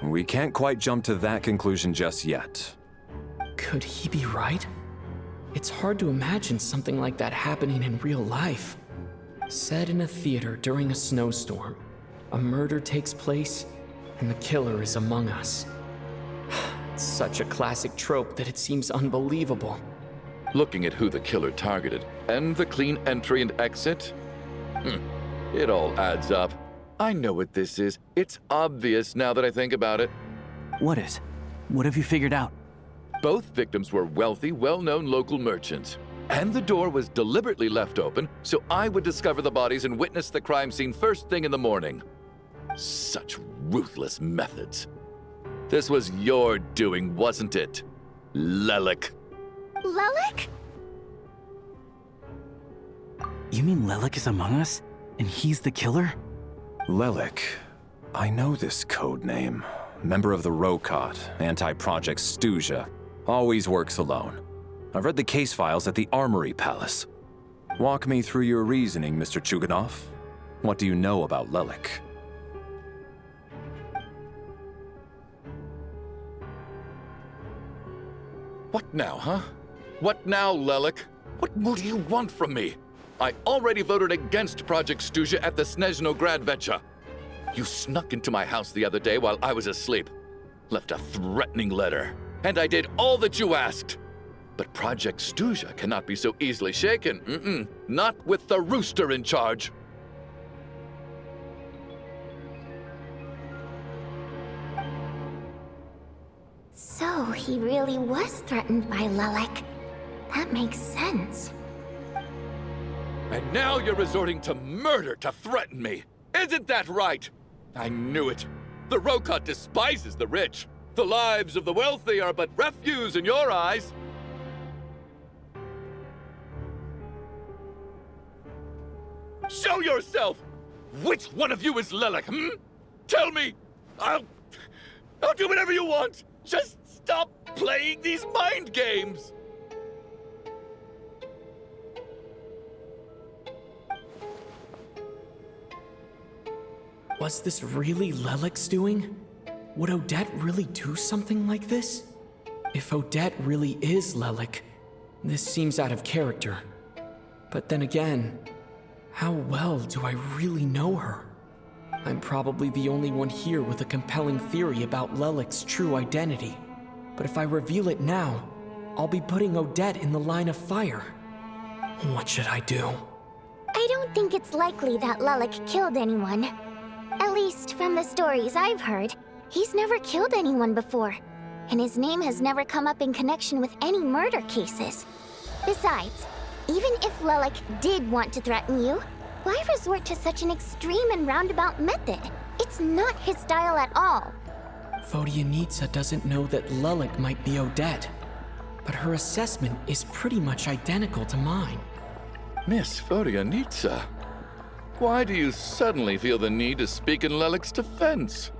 We can't quite jump to that conclusion just yet. Could he be right? It's hard to imagine something like that happening in real life. Set in a theater during a snowstorm, a murder takes place, and the killer is among us. It's such a classic trope that it seems unbelievable. Looking at who the killer targeted and the clean entry and exit, it all adds up. I know what this is. It's obvious now that I think about it. What is? What have you figured out? Both victims were wealthy, well-known local merchants. And the door was deliberately left open so I would discover the bodies and witness the crime scene first thing in the morning. Such ruthless methods. This was your doing, wasn't it, Lelik? Lelik? You mean Lelik is among us? And he's the killer? Lelik. I know this code name. Member of the Rokot, anti-Project Stuja. Always works alone. I've read the case files at the Armory Palace. Walk me through your reasoning, Mr. Chuganov. What do you know about Lelik? What now, huh? What now, Lelik? What more do you want from me? I already voted against Project Stuja at the Snezhnograd Vecha. You snuck into my house the other day while I was asleep. Left a threatening letter. And I did all that you asked. But Project Stuja cannot be so easily shaken. Not with the rooster in charge. So he really was threatened by Lelik. That makes sense. And now you're resorting to murder to threaten me. Isn't that right? I knew it. The Rokot despises the rich. The lives of the wealthy are but refuse in your eyes. Show yourself! Which one of you is Lelik, Tell me! I'll do whatever you want! Just stop playing these mind games! Was this really Lelik's doing? Would Odette really do something like this? If Odette really is Lelik, this seems out of character. But then again, how well do I really know her? I'm probably the only one here with a compelling theory about Lelik's true identity. But if I reveal it now, I'll be putting Odette in the line of fire. What should I do? I don't think it's likely that Lelik killed anyone. At least from the stories I've heard, he's never killed anyone before. And his name has never come up in connection with any murder cases. Besides, even if Lelik did want to threaten you, why resort to such an extreme and roundabout method? It's not his style at all. Vodyanitsa doesn't know that Lelik might be Odette, but her assessment is pretty much identical to mine. Miss Vodyanitsa, why do you suddenly feel the need to speak in Lelik's defense?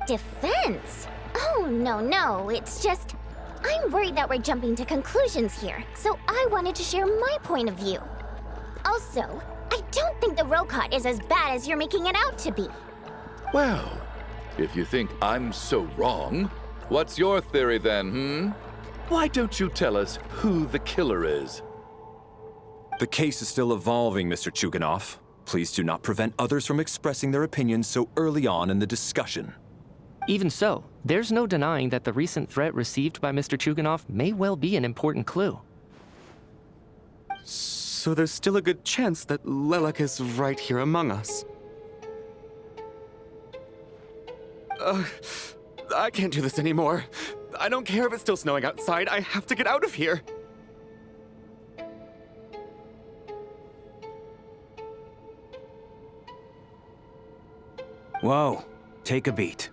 Defense? Oh, no, it's just... I'm worried that we're jumping to conclusions here, so I wanted to share my point of view. Also, I don't think the Rokot is as bad as you're making it out to be. Well, if you think I'm so wrong, what's your theory then, Why don't you tell us who the killer is? The case is still evolving, Mr. Chuganov. Please do not prevent others from expressing their opinions so early on in the discussion. Even so, there's no denying that the recent threat received by Mr. Chuganov may well be an important clue. So there's still a good chance that Lelek is right here among us. I can't do this anymore. I don't care if it's still snowing outside. I have to get out of here. Whoa, take a beat.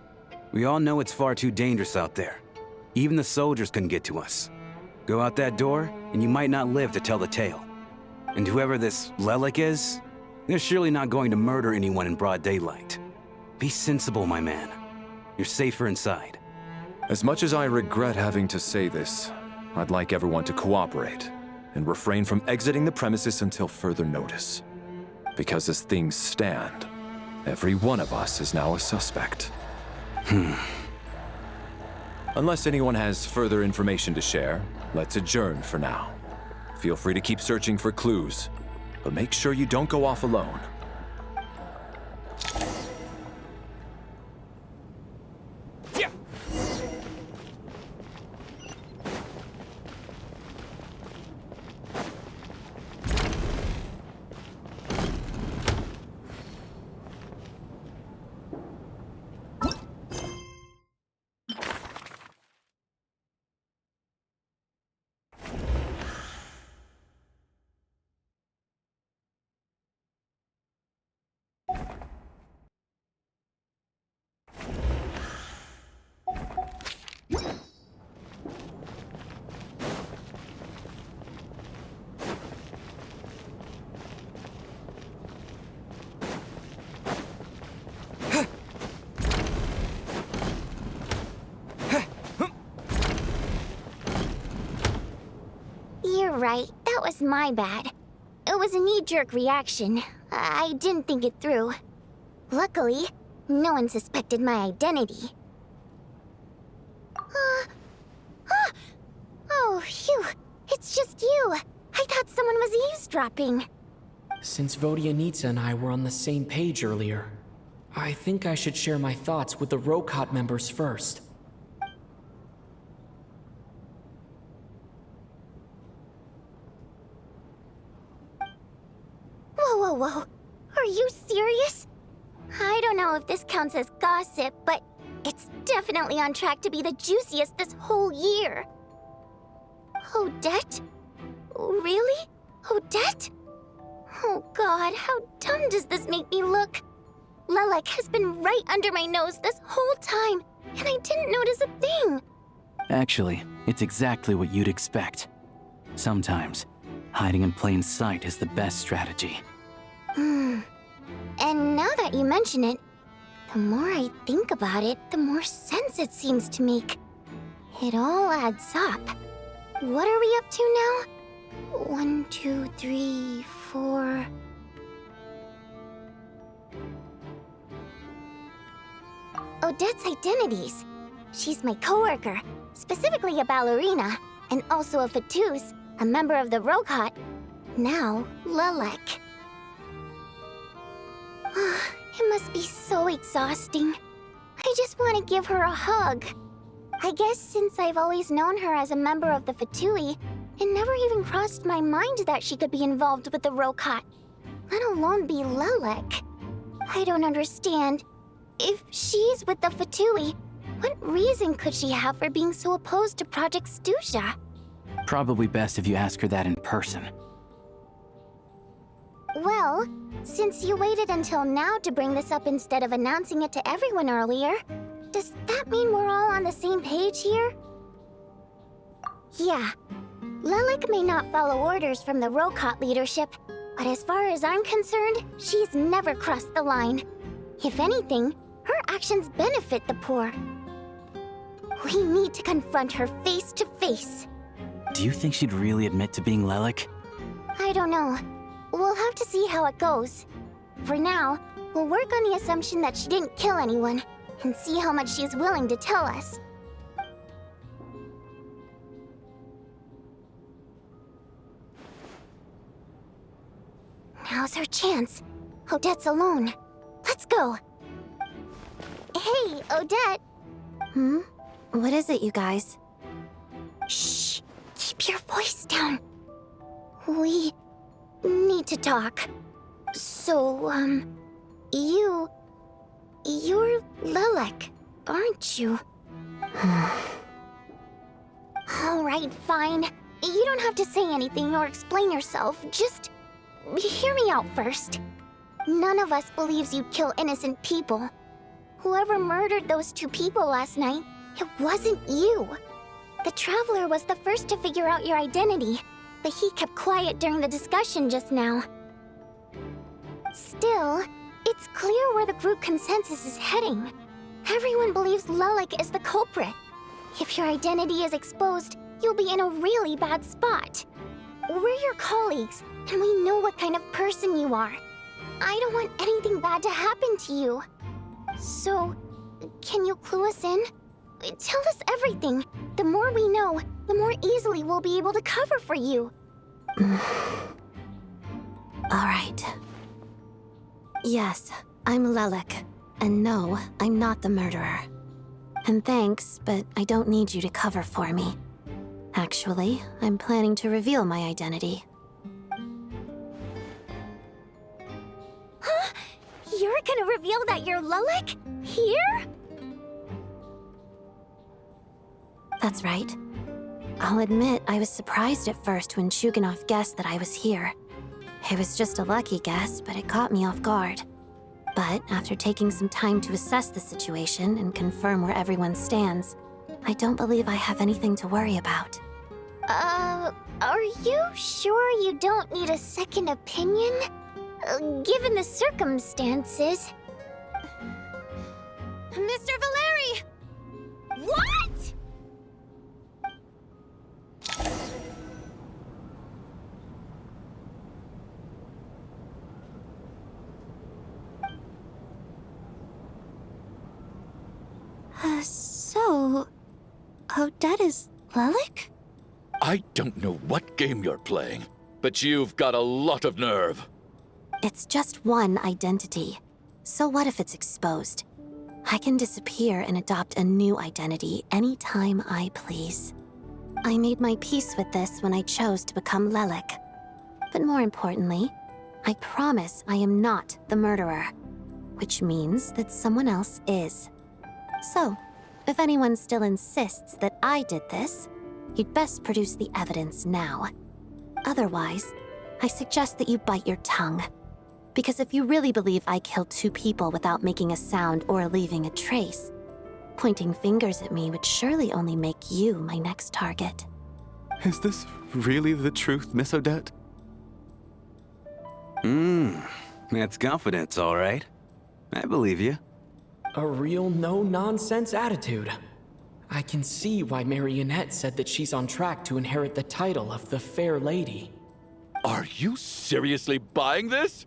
We all know it's far too dangerous out there. Even the soldiers couldn't get to us. Go out that door, and you might not live to tell the tale. And whoever this Lelek is, they're surely not going to murder anyone in broad daylight. Be sensible, my man. You're safer inside. As much as I regret having to say this, I'd like everyone to cooperate and refrain from exiting the premises until further notice. Because as things stand, every one of us is now a suspect. Unless anyone has further information to share, let's adjourn for now. Feel free to keep searching for clues, but make sure you don't go off alone. You're right. That was my bad. It was a knee-jerk reaction. I didn't think it through. Luckily, no one suspected my identity. Oh, phew. It's just you. I thought someone was eavesdropping. Since Vodyanitsa and I were on the same page earlier, I think I should share my thoughts with the Rokot members first. Whoa. Are you serious? I don't know if this counts as gossip, but it's definitely on track to be the juiciest this whole year. Odette? Really? Odette? Oh god, how dumb does this make me look? Lelek has been right under my nose this whole time, and I didn't notice a thing. Actually, it's exactly what you'd expect. Sometimes, hiding in plain sight is the best strategy. And now that you mention it, the more I think about it, the more sense it seems to make. It all adds up. What are we up to now? 1, 2, 3, 4... Odette's identities. She's my coworker, specifically a ballerina, and also a Fatuz, a member of the Rokot. Now, Lelek. It must be so exhausting. I just want to give her a hug. I guess since I've always known her as a member of the Fatui, it never even crossed my mind that she could be involved with the Rokot, let alone be Lelek. I don't understand. If she's with the Fatui, what reason could she have for being so opposed to Project Stusha? Probably best if you ask her that in person. Well, since you waited until now to bring this up instead of announcing it to everyone earlier, does that mean we're all on the same page here? Yeah. Lelek may not follow orders from the Rokot leadership, but as far as I'm concerned, she's never crossed the line. If anything, her actions benefit the poor. We need to confront her face to face. Do you think she'd really admit to being Lelek? I don't know. We'll have to see how it goes. For now, we'll work on the assumption that she didn't kill anyone, and see how much she's willing to tell us. our chance. Odette's alone. Let's go. Hey, Odette. What is it, you guys? Shh. Keep your voice down. We need to talk. So, you're Lilac, aren't you? Alright, fine. You don't have to say anything or explain yourself. Just hear me out first. None of us believes you'd kill innocent people. Whoever murdered those 2 people last night, it wasn't you. The Traveler was the first to figure out your identity, but he kept quiet during the discussion just now. Still, it's clear where the group consensus is heading. Everyone believes Lilac is the culprit. If your identity is exposed, you'll be in a really bad spot. We're your colleagues, and we know what kind of person you are. I don't want anything bad to happen to you. So, can you clue us in? Tell us everything. The more we know, the more easily we'll be able to cover for you. Alright. Yes, I'm Lilac. And no, I'm not the murderer. And thanks, but I don't need you to cover for me. Actually, I'm planning to reveal my identity. Huh? You're gonna reveal that you're Lilac? Here? That's right. I'll admit I was surprised at first when Chuganov guessed that I was here. It was just a lucky guess, but it caught me off guard. But after taking some time to assess the situation and confirm where everyone stands, I don't believe I have anything to worry about. Are you sure you don't need a second opinion? Given the circumstances. Mr. Valeri! What?! So, Odette is Lilac? I don't know what game you're playing, but you've got a lot of nerve. It's just one identity. So what if it's exposed? I can disappear and adopt a new identity anytime I please. I made my peace with this when I chose to become Lilac. But more importantly, I promise I am not the murderer, which means that someone else is. So, if anyone still insists that I did this, you'd best produce the evidence now. Otherwise, I suggest that you bite your tongue. Because if you really believe I killed 2 people without making a sound or leaving a trace, pointing fingers at me would surely only make you my next target. Is this really the truth, Miss Odette? That's confidence, all right. I believe you. A real no-nonsense attitude. I can see why Marionette said that she's on track to inherit the title of the Fair Lady. Are you seriously buying this?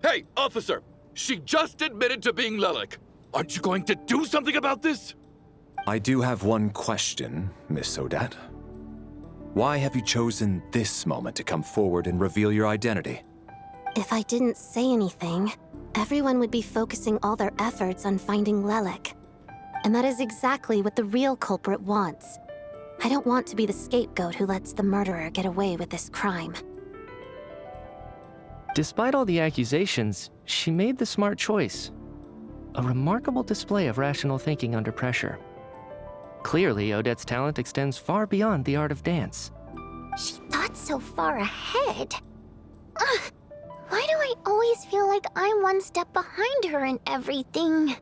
Hey, officer! She just admitted to being Lilac. Aren't you going to do something about this? I do have one question, Miss Odette. Why have you chosen this moment to come forward and reveal your identity? If I didn't say anything, everyone would be focusing all their efforts on finding Lilac. And that is exactly what the real culprit wants. I don't want to be the scapegoat who lets the murderer get away with this crime. Despite all the accusations, she made the smart choice. A remarkable display of rational thinking under pressure. Clearly, Odette's talent extends far beyond the art of dance. She thought so far ahead. Ugh, why do I always feel like I'm one step behind her in everything?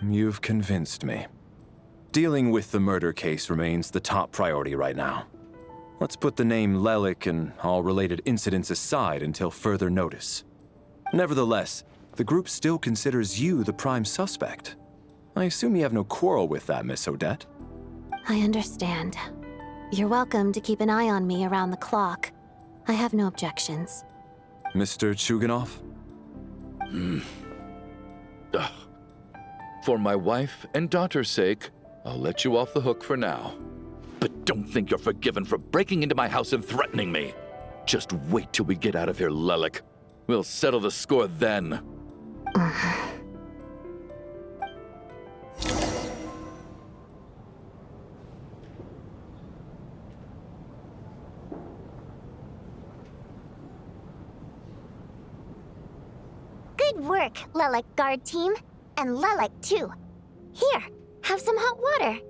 You've convinced me. Dealing with the murder case remains the top priority right now. Let's put the name Lilac and all related incidents aside until further notice. Nevertheless, the group still considers you the prime suspect. I assume you have no quarrel with that, Miss Odette? I understand. You're welcome to keep an eye on me around the clock. I have no objections. Mr. Chuganov? For my wife and daughter's sake, I'll let you off the hook for now. But don't think you're forgiven for breaking into my house and threatening me. Just wait till we get out of here, Lelik. We'll settle the score then. Good work, Lelik guard team. And Lelik, too. Here, have some hot water.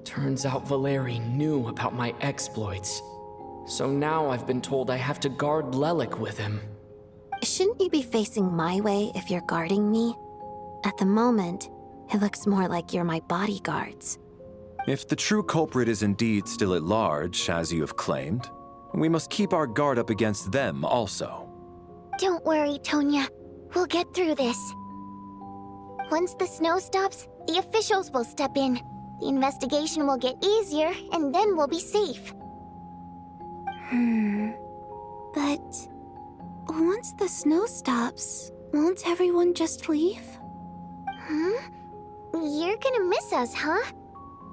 Turns out Valeri knew about my exploits. So now I've been told I have to guard Lelik with him. Shouldn't you be facing my way if you're guarding me? At the moment, it looks more like you're my bodyguards. If the true culprit is indeed still at large, as you have claimed, we must keep our guard up against them also. Don't worry, Tonya. We'll get through this. Once the snow stops, the officials will step in. The investigation will get easier, and then we'll be safe. But once the snow stops, won't everyone just leave? You're gonna miss us, huh?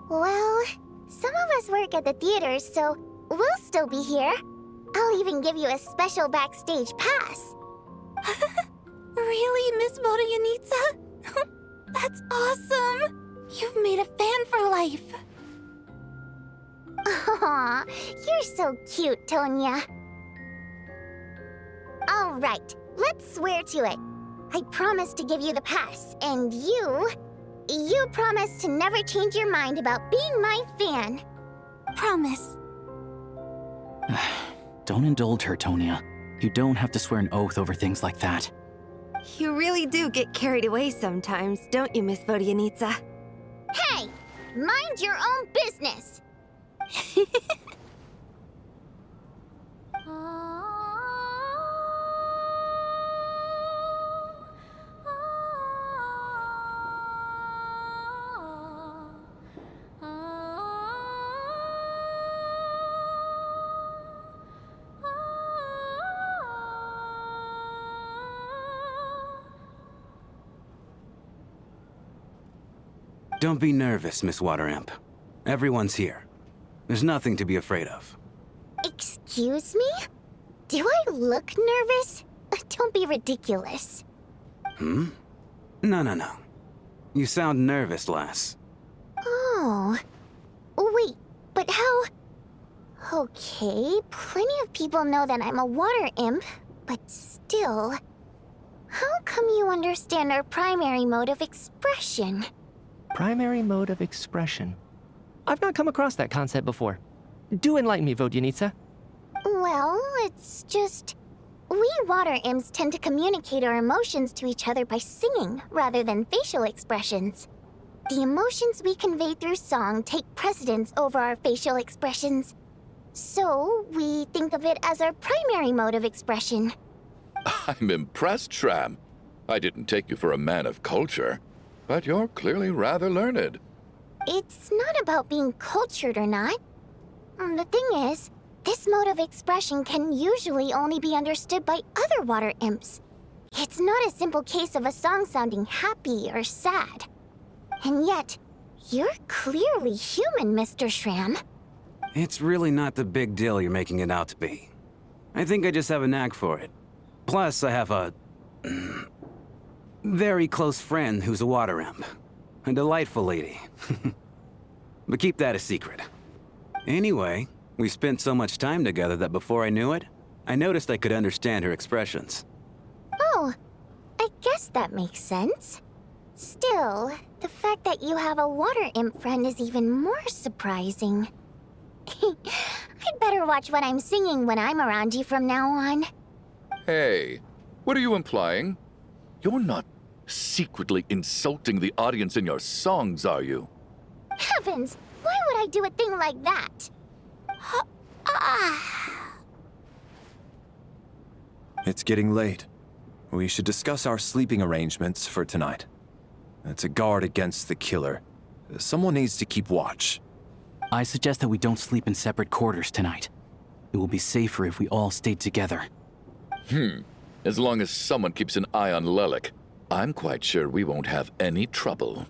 Well, some of us work at the theaters, so we'll still be here. I'll even give you a special backstage pass. Really, Miss Vodyanitsa? That's awesome! You've made a fan for life. Aw, you're so cute, Tonya. All right, let's swear to it. I promise to give you the pass, and you promise to never change your mind about being my fan. Promise. Don't indulge her, Tonya. You don't have to swear an oath over things like that. You really do get carried away sometimes, don't you, Miss Vodyanitsa? Hey, mind your own business. Don't be nervous, Miss Water Imp. Everyone's here. There's nothing to be afraid of. Excuse me? Do I look nervous? Don't be ridiculous. No. You sound nervous, lass. Oh. Wait, but how... Okay, plenty of people know that I'm a water imp, but still... How come you understand our primary mode of expression? Primary mode of expression. I've not come across that concept before. Do enlighten me, Vodyanitsa. Well, it's just... We water imps tend to communicate our emotions to each other by singing, rather than facial expressions. The emotions we convey through song take precedence over our facial expressions. So, we think of it as our primary mode of expression. I'm impressed, Shram. I didn't take you for a man of culture, but you're clearly rather learned. It's not about being cultured or not. The thing is, this mode of expression can usually only be understood by other water imps. It's not a simple case of a song sounding happy or sad. And yet, you're clearly human, Mr. Shram. It's really not the big deal you're making it out to be. I think I just have a knack for it. Plus, I have a... very close friend who's a water imp. A delightful lady. But keep that a secret. Anyway, we spent so much time together that before I knew it, I noticed I could understand her expressions. Oh, I guess that makes sense. Still, the fact that you have a water imp friend is even more surprising. I'd better watch what I'm singing when I'm around you from now on. Hey, what are you implying? You're not secretly insulting the audience in your songs, are you? Heavens! Why would I do a thing like that? It's getting late. We should discuss our sleeping arrangements for tonight. To guard against the killer, someone needs to keep watch. I suggest that we don't sleep in separate quarters tonight. It will be safer if we all stayed together. As long as someone keeps an eye on Lelik, I'm quite sure we won't have any trouble.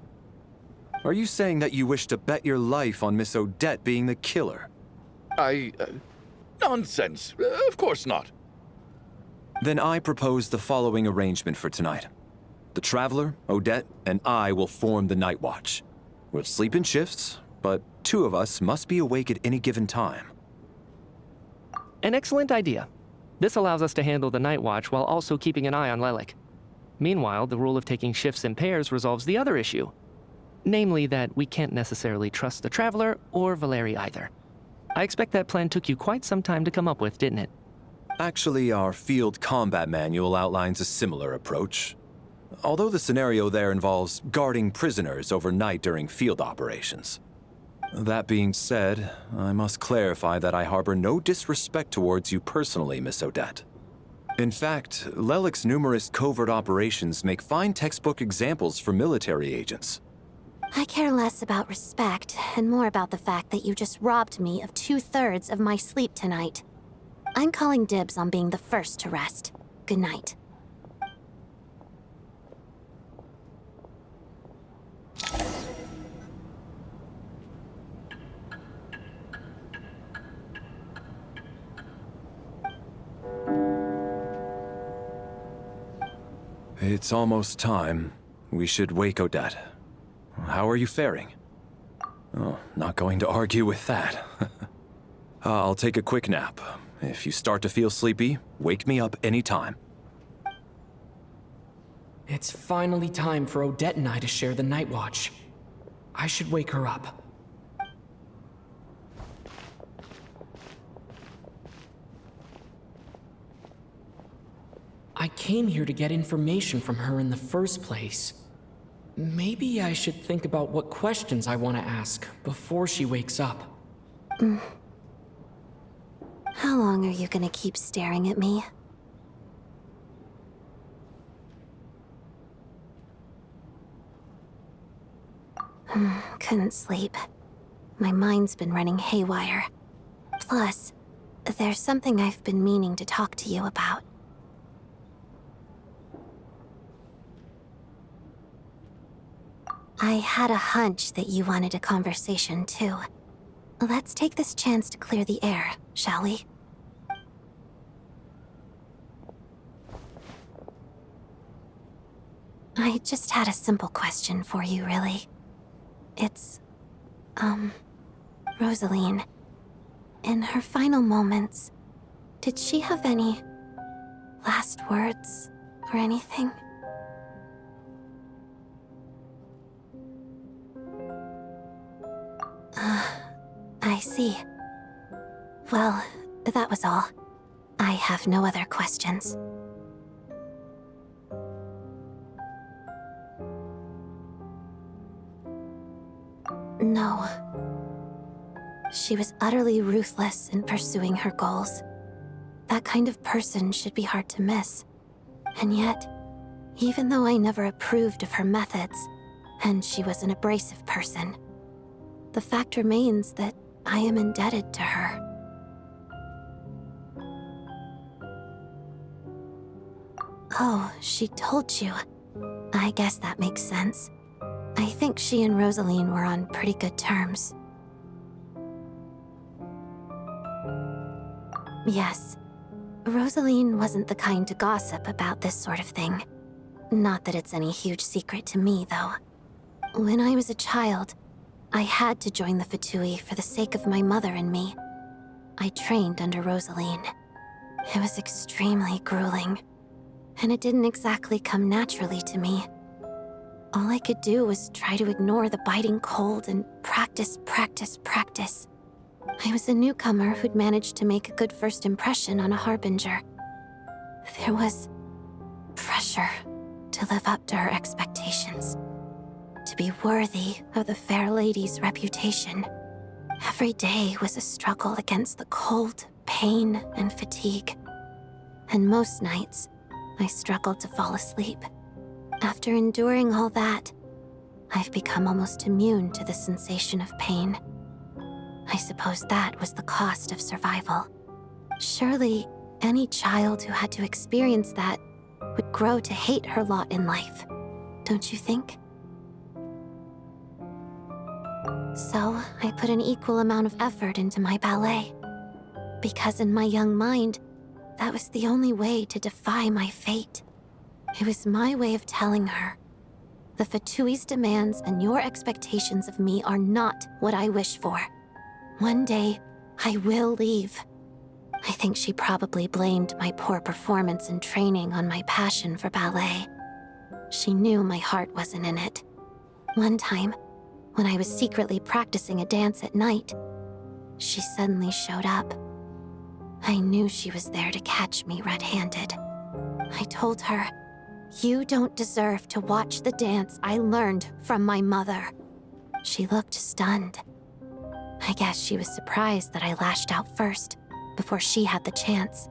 Are you saying that you wish to bet your life on Miss Odette being the killer? Nonsense. Of course not. Then I propose the following arrangement for tonight. The Traveler, Odette, and I will form the Night Watch. We'll sleep in shifts, but 2 of us must be awake at any given time. An excellent idea. This allows us to handle the Night Watch while also keeping an eye on Lelik. Meanwhile, the rule of taking shifts in pairs resolves the other issue. Namely that we can't necessarily trust the Traveler or Valeri either. I expect that plan took you quite some time to come up with, didn't it? Actually, our field combat manual outlines a similar approach. Although the scenario there involves guarding prisoners overnight during field operations. That being said, I must clarify that I harbor no disrespect towards you personally, Miss Odette. In fact, Lelik's numerous covert operations make fine textbook examples for military agents. I care less about respect and more about the fact that you just robbed me of 2/3 of my sleep tonight. I'm calling dibs on being the first to rest. Good night. It's almost time. We should wake Odette. How are you faring? Oh, not going to argue with that. I'll take a quick nap. If you start to feel sleepy, wake me up anytime. It's finally time for Odette and I to share the Night Watch. I should wake her up. I came here to get information from her in the first place. Maybe I should think about what questions I want to ask before she wakes up. How long are you gonna keep staring at me? Couldn't sleep. My mind's been running haywire. Plus, there's something I've been meaning to talk to you about. I had a hunch that you wanted a conversation, too. Let's take this chance to clear the air, shall we? I just had a simple question for you, really. It's, Rosaline. In her final moments, did she have any last words or anything? I see. Well, that was all. I have no other questions. No. She was utterly ruthless in pursuing her goals. That kind of person should be hard to miss. And yet, even though I never approved of her methods, and she was an abrasive person, the fact remains that I am indebted to her. Oh, she told you. I guess that makes sense. I think she and Rosaline were on pretty good terms. Yes. Rosaline wasn't the kind to gossip about this sort of thing. Not that it's any huge secret to me, though. When I was a child, I had to join the Fatui for the sake of my mother and me. I trained under Rosaline. It was extremely grueling, and it didn't exactly come naturally to me. All I could do was try to ignore the biting cold and practice. I was a newcomer who'd managed to make a good first impression on a harbinger. There was pressure to live up to her expectations, to be worthy of the fair lady's reputation. Every day was a struggle against the cold, pain, and fatigue. And most nights, I struggled to fall asleep. After enduring all that, I've become almost immune to the sensation of pain. I suppose that was the cost of survival. Surely, any child who had to experience that would grow to hate her lot in life, don't you think? So I put an equal amount of effort into my ballet. Because in my young mind, that was the only way to defy my fate. It was my way of telling her, the Fatui's demands and your expectations of me are not what I wish for. One day, I will leave. I think she probably blamed my poor performance in training on my passion for ballet. She knew my heart wasn't in it. One time, when I was secretly practicing a dance at night, she suddenly showed up. I knew she was there to catch me red-handed. I told her, "You don't deserve to watch the dance I learned from my mother." She looked stunned. I guess she was surprised that I lashed out first, before she had the chance.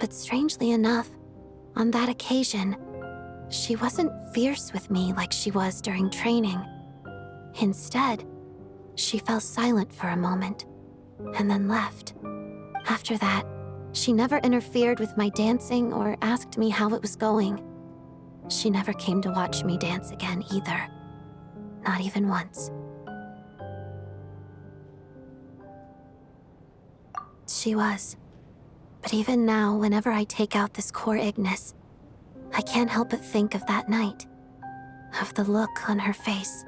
But strangely enough, on that occasion, she wasn't fierce with me like she was during training. Instead, she fell silent for a moment, and then left. After that, she never interfered with my dancing or asked me how it was going. She never came to watch me dance again either. Not even once. She was. But even now, whenever I take out this core Ignis, I can't help but think of that night. Of the look on her face.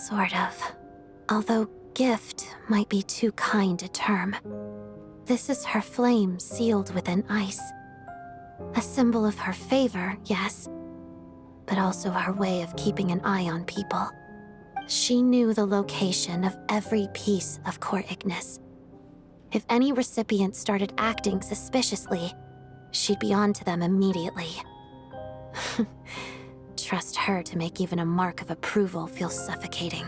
Sort of. Although gift might be too kind a term. This is her flame sealed within ice. A symbol of her favor, yes, but also her way of keeping an eye on people. She knew the location of every piece of core Ignis. If any recipient started acting suspiciously, she'd be on to them immediately. Trust her to make even a mark of approval feel suffocating.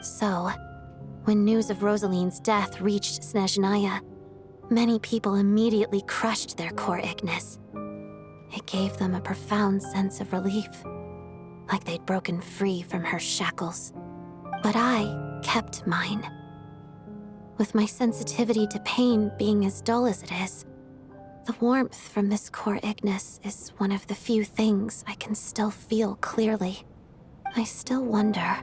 So, when news of Rosaline's death reached Snezhnaya, many people immediately crushed their core Ignis. It gave them a profound sense of relief, like they'd broken free from her shackles. But I kept mine. With my sensitivity to pain being as dull as it is, the warmth from this core Ignis is one of the few things I can still feel clearly. I still wonder,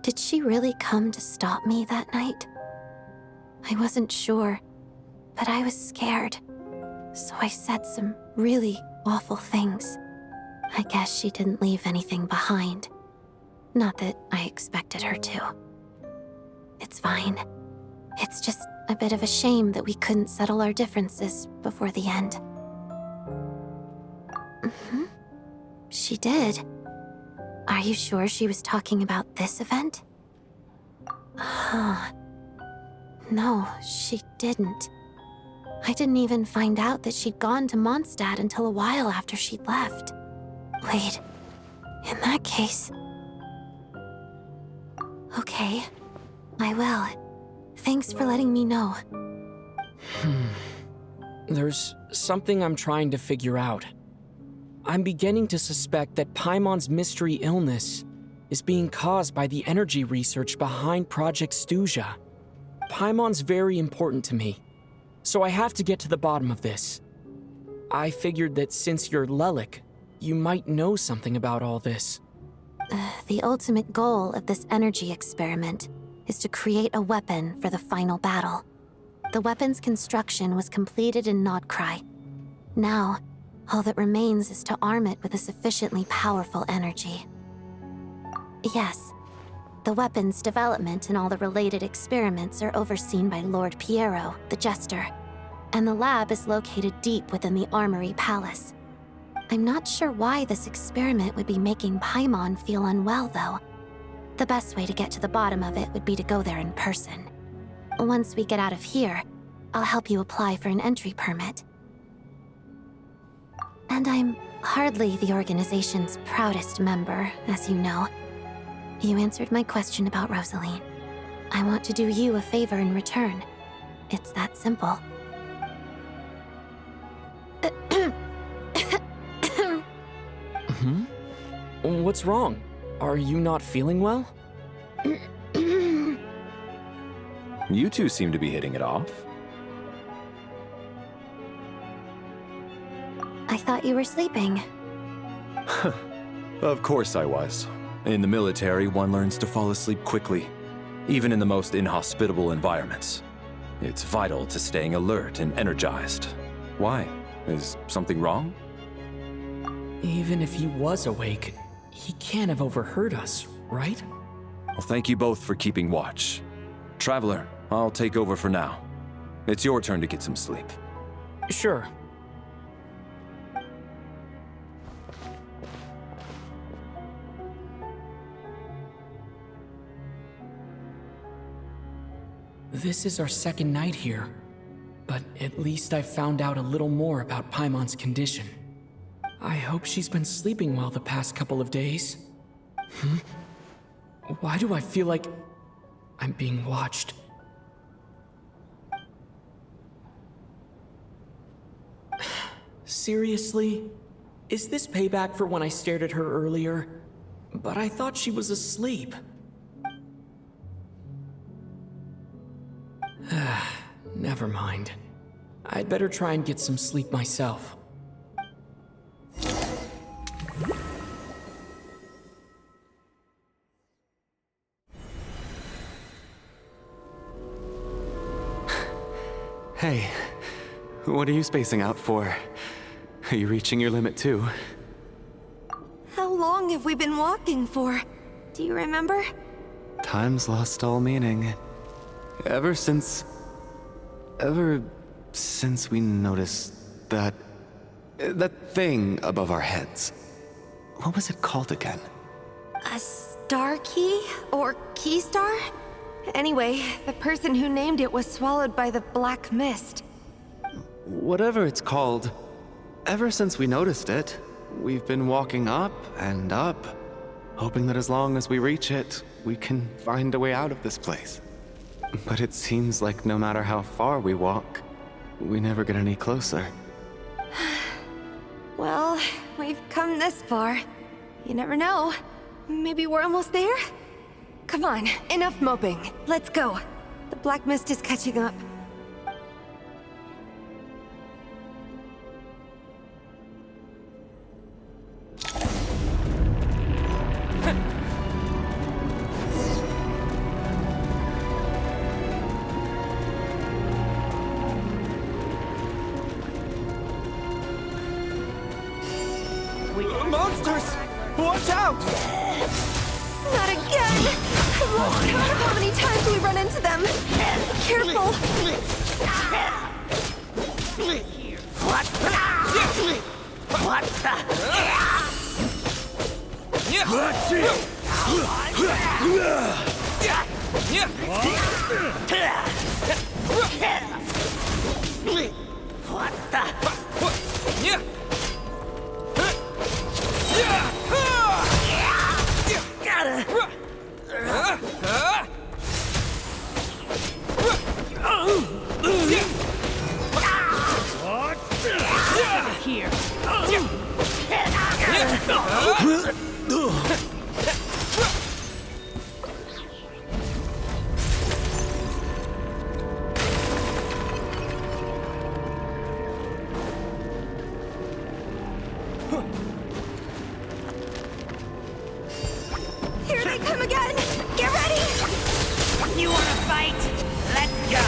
did she really come to stop me that night? I wasn't sure, but I was scared, so I said some really awful things. I guess she didn't leave anything behind. Not that I expected her to. It's fine. It's just a bit of a shame that we couldn't settle our differences before the end. She did. Are you sure she was talking about this event? No, she didn't. I didn't even find out that she'd gone to Mondstadt until a while after she'd left. Wait, in that case... Okay, I will. Thanks for letting me know. There's something I'm trying to figure out. I'm beginning to suspect that Paimon's mystery illness is being caused by the energy research behind Project Stuja. Paimon's very important to me, so I have to get to the bottom of this. I figured that since you're Lelik, you might know something about all this. The ultimate goal of this energy experiment is to create a weapon for the final battle. The weapon's construction was completed in Nodkrai. Now, all that remains is to arm it with a sufficiently powerful energy. Yes, the weapon's development and all the related experiments are overseen by Lord Piero, the Jester, and the lab is located deep within the Armory Palace. I'm not sure why this experiment would be making Paimon feel unwell, though. The best way to get to the bottom of it would be to go there in person. Once we get out of here, I'll help you apply for an entry permit. And I'm hardly the organization's proudest member, as you know. You answered my question about Rosaline. I want to do you a favor in return. It's that simple. What's wrong? Are you not feeling well? You two seem to be hitting it off. I thought you were sleeping. Of course I was. In the military, one learns to fall asleep quickly, even in the most inhospitable environments. It's vital to staying alert and energized. Why? Is something wrong? Even if he was awake, he can't have overheard us, right? Well, thank you both for keeping watch. Traveler, I'll take over for now. It's your turn to get some sleep. Sure. This is our second night here, but at least I found out a little more about Paimon's condition. I hope she's been sleeping well the past couple of days. Why do I feel like I'm being watched? Seriously? Is this payback for when I stared at her earlier? But I thought she was asleep. Never mind. I'd better try and get some sleep myself. Hey, what are you spacing out for? Are you reaching your limit too? How long have we been walking for? Do you remember? Time's lost all meaning. Ever since we noticed that thing above our heads. What was it called again? A star key? Or key star? Anyway, the person who named it was swallowed by the black mist. Whatever it's called, ever since we noticed it, we've been walking up and up, hoping that as long as we reach it, we can find a way out of this place. But it seems like no matter how far we walk, we never get any closer. Well, we've come this far. You never know. Maybe we're almost there? Come on, enough moping. Let's go. The black mist is catching up. Monsters! Watch out! Not again! I've lost count of how many times we run into them. Careful! What here. Here they come again! Get ready! You wanna fight? Let's go!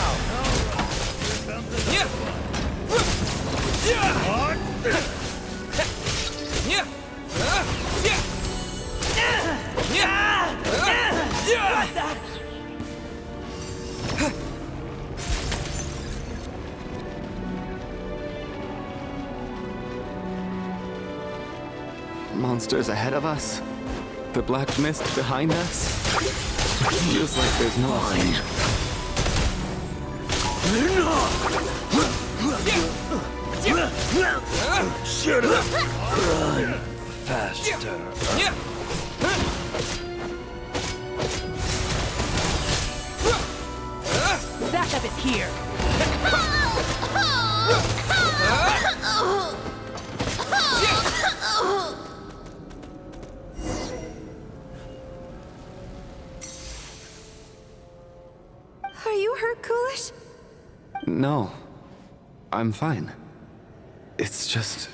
Monsters ahead of us. The black mist behind us. Feels like there's no line. Shut up! Run faster. Backup is here. Are you hurt, Coolish? No. I'm fine. It's just...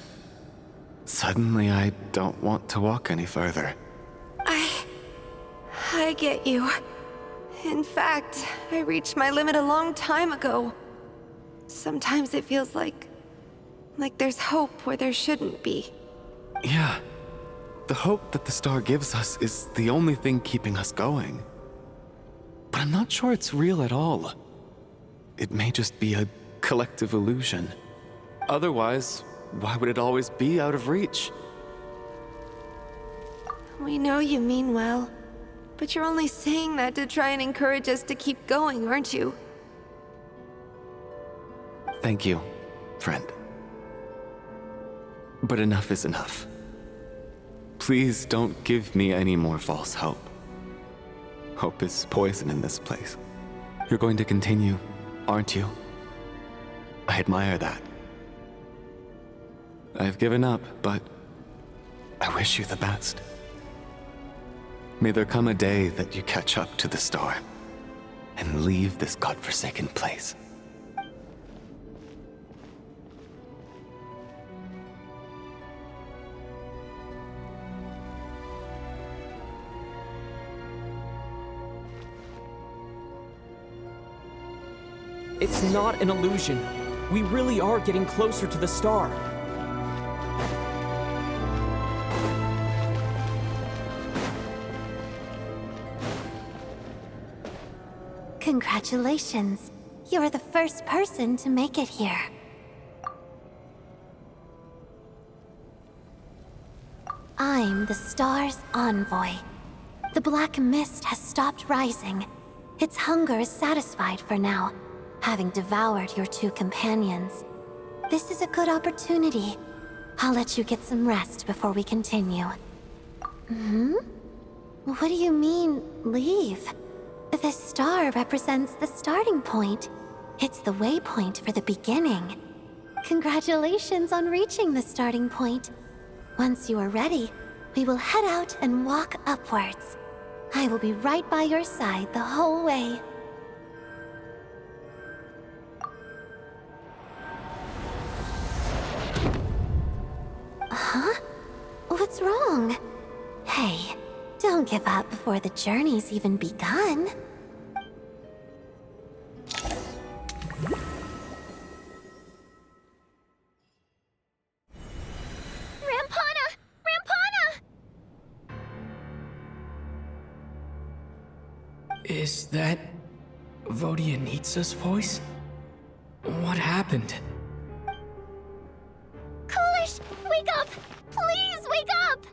Suddenly, I don't want to walk any further. I get you. In fact, I reached my limit a long time ago. Sometimes it feels like there's hope where there shouldn't be. Yeah. The hope that the star gives us is the only thing keeping us going. But I'm not sure it's real at all. It may just be a collective illusion. Otherwise, why would it always be out of reach? We know you mean well, but you're only saying that to try and encourage us to keep going, aren't you? Thank you, friend. But enough is enough. Please don't give me any more false hope. Hope is poison in this place. You're going to continue, aren't you? I admire that. I've given up, but I wish you the best. May there come a day that you catch up to the star and leave this godforsaken place. It's not an illusion. We really are getting closer to the star. Congratulations. You're the first person to make it here. I'm the star's envoy. The black mist has stopped rising. Its hunger is satisfied for now, having devoured your two companions. This is a good opportunity. I'll let you get some rest before we continue. What do you mean, leave? The star represents the starting point. It's the waypoint for the beginning. Congratulations on reaching the starting point. Once you are ready, we will head out and walk upwards. I will be right by your side the whole way. Huh? What's wrong? Hey, don't give up before the journey's even begun. Rampana! Rampana! Is that Vodyanitsa's voice? What happened? Coolish, wake up! Please wake up!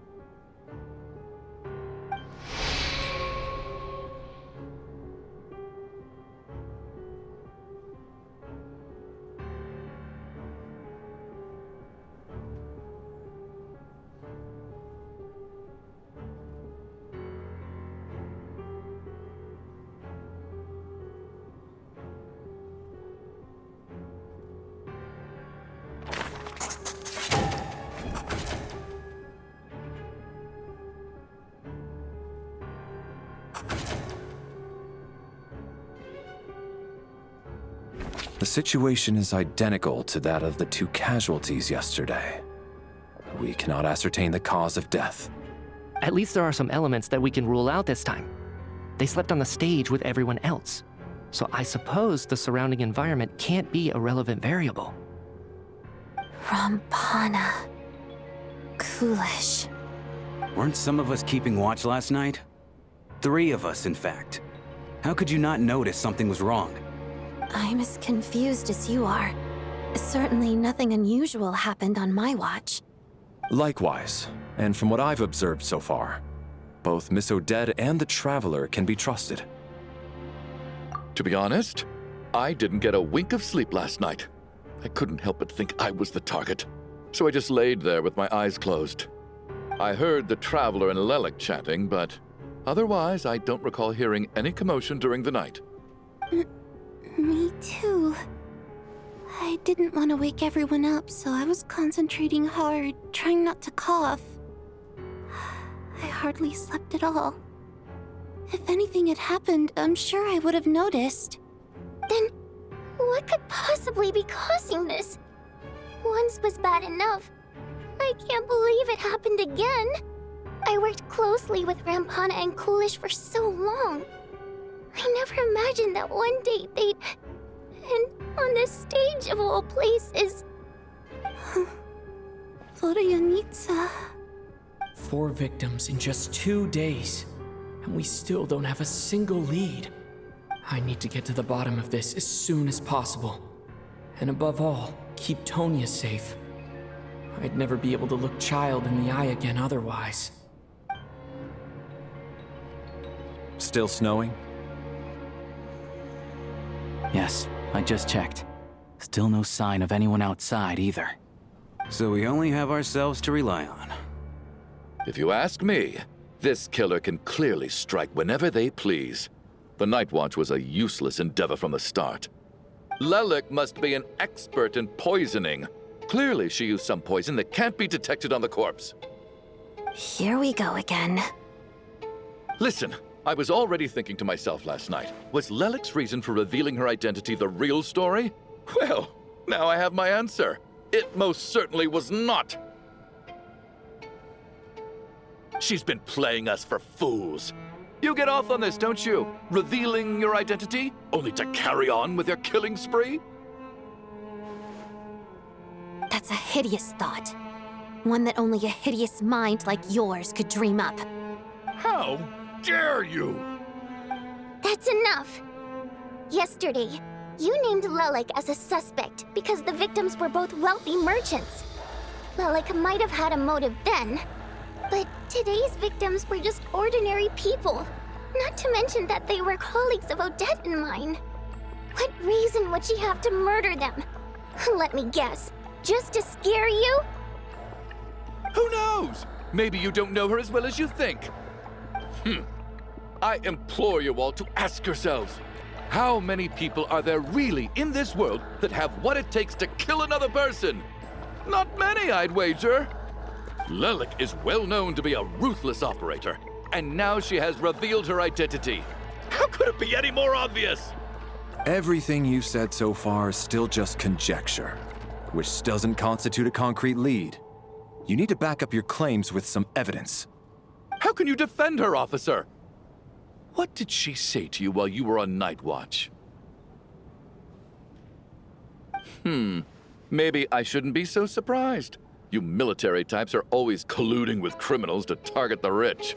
The situation is identical to that of the two casualties yesterday. We cannot ascertain the cause of death. At least there are some elements that we can rule out this time. They slept on the stage with everyone else. So I suppose the surrounding environment can't be a relevant variable. Rampana. Coolish. Weren't some of us keeping watch last night? 3 of us, in fact. How could you not notice something was wrong? I'm as confused as you are. Certainly nothing unusual happened on my watch. Likewise, and from what I've observed so far, both Miss Odette and the Traveler can be trusted. To be honest, I didn't get a wink of sleep last night. I couldn't help but think I was the target, so I just laid there with my eyes closed. I heard the Traveler and Lelik chatting, but otherwise I don't recall hearing any commotion during the night. Me too. I didn't want to wake everyone up, so I was concentrating hard, trying not to cough. I hardly slept at all. If anything had happened, I'm sure I would have noticed. Then, what could possibly be causing this? Once was bad enough. I can't believe it happened again. I worked closely with Rampana and Coolish for so long. I never imagined that one day they'd... And on this stage of all places... Voryanitsa... 4 victims in just 2 days, and we still don't have a single lead. I need to get to the bottom of this as soon as possible. And above all, keep Tonya safe. I'd never be able to look Child in the eye again otherwise. Still snowing? Yes, I just checked. Still no sign of anyone outside either. So we only have ourselves to rely on. If you ask me, this killer can clearly strike whenever they please. The Night Watch was a useless endeavor from the start. Lelik must be an expert in poisoning. Clearly she used some poison that can't be detected on the corpse. Here we go again. Listen, I was already thinking to myself last night, was Lelik's reason for revealing her identity the real story? Well, now I have my answer. It most certainly was not. She's been playing us for fools. You get off on this, don't you? Revealing your identity, only to carry on with your killing spree? That's a hideous thought. One that only a hideous mind like yours could dream up. How dare you? That's enough! Yesterday, you named Lelik as a suspect because the victims were both wealthy merchants. Lelik might have had a motive then, but today's victims were just ordinary people. Not to mention that they were colleagues of Odette and mine. What reason would she have to murder them? Let me guess. Just to scare you? Who knows? Maybe you don't know her as well as you think. I implore you all to ask yourselves, how many people are there really in this world that have what it takes to kill another person? Not many, I'd wager. Lelik is well known to be a ruthless operator, and now she has revealed her identity. How could it be any more obvious? Everything you've said so far is still just conjecture, which doesn't constitute a concrete lead. You need to back up your claims with some evidence. How can you defend her, officer? What did she say to you while you were on Night Watch? Maybe I shouldn't be so surprised. You military types are always colluding with criminals to target the rich.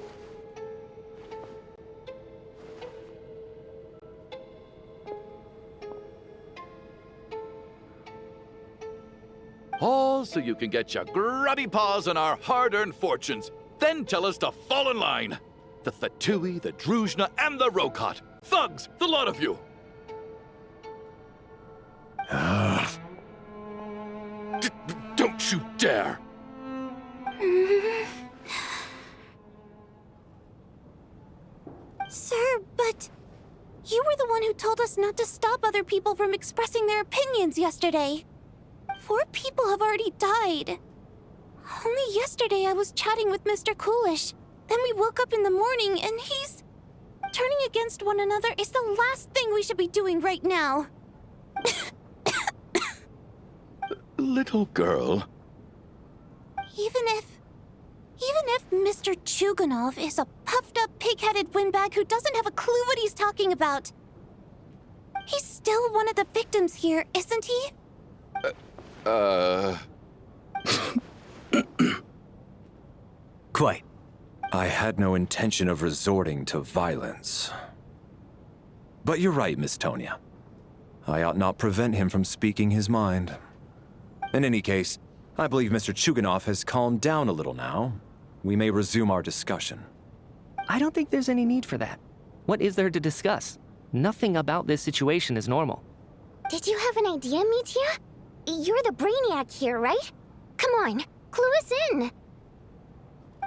All so you can get your grubby paws on our hard-earned fortunes, then tell us to fall in line. The Fatui, the Druzhna, and the Rokot. Thugs, the lot of you! Don't you dare! Sir, but... You were the one who told us not to stop other people from expressing their opinions yesterday. 4 people have already died. Only yesterday I was chatting with Mr. Coolish. Then we woke up in the morning and he's... Turning against one another is the last thing we should be doing right now. Little girl. Even if Mr. Chuganov is a puffed-up, pig-headed windbag who doesn't have a clue what he's talking about, he's still one of the victims here, isn't he? Quite. I had no intention of resorting to violence. But you're right, Miss Tonya. I ought not prevent him from speaking his mind. In any case, I believe Mr. Chuganov has calmed down a little now. We may resume our discussion. I don't think there's any need for that. What is there to discuss? Nothing about this situation is normal. Did you have an idea, Mitya? You're the brainiac here, right? Come on, clue us in.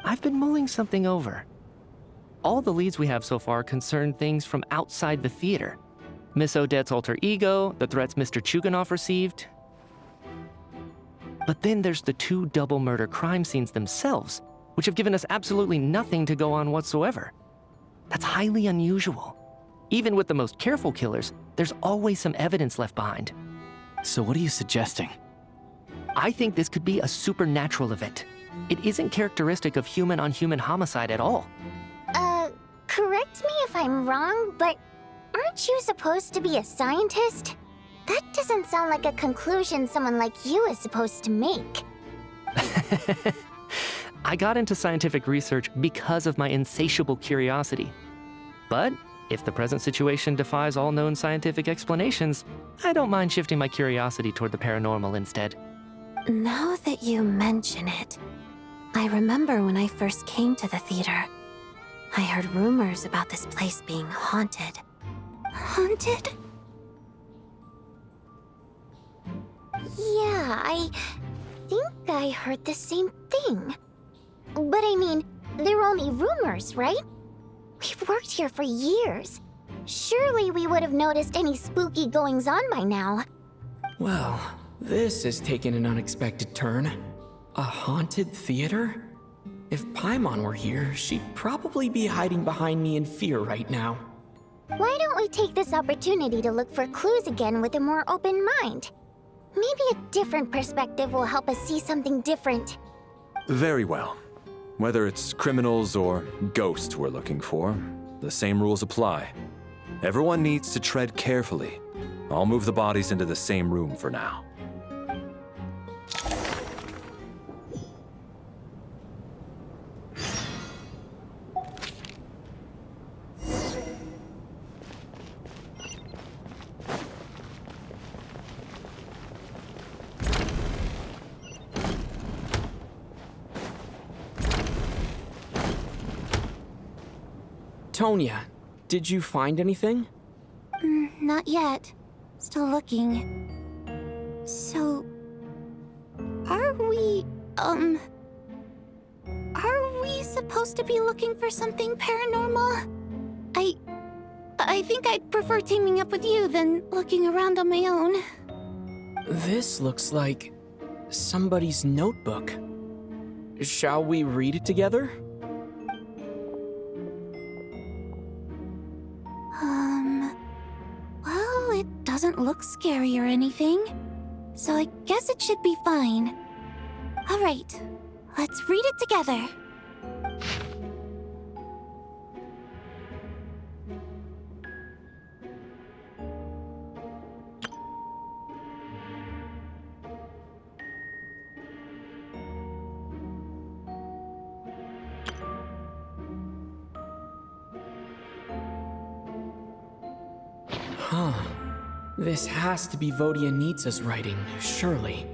I've been mulling something over. All the leads we have so far concern things from outside the theater. Miss Odette's alter ego, the threats Mr. Chuganov received. But then there's the 2 double murder crime scenes themselves, which have given us absolutely nothing to go on whatsoever. That's highly unusual. Even with the most careful killers, there's always some evidence left behind. So what are you suggesting? I think this could be a supernatural event. It isn't characteristic of human-on-human homicide at all. Correct me if I'm wrong, but aren't you supposed to be a scientist? That doesn't sound like a conclusion someone like you is supposed to make. I got into scientific research because of my insatiable curiosity. But if the present situation defies all known scientific explanations, I don't mind shifting my curiosity toward the paranormal instead. Now that you mention it, I remember when I first came to the theater. I heard rumors about this place being haunted. Haunted? Yeah, I think I heard the same thing. But I mean, they're only rumors, right? We've worked here for years. Surely we would have noticed any spooky goings-on by now. Well, this has taken an unexpected turn. A haunted theater? If Paimon were here, she'd probably be hiding behind me in fear right now. Why don't we take this opportunity to look for clues again with a more open mind? Maybe a different perspective will help us see something different. Very well. Whether it's criminals or ghosts we're looking for, the same rules apply. Everyone needs to tread carefully. I'll move the bodies into the same room for now. Tonya, did you find anything? Not yet. Still looking. So... Are we supposed to be looking for something paranormal? I think I'd prefer teaming up with you than looking around on my own. This looks like somebody's notebook. Shall we read it together? Well, it doesn't look scary or anything, so I guess it should be fine. All right, let's read it together. Huh. This has to be Vodyanitsa's writing, surely.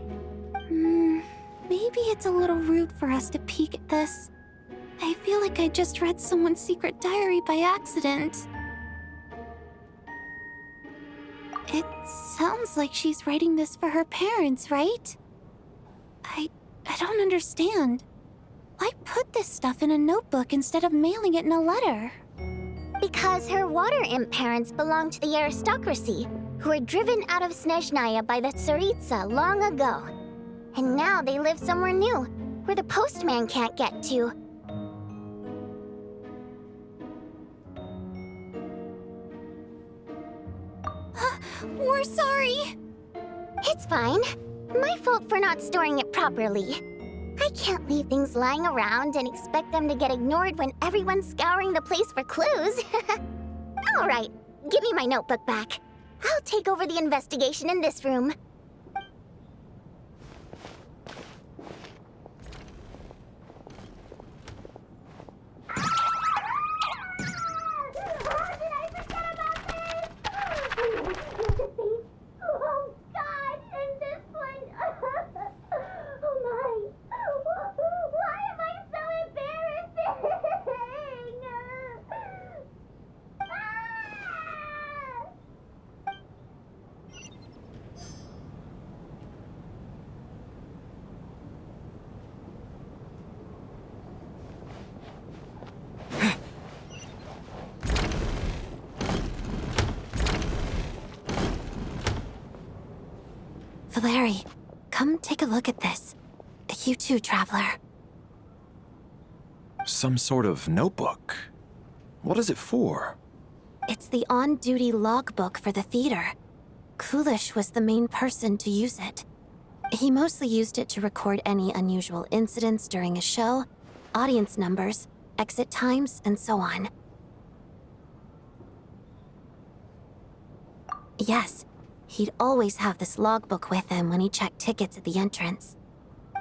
Maybe it's a little rude for us to peek at this. I feel like I just read someone's secret diary by accident. It sounds like she's writing this for her parents, right? I don't understand. Why put this stuff in a notebook instead of mailing it in a letter? Because her water imp parents belong to the aristocracy, who were driven out of Snezhnaya by the Tsaritsa long ago. And now they live somewhere new, where the postman can't get to. We're sorry. It's fine. My fault for not storing it properly. I can't leave things lying around and expect them to get ignored when everyone's scouring the place for clues. All right, give me my notebook back. I'll take over the investigation in this room. Valeri, come take a look at this. You too, Traveler. Some sort of notebook. What is it for? It's the on-duty logbook for the theater. Kulish was the main person to use it. He mostly used it to record any unusual incidents during a show, audience numbers, exit times, and so on. Yes, he'd always have this logbook with him when he checked tickets at the entrance.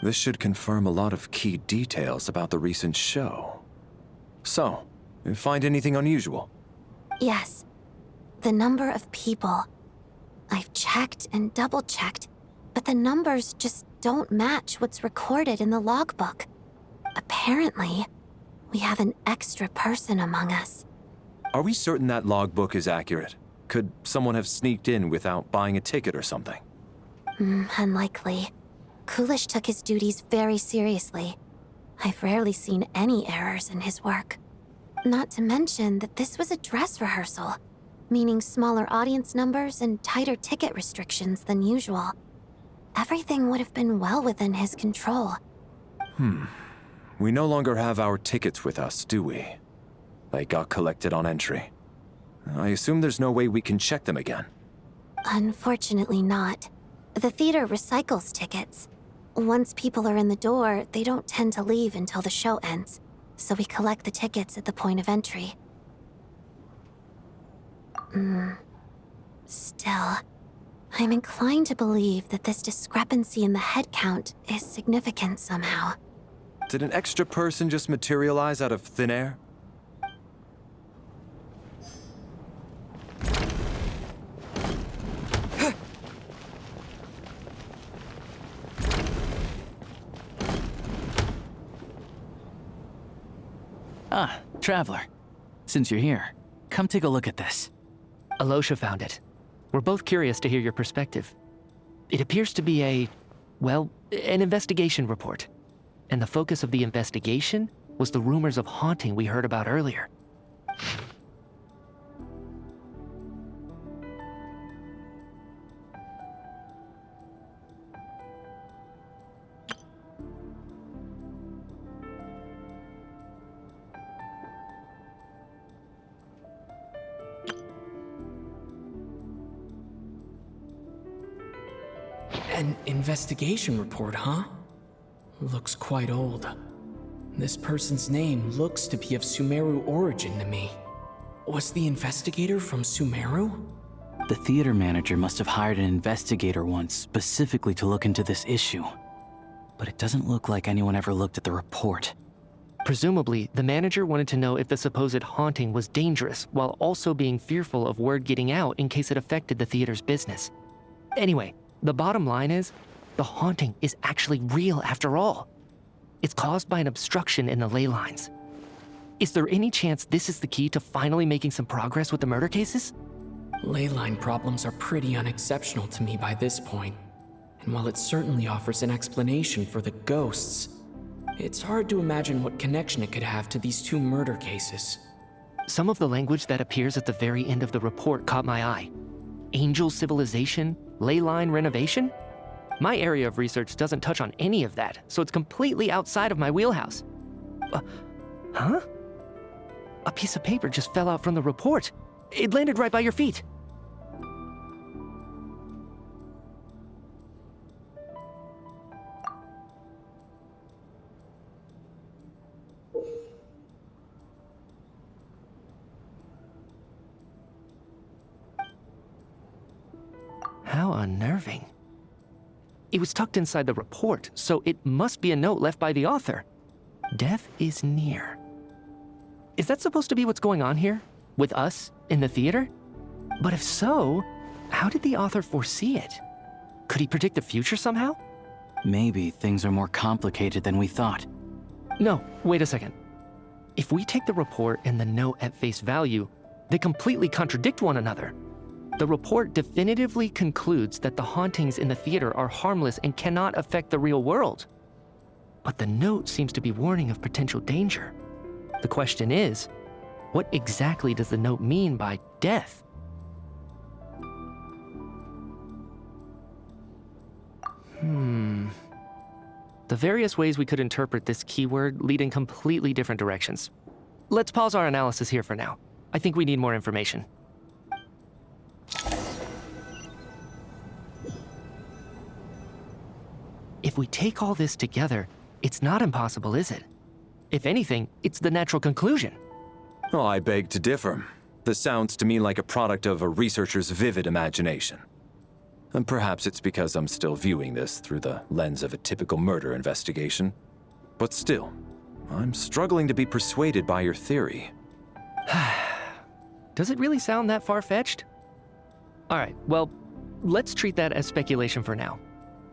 This should confirm a lot of key details about the recent show. So, you find anything unusual? Yes. The number of people. I've checked and double-checked, but the numbers just don't match what's recorded in the logbook. Apparently, we have an extra person among us. Are we certain that logbook is accurate? Could someone have sneaked in without buying a ticket or something? Unlikely. Coolish took his duties very seriously. I've rarely seen any errors in his work. Not to mention that this was a dress rehearsal, meaning smaller audience numbers and tighter ticket restrictions than usual. Everything would have been well within his control. We no longer have our tickets with us, do we? They got collected on entry. I assume there's no way we can check them again. Unfortunately not. The theater recycles tickets. Once people are in the door, they don't tend to leave until the show ends, so we collect the tickets at the point of entry. Still, I'm inclined to believe that this discrepancy in the head count is significant somehow. Did an extra person just materialize out of thin air? Ah, Traveler. Since you're here, come take a look at this. Alosha found it. We're both curious to hear your perspective. It appears to be an investigation report. And the focus of the investigation was the rumors of haunting we heard about earlier. An investigation report, huh? Looks quite old. This person's name looks to be of Sumeru origin to me. Was the investigator from Sumeru? The theater manager must have hired an investigator once specifically to look into this issue. But it doesn't look like anyone ever looked at the report. Presumably, the manager wanted to know if the supposed haunting was dangerous, while also being fearful of word getting out in case it affected the theater's business. Anyway, the bottom line is, the haunting is actually real after all. It's caused by an obstruction in the ley lines. Is there any chance this is the key to finally making some progress with the murder cases? Ley line problems are pretty unexceptional to me by this point. And while it certainly offers an explanation for the ghosts, it's hard to imagine what connection it could have to these two murder cases. Some of the language that appears at the very end of the report caught my eye. Angel civilization, ley line renovation? My area of research doesn't touch on any of that, so it's completely outside of my wheelhouse. Huh? A piece of paper just fell out from the report. It landed right by your feet. How unnerving. It was tucked inside the report, so it must be a note left by the author. Death is near. Is that supposed to be what's going on here? With us, in the theater? But if so, how did the author foresee it? Could he predict the future somehow? Maybe things are more complicated than we thought. No, wait a second. If we take the report and the note at face value, they completely contradict one another. The report definitively concludes that the hauntings in the theater are harmless and cannot affect the real world. But the note seems to be warning of potential danger. The question is, what exactly does the note mean by death? The various ways we could interpret this keyword lead in completely different directions. Let's pause our analysis here for now. I think we need more information. we take all this together, it's not impossible, is it? If anything, it's the natural conclusion. Oh, I beg to differ. This sounds to me like a product of a researcher's vivid imagination. And perhaps it's because I'm still viewing this through the lens of a typical murder investigation. But still, I'm struggling to be persuaded by your theory. Does it really sound that far-fetched? All right, well, let's treat that as speculation for now.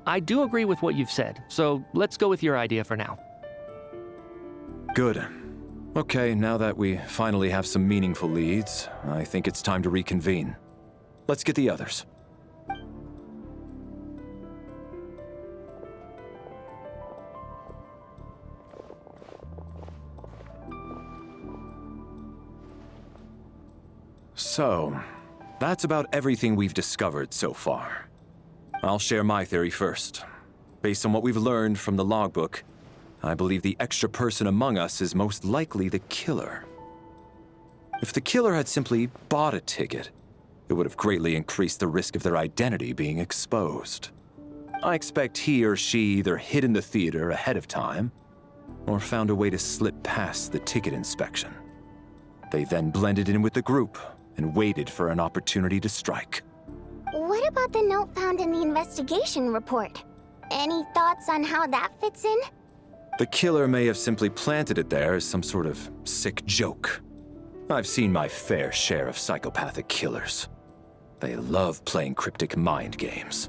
I do agree with what you've said, so let's go with your idea for now. Good. Okay, now that we finally have some meaningful leads, I think it's time to reconvene. Let's get the others. So, that's about everything we've discovered so far. I'll share my theory first. Based on what we've learned from the logbook, I believe the extra person among us is most likely the killer. If the killer had simply bought a ticket, it would have greatly increased the risk of their identity being exposed. I expect he or she either hid in the theater ahead of time, or found a way to slip past the ticket inspection. They then blended in with the group and waited for an opportunity to strike. What about the note found in the investigation report? Any thoughts on how that fits in? The killer may have simply planted it there as some sort of sick joke. I've seen my fair share of psychopathic killers. They love playing cryptic mind games.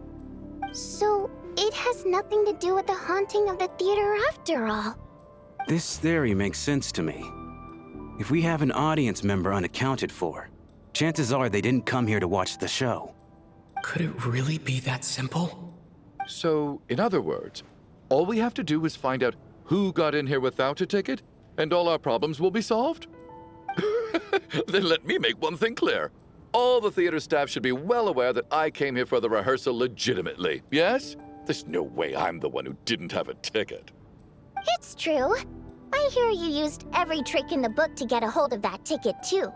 So, it has nothing to do with the haunting of the theater after all. This theory makes sense to me. If we have an audience member unaccounted for, chances are they didn't come here to watch the show. Could it really be that simple? So, in other words, all we have to do is find out who got in here without a ticket, and all our problems will be solved? Then let me make one thing clear. All the theater staff should be well aware that I came here for the rehearsal legitimately, yes? There's no way I'm the one who didn't have a ticket. It's true. I hear you used every trick in the book to get a hold of that ticket, too.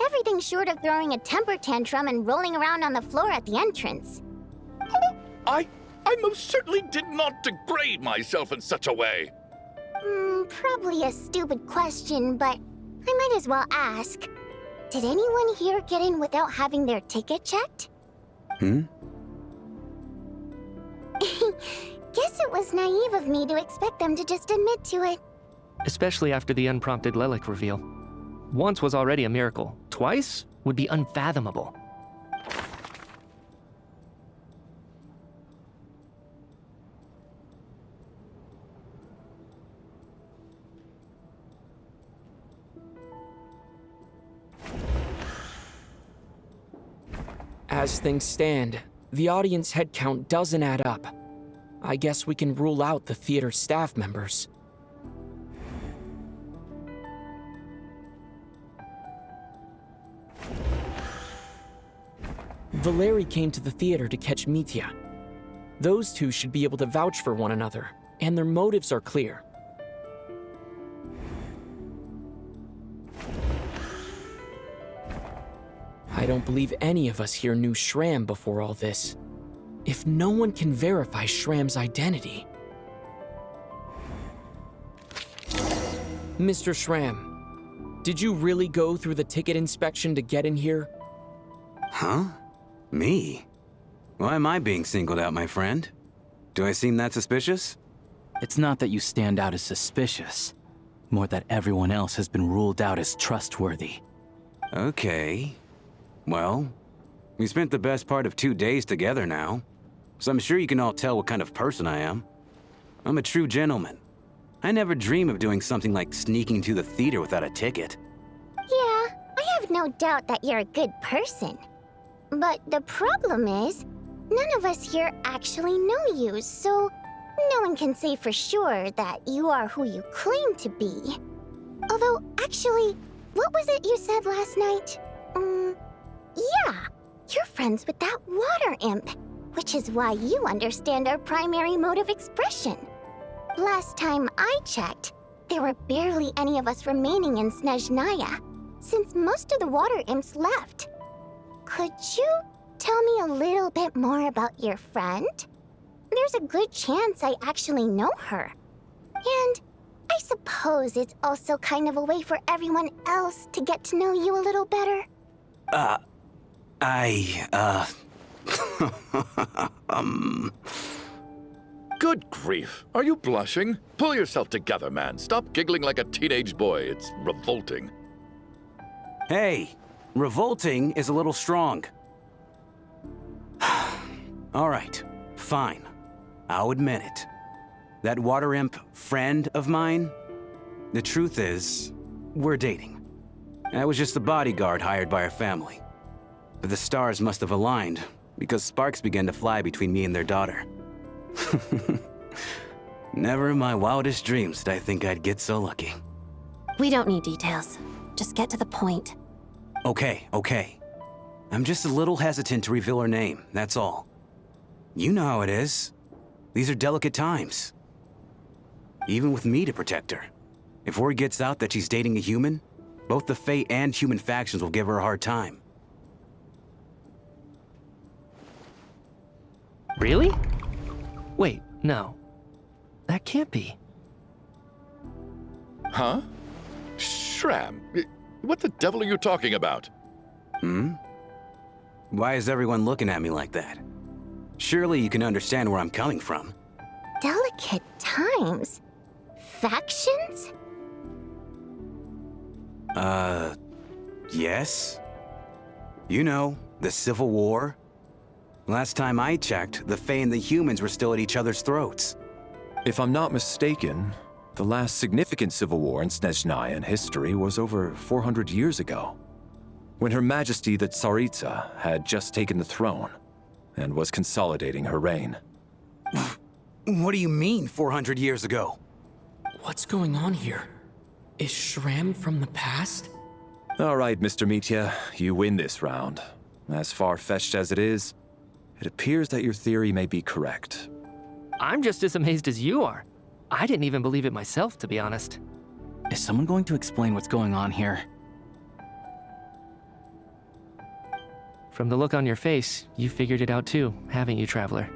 Everything short of throwing a temper tantrum and rolling around on the floor at the entrance. I most certainly did not degrade myself in such a way. Probably a stupid question, but I might as well ask. Did anyone here get in without having their ticket checked? Hmm? Guess it was naive of me to expect them to just admit to it. Especially after the unprompted Lelek reveal. Once was already a miracle. Twice would be unfathomable. As things stand, the audience head count doesn't add up. I guess we can rule out the theater staff members. Valeri came to the theater to catch Mitya. Those two should be able to vouch for one another, and their motives are clear. I don't believe any of us here knew Shram before all this. If no one can verify Shram's identity... Mr. Shram, did you really go through the ticket inspection to get in here? Huh? Me? Why am I being singled out, my friend? Do I seem that suspicious? It's not that you stand out as suspicious, more that everyone else has been ruled out as trustworthy. Okay. Well, we spent the best part of 2 days together now, so I'm sure you can all tell what kind of person I am. I'm a true gentleman. I never dream of doing something like sneaking to the theater without a ticket. Yeah, I have no doubt that you're a good person. But the problem is, none of us here actually know you, so no one can say for sure that you are who you claim to be. Although, actually, what was it you said last night? Yeah, you're friends with that water imp, which is why you understand our primary mode of expression. Last time I checked, there were barely any of us remaining in Snezhnaya, since most of the water imps left. Could you tell me a little bit more about your friend? there's a good chance I actually know her. And I suppose it's also kind of a way for everyone else to get to know you a little better. Good grief. Are you blushing? Pull yourself together, man. Stop giggling like a teenage boy. It's revolting. Hey, revolting is a little strong. All right, fine. I'll admit it. That water imp friend of mine, the truth is, we're dating. I was just the bodyguard hired by our family. But the stars must have aligned, because sparks began to fly between me and their daughter. Never in my wildest dreams did I think I'd get so lucky. We don't need details. Just get to the point. Okay. I'm just a little hesitant to reveal her name, that's all. You know how it is. These are delicate times. Even with me to protect her. If word gets out that she's dating a human, both the Fae and human factions will give her a hard time. Really? Wait, no. That can't be. Huh? Shram, what the devil are you talking about? Why is everyone looking at me like that? Surely you can understand where I'm coming from. Delicate times? Factions? Yes? You know, the Civil War? Last time I checked, the Fae and the humans were still at each other's throats. If I'm not mistaken, the last significant civil war in Snezhnayan history was over 400 years ago, when Her Majesty the Tsaritsa had just taken the throne and was consolidating her reign. What do you mean, 400 years ago? What's going on here? Is Shram from the past? All right, Mr. Mitya, you win this round. As far-fetched as it is, it appears that your theory may be correct. I'm just as amazed as you are. I didn't even believe it myself, to be honest. Is someone going to explain what's going on here? From the look on your face, you figured it out too, haven't you, Traveler?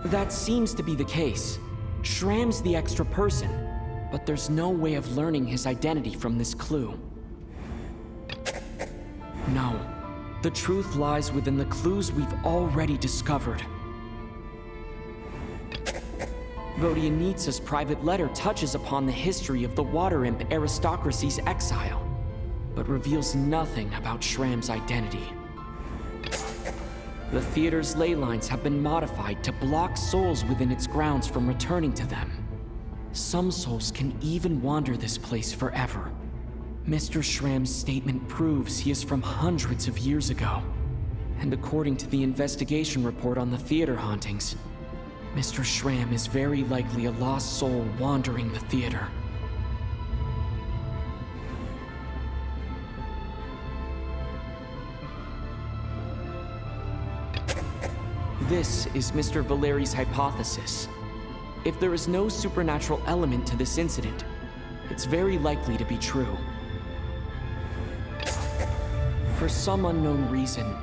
That seems to be the case. Shram's the extra person, but there's no way of learning his identity from this clue. No, the truth lies within the clues we've already discovered. Vodyanitsa's private letter touches upon the history of the Water Imp aristocracy's exile, but reveals nothing about Shram's identity. The theater's ley lines have been modified to block souls within its grounds from returning to them. Some souls can even wander this place forever. Mr. Shram's statement proves he is from hundreds of years ago. And according to the investigation report on the theater hauntings, Mr. Shram is very likely a lost soul wandering the theater. This is Mr. Valeri's hypothesis. If there is no supernatural element to this incident, it's very likely to be true. For some unknown reason,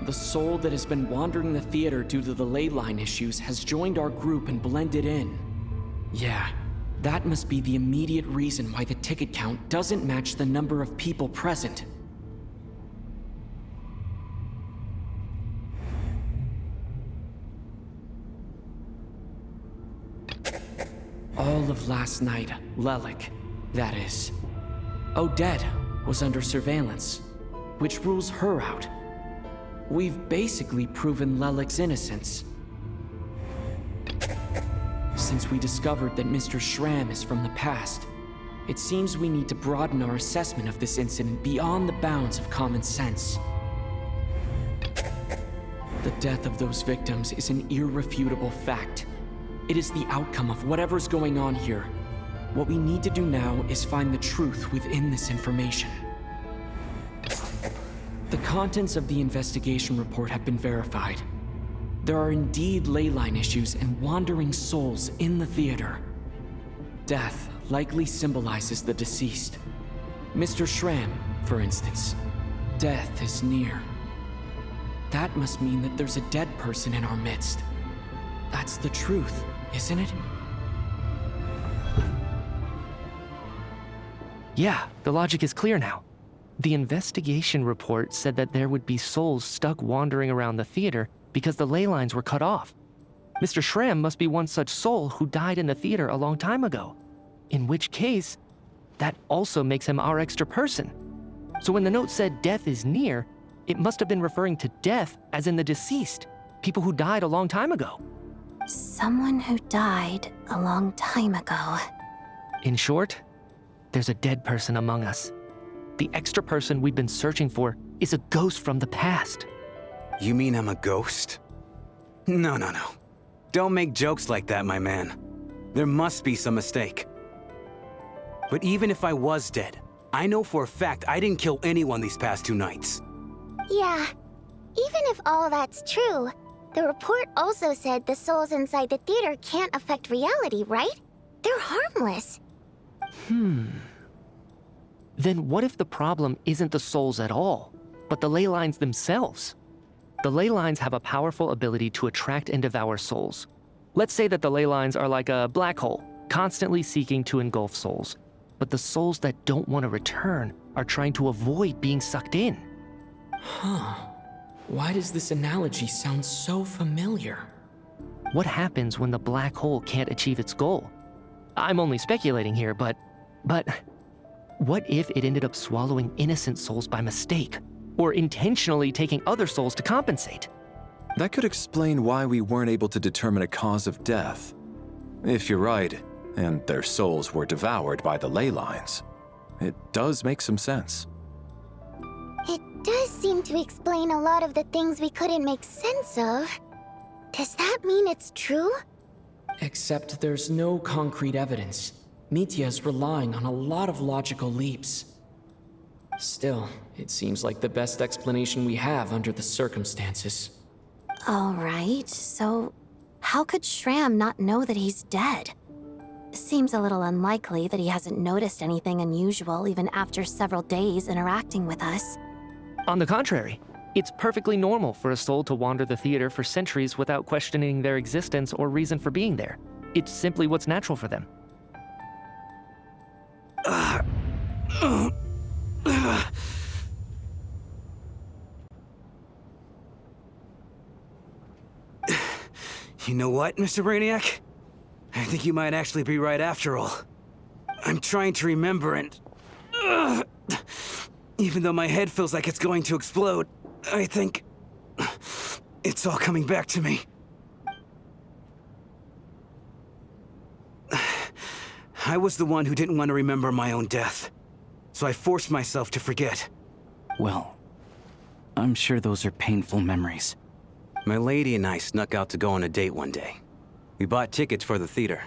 the soul that has been wandering the theater due to the ley line issues has joined our group and blended in. Yeah, that must be the immediate reason why the ticket count doesn't match the number of people present. All of last night, Lelik, that is. Odette was under surveillance, which rules her out. We've basically proven Lelik's innocence. Since we discovered that Mr. Shram is from the past, it seems we need to broaden our assessment of this incident beyond the bounds of common sense. The death of those victims is an irrefutable fact. It is the outcome of whatever's going on here. What we need to do now is find the truth within this information. The contents of the investigation report have been verified. There are indeed ley line issues and wandering souls in the theater. Death likely symbolizes the deceased. Mr. Schramm, for instance. Death is near. That must mean that there's a dead person in our midst. That's the truth, isn't it? Yeah, the logic is clear now. The investigation report said that there would be souls stuck wandering around the theater because the ley lines were cut off. Mr. Schramm must be one such soul who died in the theater a long time ago. In which case, that also makes him our extra person. So when the note said death is near, it must have been referring to death as in the deceased, people who died a long time ago. Someone who died a long time ago. In short, there's a dead person among us. The extra person we've been searching for is a ghost from the past. You mean I'm a ghost? No. Don't make jokes like that, my man. There must be some mistake. But even if I was dead, I know for a fact I didn't kill anyone these past 2 nights. Yeah, even if all that's true, the report also said the souls inside the theater can't affect reality, right? They're harmless. Then what if the problem isn't the souls at all, but the ley lines themselves? The ley lines have a powerful ability to attract and devour souls. Let's say that the ley lines are like a black hole, constantly seeking to engulf souls. But the souls that don't want to return are trying to avoid being sucked in. Why does this analogy sound so familiar? What happens when the black hole can't achieve its goal? I'm only speculating here, but what if it ended up swallowing innocent souls by mistake, or intentionally taking other souls to compensate? That could explain why we weren't able to determine a cause of death. If you're right, and their souls were devoured by the ley lines, it does make some sense. It does seem to explain a lot of the things we couldn't make sense of. Does that mean it's true? Except there's no concrete evidence. Mitya's relying on a lot of logical leaps. Still, it seems like the best explanation we have under the circumstances. All right, so how could Schramm not know that he's dead? Seems a little unlikely that he hasn't noticed anything unusual even after several days interacting with us. On the contrary, it's perfectly normal for a soul to wander the theater for centuries without questioning their existence or reason for being there. It's simply what's natural for them. You know what, Mr. Brainiac? I think you might actually be right after all. I'm trying to remember and... even though my head feels like it's going to explode, I think... it's all coming back to me. I was the one who didn't want to remember my own death, so I forced myself to forget. Well, I'm sure those are painful memories. My lady and I snuck out to go on a date one day. We bought tickets for the theater.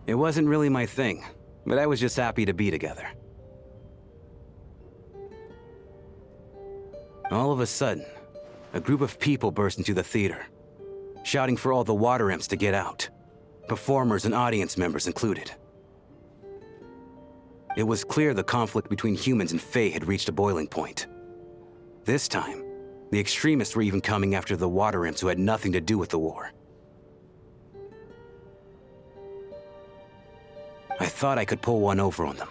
It wasn't really my thing, but I was just happy to be together. All of a sudden, a group of people burst into the theater, shouting for all the water imps to get out, performers and audience members included. It was clear the conflict between humans and Fae had reached a boiling point. This time, the extremists were even coming after the water imps who had nothing to do with the war. I thought I could pull one over on them,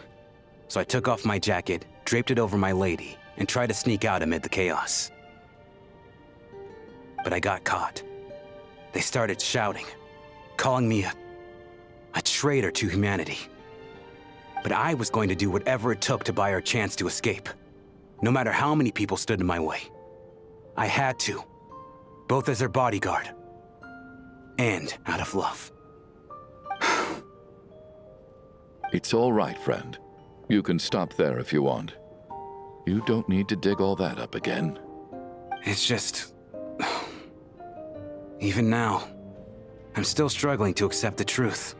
so I took off my jacket, draped it over my lady, and tried to sneak out amid the chaos. But I got caught. They started shouting, calling me a traitor to humanity. But I was going to do whatever it took to buy her a chance to escape, no matter how many people stood in my way. I had to, both as their bodyguard and out of love. It's all right, friend. You can stop there if you want. You don't need to dig all that up again. It's just... even now, I'm still struggling to accept the truth.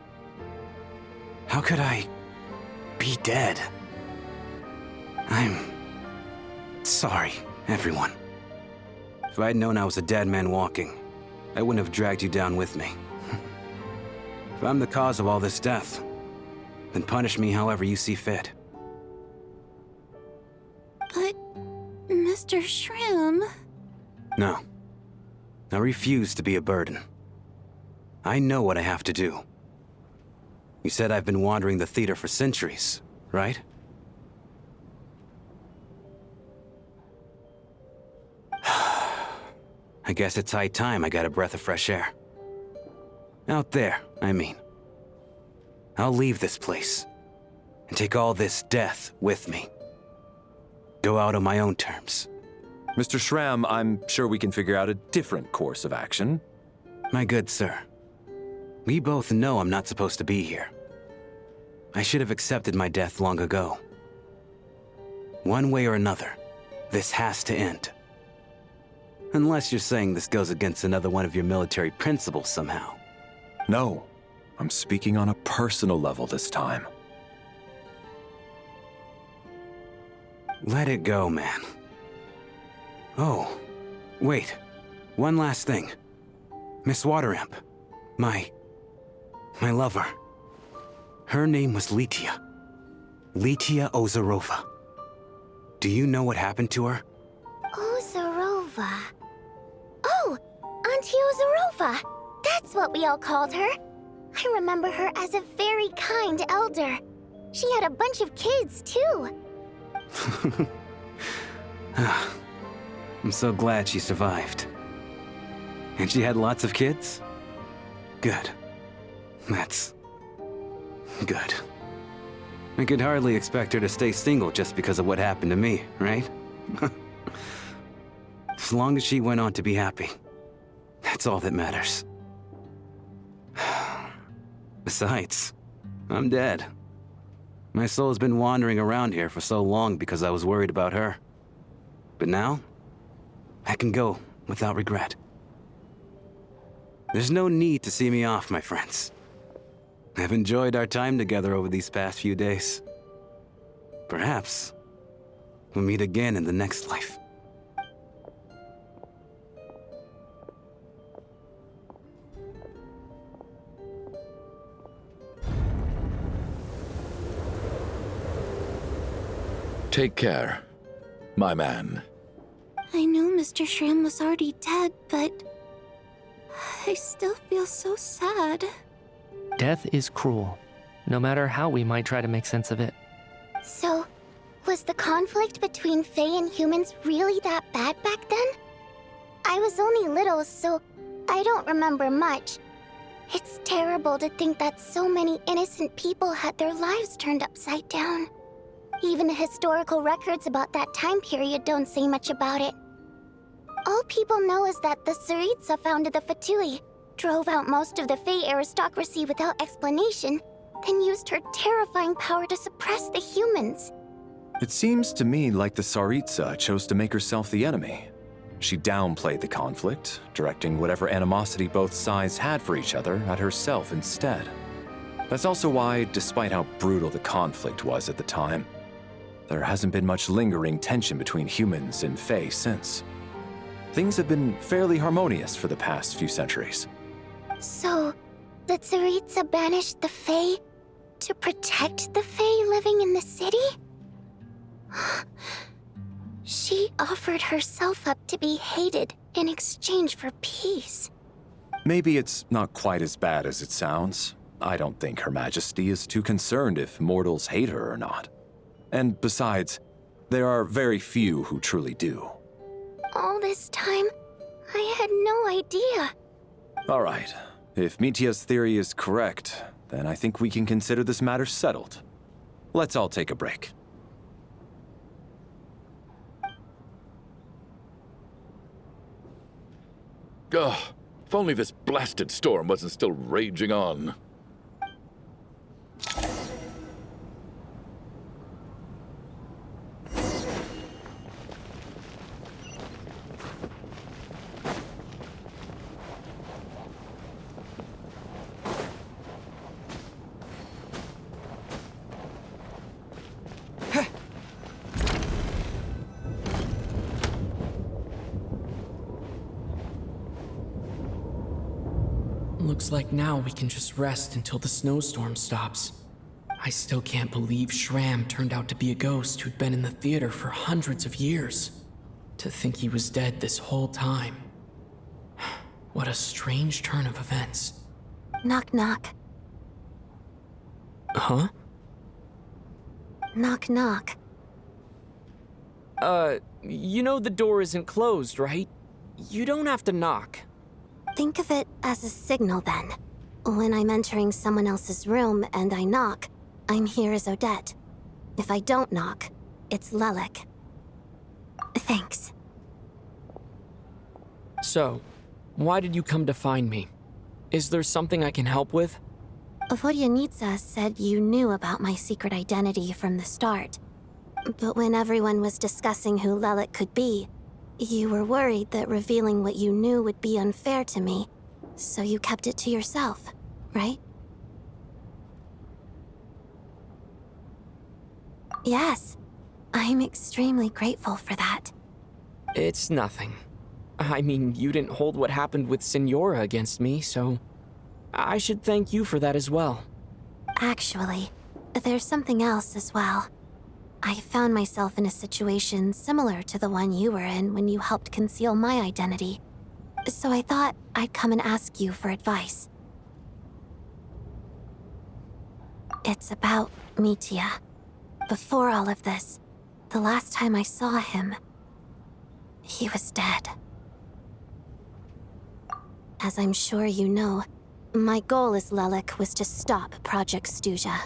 How could I be dead? I'm sorry, everyone. If I'd known I was a dead man walking, I wouldn't have dragged you down with me. If I'm the cause of all this death, then punish me however you see fit. But, Mr. Shroom... No. I refuse to be a burden. I know what I have to do. You said I've been wandering the theater for centuries, right? I guess it's high time I got a breath of fresh air. Out there, I mean. I'll leave this place and take all this death with me. Go out on my own terms. Mr. Shram, I'm sure we can figure out a different course of action. My good sir, we both know I'm not supposed to be here. I should have accepted my death long ago. One way or another, this has to end. Unless you're saying this goes against another one of your military principles somehow. No, I'm speaking on a personal level this time. Let it go, man. Oh, wait. One last thing. Miss Wateramp. My lover. Her name was Litia. Litia Ozarova. Do you know what happened to her? Ozarova. Oh, Auntie Ozarova. That's what we all called her. I remember her as a very kind elder. She had a bunch of kids, too. I'm so glad she survived. And she had lots of kids? Good. That's... good. I could hardly expect her to stay single just because of what happened to me, right? As long as she went on to be happy, that's all that matters. Besides, I'm dead. My soul's been wandering around here for so long because I was worried about her. But now, I can go without regret. There's no need to see me off, my friends. I've enjoyed our time together over these past few days. Perhaps we'll meet again in the next life. Take care, my man. I knew Mr. Shroom was already dead, but... I still feel so sad. Death is cruel, no matter how we might try to make sense of it. So, was the conflict between Fae and humans really that bad back then? I was only little, so I don't remember much. It's terrible to think that so many innocent people had their lives turned upside down. Even the historical records about that time period don't say much about it. All people know is that the Tsaritsa founded the Fatui, drove out most of the Fae aristocracy without explanation, then used her terrifying power to suppress the humans. It seems to me like the Tsaritsa chose to make herself the enemy. She downplayed the conflict, directing whatever animosity both sides had for each other at herself instead. That's also why, despite how brutal the conflict was at the time, there hasn't been much lingering tension between humans and Fae since. Things have been fairly harmonious for the past few centuries. So, the Tsaritsa banished the Fae to protect the Fae living in the city? She offered herself up to be hated in exchange for peace. Maybe it's not quite as bad as it sounds. I don't think Her Majesty is too concerned if mortals hate her or not. And besides, there are very few who truly do. All this time, I had no idea. All right. If Mitia's theory is correct, then I think we can consider this matter settled. Let's all take a break. Ugh, if only this blasted storm wasn't still raging on. Looks like now we can just rest until the snowstorm stops. I still can't believe Shram turned out to be a ghost who'd been in the theater for hundreds of years. To think he was dead this whole time. What a strange turn of events. Knock knock. Huh? Knock knock. You know the door isn't closed, right? You don't have to knock. Think of it as a signal then. When I'm entering someone else's room and I knock, I'm here as Odette. If I don't knock, it's Lelik. Thanks. So, why did you come to find me? Is there something I can help with? Vodyanitsa said you knew about my secret identity from the start. But when everyone was discussing who Lelik could be, you were worried that revealing what you knew would be unfair to me, so you kept it to yourself, right? Yes, I'm extremely grateful for that. It's nothing. I mean, you didn't hold what happened with Signora against me, so I should thank you for that as well. Actually, there's something else as well. I found myself in a situation similar to the one you were in when you helped conceal my identity. So I thought I'd come and ask you for advice. It's about Mitya. Before all of this, the last time I saw him, he was dead. As I'm sure you know, my goal as Lelik was to stop Project Stuja.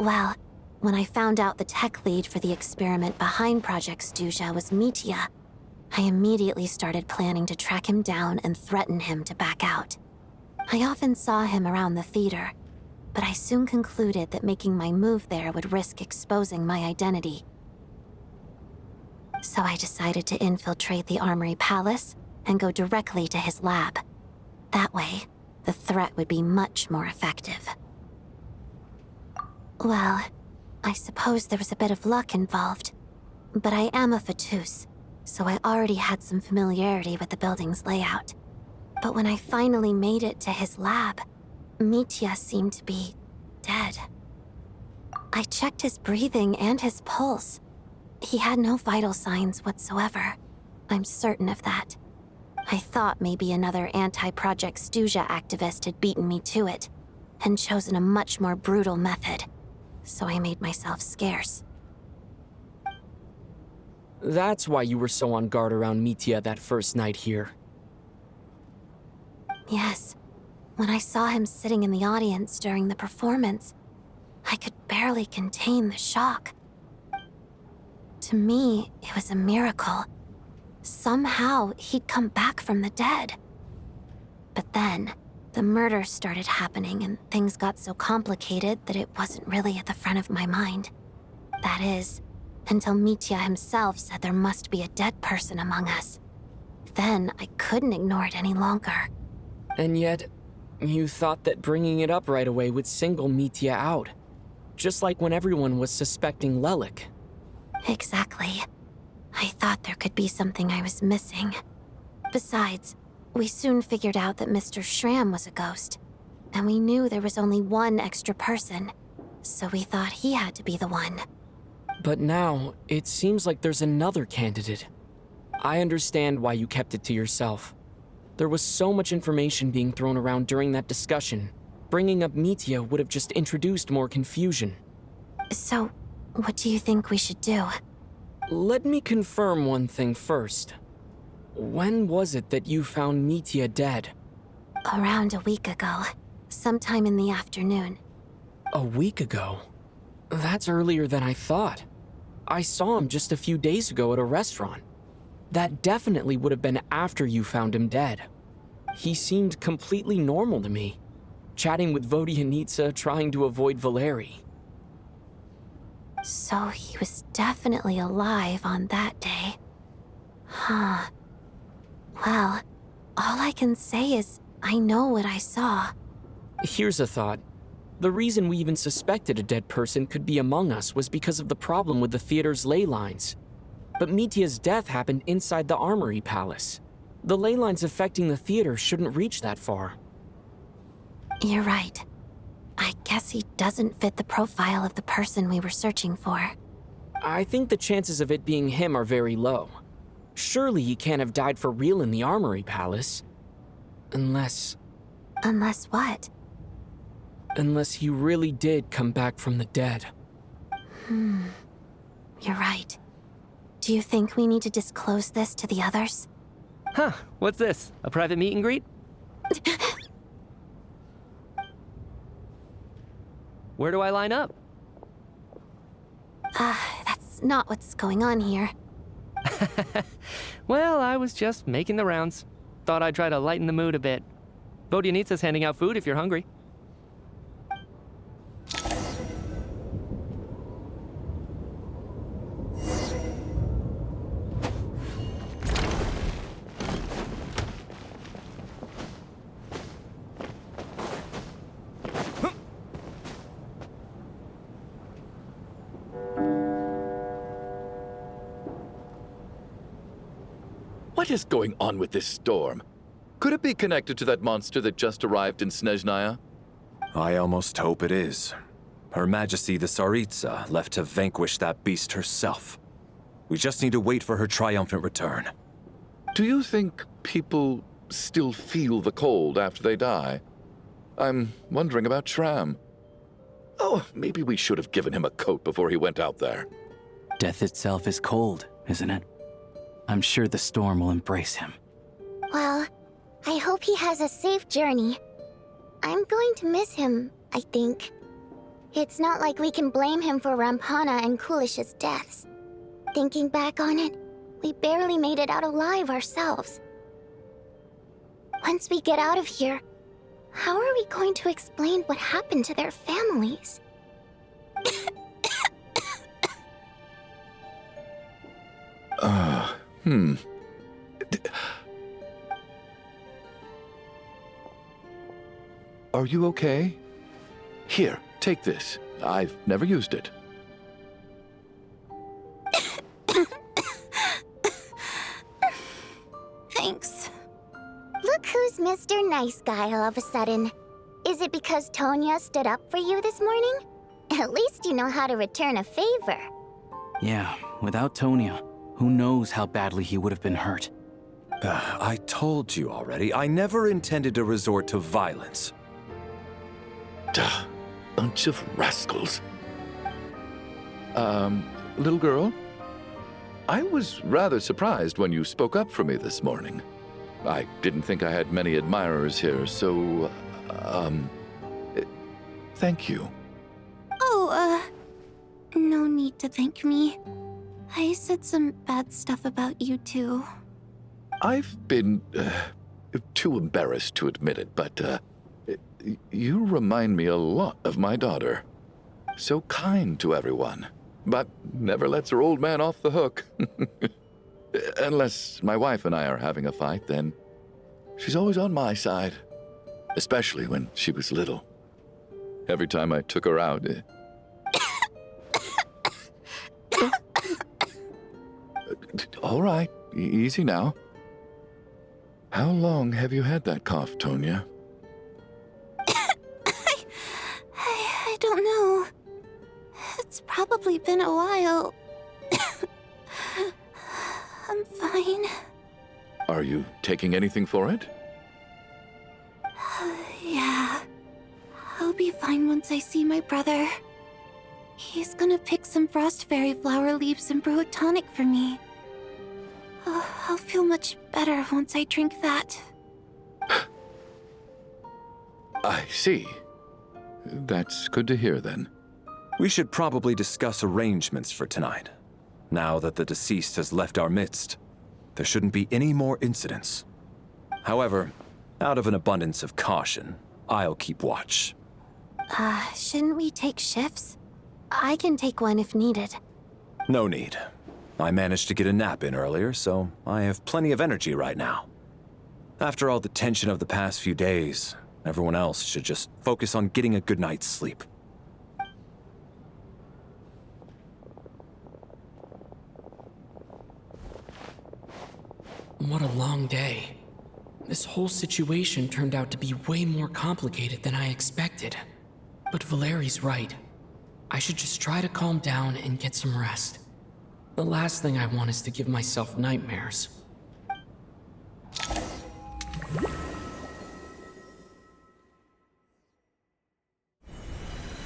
Well, when I found out the tech lead for the experiment behind Project Stuja was Mitya, I immediately started planning to track him down and threaten him to back out. I often saw him around the theater, but I soon concluded that making my move there would risk exposing my identity. So I decided to infiltrate the Armory Palace and go directly to his lab. That way, the threat would be much more effective. Well, I suppose there was a bit of luck involved, but I am a Fatus, so I already had some familiarity with the building's layout. But when I finally made it to his lab, Mitya seemed to be dead. I checked his breathing and his pulse. He had no vital signs whatsoever. I'm certain of that. I thought maybe another anti-Project Stuja activist had beaten me to it, and chosen a much more brutal method, so I made myself scarce. That's why you were so on guard around Mitya that first night here. Yes. When I saw him sitting in the audience during the performance, I could barely contain the shock. To me, it was a miracle. Somehow, he'd come back from the dead. But then, the murder started happening and things got so complicated that it wasn't really at the front of my mind. That is, until Mitya himself said there must be a dead person among us. Then, I couldn't ignore it any longer. And yet, you thought that bringing it up right away would single Mitya out. Just like when everyone was suspecting Lelik. Exactly. I thought there could be something I was missing. Besides, we soon figured out that Mr. Shram was a ghost, and we knew there was only one extra person, so we thought he had to be the one. But now, it seems like there's another candidate. I understand why you kept it to yourself. There was so much information being thrown around during that discussion. Bringing up Mitya would have just introduced more confusion. So, what do you think we should do? Let me confirm one thing first. When was it that you found Mitya dead? Around a week ago. Sometime in the afternoon. A week ago? That's earlier than I thought. I saw him just a few days ago at a restaurant. That definitely would have been after you found him dead. He seemed completely normal to me. Chatting with Vodyanitsa, trying to avoid Valeri. So he was definitely alive on that day. Huh. Well, all I can say is I know what I saw. Here's a thought. The reason we even suspected a dead person could be among us was because of the problem with the theater's ley lines. But Mitya's death happened inside the Armory Palace. The ley lines affecting the theater shouldn't reach that far. You're right. I guess he doesn't fit the profile of the person we were searching for. I think the chances of it being him are very low. Surely he can't have died for real in the Armory Palace. Unless... Unless what? Unless he really did come back from the dead. You're right. Do you think we need to disclose this to the others? Huh, what's this? A private meet and greet? Where do I line up? That's not what's going on here. Well, I was just making the rounds. Thought I'd try to lighten the mood a bit. Vodyanitsa's handing out food if you're hungry. What is going on with this storm? Could it be connected to that monster that just arrived in Snezhnaya? I almost hope it is. Her Majesty the Tsaritsa left to vanquish that beast herself. We just need to wait for her triumphant return. Do you think people still feel the cold after they die? I'm wondering about Shram. Oh, maybe we should have given him a coat before he went out there. Death itself is cold, isn't it? I'm sure the storm will embrace him. Well, I hope he has a safe journey. I'm going to miss him, I think. It's not like we can blame him for Rampana and Kulish's deaths. Thinking back on it, we barely made it out alive ourselves. Once we get out of here, how are we going to explain what happened to their families? Are you okay? Here, take this. I've never used it. Thanks. Look who's Mr. Nice Guy all of a sudden. Is it because Tonya stood up for you this morning? At least you know how to return a favor. Yeah, without Tonya, who knows how badly he would have been hurt. I told you already, I never intended to resort to violence. Duh, bunch of rascals. Little girl? I was rather surprised when you spoke up for me this morning. I didn't think I had many admirers here, so, thank you. Oh, no need to thank me. I said some bad stuff about you too. I've been, too embarrassed to admit it, but, you remind me a lot of my daughter. So kind to everyone, but never lets her old man off the hook. Unless my wife and I are having a fight, then she's always on my side. Especially when she was little. Every time I took her out... All right, easy now. How long have you had that cough, Tonya? I don't know. It's probably been a while. I'm fine. Are you taking anything for it? Yeah. I'll be fine once I see my brother. He's gonna pick some frost fairy flower leaves and brew a tonic for me. I'll feel much better once I drink that. I see. That's good to hear, then. We should probably discuss arrangements for tonight. Now that the deceased has left our midst, there shouldn't be any more incidents. However, out of an abundance of caution, I'll keep watch. Shouldn't we take shifts? I can take one if needed. No need. I managed to get a nap in earlier, so I have plenty of energy right now. After all the tension of the past few days, everyone else should just focus on getting a good night's sleep. What a long day. This whole situation turned out to be way more complicated than I expected. But Valeri's right. I should just try to calm down and get some rest. The last thing I want is to give myself nightmares.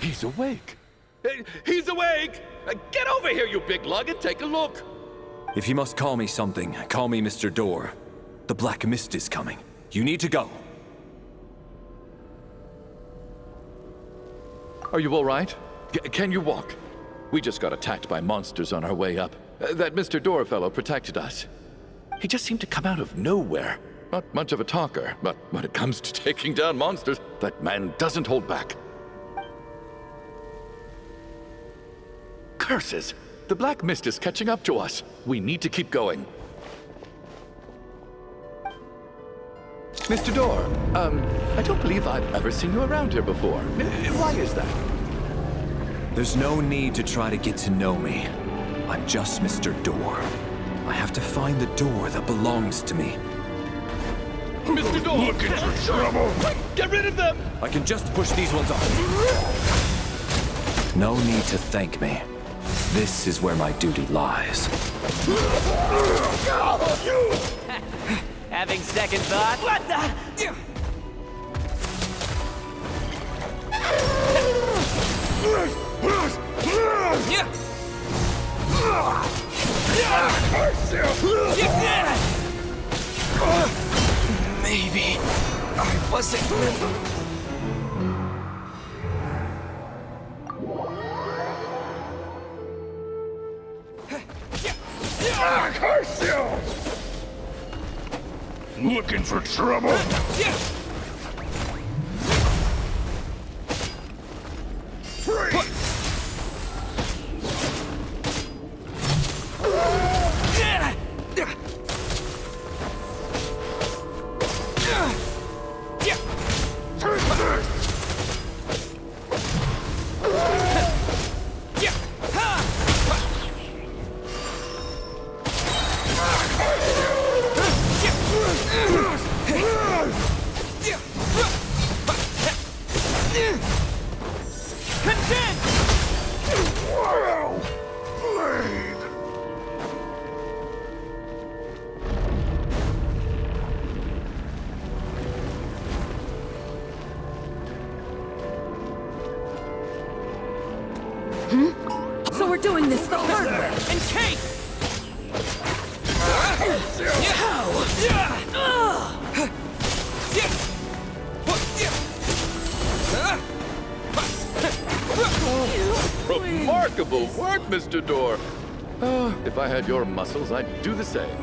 He's awake. He's awake! Get over here, you big lug, and take a look. If you must call me something, call me Mr. Door. The Black Mist is coming. You need to go. Are you all right? Can you walk? We just got attacked by monsters on our way up. That Mr. Door fellow protected us. He just seemed to come out of nowhere. Not much of a talker, but when it comes to taking down monsters, that man doesn't hold back. Curses! The Black Mist is catching up to us. We need to keep going. Mr. Door, I don't believe I've ever seen you around here before. Why is that? There's no need to try to get to know me. I'm just Mr. Door. I have to find the door that belongs to me. Mr. Door! Looking for trouble! Get rid of them! I can just push these ones off. No need to thank me. This is where my duty lies. Having second thought? What the? Maybe I wasn't meant. Curse you! Looking for trouble? So we're doing this the hard way. And Kate! Remarkable work, Mr. Door. If I had your muscles, I'd do the same.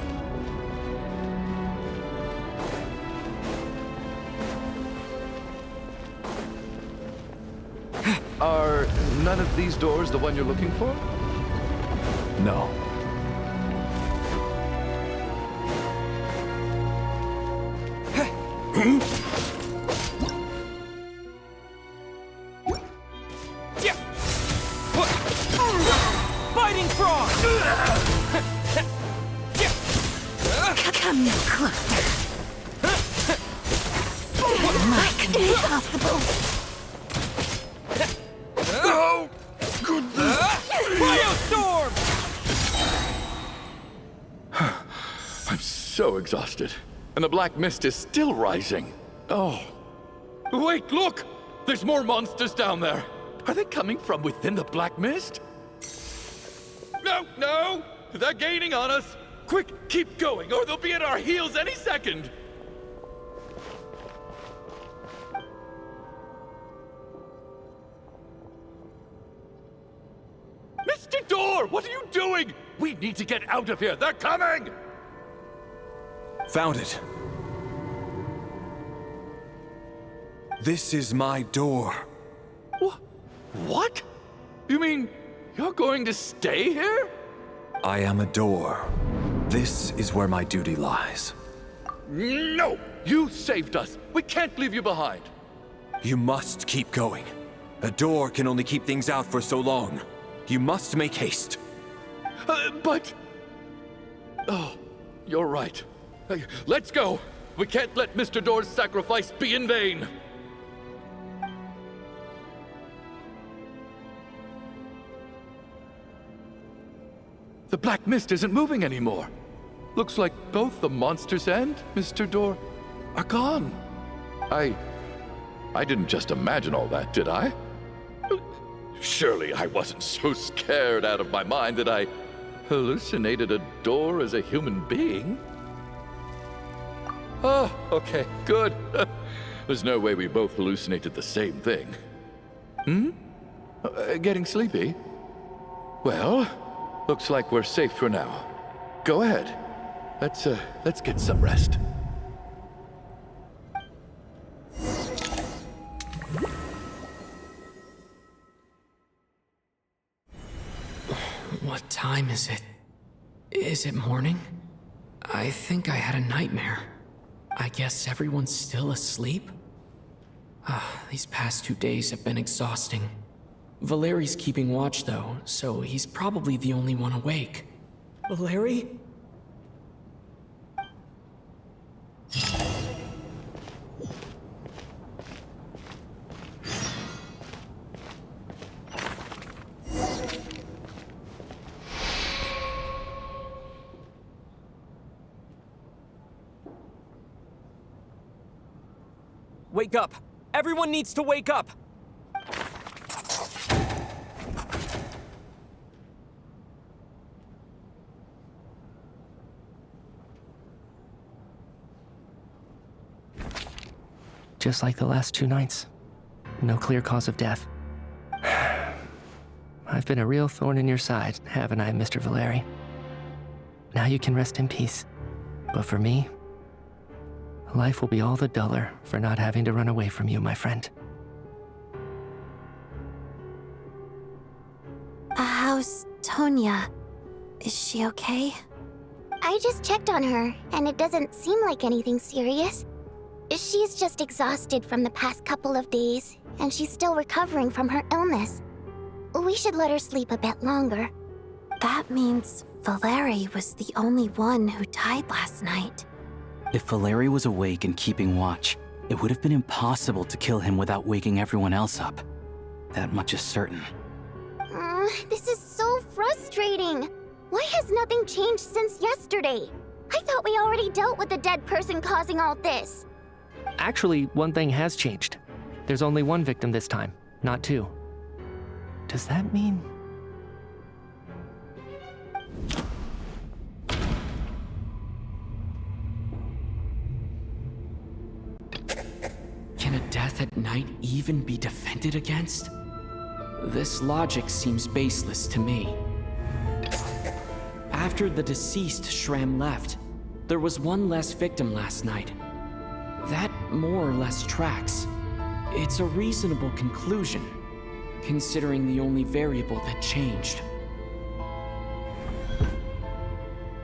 Are none of these doors the one you're looking for? No. Fighting frog! Come no closer. My can be possible. Oh, goodness! Firestorm! I'm so exhausted. And the Black Mist is still rising. Oh. Wait, look! There's more monsters down there. Are they coming from within the Black Mist? No, no! They're gaining on us! Quick, keep going, or they'll be at our heels any second! Mr. Door, what are you doing? We need to get out of here. They're coming! Found it. This is my door. What? You mean you're going to stay here? I am a door. This is where my duty lies. No! You saved us. We can't leave you behind. You must keep going. A door can only keep things out for so long. You must make haste. But... Oh, you're right. Let's go. We can't let Mr. Door's sacrifice be in vain! The black mist isn't moving anymore. Looks like both the monsters and Mr. Door are gone. I didn't just imagine all that, did I? Surely I wasn't so scared out of my mind that I hallucinated a door as a human being. Oh, okay, good. There's no way we both hallucinated the same thing. Getting sleepy? Well, looks like we're safe for now. Go ahead. Let's get some rest. What time is it? Is it morning? I think I had a nightmare. I guess everyone's still asleep? These past 2 days have been exhausting. Valeri's keeping watch though, so he's probably the only one awake. Valeri? Wake up! Everyone needs to wake up! Just like the last 2 nights. No clear cause of death. I've been a real thorn in your side, haven't I, Mr. Valeri? Now you can rest in peace. But for me, life will be all the duller for not having to run away from you, my friend. How's Tonya? Is she okay? I just checked on her, and it doesn't seem like anything serious. She's just exhausted from the past couple of days, and she's still recovering from her illness. We should let her sleep a bit longer. That means Valeri was the only one who died last night. If Valeri was awake and keeping watch, it would have been impossible to kill him without waking everyone else up. That much is certain. This is so frustrating. Why has nothing changed since yesterday? I thought we already dealt with the dead person causing all this. Actually, one thing has changed. There's only 1 victim this time, not 2. Does that mean... Can a death at night even be defended against? This logic seems baseless to me. After the deceased Shram left, there was 1 less victim last night. That more or less tracks. It's a reasonable conclusion, considering the only variable that changed.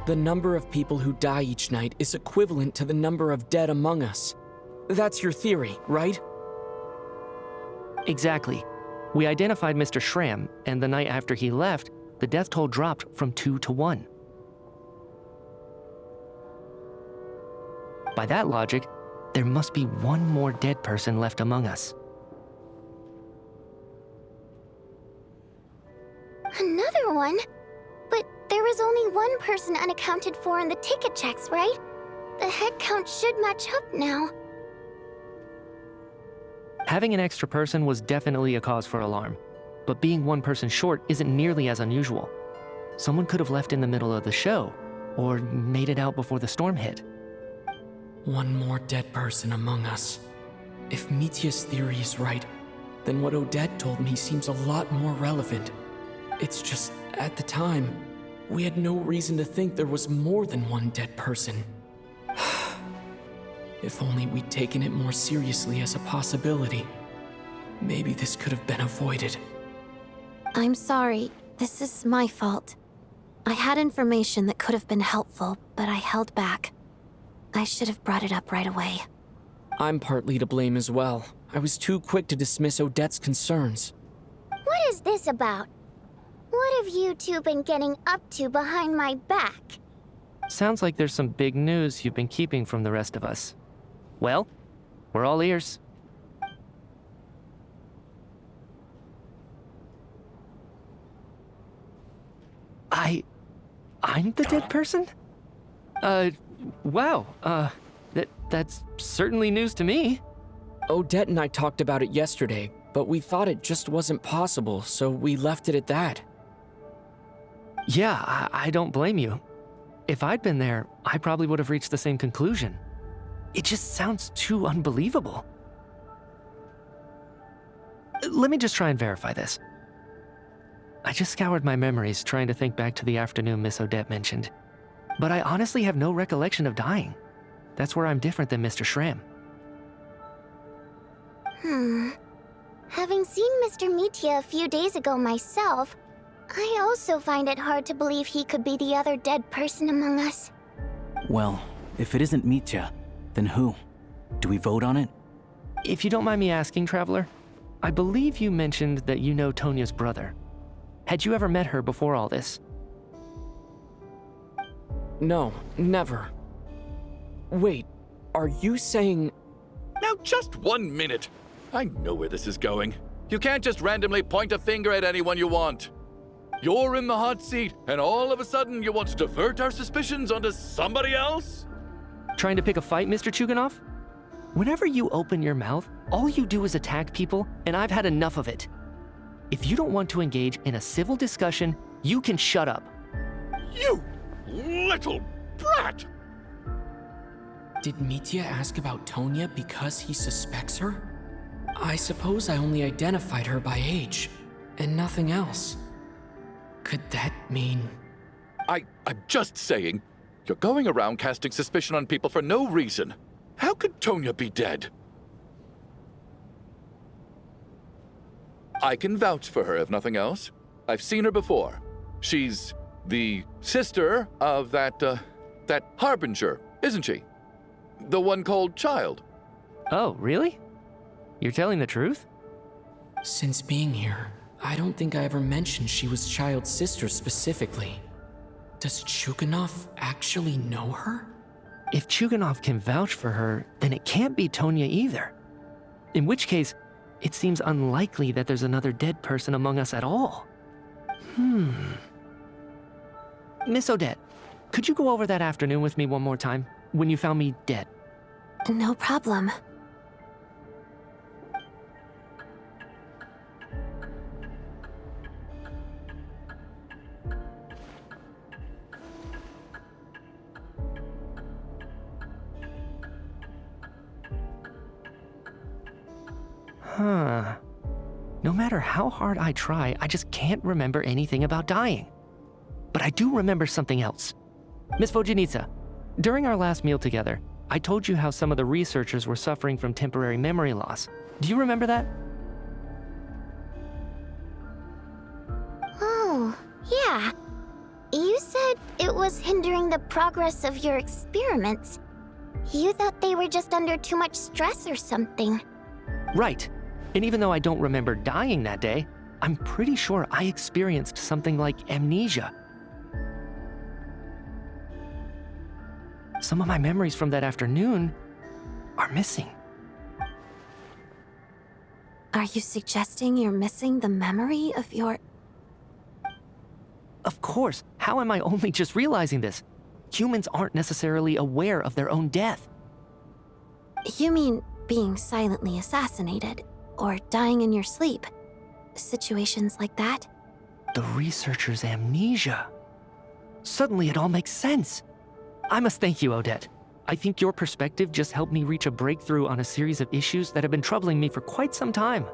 The number of people who die each night is equivalent to the number of dead among us. That's your theory, right? Exactly. We identified Mr. Shram, and the night after he left, the death toll dropped from 2 to 1. By that logic, there must be 1 more dead person left among us. Another one? But there was only 1 person unaccounted for in the ticket checks, right? The head count should match up now. Having an extra person was definitely a cause for alarm, but being 1 person short isn't nearly as unusual. Someone could have left in the middle of the show, or made it out before the storm hit. 1 more dead person among us. If Mitya's theory is right, then what Odette told me seems a lot more relevant. It's just, at the time, we had no reason to think there was more than 1 dead person. If only we'd taken it more seriously as a possibility, maybe this could have been avoided. I'm sorry. This is my fault. I had information that could have been helpful, but I held back. I should have brought it up right away. I'm partly to blame as well. I was too quick to dismiss Odette's concerns. What is this about? What have you two been getting up to behind my back? Sounds like there's some big news you've been keeping from the rest of us. Well, we're all ears. I'm the dead person? Wow, that's certainly news to me. Odette and I talked about it yesterday, but we thought it just wasn't possible, so we left it at that. Yeah, I don't blame you. If I'd been there, I probably would have reached the same conclusion. It just sounds too unbelievable. Let me just try and verify this. I just scoured my memories trying to think back to the afternoon Miss Odette mentioned. But I honestly have no recollection of dying. That's where I'm different than Mr. Shram. Having seen Mr. Mitya a few days ago myself, I also find it hard to believe he could be the other dead person among us. Well, if it isn't Mitya, then who? Do we vote on it? If you don't mind me asking, Traveler, I believe you mentioned that you know Tonya's brother. Had you ever met her before all this? No, never. Wait, are you saying... Now just 1 minute. I know where this is going. You can't just randomly point a finger at anyone you want. You're in the hot seat, and all of a sudden you want to divert our suspicions onto somebody else? Trying to pick a fight, Mr. Chuganov? Whenever you open your mouth, all you do is attack people, and I've had enough of it. If you don't want to engage in a civil discussion, you can shut up. You little brat! Did Mitya ask about Tonya because he suspects her? I suppose I only identified her by age, and nothing else. Could that mean... I'm just saying, you're going around casting suspicion on people for no reason. How could Tonya be dead? I can vouch for her, if nothing else. I've seen her before. She's the sister of that Harbinger, isn't she? The one called Child. Oh, really? You're telling the truth? Since being here, I don't think I ever mentioned she was Child's sister specifically. Does Chuganov actually know her? If Chuganov can vouch for her, then it can't be Tonya either. In which case, it seems unlikely that there's another dead person among us at all. Miss Odette, could you go over that afternoon with me one more time, when you found me dead? No problem. No matter how hard I try, I just can't remember anything about dying. But I do remember something else. Miss Vojanitsa, during our last meal together, I told you how some of the researchers were suffering from temporary memory loss. Do you remember that? Oh, yeah. You said it was hindering the progress of your experiments. You thought they were just under too much stress or something. Right. And even though I don't remember dying that day, I'm pretty sure I experienced something like amnesia. Some of my memories from that afternoon are missing. Are you suggesting you're missing the memory of your... Of course. How am I only just realizing this? Humans aren't necessarily aware of their own death. You mean being silently assassinated, or dying in your sleep? Situations like that? The researcher's amnesia. Suddenly it all makes sense. I must thank you, Odette. I think your perspective just helped me reach a breakthrough on a series of issues that have been troubling me for quite some time.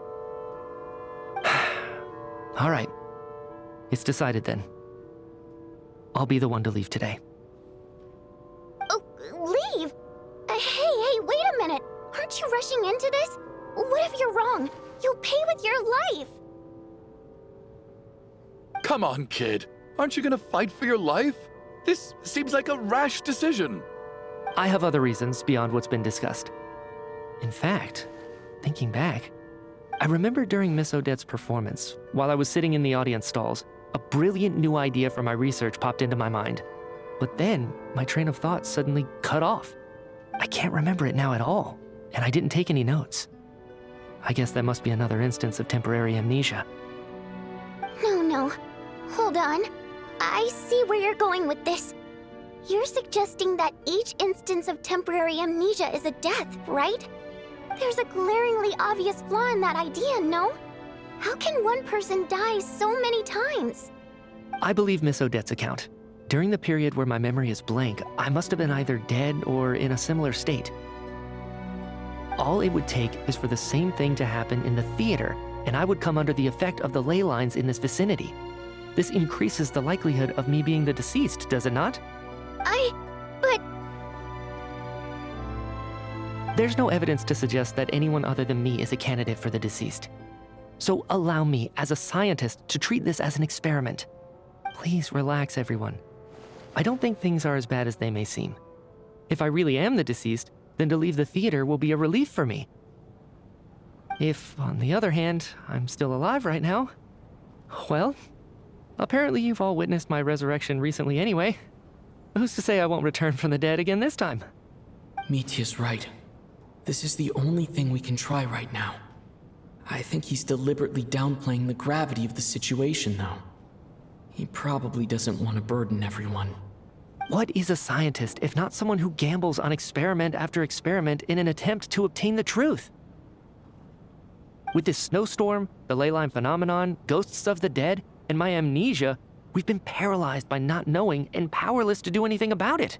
All right. It's decided then. I'll be the one to leave today. Oh, leave? Hey, wait a minute. Aren't you rushing into this? What if you're wrong? You'll pay with your life. Come on, kid. Aren't you gonna fight for your life? This seems like a rash decision. I have other reasons beyond what's been discussed. In fact, thinking back, I remember during Miss Odette's performance, while I was sitting in the audience stalls, a brilliant new idea for my research popped into my mind. But then, my train of thought suddenly cut off. I can't remember it now at all, and I didn't take any notes. I guess that must be another instance of temporary amnesia. No. Hold on. I see where you're going with this. You're suggesting that each instance of temporary amnesia is a death, right? There's a glaringly obvious flaw in that idea, no? How can one person die so many times? I believe Miss Odette's account. During the period where my memory is blank, I must have been either dead or in a similar state. All it would take is for the same thing to happen in the theater, and I would come under the effect of the ley lines in this vicinity. This increases the likelihood of me being the deceased, does it not? But... There's no evidence to suggest that anyone other than me is a candidate for the deceased. So allow me, as a scientist, to treat this as an experiment. Please relax, everyone. I don't think things are as bad as they may seem. If I really am the deceased, then to leave the theater will be a relief for me. If, on the other hand, I'm still alive right now, well, apparently you've all witnessed my resurrection recently anyway. Who's to say I won't return from the dead again this time? Mitya's right. This is the only thing we can try right now. I think he's deliberately downplaying the gravity of the situation, though. He probably doesn't want to burden everyone. What is a scientist if not someone who gambles on experiment after experiment in an attempt to obtain the truth? With this snowstorm, the ley line phenomenon, ghosts of the dead, and my amnesia, we've been paralyzed by not knowing and powerless to do anything about it.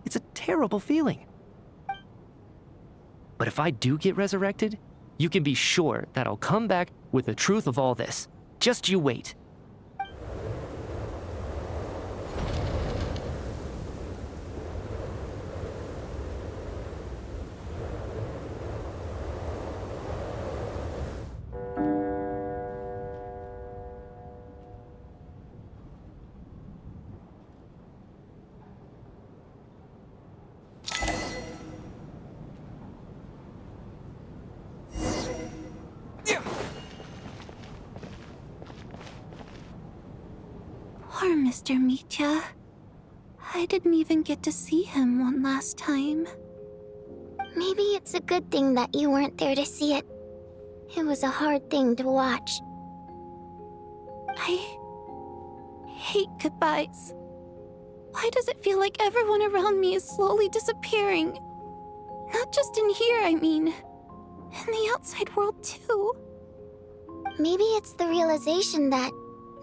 It's a terrible feeling. But if I do get resurrected, you can be sure that I'll come back with the truth of all this. Just you wait. Poor Mr. Mitya. I didn't even get to see him one last time. Maybe it's a good thing that you weren't there to see it. It was a hard thing to watch. I hate goodbyes. Why does it feel like everyone around me is slowly disappearing? Not just in here, I mean. In the outside world, too. Maybe it's the realization that,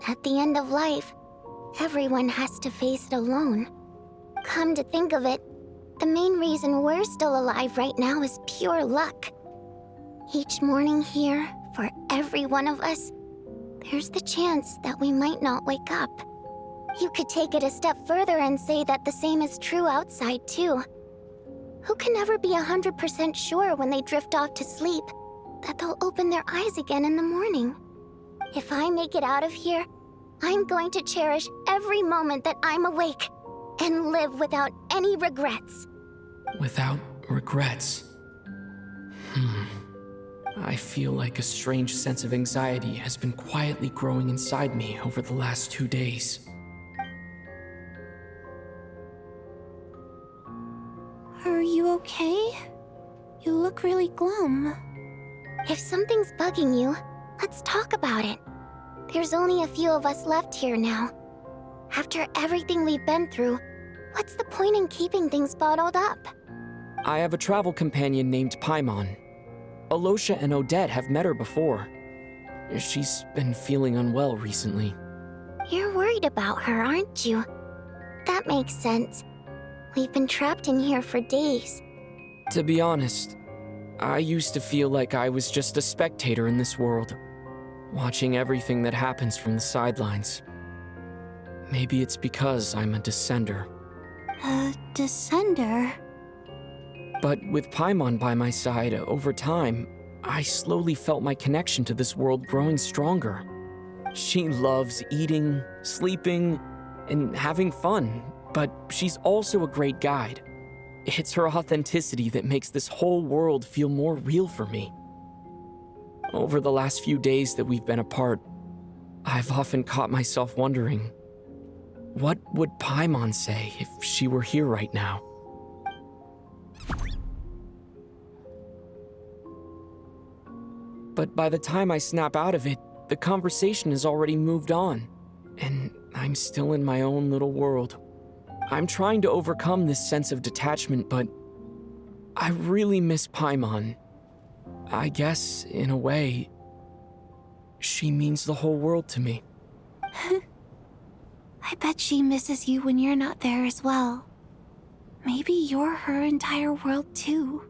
at the end of life, everyone has to face it alone. Come to think of it, the main reason we're still alive right now is pure luck. Each morning here, for every one of us, there's the chance that we might not wake up. You could take it a step further and say that the same is true outside, too. Who can ever be 100% sure when they drift off to sleep that they'll open their eyes again in the morning? If I make it out of here, I'm going to cherish every moment that I'm awake and live without any regrets. Without regrets. I feel like a strange sense of anxiety has been quietly growing inside me over the last 2 days. Are you okay? You look really glum. If something's bugging you, let's talk about it. There's only a few of us left here now. After everything we've been through, what's the point in keeping things bottled up? I have a travel companion named Paimon. Alosha and Odette have met her before. She's been feeling unwell recently. You're worried about her, aren't you? That makes sense. We've been trapped in here for days. To be honest, I used to feel like I was just a spectator in this world, watching everything that happens from the sidelines. Maybe it's because I'm a descender. A descender? But with Paimon by my side, over time, I slowly felt my connection to this world growing stronger. She loves eating, sleeping, and having fun, but she's also a great guide. It's her authenticity that makes this whole world feel more real for me. Over the last few days that we've been apart, I've often caught myself wondering, what would Paimon say if she were here right now? But by the time I snap out of it, the conversation has already moved on, and I'm still in my own little world. I'm trying to overcome this sense of detachment, but I really miss Paimon. I guess, in a way, she means the whole world to me. I bet she misses you when you're not there as well. Maybe you're her entire world too.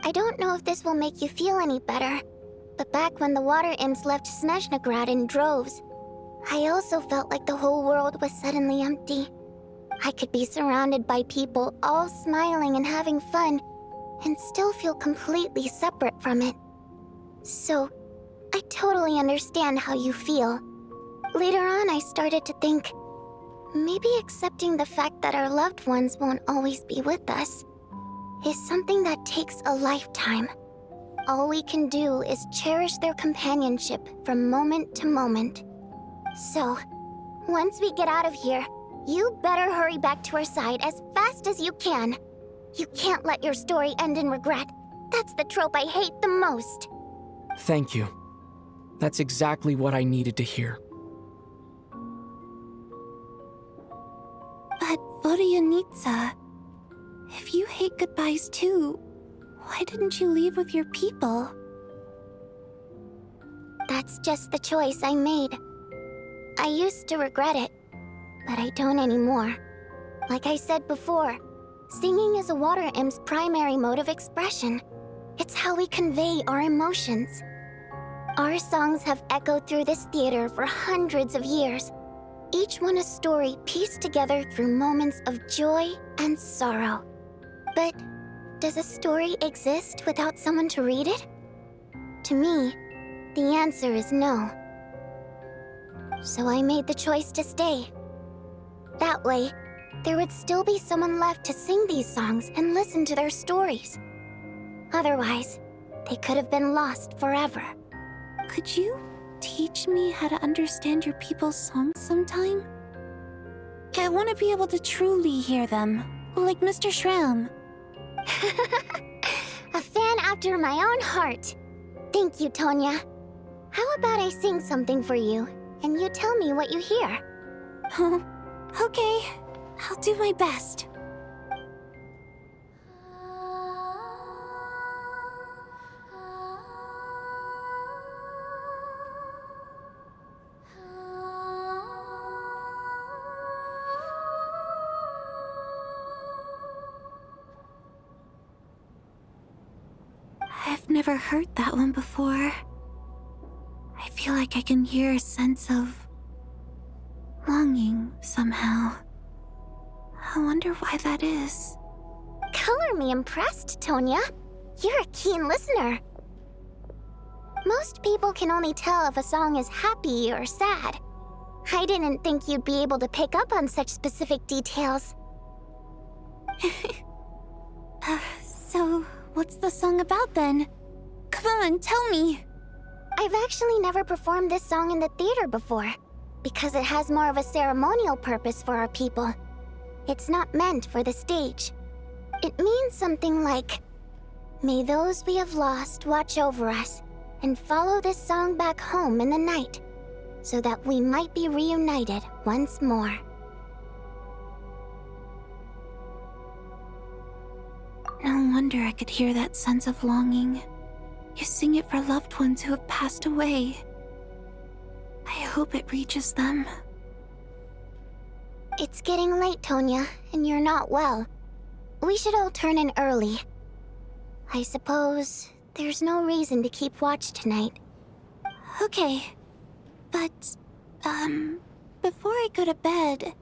I don't know if this will make you feel any better, but back when the water imps left Snezhnegrad in droves, I also felt like the whole world was suddenly empty. I could be surrounded by people all smiling and having fun, and still feel completely separate from it. So, I totally understand how you feel. Later on, I started to think, maybe accepting the fact that our loved ones won't always be with us is something that takes a lifetime. All we can do is cherish their companionship from moment to moment. So, once we get out of here, you better hurry back to our side as fast as you can. You can't let your story end in regret. That's the trope I hate the most. Thank you. That's exactly what I needed to hear. But Vodyanitsa, if you hate goodbyes too, why didn't you leave with your people? That's just the choice I made. I used to regret it, but I don't anymore. Like I said before, singing is a water imp's primary mode of expression. It's how we convey our emotions. Our songs have echoed through this theater for hundreds of years, each one a story pieced together through moments of joy and sorrow. But does a story exist without someone to read it? To me, the answer is no. So I made the choice to stay. That way, there would still be someone left to sing these songs and listen to their stories. Otherwise, they could have been lost forever. Could you teach me how to understand your people's songs sometime? I want to be able to truly hear them, like Mr. Shram. A fan after my own heart. Thank you, Tonya. How about I sing something for you, and you tell me what you hear? Okay, I'll do my best. I've never heard that one before. I feel like I can hear a sense of longing somehow. I wonder why that is. Color me impressed, Tonya. You're a keen listener. Most people can only tell if a song is happy or sad. I didn't think you'd be able to pick up on such specific details. So, what's the song about then? Come on, tell me! I've actually never performed this song in the theater before, because it has more of a ceremonial purpose for our people. It's not meant for the stage. It means something like, "May those we have lost watch over us, and follow this song back home in the night, so that we might be reunited once more." No wonder I could hear that sense of longing. You sing it for loved ones who have passed away. I hope it reaches them. It's getting late, Tonya, and you're not well. We should all turn in early. I suppose there's no reason to keep watch tonight. Okay, but, before I go to bed,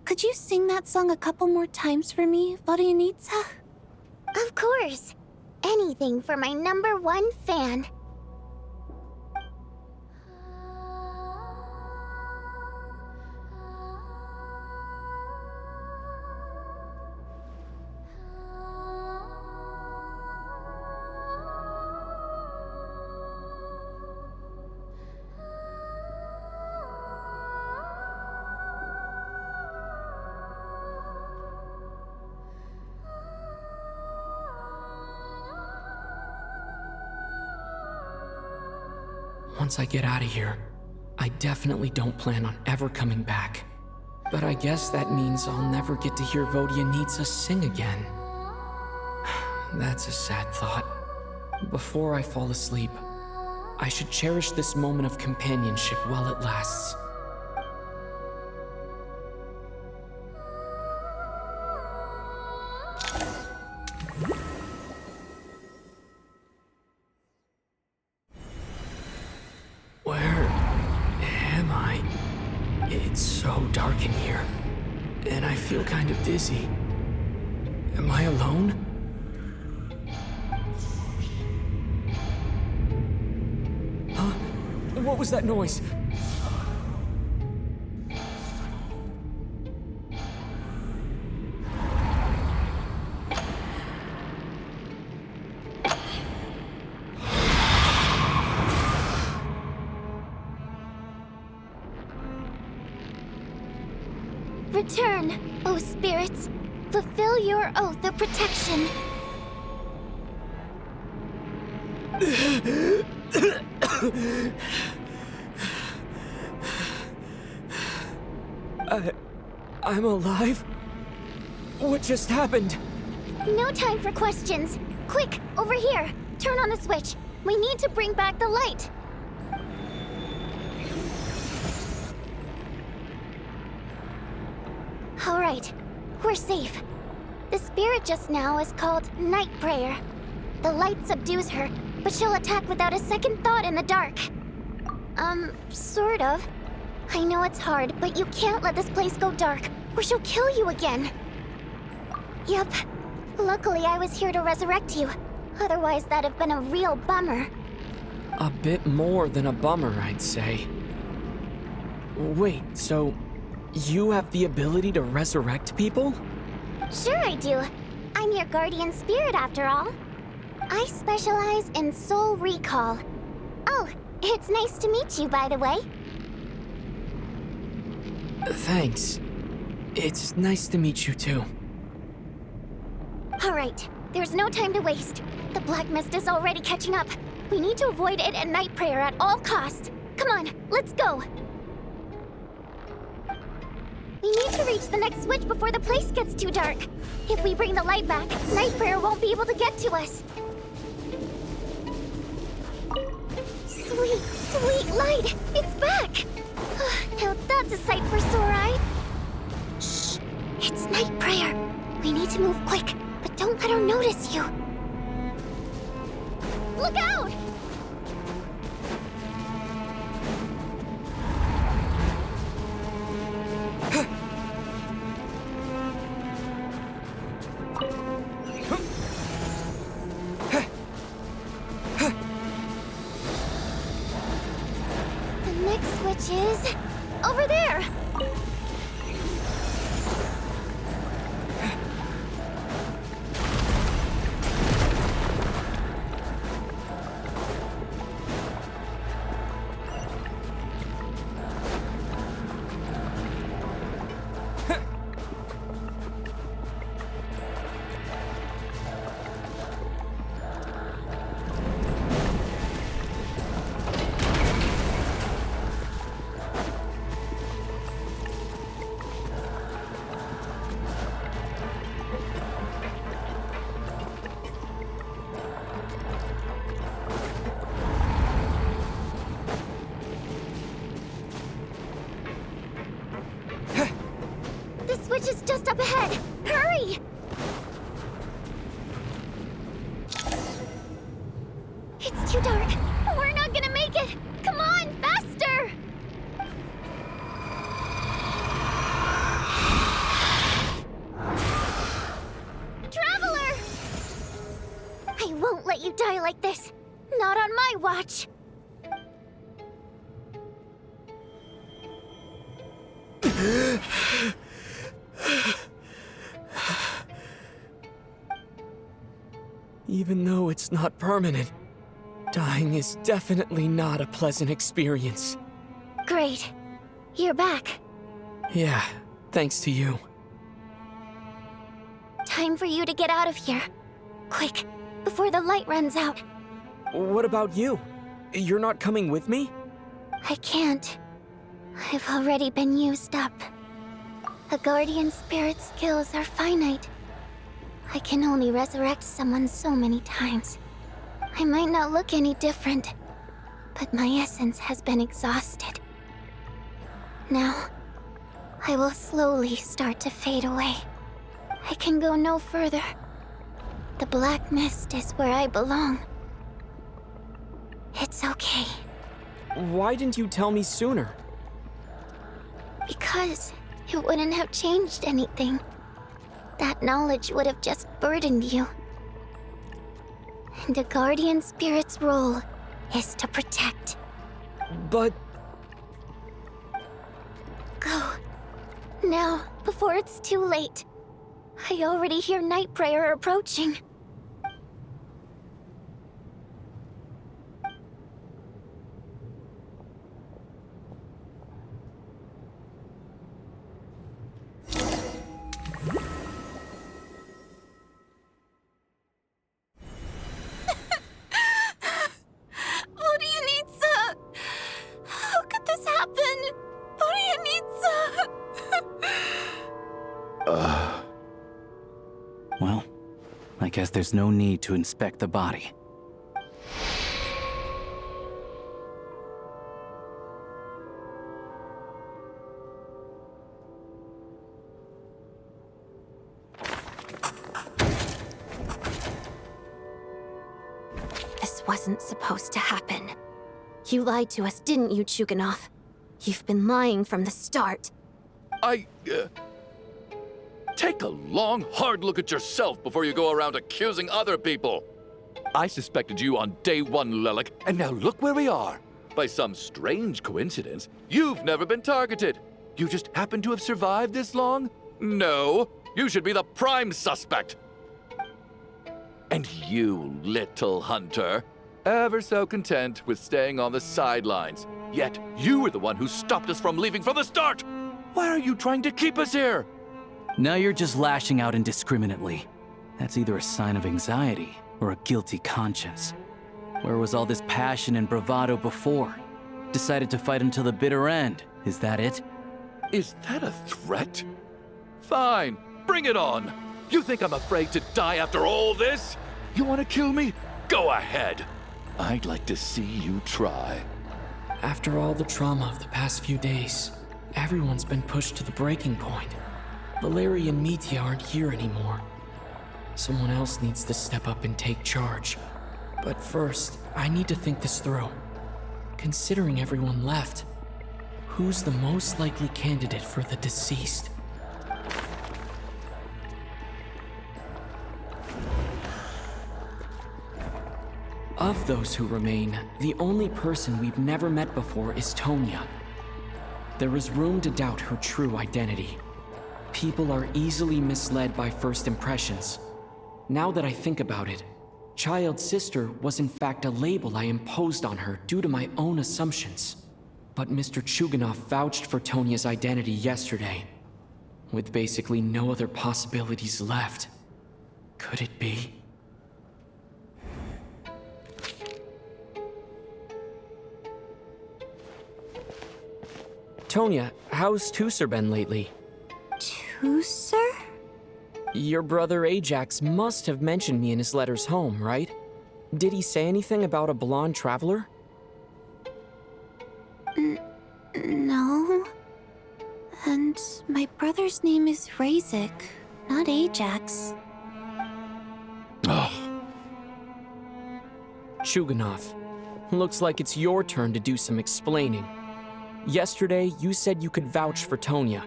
could you sing that song a couple more times for me, Vodyanitsa? Of course. Anything for my #1 fan. once I get out of here, I definitely don't plan on ever coming back. But I guess that means I'll never get to hear Vodyanitsa sing again. That's a sad thought. Before I fall asleep, I should cherish this moment of companionship while it lasts. Where am I? It's so dark in here, and I feel kind of dizzy. Am I alone? Huh? What was that noise? Return, O spirits. Fulfill your oath of protection. I'm alive? What just happened? No time for questions. Quick, over here. Turn on the switch. We need to bring back the light. All right, we're safe. The spirit just now is called Night Prayer. The light subdues her, but she'll attack without a second thought in the dark. Sort of. I know it's hard, but you can't let this place go dark, or she'll kill you again. Yep. Luckily, I was here to resurrect you. Otherwise, that'd have been a real bummer. A bit more than a bummer, I'd say. Wait, so you have the ability to resurrect people? Sure I do. I'm your guardian spirit after all. I specialize in soul recall. Oh, it's nice to meet you, by the way. Thanks. It's nice to meet you too. All right, there's no time to waste. The black mist is already catching up. We need to avoid it at Night Prayer at all costs. Come on, let's go. We need to reach the next switch before the place gets too dark. If we bring the light back, Night Prayer won't be able to get to us. Sweet, sweet light! It's back! Now that's a sight for sore eye. Shh! It's Night Prayer. We need to move quick, but don't let her notice you. Look out! The next switch is over there. The switch is just up ahead. Hurry! It's too dark. We're not gonna make it. Come on, faster! Traveler! I won't let you die like this. Not on my watch. Even though it's not permanent, dying is definitely not a pleasant experience. Great. You're back. Yeah, thanks to you. Time for you to get out of here. Quick, before the light runs out. What about you? You're not coming with me? I can't. I've already been used up. A guardian spirit's skills are finite. I can only resurrect someone so many times. I might not look any different, but my essence has been exhausted. Now, I will slowly start to fade away. I can go no further. The black mist is where I belong. It's okay. Why didn't you tell me sooner? Because it wouldn't have changed anything. That knowledge would have just burdened you. And a guardian spirit's role is to protect. But... Go. Now, before it's too late. I already hear night prayer approaching. Well, I guess there's no need to inspect the body. This wasn't supposed to happen. You lied to us, didn't you, Chuganov? You've been lying from the start. Take a long, hard look at yourself before you go around accusing other people. I suspected you on day one, Lelik, and now look where we are. By some strange coincidence, you've never been targeted. You just happen to have survived this long? No, you should be the prime suspect. And you, little hunter, ever so content with staying on the sidelines. Yet you were the one who stopped us from leaving from the start. Why are you trying to keep us here? Now you're just lashing out indiscriminately. That's either a sign of anxiety or a guilty conscience. Where was all this passion and bravado before? Decided to fight until the bitter end. Is that it? Is that a threat? Fine, bring it on. You think I'm afraid to die after all this? You want to kill me? Go ahead. I'd like to see you try. After all the trauma of the past few days, everyone's been pushed to the breaking point. Valeria and Mitya aren't here anymore. Someone else needs to step up and take charge. But first, I need to think this through. Considering everyone left, who's the most likely candidate for the deceased? Of those who remain, the only person we've never met before is Tonya. There is room to doubt her true identity. People are easily misled by first impressions. Now that I think about it, Child Sister was in fact a label I imposed on her due to my own assumptions. But Mr. Chuganov vouched for Tonya's identity yesterday, with basically no other possibilities left. Could it be? Tonya, how's Tusser been lately? Tusser? Your brother Ajax must have mentioned me in his letters home, right? Did he say anything about a blonde traveler? No. And my brother's name is Razik, not Ajax. Chuganov, looks like it's your turn to do some explaining. Yesterday, you said you could vouch for Tonya.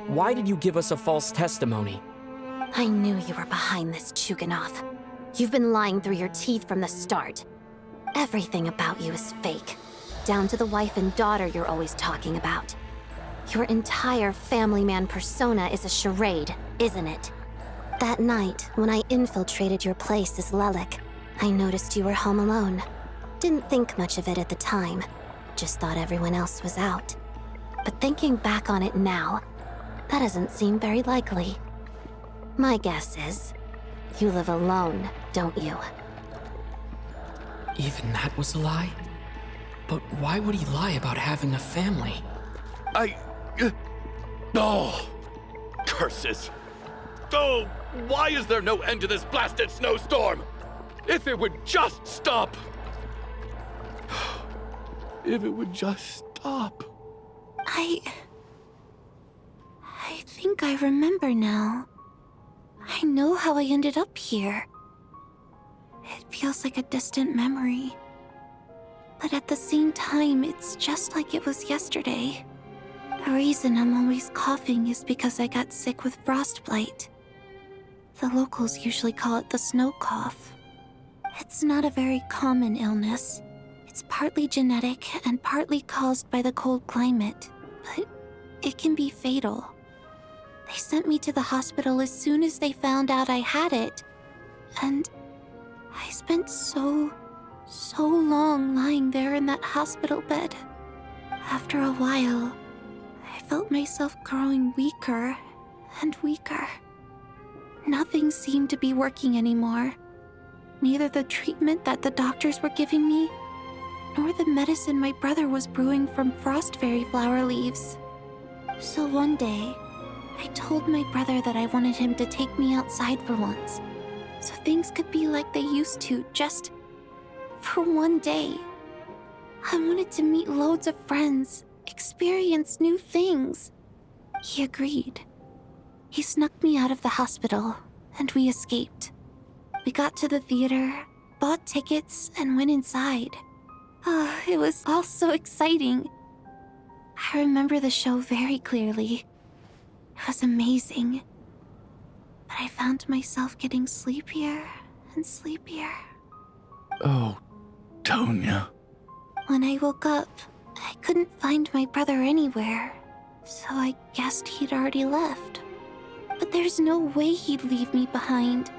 Why did you give us a false testimony? I knew you were behind this, Chuganov. You've been lying through your teeth from the start. Everything about you is fake, down to the wife and daughter you're always talking about. Your entire family man persona is a charade, isn't it? That night, when I infiltrated your place as Lelik, I noticed you were home alone. Didn't think much of it at the time. Just thought everyone else was out. But thinking back on it now, that doesn't seem very likely. My guess is, you live alone, don't you? Even that was a lie? But why would he lie about having a family? Oh! Curses! Oh, why is there no end to this blasted snowstorm? If it would just stop! If it would just stop. I think I remember now. I know how I ended up here. It feels like a distant memory. But at the same time, it's just like it was yesterday. The reason I'm always coughing is because I got sick with frostbite. The locals usually call it the snow cough. It's not a very common illness. It's partly genetic and partly caused by the cold climate, but it can be fatal. They sent me to the hospital as soon as they found out I had it, and I spent so long lying there in that hospital bed. After a while, I felt myself growing weaker and weaker. Nothing seemed to be working anymore. Neither the treatment that the doctors were giving me, nor the medicine my brother was brewing from frost fairy flower leaves. So one day, I told my brother that I wanted him to take me outside for once, so things could be like they used to, just for one day. I wanted to meet loads of friends, experience new things. He agreed. He snuck me out of the hospital, and we escaped. We got to the theater, bought tickets, and went inside. Oh, it was all so exciting. I remember the show very clearly. It was amazing. But I found myself getting sleepier and sleepier. Oh, Tonya. When I woke up, I couldn't find my brother anywhere, so I guessed he'd already left. But there's no way he'd leave me behind.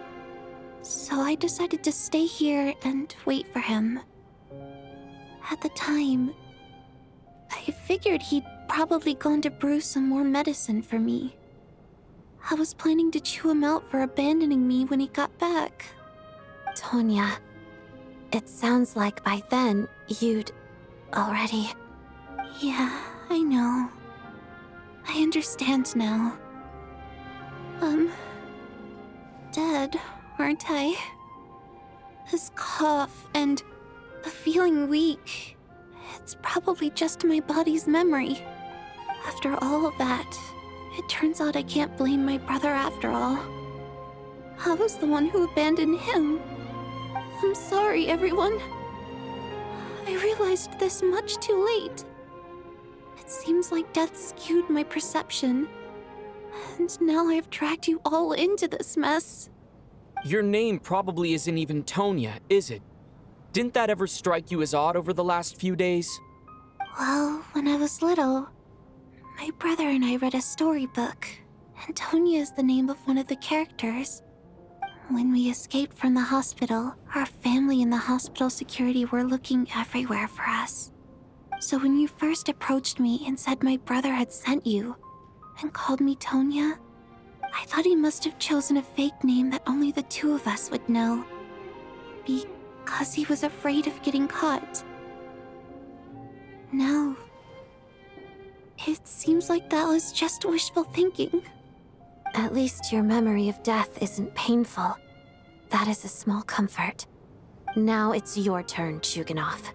So I decided to stay here and wait for him. At the time, I figured he'd probably gone to brew some more medicine for me. I was planning to chew him out for abandoning me when he got back. Tonya, it sounds like by then you'd already... Yeah, I know. I understand now. Dead, aren't I? This cough and the feeling weak, it's probably just my body's memory. After all of that, it turns out I can't blame my brother after all. I was the one who abandoned him. I'm sorry, everyone. I realized this much too late. It seems like death skewed my perception. And now I've dragged you all into this mess. Your name probably isn't even Tonya, is it? Didn't that ever strike you as odd over the last few days? Well, when I was little, my brother and I read a storybook, and Tonya is the name of one of the characters. When we escaped from the hospital, our family and the hospital security were looking everywhere for us. So when you first approached me and said my brother had sent you, and called me Tonya, I thought he must have chosen a fake name that only the two of us would know. Because he was afraid of getting caught. Now, it seems like that was just wishful thinking. At least your memory of death isn't painful. That is a small comfort. Now it's your turn, Chuganov.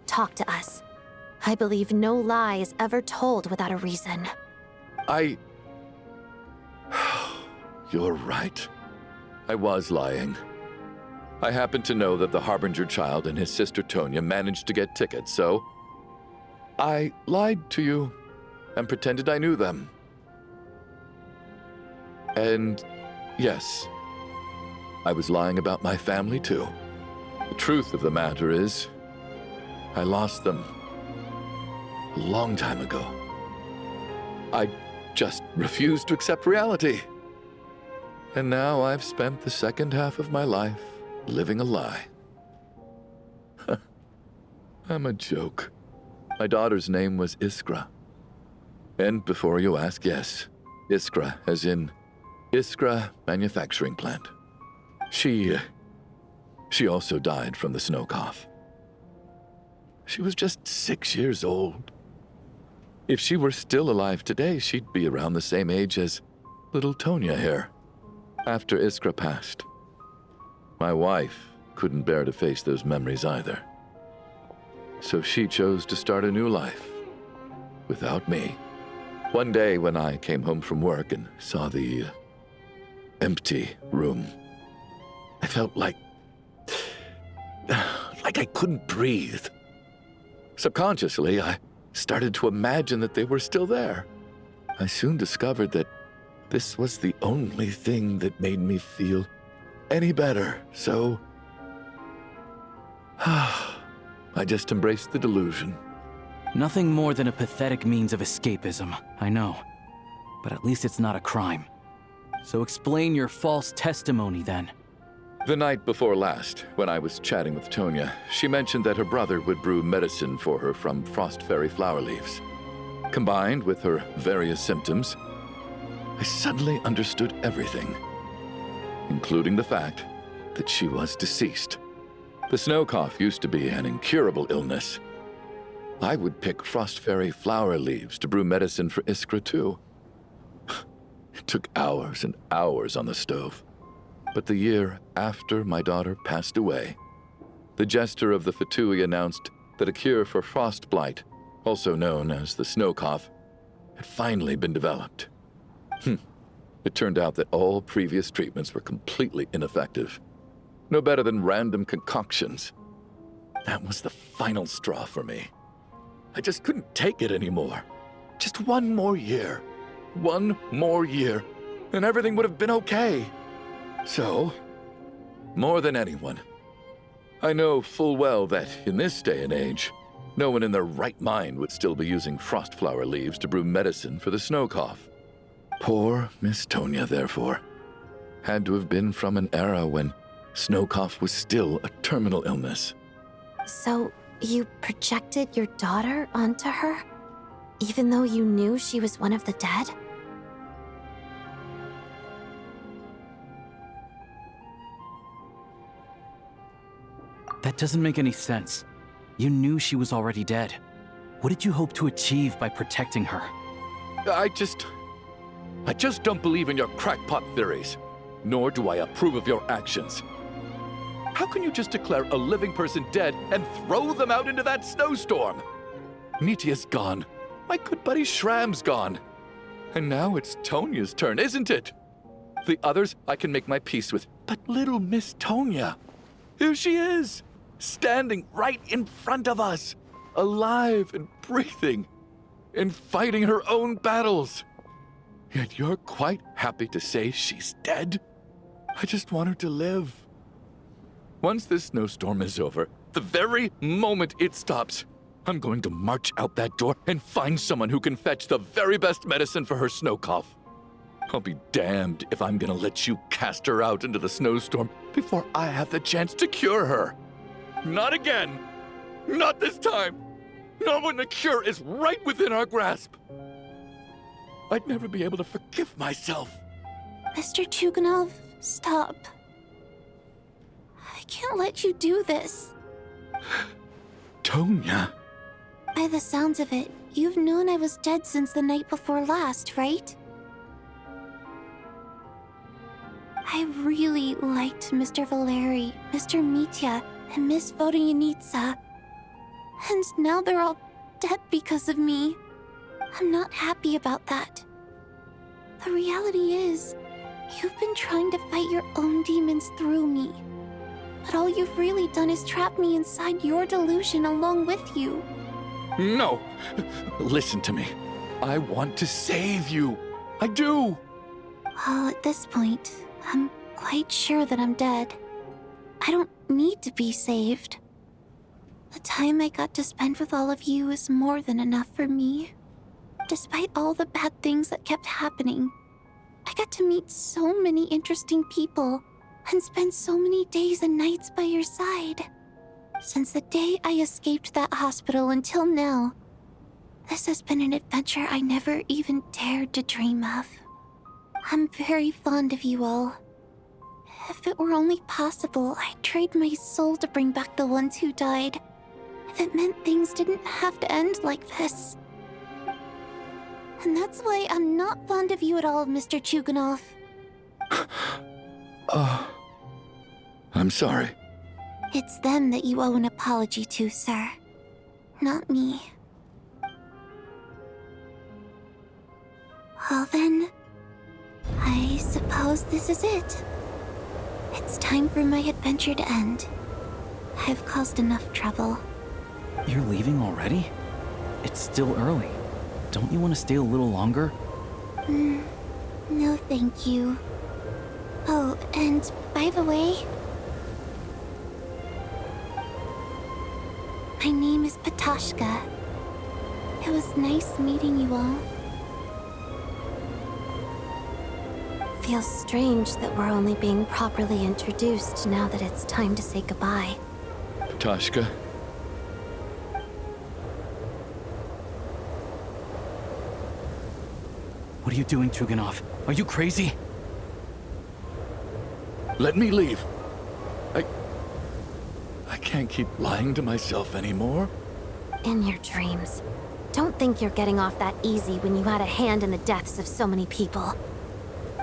Talk to us. I believe no lie is ever told without a reason. You're right. I was lying. I happened to know that the Harbinger child and his sister Tonya managed to get tickets, so I lied to you and pretended I knew them. And yes, I was lying about my family too. The truth of the matter is, I lost them a long time ago. I just refused to accept reality. And now I've spent the second half of my life living a lie. I'm a joke. My daughter's name was Iskra. And before you ask, yes, Iskra, as in Iskra Manufacturing Plant. She also died from the snow cough. She was just 6 years old. If she were still alive today, she'd be around the same age as little Tonya here. After Iskra passed, my wife couldn't bear to face those memories either. So she chose to start a new life without me. One day when I came home from work and saw the empty room, I felt like I couldn't breathe. Subconsciously, I started to imagine that they were still there. I soon discovered that this was the only thing that made me feel any better, so I just embraced the delusion. Nothing more than a pathetic means of escapism, I know. But at least it's not a crime. So explain your false testimony then. The night before last, when I was chatting with Tonya, she mentioned that her brother would brew medicine for her from frost fairy flower leaves. Combined with her various symptoms, I suddenly understood everything, including the fact that she was deceased. The snow cough used to be an incurable illness. I would pick frost fairy flower leaves to brew medicine for Iskra too. It took hours and hours on the stove. But the year after my daughter passed away, the jester of the Fatui announced that a cure for frost blight, also known as the snow cough, had finally been developed. It turned out that all previous treatments were completely ineffective. No better than random concoctions. That was the final straw for me. I just couldn't take it anymore. Just one more year. One more year, and everything would have been okay. So, more than anyone, I know full well that in this day and age, no one in their right mind would still be using frost flower leaves to brew medicine for the snow cough. Poor Miss Tonya, therefore, had to have been from an era when snow cough was still a terminal illness. So, you projected your daughter onto her? Even though you knew she was one of the dead? That doesn't make any sense. You knew she was already dead. What did you hope to achieve by protecting her? I just don't believe in your crackpot theories, nor do I approve of your actions. How can you just declare a living person dead and throw them out into that snowstorm? Nitia's gone. My good buddy Shram's gone. And now it's Tonya's turn, isn't it? The others I can make my peace with, but little Miss Tonya, here she is, standing right in front of us, alive and breathing, and fighting her own battles. Yet you're quite happy to say she's dead? I just want her to live. Once this snowstorm is over, the very moment it stops, I'm going to march out that door and find someone who can fetch the very best medicine for her snow cough. I'll be damned if I'm gonna let you cast her out into the snowstorm before I have the chance to cure her. Not again! Not this time! Not when the cure is right within our grasp! I'd never be able to forgive myself. Mr. Chuganov, stop. I can't let you do this. Tonya. By the sounds of it, you've known I was dead since the night before last, right? I really liked Mr. Valeri, Mr. Mitya, and Miss Vodyanitsa. And now they're all dead because of me. I'm not happy about that. The reality is, you've been trying to fight your own demons through me. But all you've really done is trap me inside your delusion along with you. No! Listen to me. I want to save you. I do! Well, at this point, I'm quite sure that I'm dead. I don't need to be saved. The time I got to spend with all of you is more than enough for me. Despite all the bad things that kept happening, I got to meet so many interesting people and spend so many days and nights by your side. Since the day I escaped that hospital until now, this has been an adventure I never even dared to dream of. I'm very fond of you all. If it were only possible, I'd trade my soul to bring back the ones who died. if it meant things didn't have to end like this. And that's why I'm not fond of you at all, Mr. Chuganov. I'm sorry. It's them that you owe an apology to, sir. Not me. Well then, I suppose this is it. It's time for my adventure to end. I've caused enough trouble. You're leaving already? It's still early. Don't you want to stay a little longer? No thank you. Oh, and by the way, my name is Patoshka. It was nice meeting you all. Feels strange that we're only being properly introduced now that it's time to say goodbye. Patoshka. What are you doing, Chuganov? Are you crazy? Let me leave. I can't keep lying to myself anymore. In your dreams. Don't think you're getting off that easy when you had a hand in the deaths of so many people.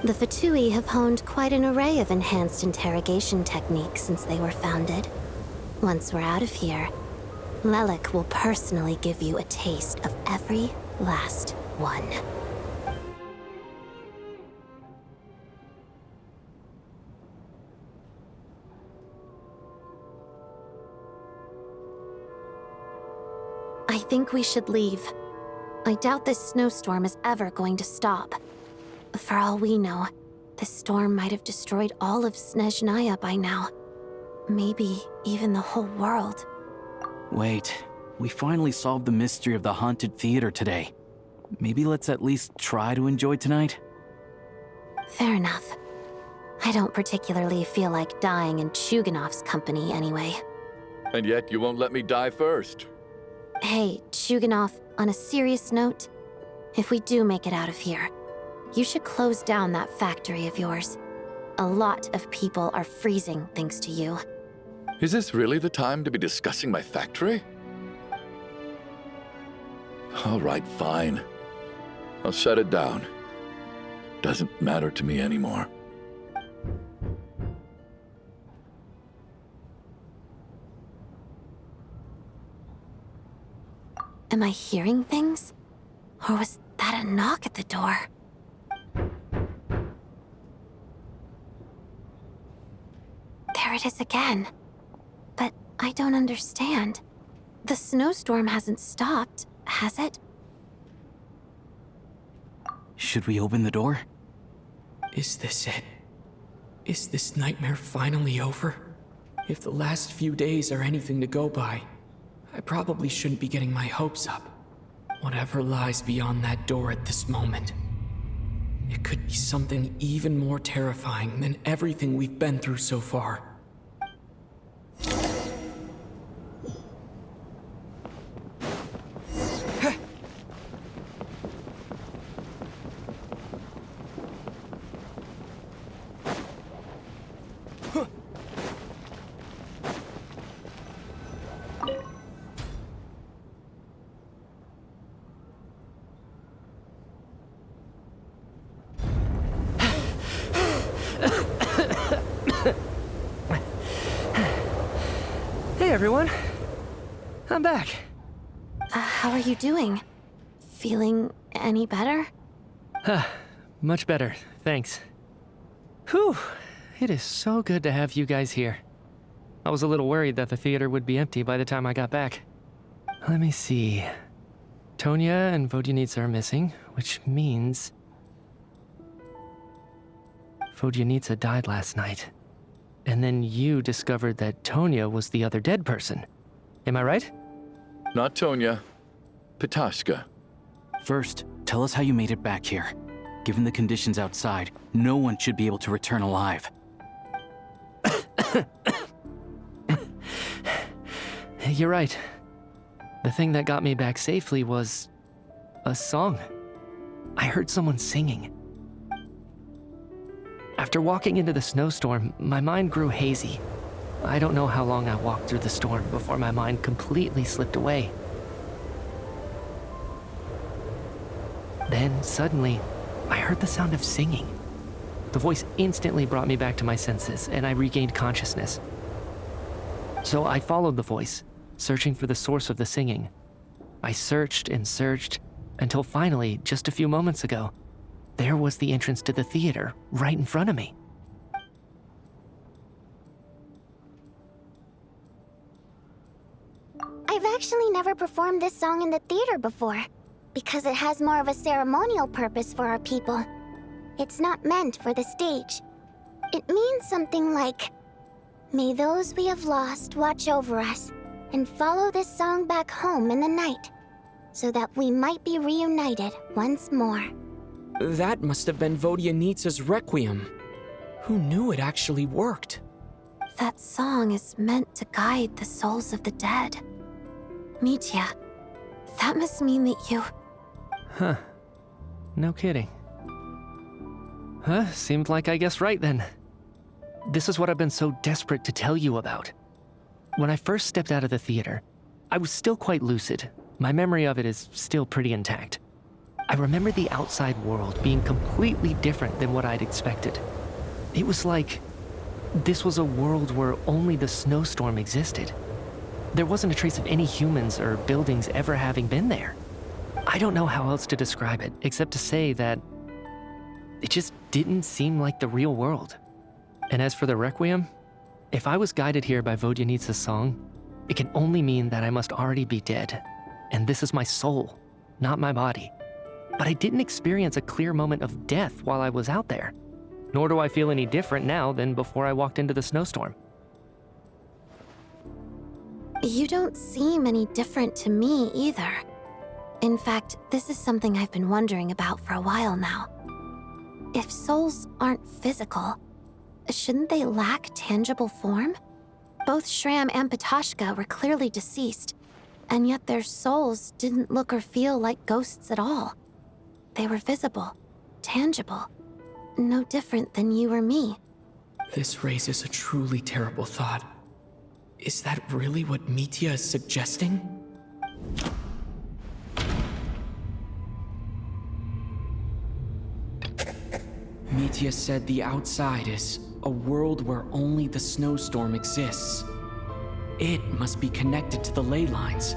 The Fatui have honed quite an array of enhanced interrogation techniques since they were founded. Once we're out of here, Lelik will personally give you a taste of every last one. I think we should leave. I doubt this snowstorm is ever going to stop. For all we know, this storm might have destroyed all of Snezhnaya by now. Maybe even the whole world. Wait, we finally solved the mystery of the haunted theater today. Maybe let's at least try to enjoy tonight? Fair enough. I don't particularly feel like dying in Chuganov's company anyway. And yet you won't let me die first. Hey, Chuganov, on a serious note, if we do make it out of here, you should close down that factory of yours. A lot of people are freezing thanks to you. Is this really the time to be discussing my factory? All right, fine. I'll shut it down. Doesn't matter to me anymore. Am I hearing things? Or was that a knock at the door? There it is again. But I don't understand. The snowstorm hasn't stopped, has it? Should we open the door? Is this it? Is this nightmare finally over? If the last few days are anything to go by, I probably shouldn't be getting my hopes up. Whatever lies beyond that door at this moment, it could be something even more terrifying than everything we've been through so far. Hey everyone, I'm back. How are you doing? Feeling any better? Much better, thanks. Whew, it is so good to have you guys here. I was a little worried that the theater would be empty by the time I got back. Let me see. Tonya and Vodyanitsa are missing, which means Vodyanitsa died last night. And then you discovered that Tonya was the other dead person. Am I right? Not Tonya. Patoshka. First, tell us how you made it back here. Given the conditions outside, no one should be able to return alive. You're right. The thing that got me back safely was a song. I heard someone singing. After walking into the snowstorm, my mind grew hazy. I don't know how long I walked through the storm before my mind completely slipped away. Then, suddenly, I heard the sound of singing. The voice instantly brought me back to my senses, and I regained consciousness. So I followed the voice, searching for the source of the singing. I searched and searched, until finally, just a few moments ago, there was the entrance to the theater, right in front of me. I've actually never performed this song in the theater before, because it has more of a ceremonial purpose for our people. It's not meant for the stage. It means something like, "May those we have lost watch over us, and follow this song back home in the night, so that we might be reunited once more." That must have been Vodyanitsa's Requiem. Who knew it actually worked? That song is meant to guide the souls of the dead. Mitya, that must mean that you... Huh. No kidding. Huh, seemed like I guessed right then. This is what I've been so desperate to tell you about. When I first stepped out of the theater, I was still quite lucid. My memory of it is still pretty intact. I remember the outside world being completely different than what I'd expected. It was like this was a world where only the snowstorm existed. There wasn't a trace of any humans or buildings ever having been there. I don't know how else to describe it, except to say that it just didn't seem like the real world. And as for the Requiem, if I was guided here by Vodyanitsa's song, it can only mean that I must already be dead. And this is my soul, not my body. But I didn't experience a clear moment of death while I was out there. Nor do I feel any different now than before I walked into the snowstorm. You don't seem any different to me either. In fact, this is something I've been wondering about for a while now. If souls aren't physical, shouldn't they lack tangible form? Both Shram and Patoshka were clearly deceased, and yet their souls didn't look or feel like ghosts at all. They were visible, tangible, no different than you or me. This raises a truly terrible thought. Is that really what Mitya is suggesting? Mitya said the outside is a world where only the snowstorm exists. It must be connected to the ley lines,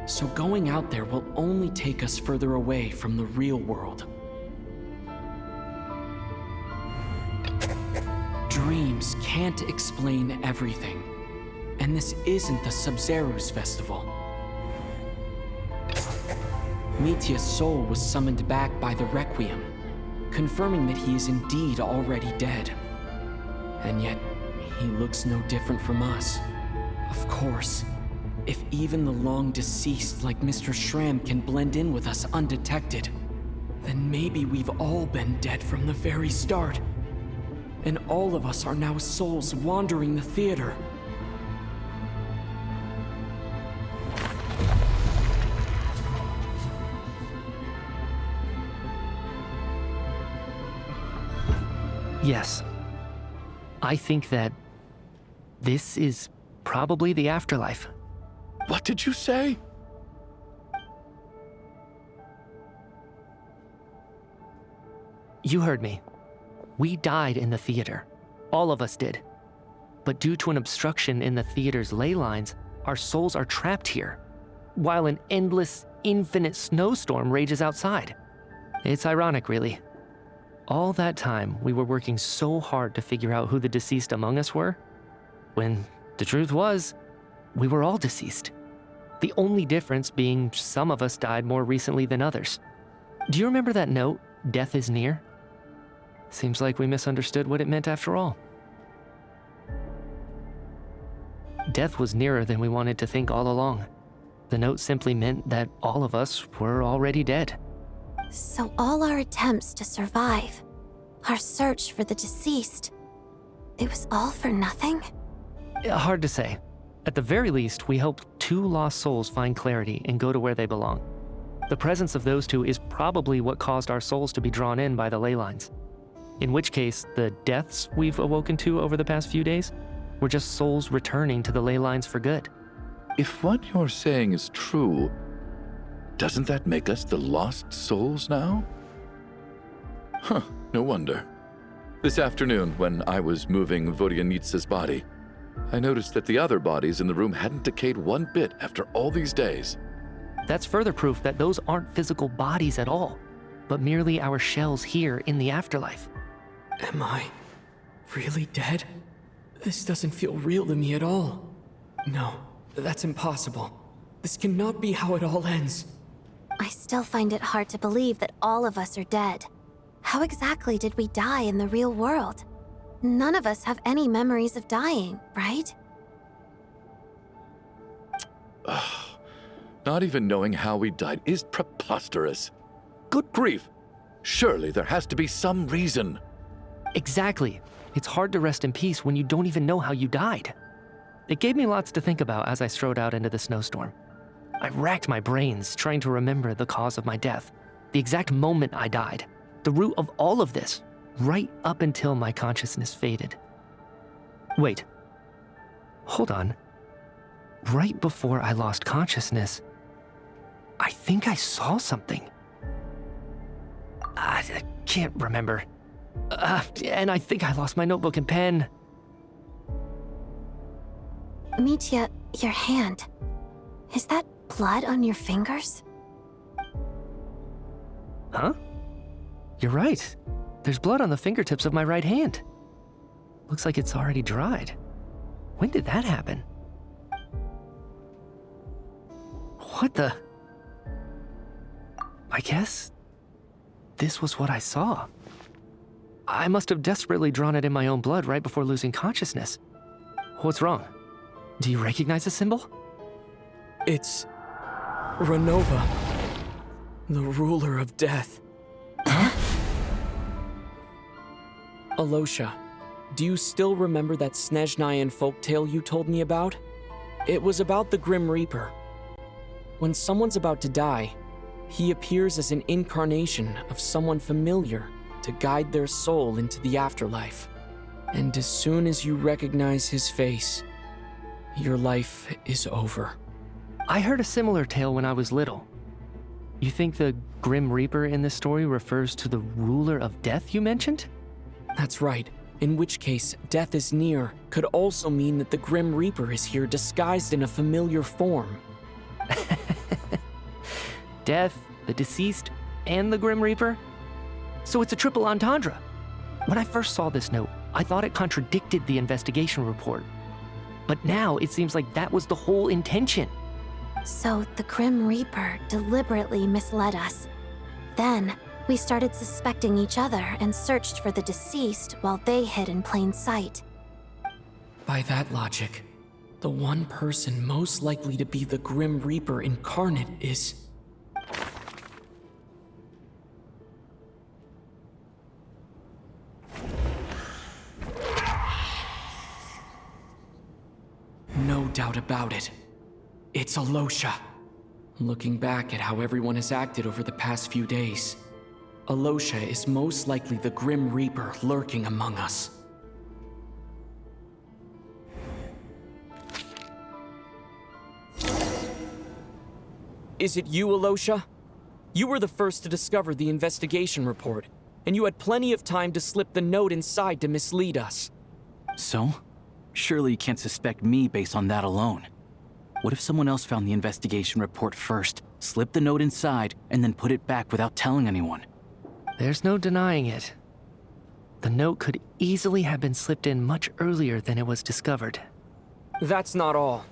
so going out there will only take us further away from the real world. Dreams can't explain everything. And this isn't the Sub-Zero's festival. Mitya's soul was summoned back by the Requiem, confirming that he is indeed already dead. And yet, he looks no different from us. Of course, if even the long-deceased like Mr. Shram can blend in with us undetected, then maybe we've all been dead from the very start. And all of us are now souls wandering the theater. Yes. I think that this is probably the afterlife. What did you say? You heard me. We died in the theater. All of us did. But due to an obstruction in the theater's ley lines, our souls are trapped here, while an endless, infinite snowstorm rages outside. It's ironic, really. All that time, we were working so hard to figure out who the deceased among us were, when the truth was, we were all deceased. The only difference being some of us died more recently than others. Do you remember that note, "Death is near"? Seems like we misunderstood what it meant after all. Death was nearer than we wanted to think all along. The note simply meant that all of us were already dead. So all our attempts to survive, our search for the deceased, it was all for nothing? Hard to say. At the very least, we helped 2 lost souls find clarity and go to where they belong. The presence of those 2 is probably what caused our souls to be drawn in by the ley lines. In which case, the deaths we've awoken to over the past few days, We're just souls returning to the ley lines for good. If what you're saying is true, doesn't that make us the lost souls now? Huh, no wonder. This afternoon, when I was moving Vodyanitsa's body, I noticed that the other bodies in the room hadn't decayed one bit after all these days. That's further proof that those aren't physical bodies at all, but merely our shells here in the afterlife. Am I really dead? This doesn't feel real to me at all. No, that's impossible. This cannot be how it all ends. I still find it hard to believe that all of us are dead. How exactly did we die in the real world? None of us have any memories of dying, right? Not even knowing how we died is preposterous. Good grief! Surely there has to be some reason. Exactly. It's hard to rest in peace when you don't even know how you died. It gave me lots to think about as I strode out into the snowstorm. I racked my brains trying to remember the cause of my death, the exact moment I died, the root of all of this, right up until my consciousness faded. Wait. Hold on. Right before I lost consciousness, I think I saw something. I can't remember. And I think I lost my notebook and pen. Mitya, your hand. Is that blood on your fingers? Huh? You're right. There's blood on the fingertips of my right hand. Looks like it's already dried. When did that happen? What the? I guess this was what I saw. I must have desperately drawn it in my own blood right before losing consciousness. What's wrong? Do you recognize the symbol? It's Renova, the ruler of death. Alosha, do you still remember that Snezhnayan folktale you told me about? It was about the Grim Reaper. When someone's about to die, he appears as an incarnation of someone familiar to guide their soul into the afterlife. And as soon as you recognize his face, your life is over. I heard a similar tale when I was little. You think the Grim Reaper in this story refers to the ruler of death you mentioned? That's right. In which case, death is near could also mean that the Grim Reaper is here disguised in a familiar form. Death, the deceased, and the Grim Reaper? So it's a triple entendre. When I first saw this note, I thought it contradicted the investigation report. But now it seems like that was the whole intention. So the Grim Reaper deliberately misled us. Then, we started suspecting each other and searched for the deceased while they hid in plain sight. By that logic, the one person most likely to be the Grim Reaper incarnate is... No doubt about it. It's Alosha. Looking back at how everyone has acted over the past few days, Alosha is most likely the Grim Reaper lurking among us. Is it you, Alosha? You were the first to discover the investigation report, and you had plenty of time to slip the note inside to mislead us. So? Surely you can't suspect me based on that alone. What if someone else found the investigation report first, slipped the note inside, and then put it back without telling anyone? There's no denying it. The note could easily have been slipped in much earlier than it was discovered. That's not all.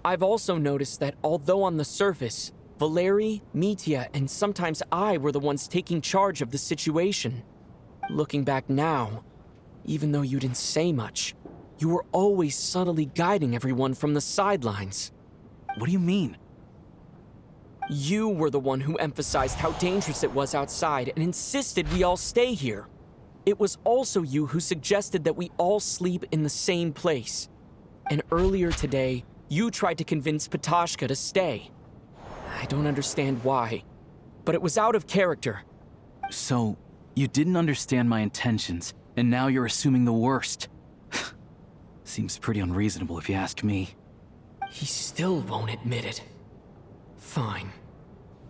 I've also noticed that although on the surface, Valeri, Mitya, and sometimes I were the ones taking charge of the situation, looking back now, even though you didn't say much, you were always subtly guiding everyone from the sidelines. What do you mean? You were the one who emphasized how dangerous it was outside and insisted we all stay here. It was also you who suggested that we all sleep in the same place. And earlier today, you tried to convince Patashka to stay. I don't understand why, but it was out of character. So, you didn't understand my intentions, and now you're assuming the worst. Seems pretty unreasonable if you ask me. He still won't admit it. Fine.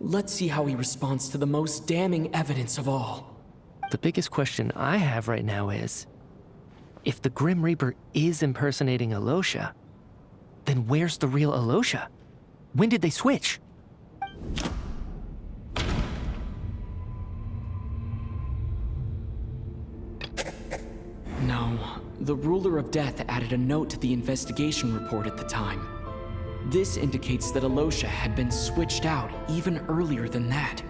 Let's see how he responds to the most damning evidence of all. The biggest question I have right now is, if the Grim Reaper is impersonating Alosha, then where's the real Alosha? When did they switch? No, the Ruler of Death added a note to the investigation report at the time. This indicates that Alosha had been switched out even earlier than that.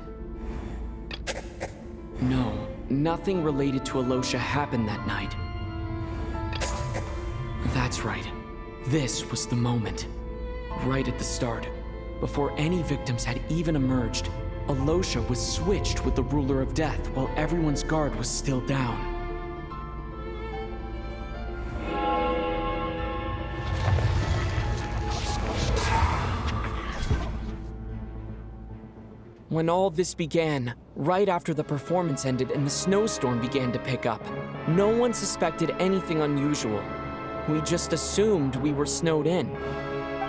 No, nothing related to Alosha happened that night. That's right. This was the moment. Right at the start, before any victims had even emerged, Alosha was switched with the Ruler of Death while everyone's guard was still down. When all this began, right after the performance ended and the snowstorm began to pick up, no one suspected anything unusual. We just assumed we were snowed in.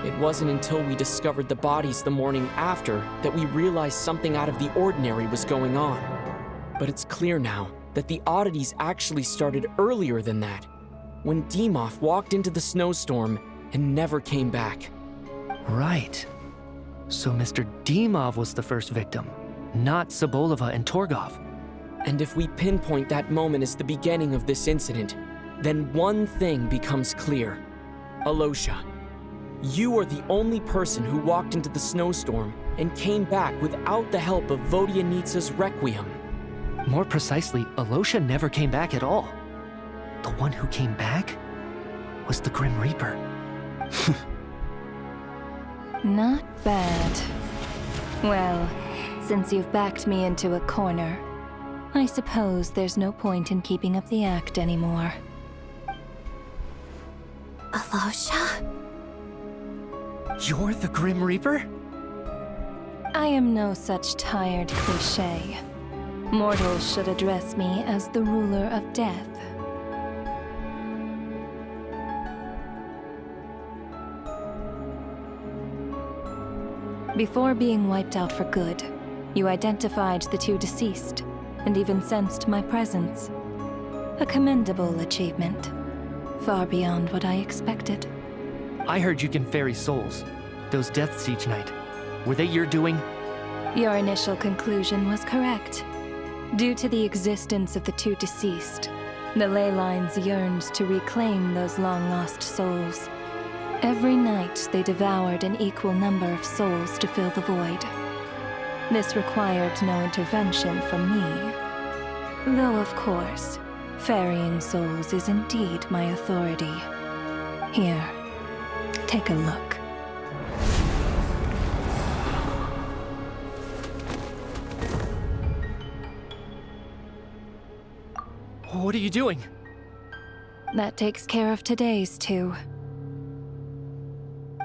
It wasn't until we discovered the bodies the morning after that we realized something out of the ordinary was going on. But it's clear now that the oddities actually started earlier than that, when Dimov walked into the snowstorm and never came back. Right. So Mr. Dimov was the first victim, not Sobolova and Torgov. And if we pinpoint that moment as the beginning of this incident, then one thing becomes clear. Alosha, you are the only person who walked into the snowstorm and came back without the help of Vodyanitsa's Requiem. More precisely, Alosha never came back at all. The one who came back was the Grim Reaper. Not bad. Well, since you've backed me into a corner, I suppose there's no point in keeping up the act anymore. Alosha? You're the Grim Reaper? I am no such tired cliché. Mortals should address me as the Ruler of Death. Before being wiped out for good, you identified the two deceased, and even sensed my presence. A commendable achievement. Far beyond what I expected. I heard you can ferry souls. Those deaths each night. Were they your doing? Your initial conclusion was correct. Due to the existence of the two deceased, the ley lines yearned to reclaim those long-lost souls. Every night, they devoured an equal number of souls to fill the void. This required no intervention from me. Though, of course, ferrying souls is indeed my authority. Here, take a look. What are you doing? That takes care of today's too.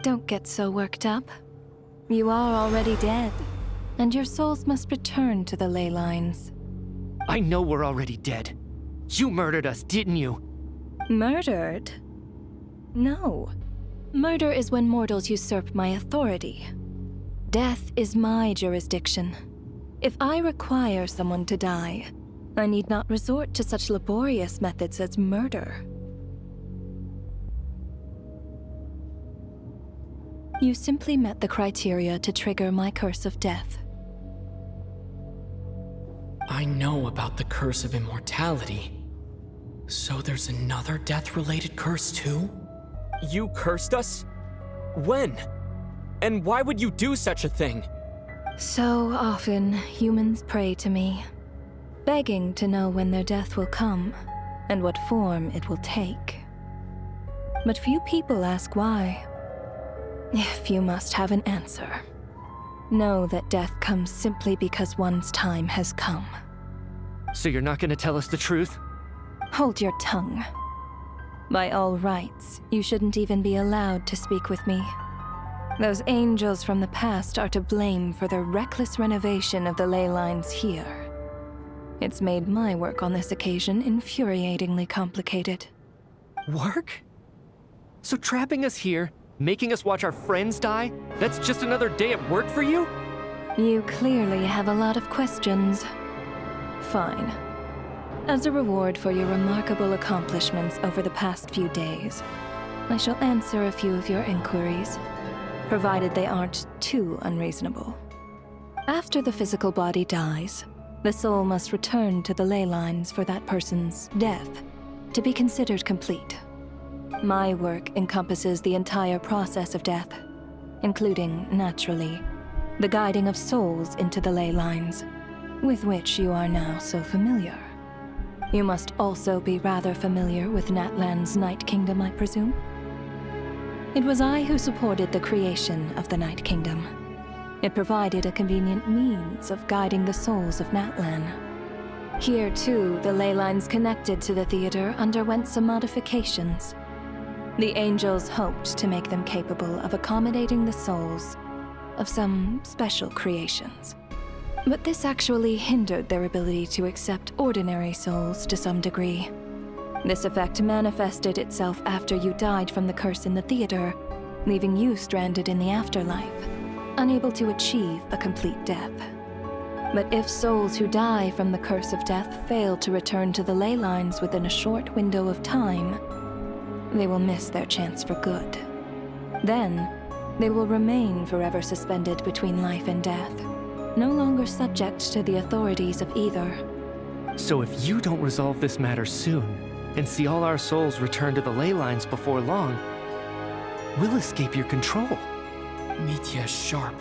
Don't get so worked up. You are already dead, and your souls must return to the ley lines. I know we're already dead. You murdered us, didn't you? Murdered? No. Murder is when mortals usurp my authority. Death is my jurisdiction. If I require someone to die, I need not resort to such laborious methods as murder. You simply met the criteria to trigger my curse of death. I know about the curse of immortality. So there's another death-related curse too? You cursed us? When? And why would you do such a thing? So often, humans pray to me, begging to know when their death will come, and what form it will take. But few people ask why. If you must have an answer, know that death comes simply because one's time has come. So you're not gonna tell us the truth? Hold your tongue. By all rights, you shouldn't even be allowed to speak with me. Those angels from the past are to blame for the reckless renovation of the ley lines here. It's made my work on this occasion infuriatingly complicated. Work? So trapping us here, making us watch our friends die, that's just another day at work for you? You clearly have a lot of questions. Fine. As a reward for your remarkable accomplishments over the past few days, I shall answer a few of your inquiries, provided they aren't too unreasonable. After the physical body dies, the soul must return to the ley lines for that person's death to be considered complete. My work encompasses the entire process of death, including, naturally, the guiding of souls into the ley lines, with which you are now so familiar. You must also be rather familiar with Natlan's Night Kingdom, I presume? It was I who supported the creation of the Night Kingdom. It provided a convenient means of guiding the souls of Natlan. Here, too, the ley lines connected to the theater underwent some modifications. The angels hoped to make them capable of accommodating the souls of some special creations. But this actually hindered their ability to accept ordinary souls to some degree. This effect manifested itself after you died from the curse in the theater, leaving you stranded in the afterlife, unable to achieve a complete death. But if souls who die from the curse of death fail to return to the ley lines within a short window of time, they will miss their chance for good. Then, they will remain forever suspended between life and death, no longer subject to the authorities of either. So if you don't resolve this matter soon, and see all our souls return to the ley lines before long, we'll escape your control. Mitya's sharp.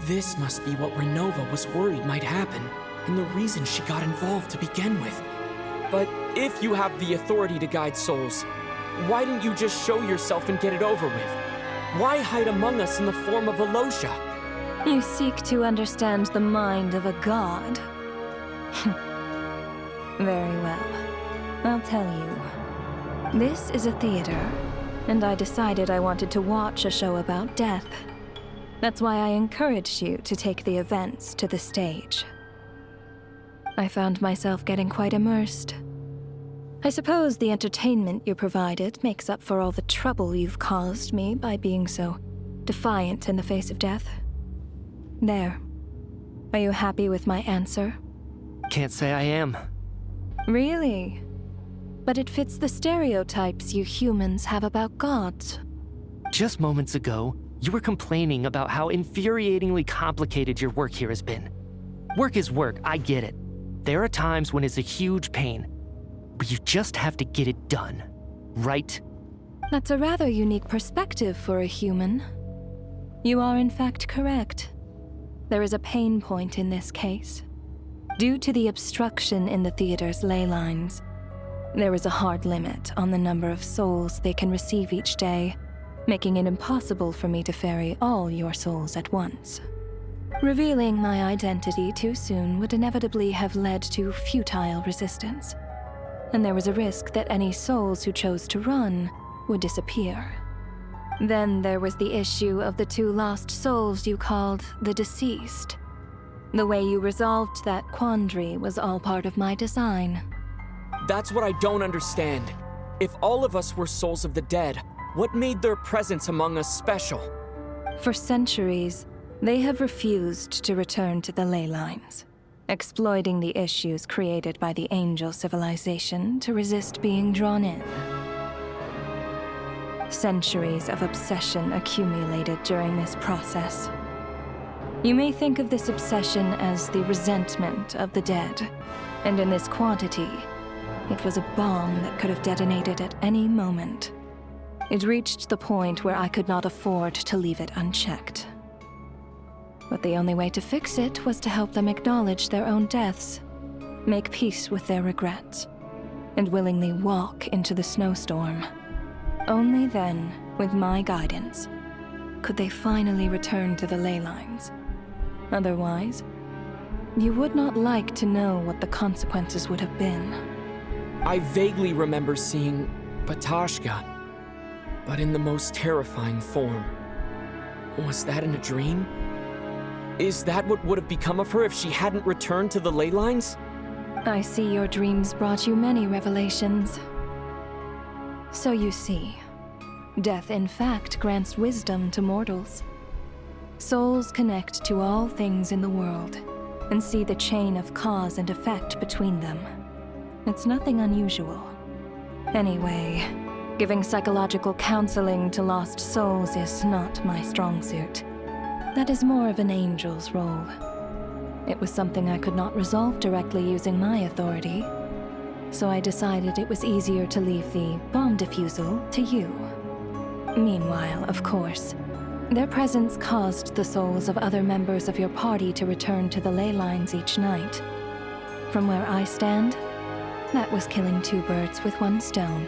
This must be what Renova was worried might happen, and the reason she got involved to begin with. But if you have the authority to guide souls, why didn't you just show yourself and get it over with? Why hide among us in the form of Alosha? You seek to understand the mind of a god. Very well. I'll tell you. This is a theater, and I decided I wanted to watch a show about death. That's why I encouraged you to take the events to the stage. I found myself getting quite immersed. I suppose the entertainment you provided makes up for all the trouble you've caused me by being so defiant in the face of death. There. Are you happy with my answer? Can't say I am. Really? But it fits the stereotypes you humans have about gods. Just moments ago, you were complaining about how infuriatingly complicated your work here has been. Work is work, I get it. There are times when it's a huge pain, but you just have to get it done, right? That's a rather unique perspective for a human. You are in fact correct. There is a pain point in this case. Due to the obstruction in the theater's ley lines, there is a hard limit on the number of souls they can receive each day, making it impossible for me to ferry all your souls at once. Revealing my identity too soon would inevitably have led to futile resistance, and there was a risk that any souls who chose to run would disappear. Then there was the issue of the 2 lost souls you called the deceased. The way you resolved that quandary was all part of my design. That's what I don't understand. If all of us were souls of the dead, what made their presence among us special? For centuries, they have refused to return to the ley lines, exploiting the issues created by the angel civilization to resist being drawn in. Centuries of obsession accumulated during this process. You may think of this obsession as the resentment of the dead, and in this quantity, it was a bomb that could have detonated at any moment. It reached the point where I could not afford to leave it unchecked. But the only way to fix it was to help them acknowledge their own deaths, make peace with their regrets, and willingly walk into the snowstorm. Only then, with my guidance, could they finally return to the ley lines. Otherwise, you would not like to know what the consequences would have been. I vaguely remember seeing Batashka, but in the most terrifying form. Was that in a dream? Is that what would have become of her if she hadn't returned to the ley lines? I see your dreams brought you many revelations. So you see, Death, in fact, grants wisdom to mortals. Souls connect to all things in the world and see the chain of cause and effect between them. It's nothing unusual. Anyway, giving psychological counseling to lost souls is not my strong suit. That is more of an angel's role. It was something I could not resolve directly using my authority, so I decided it was easier to leave the bomb defusal to you. Meanwhile, of course, their presence caused the souls of other members of your party to return to the ley lines each night. From where I stand, that was killing two birds with one stone.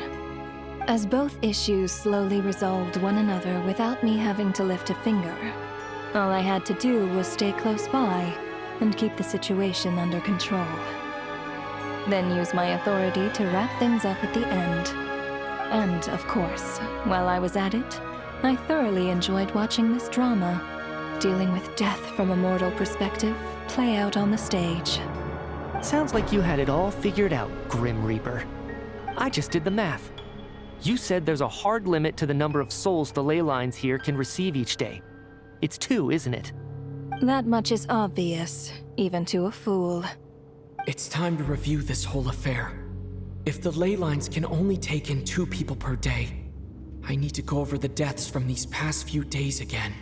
As both issues slowly resolved one another without me having to lift a finger, all I had to do was stay close by and keep the situation under control. Then use my authority to wrap things up at the end. And, of course, while I was at it, I thoroughly enjoyed watching this drama, dealing with death from a mortal perspective, play out on the stage. Sounds like you had it all figured out, Grim Reaper. I just did the math. You said there's a hard limit to the number of souls the ley lines here can receive each day. It's 2, isn't it? That much is obvious, even to a fool. It's time to review this whole affair. If the ley lines can only take in 2 people per day, I need to go over the deaths from these past few days again.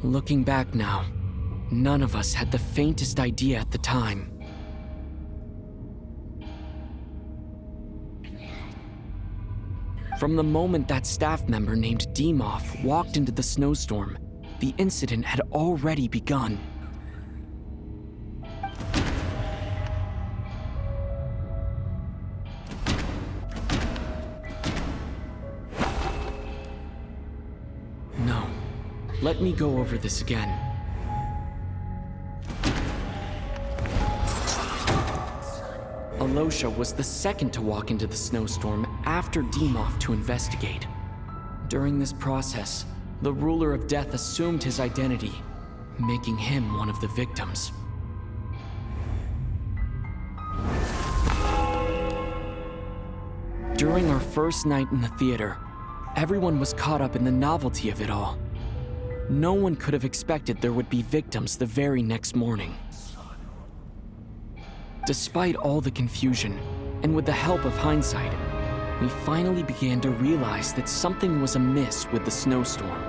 Looking back now, none of us had the faintest idea at the time. From the moment that staff member named Demoff walked into the snowstorm, the incident had already begun. No. Let me go over this again. Alosha was the second to walk into the snowstorm after Demoff to investigate. During this process, the ruler of death assumed his identity, making him one of the victims. During our first night in the theater, everyone was caught up in the novelty of it all. No one could have expected there would be victims the very next morning. Despite all the confusion, and with the help of hindsight, we finally began to realize that something was amiss with the snowstorm.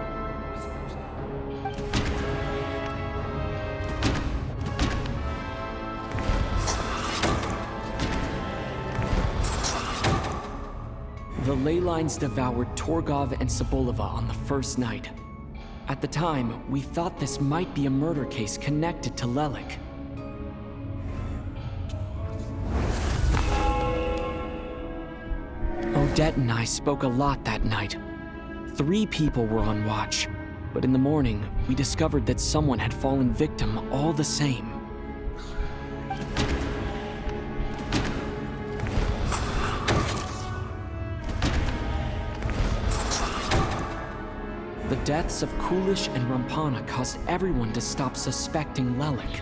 The ley lines devoured Torgov and Sobolova on the first night. At the time, we thought this might be a murder case connected to Lelik. Odette and I spoke a lot that night. 3 people were on watch, but in the morning, we discovered that someone had fallen victim all the same. The deaths of Kulish and Rampana caused everyone to stop suspecting Lelik.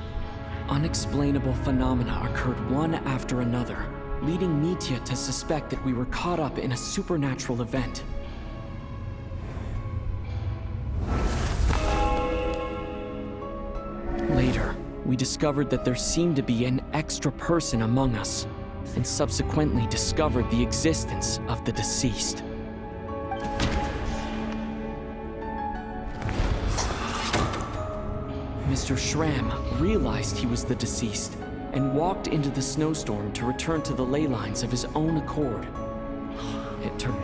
Unexplainable phenomena occurred one after another, leading Nitya to suspect that we were caught up in a supernatural event. Later, we discovered that there seemed to be an extra person among us, and subsequently discovered the existence of the deceased. Mr. Schramm realized he was the deceased and walked into the snowstorm to return to the ley lines of his own accord. It turned.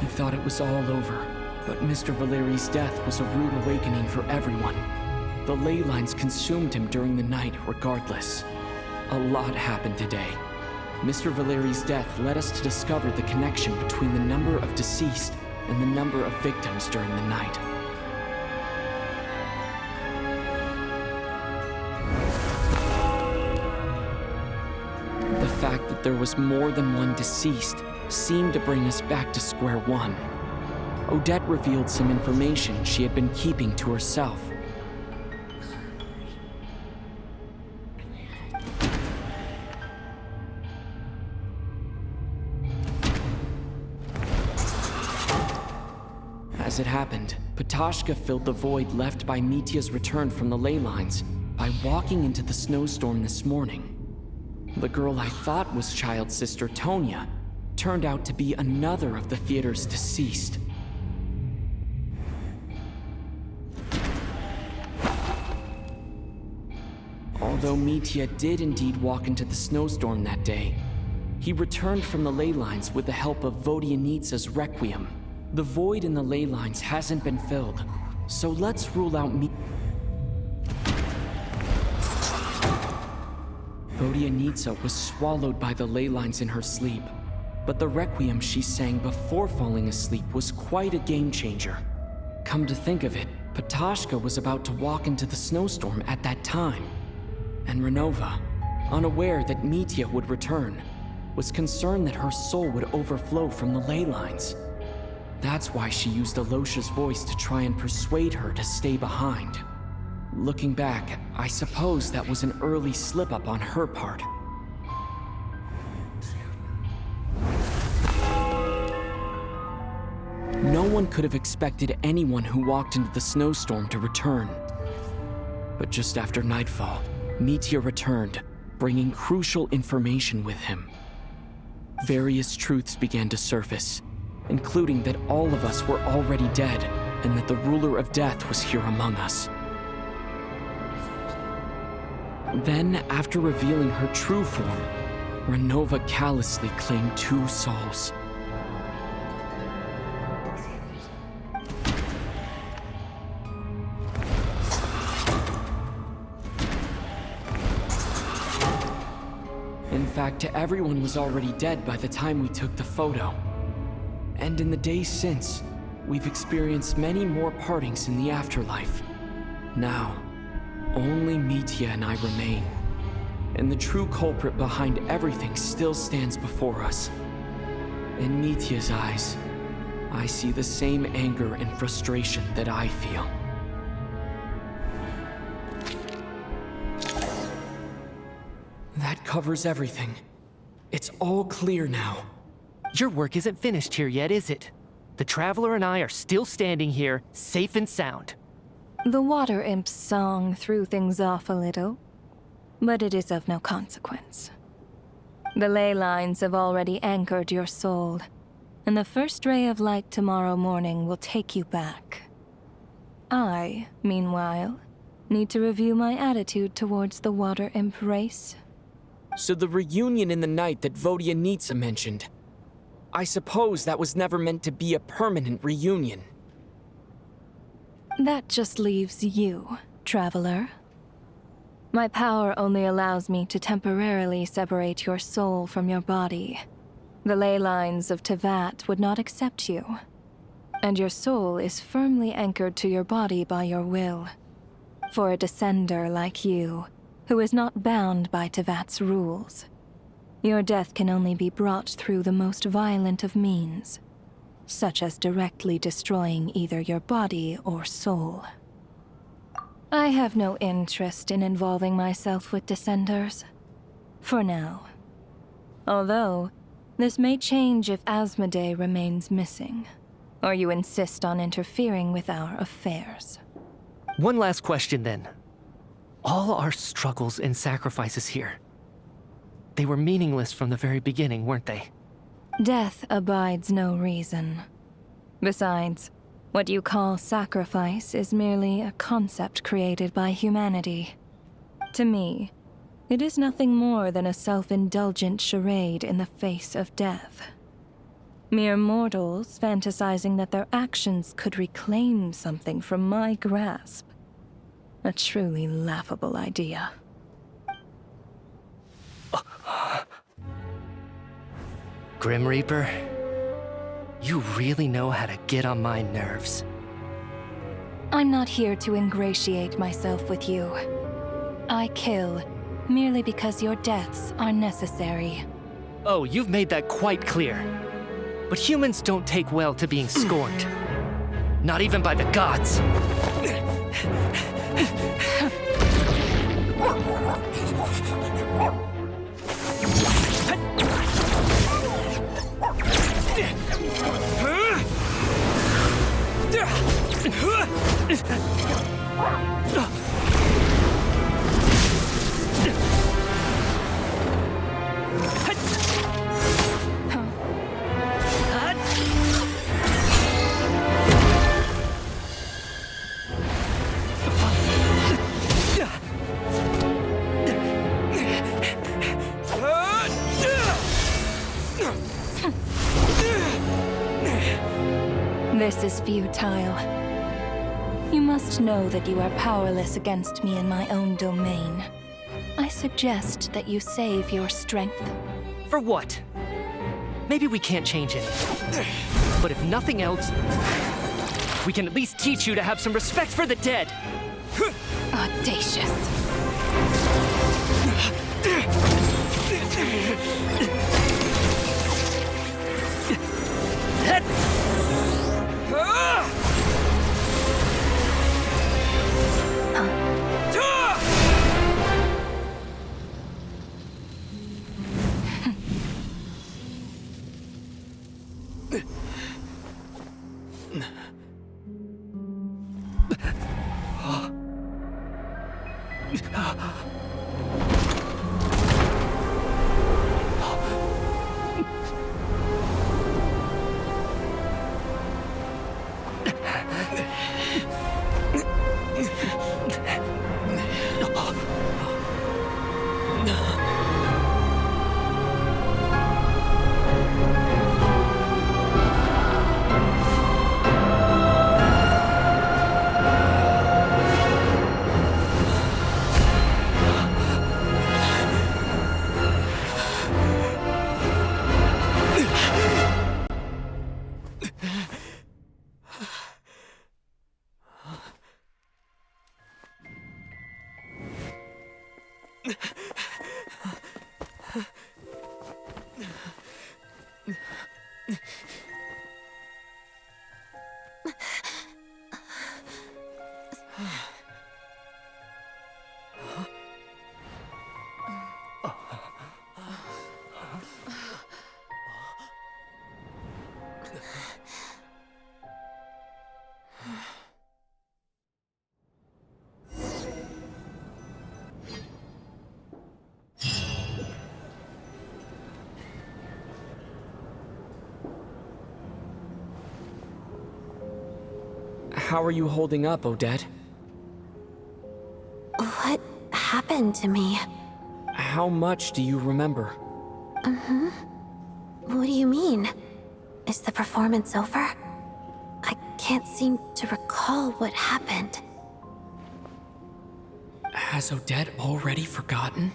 He thought it was all over, but Mr. Valeri's death was a rude awakening for everyone. The ley lines consumed him during the night regardless. A lot happened today. Mr. Valeri's death led us to discover the connection between the number of deceased and the number of victims during the night. The fact that there was more than one deceased seemed to bring us back to square one. Odette revealed some information she had been keeping to herself. As it happened, Ptashka filled the void left by Mitya's return from the ley lines by walking into the snowstorm this morning. The girl I thought was Child's sister Tonya turned out to be another of the theater's deceased. Although Mitya did indeed walk into the snowstorm that day, he returned from the ley lines with the help of Vodyanitsa's Requiem. The void in the ley lines hasn't been filled, so let's rule out Vodyanitsa was swallowed by the ley lines in her sleep, but the Requiem she sang before falling asleep was quite a game changer. Come to think of it, Ptashka was about to walk into the snowstorm at that time, and Renova, unaware that Mitya would return, was concerned that her soul would overflow from the ley lines. That's why she used Alosha's voice to try and persuade her to stay behind. Looking back, I suppose that was an early slip-up on her part. No one could have expected anyone who walked into the snowstorm to return. But just after nightfall, Mitya returned, bringing crucial information with him. Various truths began to surface, including that all of us were already dead and that the ruler of death was here among us. Then, after revealing her true form, Renova callously claimed 2 souls. In fact, everyone was already dead by the time we took the photo. And in the days since, we've experienced many more partings in the afterlife. Now, only Mitya and I remain. And the true culprit behind everything still stands before us. In Mitya's eyes, I see the same anger and frustration that I feel. That covers everything. It's all clear now. Your work isn't finished here yet, is it? The Traveler and I are still standing here, safe and sound. The Water Imp's song threw things off a little, but it is of no consequence. The ley lines have already anchored your soul, and the first ray of light tomorrow morning will take you back. I, meanwhile, need to review my attitude towards the Water Imp race. So the reunion in the night that Vodyanitsa mentioned, I suppose that was never meant to be a permanent reunion. That just leaves you, Traveler. My power only allows me to temporarily separate your soul from your body. The ley lines of Tevat would not accept you, and your soul is firmly anchored to your body by your will. For a descender like you, who is not bound by Tevat's rules, your death can only be brought through the most violent of means, such as directly destroying either your body or soul. I have no interest in involving myself with Descenders, for now. Although, this may change if Asmodee remains missing, or you insist on interfering with our affairs. One last question then. All our struggles and sacrifices here, they were meaningless from the very beginning, weren't they? Death abides no reason. Besides, what you call sacrifice is merely a concept created by humanity. To me, it is nothing more than a self-indulgent charade in the face of death. Mere mortals fantasizing that their actions could reclaim something from my grasp. A truly laughable idea. Grim Reaper, you really know how to get on my nerves. I'm not here to ingratiate myself with you. I kill merely because your deaths are necessary. Oh, you've made that quite clear. but humans don't take well to being scorned. Not even by the gods. This is futile. You must know that you are powerless against me in my own domain. I suggest that you save your strength. For what? Maybe we can't change it. But if nothing else, we can at least teach you to have some respect for the dead. Audacious. How are you holding up, Odette? What happened to me? How much do you remember? What do you mean? Is the performance over? I can't seem to recall what happened. Has Odette already forgotten?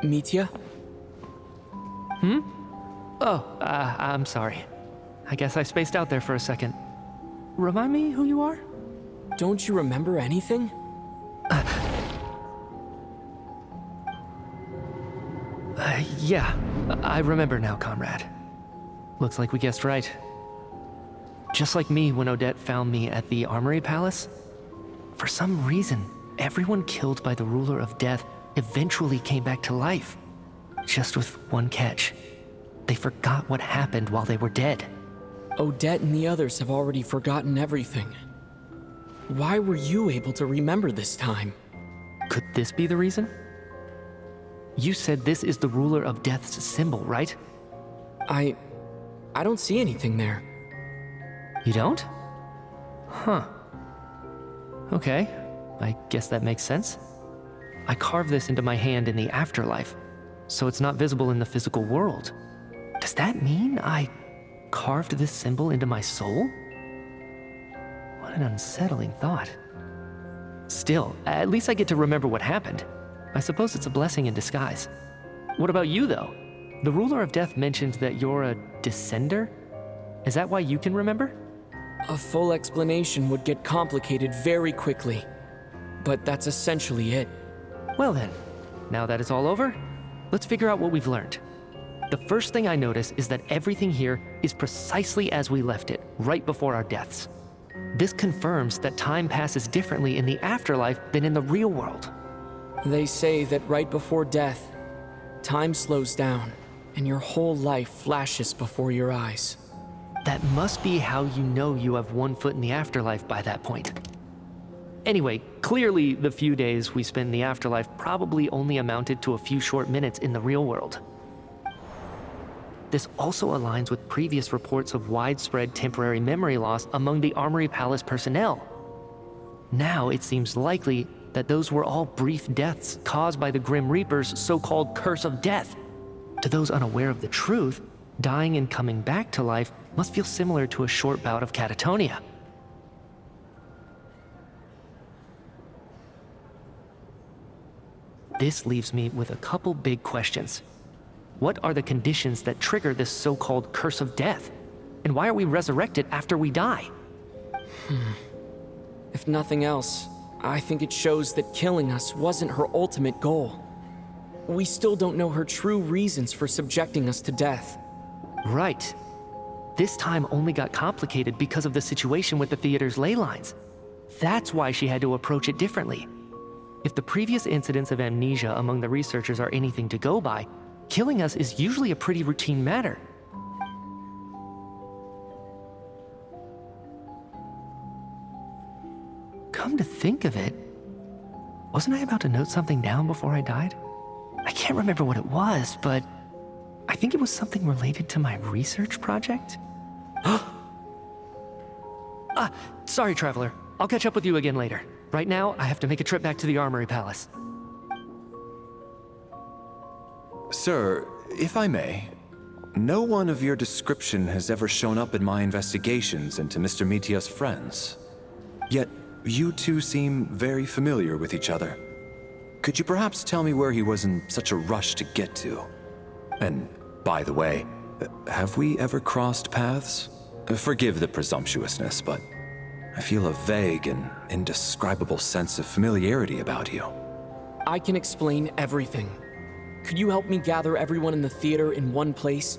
Mitya? Oh, I'm sorry. I guess I spaced out there for a second. Remind me who you are? Don't you remember anything? Yeah, I remember now, comrade. Looks like we guessed right. Just like me when Odette found me at the Armory Palace. For some reason, everyone killed by the Ruler of Death eventually came back to life. Just with one catch. They forgot what happened while they were dead. Odette and the others have already forgotten everything. Why were you able to remember this time? Could this be the reason? You said this is the Ruler of Death's symbol, right? I don't see anything there. You don't? Huh. Okay, I guess that makes sense. I carved this into my hand in the afterlife, so it's not visible in the physical world. Does that mean I carved this symbol into my soul? What an unsettling thought. Still, at least I get to remember what happened. I suppose it's a blessing in disguise. What about you, though? The Ruler of Death mentioned that you're a descender? Is that why you can remember? A full explanation would get complicated very quickly, but that's essentially it. Well then, now that it's all over, let's figure out what we've learned. The first thing I notice is that everything here is precisely as we left it, right before our deaths. This confirms that time passes differently in the afterlife than in the real world. They say that right before death, time slows down, and your whole life flashes before your eyes. That must be how you know you have one foot in the afterlife by that point. Anyway, clearly the few days we spend in the afterlife probably only amounted to a few short minutes in the real world. This also aligns with previous reports of widespread temporary memory loss among the Armory Palace personnel. Now it seems likely that those were all brief deaths caused by the Grim Reaper's so-called curse of death. To those unaware of the truth, dying and coming back to life must feel similar to a short bout of catatonia. This leaves me with a couple big questions. What are the conditions that trigger this so-called curse of death? And why are we resurrected after we die? If nothing else, I think it shows that killing us wasn't her ultimate goal. We still don't know her true reasons for subjecting us to death. Right. This time only got complicated because of the situation with the theater's ley lines. That's why she had to approach it differently. If the previous incidents of amnesia among the researchers are anything to go by, killing us is usually a pretty routine matter. Come to think of it, wasn't I about to note something down before I died? I can't remember what it was, but I think it was something related to my research project. Sorry, Traveler. I'll catch up with you again later. Right now, I have to make a trip back to the Armory Palace. Sir, if I may, no one of your description has ever shown up in my investigations into Mr. Mitia's friends. Yet, you two seem very familiar with each other. Could you perhaps tell me where he was in such a rush to get to? And, by the way, have we ever crossed paths? Forgive the presumptuousness, but I feel a vague and indescribable sense of familiarity about you. I can explain everything. Could you help me gather everyone in the theater in one place?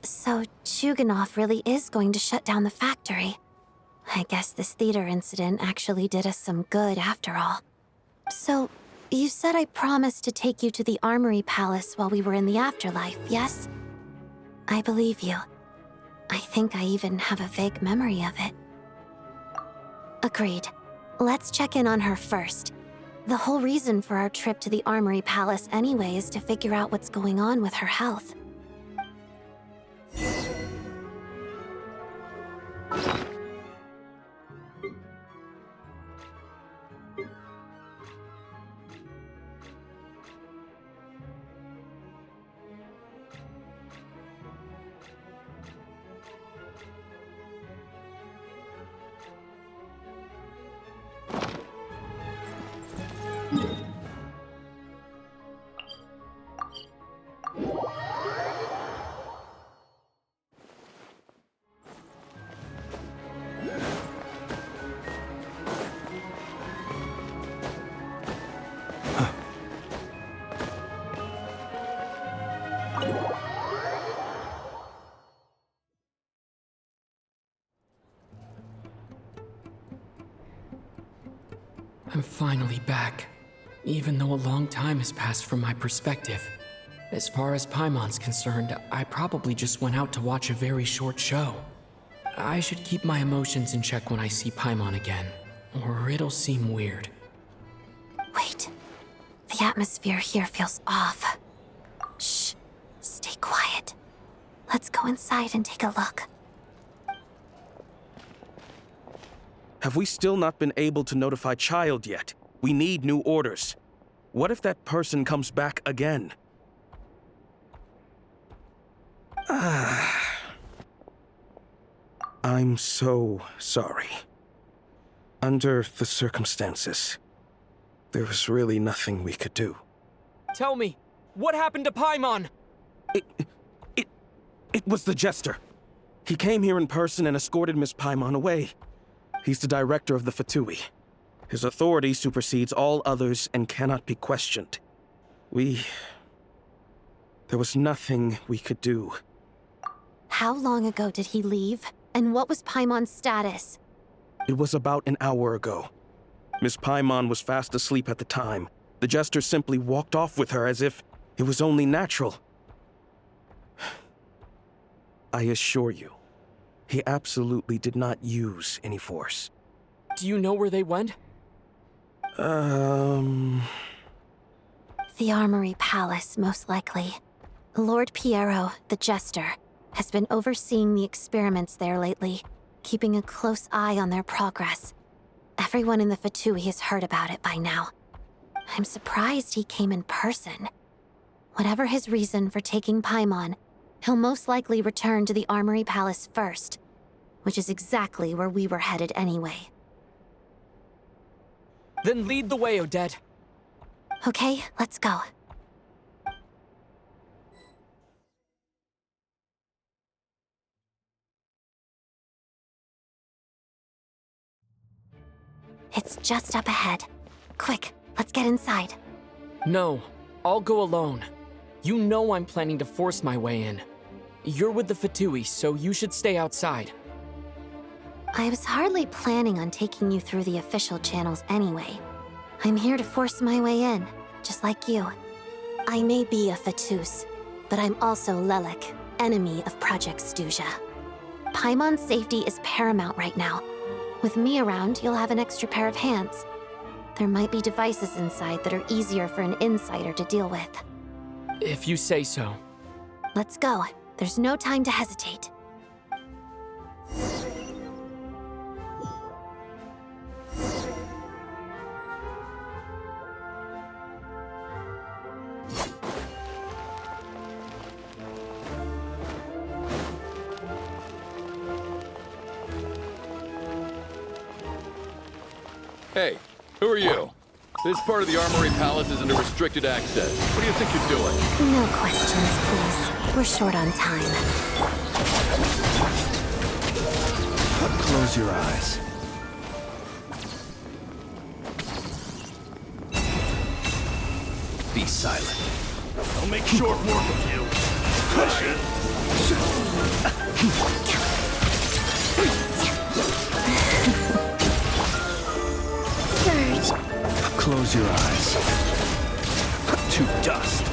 So, Chuganov really is going to shut down the factory. I guess this theater incident actually did us some good after all. So, you said I promised to take you to the Armory Palace while we were in the afterlife, yes? I believe you. I think I even have a vague memory of it. Agreed. Let's check in on her first. The whole reason for our trip to the Armory Palace anyway is to figure out what's going on with her health. I'm finally back, even though a long time has passed from my perspective. As far as Paimon's concerned, I probably just went out to watch a very short show. I should keep my emotions in check when I see Paimon again, or it'll seem weird. Wait. The atmosphere here feels off. Shh. Stay quiet. Let's go inside and take a look. Have we still not been able to notify Child yet? We need new orders. What if that person comes back again? I'm so sorry. Under the circumstances, there was really nothing we could do. Tell me, what happened to Paimon? It was the Jester. He came here in person and escorted Miss Paimon away. He's the director of the Fatui. His authority supersedes all others and cannot be questioned. There was nothing we could do. How long ago did he leave? And what was Paimon's status? It was about an hour ago. Miss Paimon was fast asleep at the time. The Jester simply walked off with her as if it was only natural. I assure you, he absolutely did not use any force. Do you know where they went? The Armory Palace, most likely. Lord Piero, the Jester, has been overseeing the experiments there lately, keeping a close eye on their progress. Everyone in the Fatui has heard about it by now. I'm surprised he came in person. Whatever his reason for taking Paimon, he'll most likely return to the Armory Palace first, which is exactly where we were headed anyway. Then lead the way, Odette. Okay, let's go. It's just up ahead. Quick, let's get inside. No, I'll go alone. You know I'm planning to force my way in. You're with the Fatui, so you should stay outside. I was hardly planning on taking you through the official channels anyway. I'm here to force my way in, just like you. I may be a Fatus, but I'm also Lelek, enemy of Project Stuja. Paimon's safety is paramount right now. With me around, you'll have an extra pair of hands. There might be devices inside that are easier for an insider to deal with. If you say so. Let's go. There's no time to hesitate. Hey, who are you? This part of the Armory Palace is under restricted access. What do you think you're doing? No questions, please. We're short on time. Close your eyes. Be silent. I'll make short work of you. Surge. Close your eyes. To dust.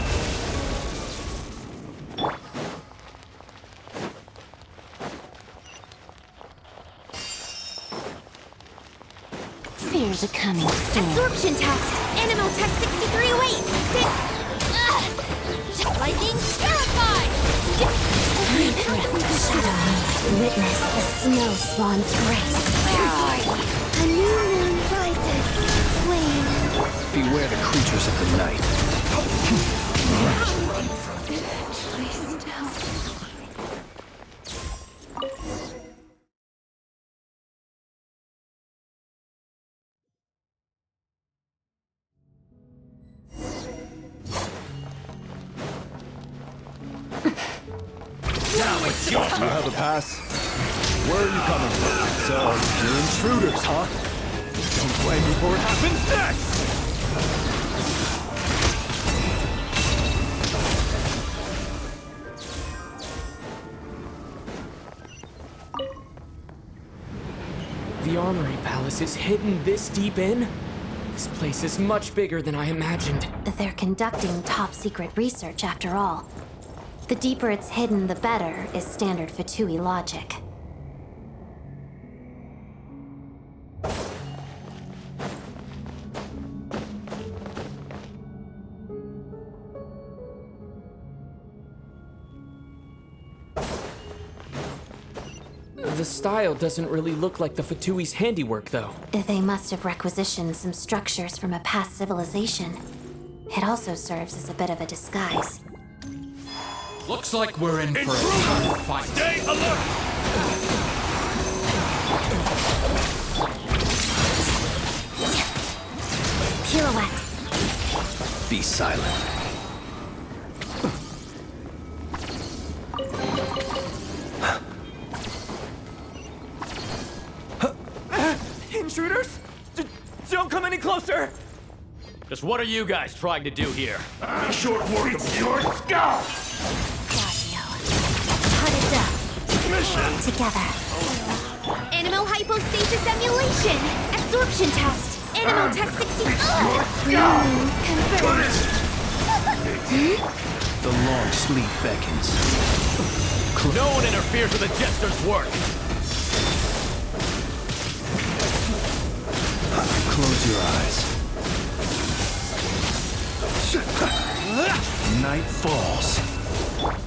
Fear the coming storm. Absorption test! Animal test 6308! Lightning terrified! Witness the snow swan's grace. Where are you? A new moon rises. Wane. Beware the creatures of the night. Please help. Now it's your turn. You have a pass? Where are you coming from? So, you're intruders, huh? Don't blame me for what happens next! The Armory Palace is hidden this deep in? This place is much bigger than I imagined. They're conducting top-secret research, after all. The deeper it's hidden, the better, is standard Fatui logic. The style doesn't really look like the Fatui's handiwork, though. They must have requisitioned some structures from a past civilization. It also serves as a bit of a disguise. Looks like we're in for a tough fight. Stay alert! Be silent. Intruders? Don't come any closer! Just what are you guys trying to do here? Short work of your skull! Heart of death. Together. Animal hypostasis emulation. Absorption test. Animal test 60. Confirmed. The long sleep beckons. No one interferes with the jester's work! Close your eyes. Night falls.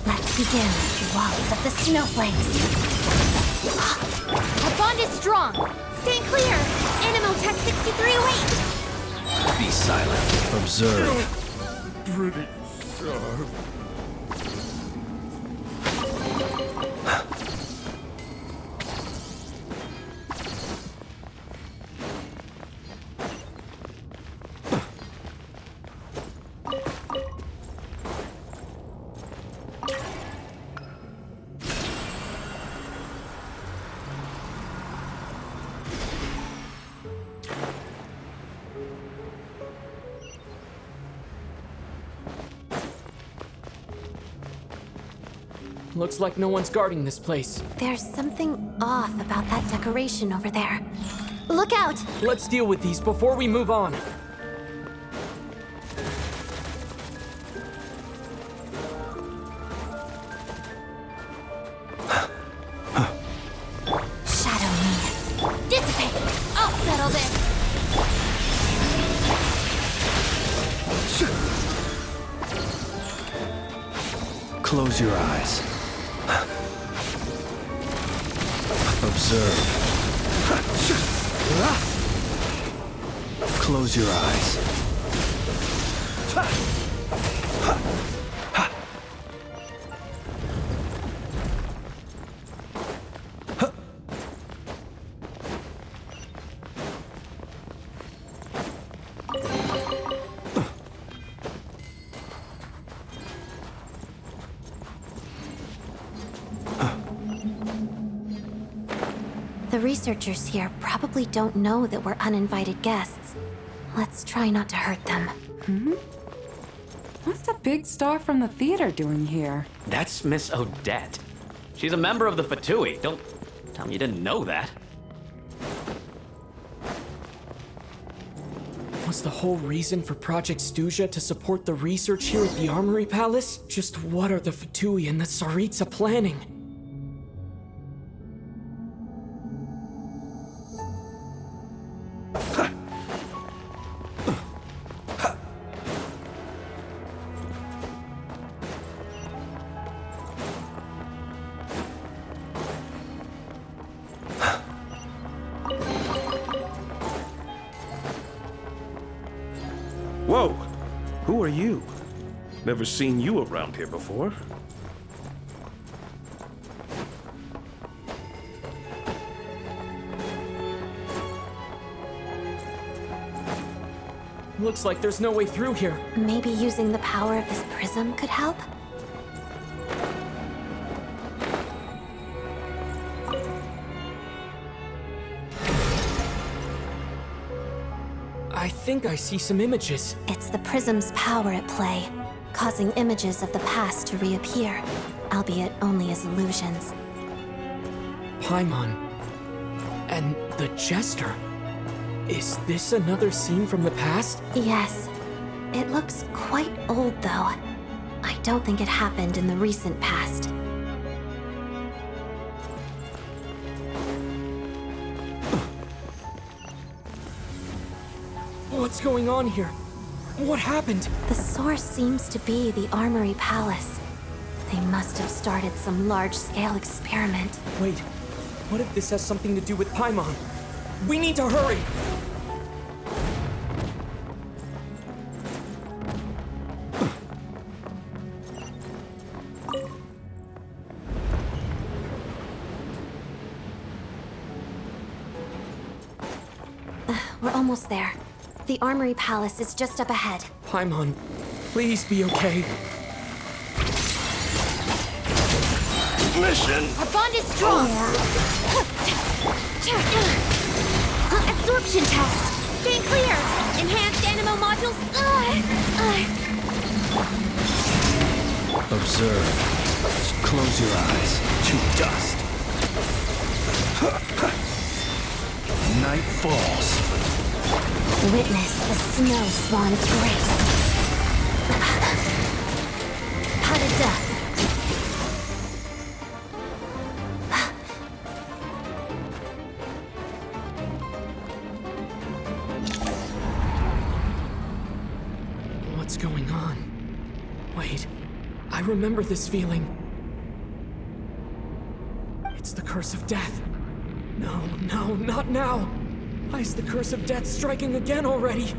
Let's begin. Walls of the snowflakes. Our bond is strong. Stay clear. Animal test 6308. Be silent. Observe. Pretty sharp. Looks like no one's guarding this place. There's something off about that decoration over there. Look out! Let's deal with these before we move on. Shadow me. Dissipate. I'll settle this. Close your eyes. Observe. Close your eyes. The researchers here probably don't know that we're uninvited guests. Let's try not to hurt them. What's the big star from the theater doing here? That's Miss Odette. She's a member of the Fatui. Don't tell me you didn't know that. Was the whole reason for Project Stuja to support the research here at the Armory Palace? Just what are the Fatui and the Tsaritsa planning? Whoa! Who are you? Never seen you around here before. Looks like there's no way through here. Maybe using the power of this prism could help? I think I see some images. It's the prism's power at play, causing images of the past to reappear, albeit only as illusions. Paimon. And the Jester. Is this another scene from the past? Yes. It looks quite old, though. I don't think it happened in the recent past. What's going on here? What happened? The source seems to be the Armory Palace. They must have started some large-scale experiment. Wait, what if this has something to do with Paimon? We need to hurry! We're almost there. The Armory Palace is just up ahead. Paimon, please be okay. Mission! Our bond is strong! Absorption test! Staying clear! Enhanced animo modules! Observe. Close your eyes. To dust. Night falls. Witness the snow swan's grace. Pot of death. What's going on? Wait, I remember this feeling. It's the curse of death. No, no, not now! Why is the curse of death striking again already?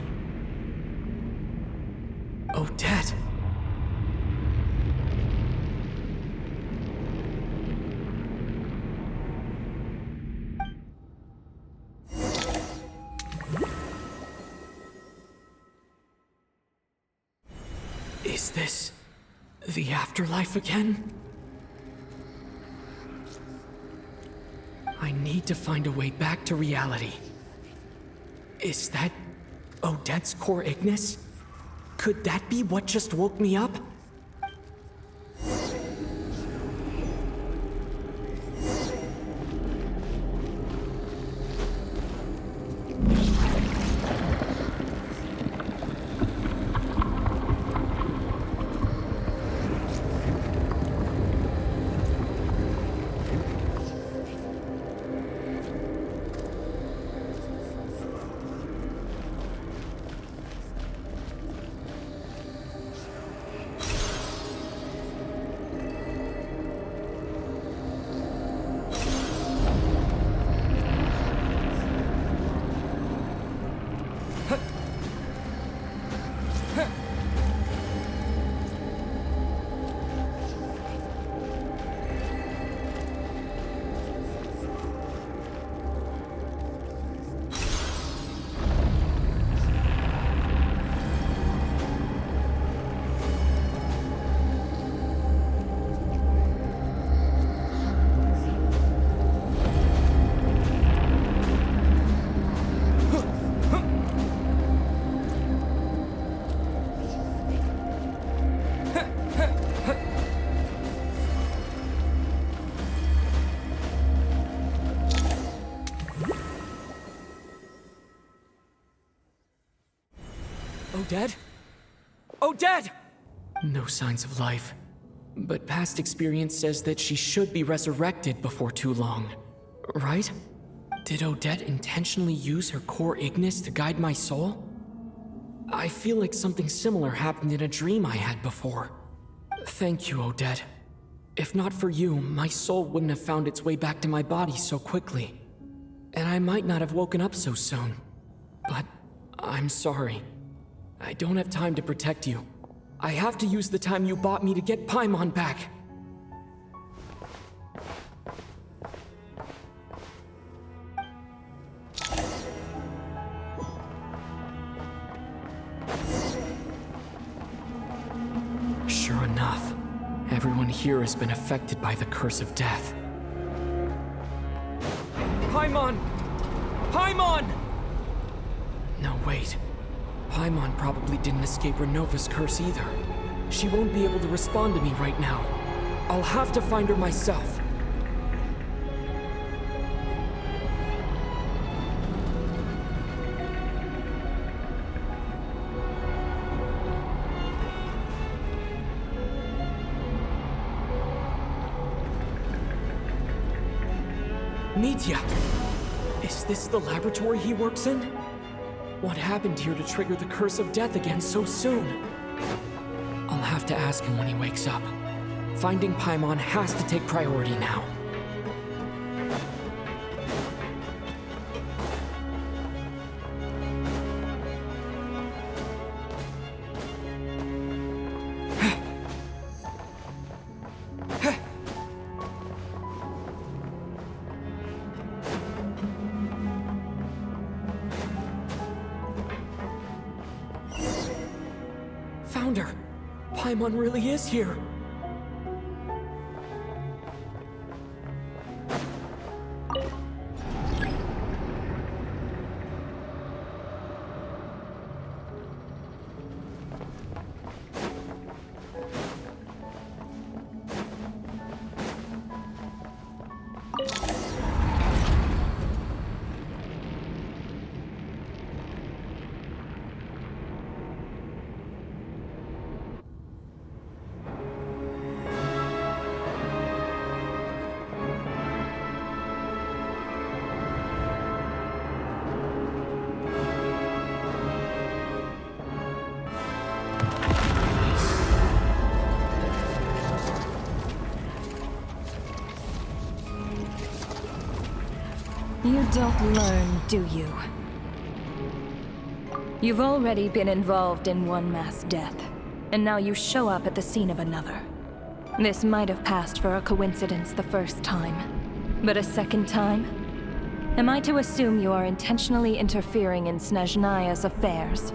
Odette. Is this the afterlife again? I need to find a way back to reality. Is that Odette's core Ignis? Could that be what just woke me up? Odette? Odette! No signs of life. But past experience says that she should be resurrected before too long. Right? Did Odette intentionally use her core Ignis to guide my soul? I feel like something similar happened in a dream I had before. Thank you, Odette. If not for you, my soul wouldn't have found its way back to my body so quickly. And I might not have woken up so soon. But I'm sorry. I don't have time to protect you. I have to use the time you bought me to get Paimon back. Sure enough, everyone here has been affected by the curse of death. Paimon! Paimon! No, wait. Paimon probably didn't escape Renova's curse either. She won't be able to respond to me right now. I'll have to find her myself. Nitya! Is this the laboratory he works in? What happened here to trigger the curse of death again so soon? I'll have to ask him when he wakes up. Finding Paimon has to take priority now. found her. Paimon really is here. You don't learn, do you? You've already been involved in one mass death, and now you show up at the scene of another. This might have passed for a coincidence the first time, but a second time? Am I to assume you are intentionally interfering in Snezhnaya's affairs?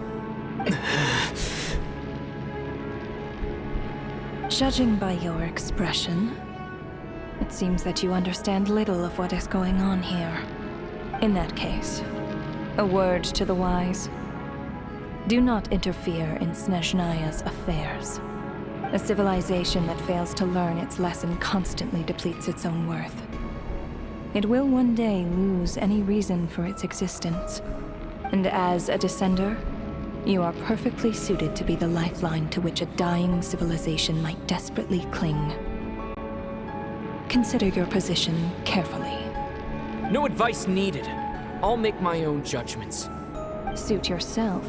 Judging by your expression, it seems that you understand little of what is going on here. In that case, a word to the wise. Do not interfere in Snezhnaya's affairs. A civilization that fails to learn its lesson constantly depletes its own worth. It will one day lose any reason for its existence. And as a descender, you are perfectly suited to be the lifeline to which a dying civilization might desperately cling. Consider your position carefully. No advice needed. I'll make my own judgments. Suit yourself.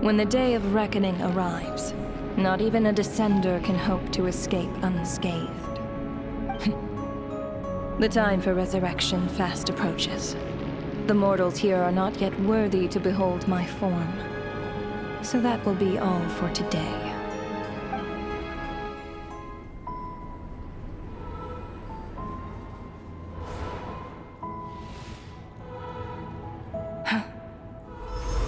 When the day of reckoning arrives, not even a descender can hope to escape unscathed. The time for resurrection fast approaches. The mortals here are not yet worthy to behold my form. So that will be all for today.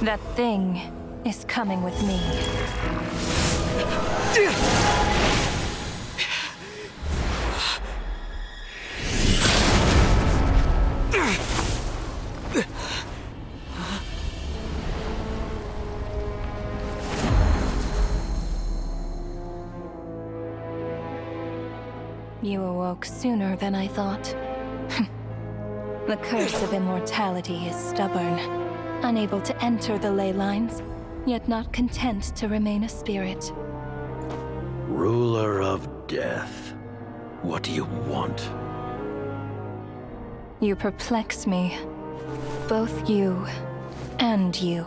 That thing is coming with me. You awoke sooner than I thought. The curse of immortality is stubborn, unable to enter the ley lines, yet not content to remain a spirit. Ruler of death, what do you want? You perplex me. Both you and you.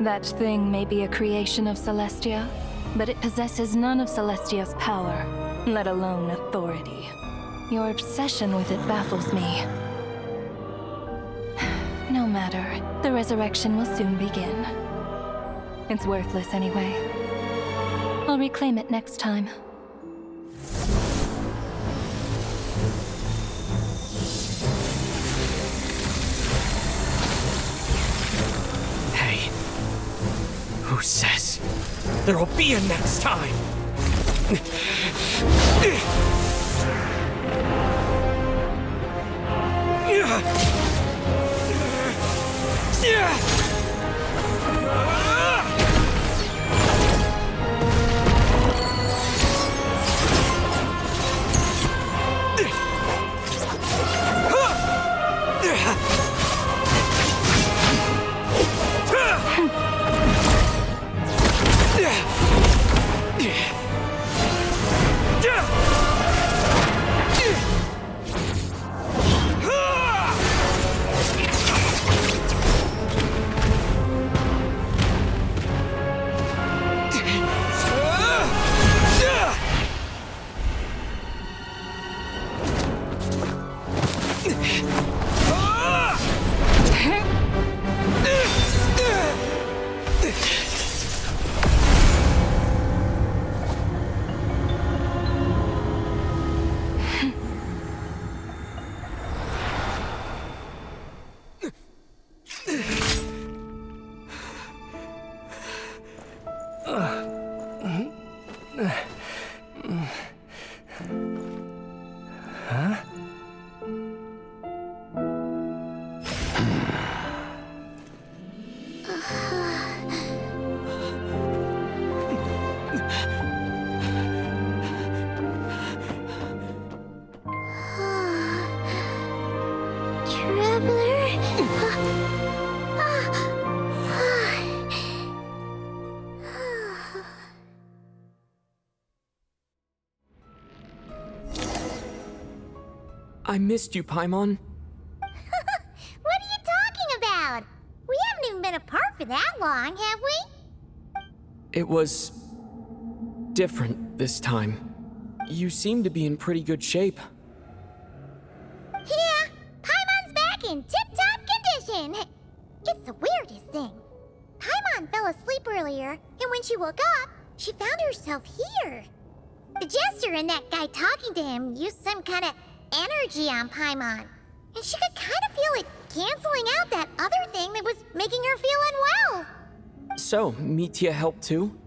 That thing may be a creation of Celestia, but it possesses none of Celestia's power, let alone authority. Your obsession with it baffles me. No matter, the resurrection will soon begin. It's worthless anyway. I'll reclaim it next time. Hey, who says there will be a next time? I missed you, Paimon. What are you talking about? We haven't even been apart for that long, have we? It was different this time. You seem to be in pretty good shape. Yeah, Paimon's back in tip-top condition. It's the weirdest thing. Paimon fell asleep earlier, and when she woke up, she found herself here. The Jester and that guy talking to him used some kind of energy on Paimon, and she could kind of feel it canceling out that other thing that was making her feel unwell. So, Mitya helped too?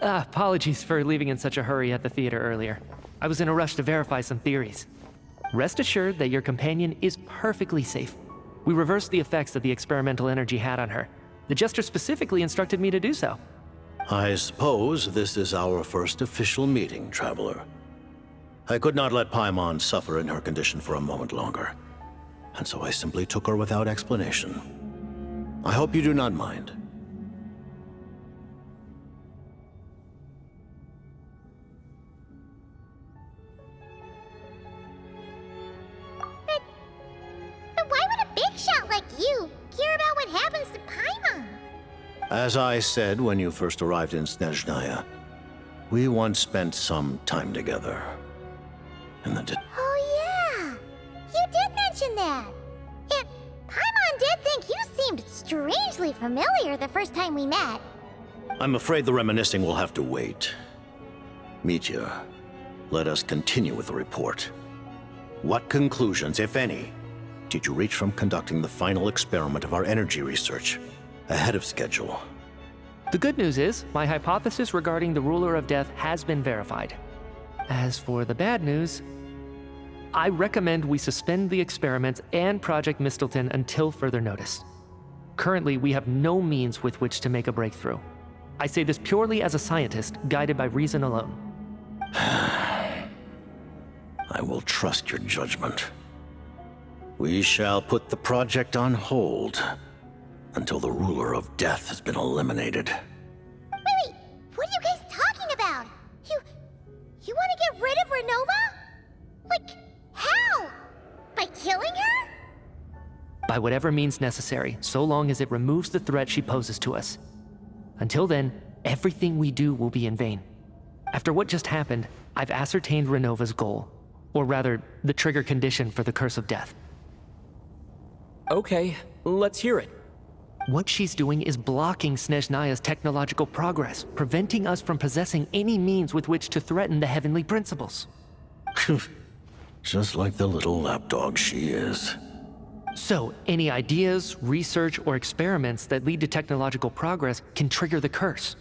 Apologies for leaving in such a hurry at the theater earlier. I was in a rush to verify some theories. Rest assured that your companion is perfectly safe. We reversed the effects that the experimental energy had on her. The Jester specifically instructed me to do so. I suppose this is our first official meeting, Traveler. I could not let Paimon suffer in her condition for a moment longer, and so I simply took her without explanation. I hope you do not mind. But why would a big shot like you care about what happens to Paimon? As I said when you first arrived in Snezhnaya, we once spent some time together. Oh yeah, you did mention that. And Paimon did think you seemed strangely familiar the first time we met. I'm afraid the reminiscing will have to wait. Mitya, let us continue with the report. What conclusions, if any, did you reach from conducting the final experiment of our energy research ahead of schedule? The good news is, my hypothesis regarding the Ruler of Death has been verified. As for the bad news, I recommend we suspend the experiments and Project Mistleton until further notice. Currently, we have no means with which to make a breakthrough. I say this purely as a scientist, guided by reason alone. I will trust your judgment. We shall put the project on hold until the Ruler of Death has been eliminated. Wait, what are you guys talking about? You want to get rid of Renova? Like, how? By killing her? By whatever means necessary, so long as it removes the threat she poses to us. Until then, everything we do will be in vain. After what just happened, I've ascertained Renova's goal. Or rather, the trigger condition for the Curse of Death. Okay, let's hear it. What she's doing is blocking Snezhnaya's technological progress, preventing us from possessing any means with which to threaten the heavenly principles. Just like the little lapdog she is. So, any ideas, research, or experiments that lead to technological progress can trigger the curse.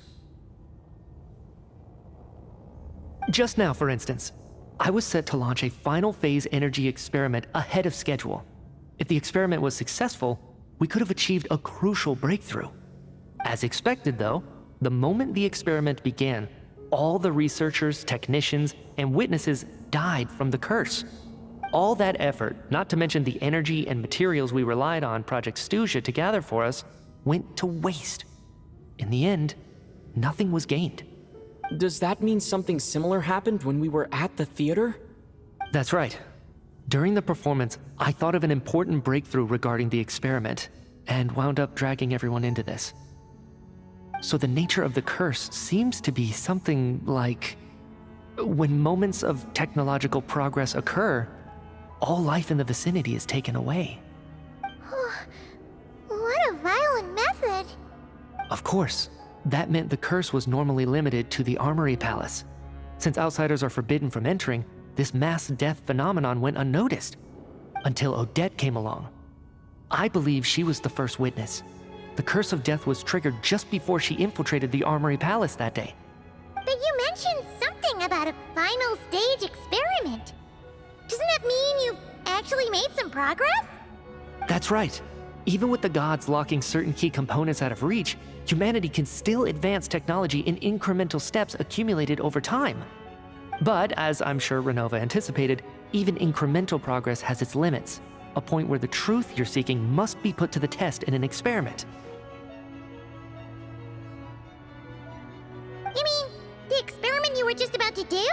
Just now, for instance, I was set to launch a final phase energy experiment ahead of schedule. If the experiment was successful, we could have achieved a crucial breakthrough. As expected, though, the moment the experiment began, all the researchers, technicians, and witnesses died from the curse. All that effort, not to mention the energy and materials we relied on Project Stuja to gather for us, went to waste. In the end, nothing was gained. Does that mean something similar happened when we were at the theater? That's right. During the performance, I thought of an important breakthrough regarding the experiment, and wound up dragging everyone into this. So the nature of the curse seems to be something like, when moments of technological progress occur, all life in the vicinity is taken away. What a violent method. Of course, that meant the curse was normally limited to the Armory Palace. Since outsiders are forbidden from entering, this mass death phenomenon went unnoticed, until Odette came along. I believe she was the first witness. The Curse of Death was triggered just before she infiltrated the Armory Palace that day. But you mentioned something about a final stage experiment. Doesn't that mean you actually made some progress? That's right. Even with the gods locking certain key components out of reach, humanity can still advance technology in incremental steps accumulated over time. But, as I'm sure Renova anticipated, even incremental progress has its limits, a point where the truth you're seeking must be put to the test in an experiment. You mean, the experiment you were just about to do?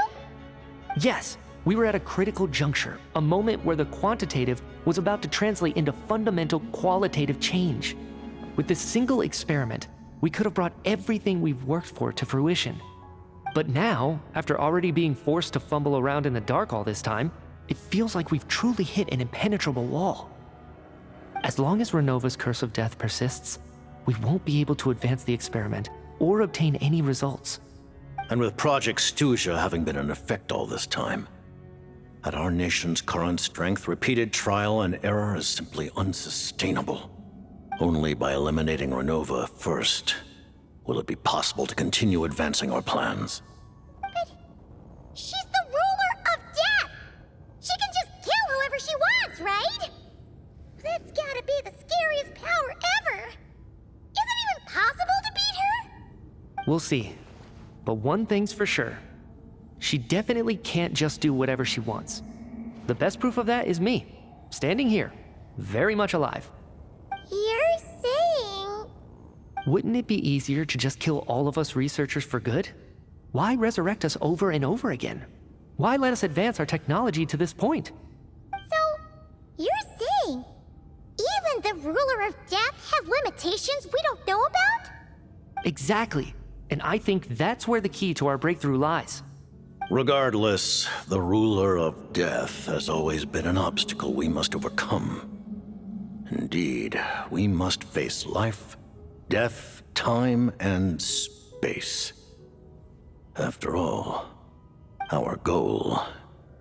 Yes, We were at a critical juncture, a moment where the quantitative was about to translate into fundamental qualitative change. With this single experiment, we could have brought everything we've worked for to fruition. But now, after already being forced to fumble around in the dark all this time, it feels like we've truly hit an impenetrable wall. As long as Renova's curse of death persists, we won't be able to advance the experiment or obtain any results. And with Project Stuja having been in effect all this time, at our nation's current strength, repeated trial and error is simply unsustainable. Only by eliminating Renova first will it be possible to continue advancing our plans. But she's the ruler of death! She can just kill whoever she wants, right? That's gotta be the scariest power ever! Is it even possible to beat her? We'll see. But one thing's for sure. She definitely can't just do whatever she wants. The best proof of that is me, standing here, very much alive. You're saying... Wouldn't it be easier to just kill all of us researchers for good? Why resurrect us over and over again? Why let us advance our technology to this point? So, you're saying even the ruler of death has limitations we don't know about? Exactly. And I think that's where the key to our breakthrough lies. Regardless, the ruler of death has always been an obstacle we must overcome. Indeed, we must face life, death, time, and space. After all, our goal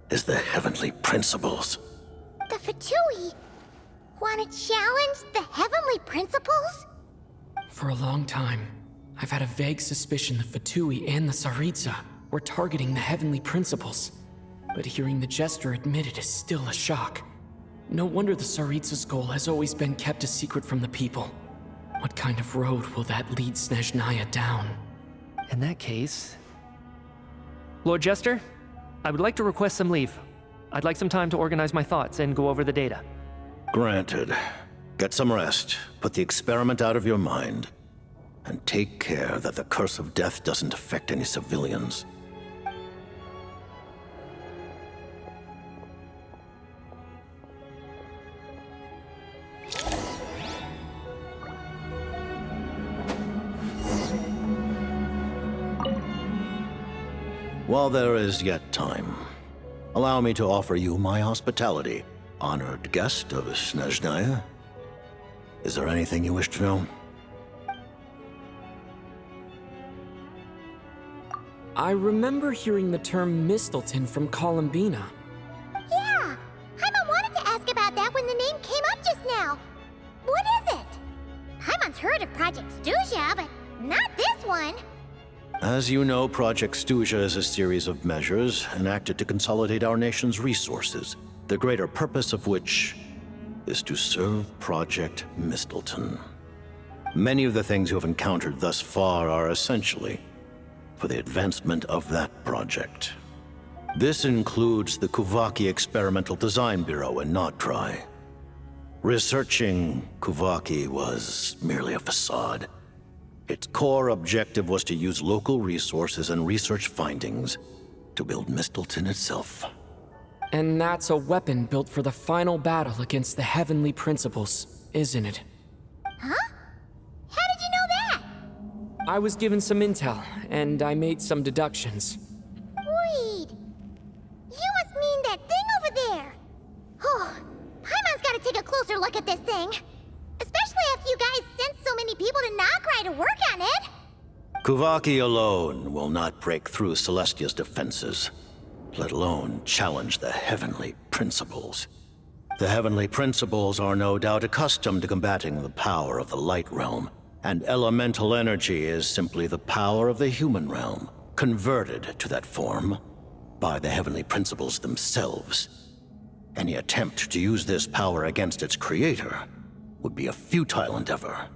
is the heavenly principles. The Fatui want to challenge the heavenly principles? For a long time, I've had a vague suspicion the Fatui and the Tsaritsa were targeting the heavenly principles. But hearing the Jester admit it is still a shock. No wonder the Tsaritsa's goal has always been kept a secret from the people. What kind of road will that lead Snezhnaya down? In that case... Lord Jester, I would like to request some leave. I'd like some time to organize my thoughts and go over the data. Granted. Get some rest, put the experiment out of your mind, and take care that the curse of death doesn't affect any civilians. While there is yet time, allow me to offer you my hospitality, honored guest of Snezhnaya. Is there anything you wish to know? I remember hearing the term Mistleton from Columbina. Yeah! Paimon wanted to ask about that when the name came up just now. What is it? Paimon's heard of Project Stuja, but not this one. As you know, Project Stuja is a series of measures enacted to consolidate our nation's resources, the greater purpose of which is to serve Project Mistleton. Many of the things you have encountered thus far are essentially for the advancement of that project. This includes the Kuvaki Experimental Design Bureau in Nodtrai. Researching Kuvaki was merely a facade. Its core objective was to use local resources and research findings to build Mistleton itself. And that's a weapon built for the final battle against the heavenly principles, isn't it? Huh? How did you know that? I was given some intel, and I made some deductions. Wait. You must mean that thing over there. Oh, Paimon's gotta take a closer look at this thing. Especially after you guys sent so many people to Nograi to work on it. Kuvaki alone will not break through Celestia's defenses, let alone challenge the heavenly principles. The heavenly principles are no doubt accustomed to combating the power of the light realm, and elemental energy is simply the power of the human realm, converted to that form by the heavenly principles themselves. Any attempt to use this power against its creator would be a futile endeavor.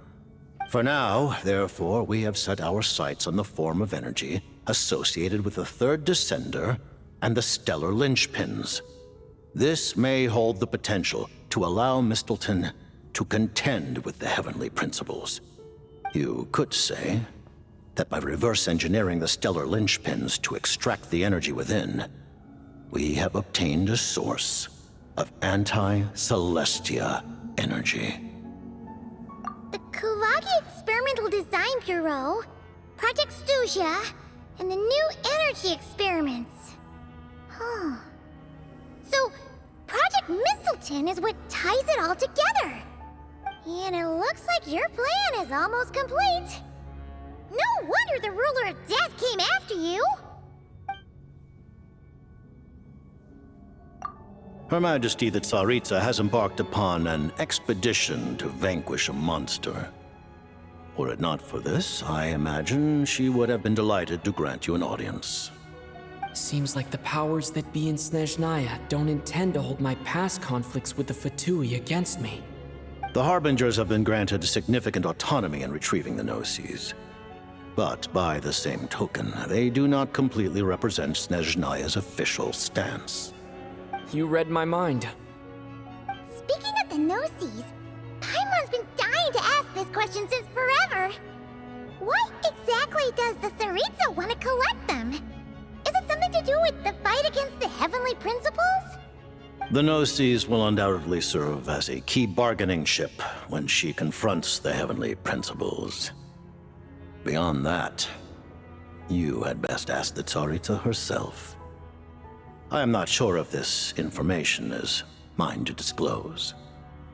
For now, therefore, we have set our sights on the form of energy associated with the third descender and the stellar linchpins. This may hold the potential to allow Mistleton to contend with the heavenly principles. You could say that by reverse engineering the stellar linchpins to extract the energy within, we have obtained a source of anti-Celestia energy. The Kulagi Experimental Design Bureau, Project Studia, and the new energy experiments. Huh. So, Project Mistleton is what ties it all together. And it looks like your plan is almost complete. No wonder the Ruler of Death came after you. Her Majesty the Tsaritsa has embarked upon an expedition to vanquish a monster. Were it not for this, I imagine she would have been delighted to grant you an audience. Seems like the powers that be in Snezhnaya don't intend to hold my past conflicts with the Fatui against me. The Harbingers have been granted significant autonomy in retrieving the Gnosis. But by the same token, they do not completely represent Snezhnaya's official stance. You read my mind. Speaking of the Gnosis, Paimon's been dying to ask this question since forever. Why exactly does the Tsaritsa want to collect them? Is it something to do with the fight against the Heavenly Principles? The Gnosis will undoubtedly serve as a key bargaining chip when she confronts the Heavenly Principles. Beyond that, you had best ask the Tsaritsa herself. I am not sure if this information is mine to disclose.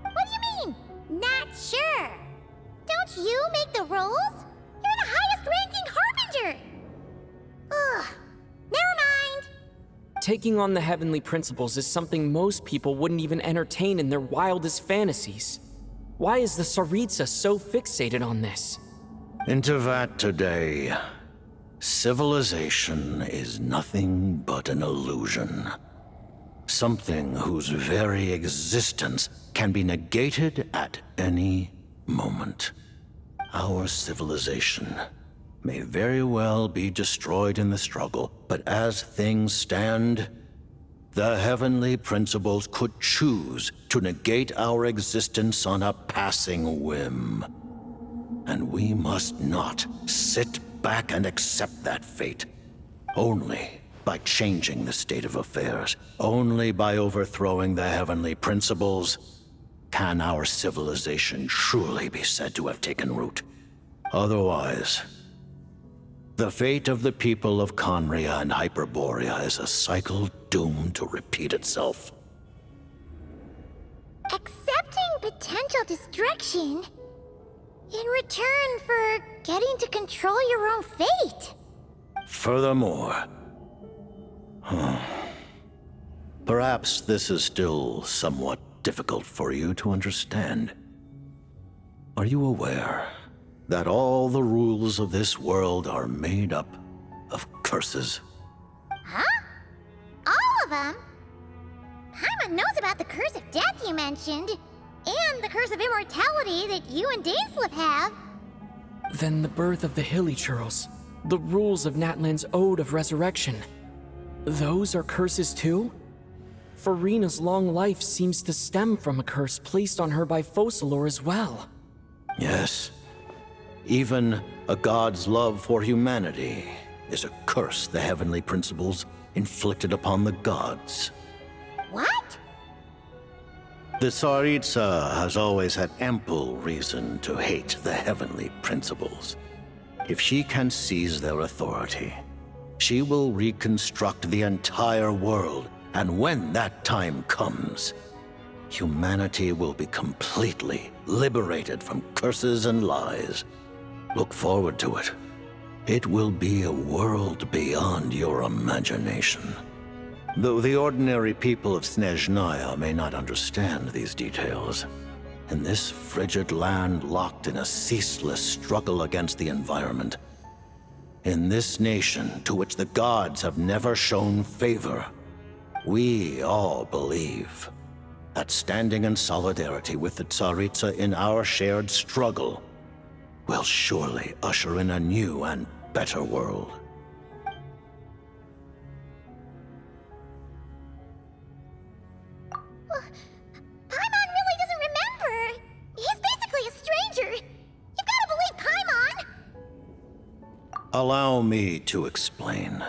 What do you mean, not sure? Don't you make the rules? You're the highest-ranking Harbinger! Ugh, never mind. Taking on the Heavenly Principles is something most people wouldn't even entertain in their wildest fantasies. Why is the Tsaritsa so fixated on this? Intervat today. Civilization is nothing but an illusion. Something whose very existence can be negated at any moment. Our civilization may very well be destroyed in the struggle, but as things stand, the Heavenly Principles could choose to negate our existence on a passing whim. And we must not sit back and accept that fate. Only by changing the state of affairs, only by overthrowing the Heavenly Principles, can our civilization truly be said to have taken root. Otherwise, the fate of the people of Conria and Hyperborea is a cycle doomed to repeat itself. Accepting potential destruction in return for getting to control your own fate. Furthermore, perhaps this is still somewhat difficult for you to understand. Are you aware that all the rules of this world are made up of curses? Huh? All of them? Paimon knows about the curse of death you mentioned, and the curse of immortality that you and Dainsleif have. Then the birth of the Hilly-Churls, the rules of Natlan's Ode of Resurrection. Those are curses too? Farina's long life seems to stem from a curse placed on her by Focalor as well. Yes. Even a god's love for humanity is a curse the Heavenly Principles inflicted upon the gods. What? The Tsaritsa has always had ample reason to hate the Heavenly Principles. If she can seize their authority, she will reconstruct the entire world, and when that time comes, humanity will be completely liberated from curses and lies. Look forward to it. It will be a world beyond your imagination. Though the ordinary people of Snezhnaya may not understand these details, in this frigid land locked in a ceaseless struggle against the environment, in this nation to which the gods have never shown favor, we all believe that standing in solidarity with the Tsaritsa in our shared struggle will surely usher in a new and better world. Paimon really doesn't remember. He's basically a stranger. You've got to believe Paimon. Allow me to explain.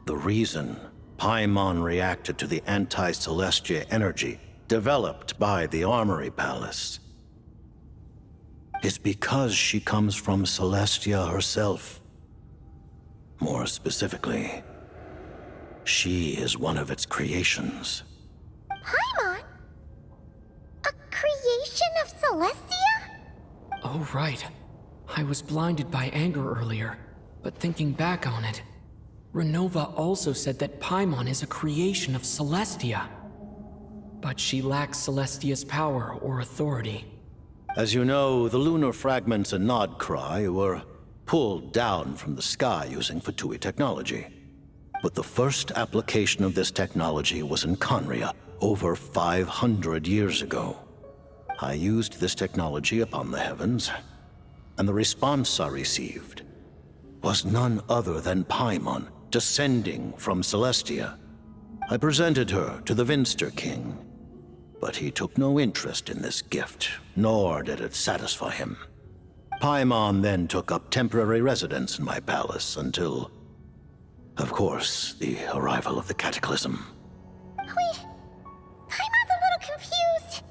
The reason Paimon reacted to the anti-Celestia energy developed by the Armory Palace. It's because she comes from Celestia herself. More specifically, she is one of its creations. Paimon? A creation of Celestia? Oh, right. I was blinded by anger earlier, but thinking back on it, Renova also said that Paimon is a creation of Celestia. But she lacks Celestia's power or authority. As you know, the lunar fragments in Nodcry were pulled down from the sky using Fatui technology. But the first application of this technology was in Conria over 500 years ago. I used this technology upon the heavens, and the response I received was none other than Paimon descending from Celestia. I presented her to the Vinster King, but he took no interest in this gift, nor did it satisfy him. Paimon then took up temporary residence in my palace until, of course, the arrival of the Cataclysm. Wait, Paimon's a little confused.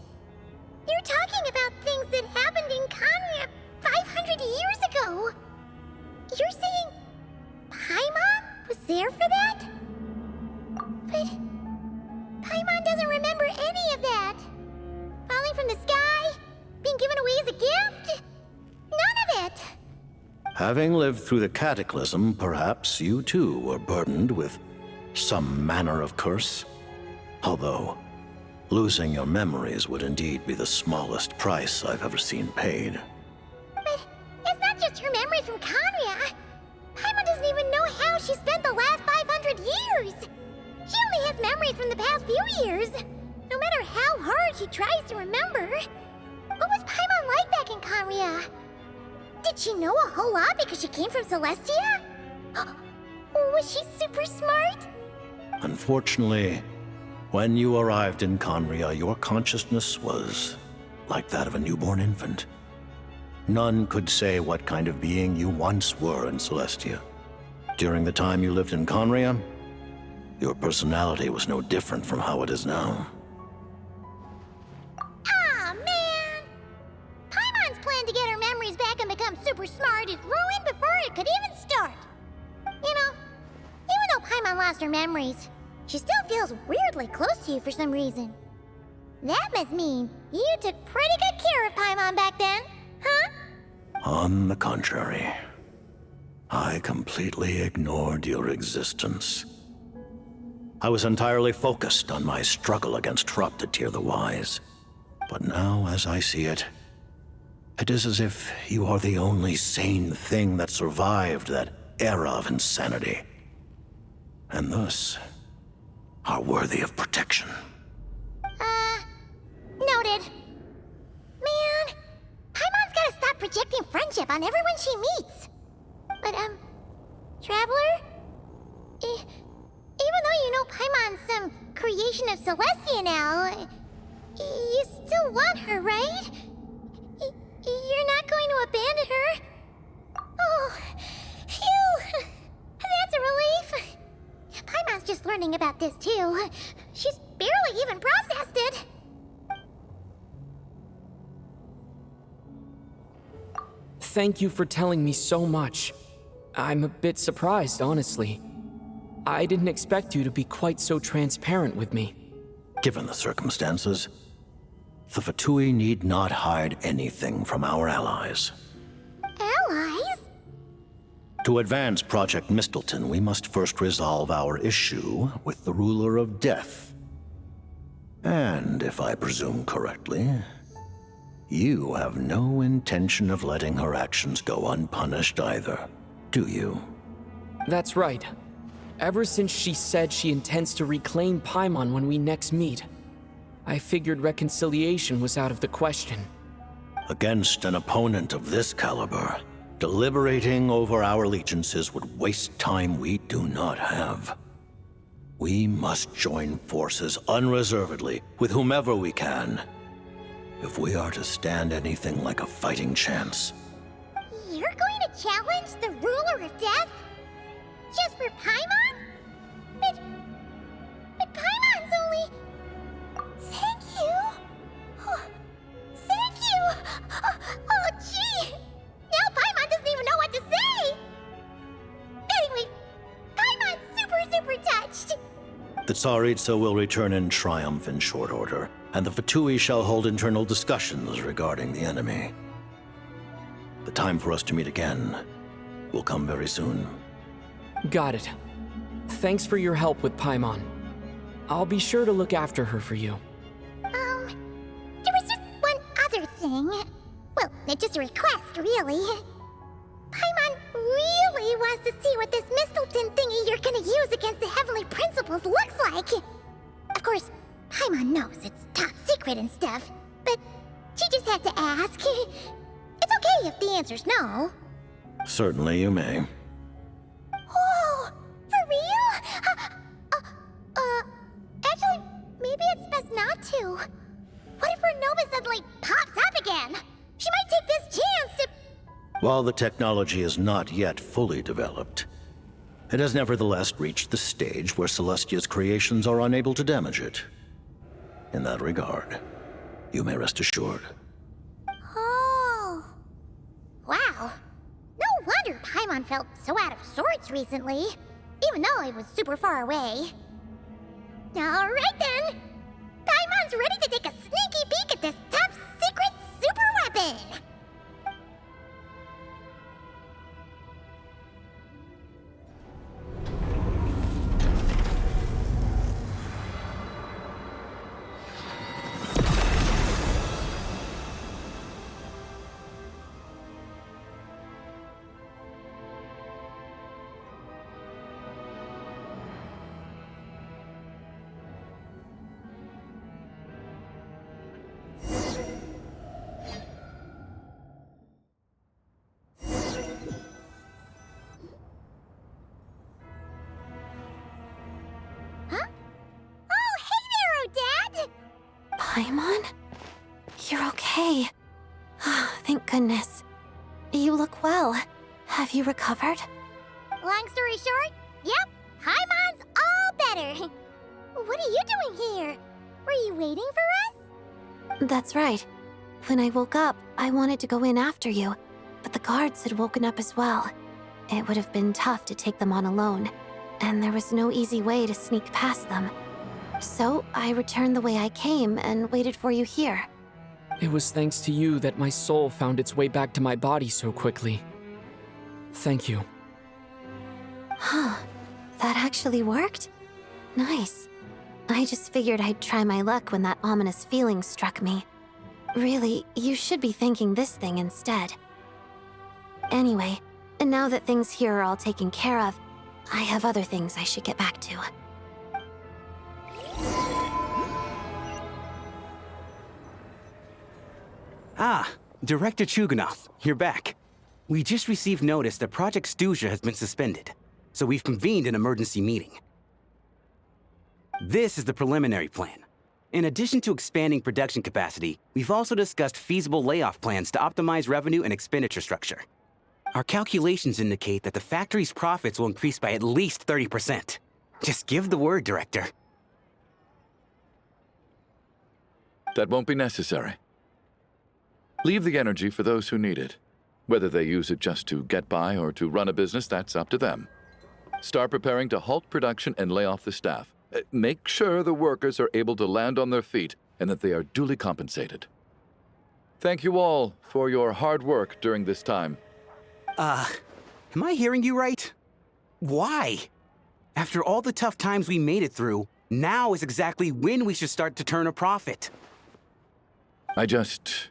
You're talking about things that happened in Conria 500 years ago. You're saying Paimon was there for that? But Paimon doesn't remember any of that. Falling from the sky? Being given away as a gift? None of it! Having lived through the Cataclysm, perhaps you too were burdened with some manner of curse. Although, losing your memories would indeed be the smallest price I've ever seen paid. But it's not just her memories from Conria. Paimon doesn't even know how she spent the last 500 years. She only has memories from the past few years. No matter how hard she tries to remember. What was Paimon like back in Conria? Did she know a whole lot because she came from Celestia? Was she super smart? Unfortunately, when you arrived in Conria, your consciousness was like that of a newborn infant. None could say what kind of being you once were in Celestia. During the time you lived in Conria, your personality was no different from how it is now. Aw, man! Paimon's plan to get her memories back and become super smart is ruined before it could even start. You know, even though Paimon lost her memories, she still feels weirdly close to you for some reason. That must mean you took pretty good care of Paimon back then, huh? On the contrary, I completely ignored your existence. I was entirely focused on my struggle against Troptatir the Wise. But now, as I see it, it is as if you are the only sane thing that survived that era of insanity. And thus, are worthy of protection. Noted. Man, Paimon's gotta stop projecting friendship on everyone she meets. But, Traveler? Even though you know Paimon's some creation of Celestia now, you still want her, right? You're not going to abandon her? Oh, phew! That's a relief. Paimon's just learning about this too. She's barely even processed it. Thank you for telling me so much. I'm a bit surprised, honestly. I didn't expect you to be quite so transparent with me. Given the circumstances, the Fatui need not hide anything from our allies. Allies? To advance Project Mistleton, we must first resolve our issue with the Ruler of Death. And, if I presume correctly, you have no intention of letting her actions go unpunished either, do you? That's right. Ever since she said she intends to reclaim Paimon when we next meet, I figured reconciliation was out of the question. Against an opponent of this caliber, deliberating over our allegiances would waste time we do not have. We must join forces unreservedly with whomever we can, if we are to stand anything like a fighting chance. You're going to challenge the Ruler of Death? Just for Paimon? But The Tsaritsa will return in triumph in short order, and the Fatui shall hold internal discussions regarding the enemy. The time for us to meet again will come very soon. Got it. Thanks for your help with Paimon. I'll be sure to look after her for you. There was just one other thing. Well, it's just a request, really. Paimon really wants to see what this Mistleton thingy you're gonna use against the Heavenly Principles looks like. Of course, Paimon knows it's top secret and stuff, but she just had to ask. It's okay if the answer's no. Certainly you may. Oh, for real? Actually, maybe it's best not to. What if Renova suddenly pops up again? She might take this chance to... While the technology is not yet fully developed, it has nevertheless reached the stage where Celestia's creations are unable to damage it. In that regard, you may rest assured. Oh. Wow. No wonder Paimon felt so out of sorts recently, even though it was super far away. Alright then! Paimon's ready to take a sneaky peek at this top secret super weapon! Paimon? You're okay. Thank goodness. You look well. Have you recovered? Long story short, yep, Paimon's all better. What are you doing here? Were you waiting for us? That's right. When I woke up, I wanted to go in after you, but the guards had woken up as well. It would have been tough to take them on alone, and there was no easy way to sneak past them. So I returned the way I came and waited for you here. It was thanks to you that my soul found its way back to my body so quickly. Thank you. Huh. That actually worked? Nice. I just figured I'd try my luck when that ominous feeling struck me. Really, you should be thanking this thing instead. Anyway, and now that things here are all taken care of, I have other things I should get back to. Ah, Director Chuganov, you're back. We just received notice that Project Stuja has been suspended, so we've convened an emergency meeting. This is the preliminary plan. In addition to expanding production capacity, we've also discussed feasible layoff plans to optimize revenue and expenditure structure. Our calculations indicate that the factory's profits will increase by at least 30%. Just give the word, Director. That won't be necessary. Leave the energy for those who need it. Whether they use it just to get by or to run a business, that's up to them. Start preparing to halt production and lay off the staff. Make sure the workers are able to land on their feet and that they are duly compensated. Thank you all for your hard work during this time. Am I hearing you right? Why? After all the tough times we made it through, now is exactly when we should start to turn a profit. I just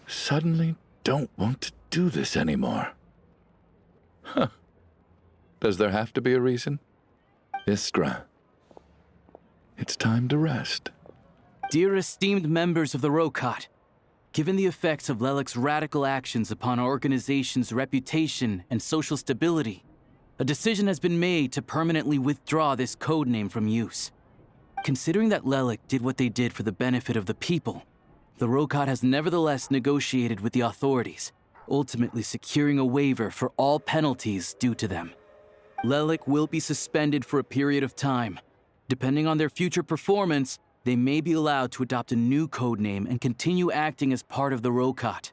suddenly don't want to do this anymore. Huh. Does there have to be a reason? Iskra, it's time to rest. Dear esteemed members of the Rokat, given the effects of Lelik's radical actions upon our organization's reputation and social stability, a decision has been made to permanently withdraw this codename from use. Considering that Lelik did what they did for the benefit of the people, the Rokat has nevertheless negotiated with the authorities, ultimately securing a waiver for all penalties due to them. Lelik will be suspended for a period of time. Depending on their future performance, they may be allowed to adopt a new codename and continue acting as part of the Rokat.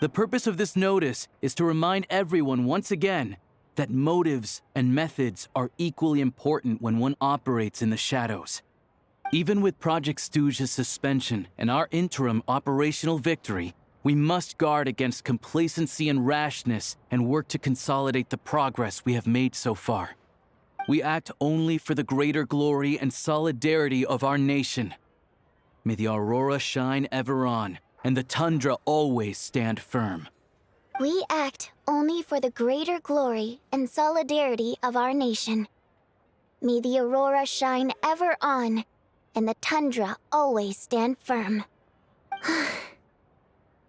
The purpose of this notice is to remind everyone once again that motives and methods are equally important when one operates in the shadows. Even with Project Stooge's suspension and our interim operational victory, we must guard against complacency and rashness and work to consolidate the progress we have made so far. We act only for the greater glory and solidarity of our nation. May the aurora shine ever on, and the tundra always stand firm. We act only for the greater glory and solidarity of our nation. May the aurora shine ever on, and the tundra always stand firm.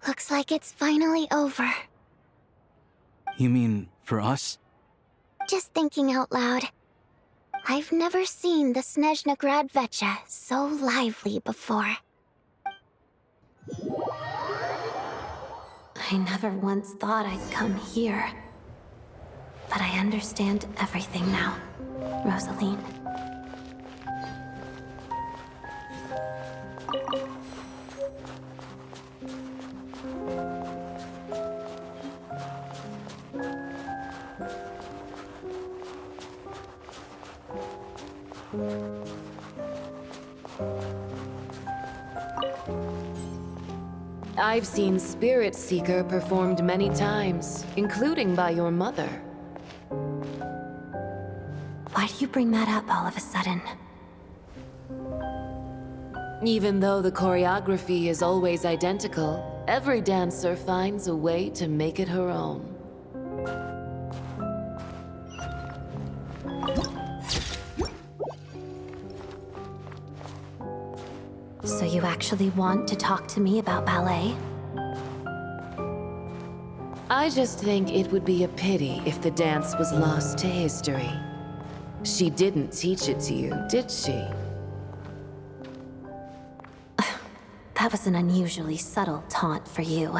Looks like it's finally over. You mean for us? Just thinking out loud. I've never seen the Snezhna Gradvecha so lively before. I never once thought I'd come here. But I understand everything now, Rosaline. I've seen Spirit Seeker performed many times, including by your mother. Why do you bring that up all of a sudden? Even though the choreography is always identical, every dancer finds a way to make it her own. So you actually want to talk to me about ballet? I just think it would be a pity if the dance was lost to history. She didn't teach it to you, did she? That was an unusually subtle taunt for you.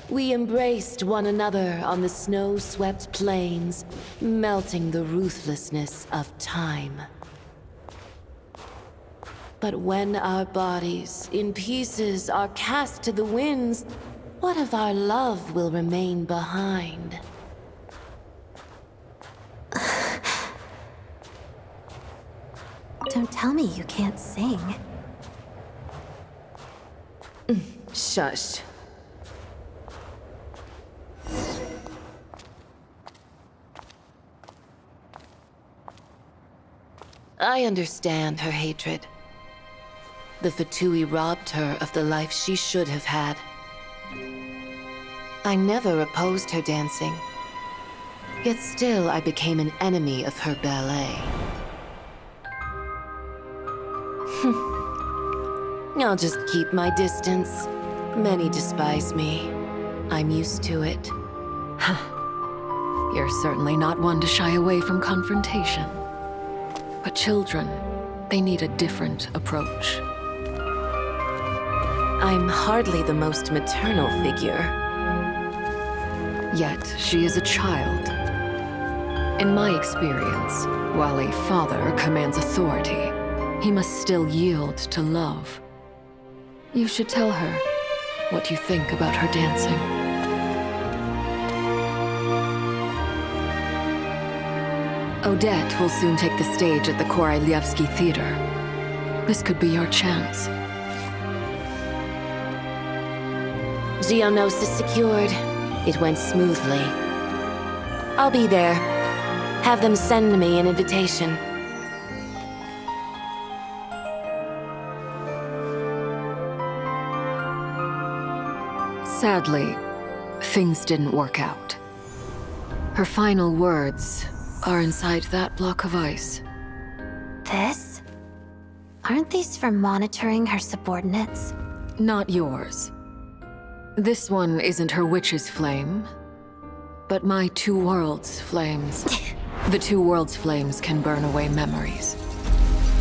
We embraced one another on the snow-swept plains, melting the ruthlessness of time. But when our bodies, in pieces, are cast to the winds, what of our love will remain behind? Don't tell me you can't sing. Shush. I understand her hatred. The Fatui robbed her of the life she should have had. I never opposed her dancing. Yet still I became an enemy of her ballet. I'll just keep my distance. Many despise me. I'm used to it. You're certainly not one to shy away from confrontation. But children, they need a different approach. I'm hardly the most maternal figure. Yet, she is a child. In my experience, while a father commands authority, he must still yield to love. You should tell her what you think about her dancing. Odette will soon take the stage at the Koralyevsky Theater. This could be your chance. Geonosis secured. It went smoothly. I'll be there. Have them send me an invitation. Sadly, things didn't work out. Her final words are inside that block of ice. This? Aren't these for monitoring her subordinates? Not yours. This one isn't her witch's flame, but my two worlds' flames. The two worlds' flames can burn away memories.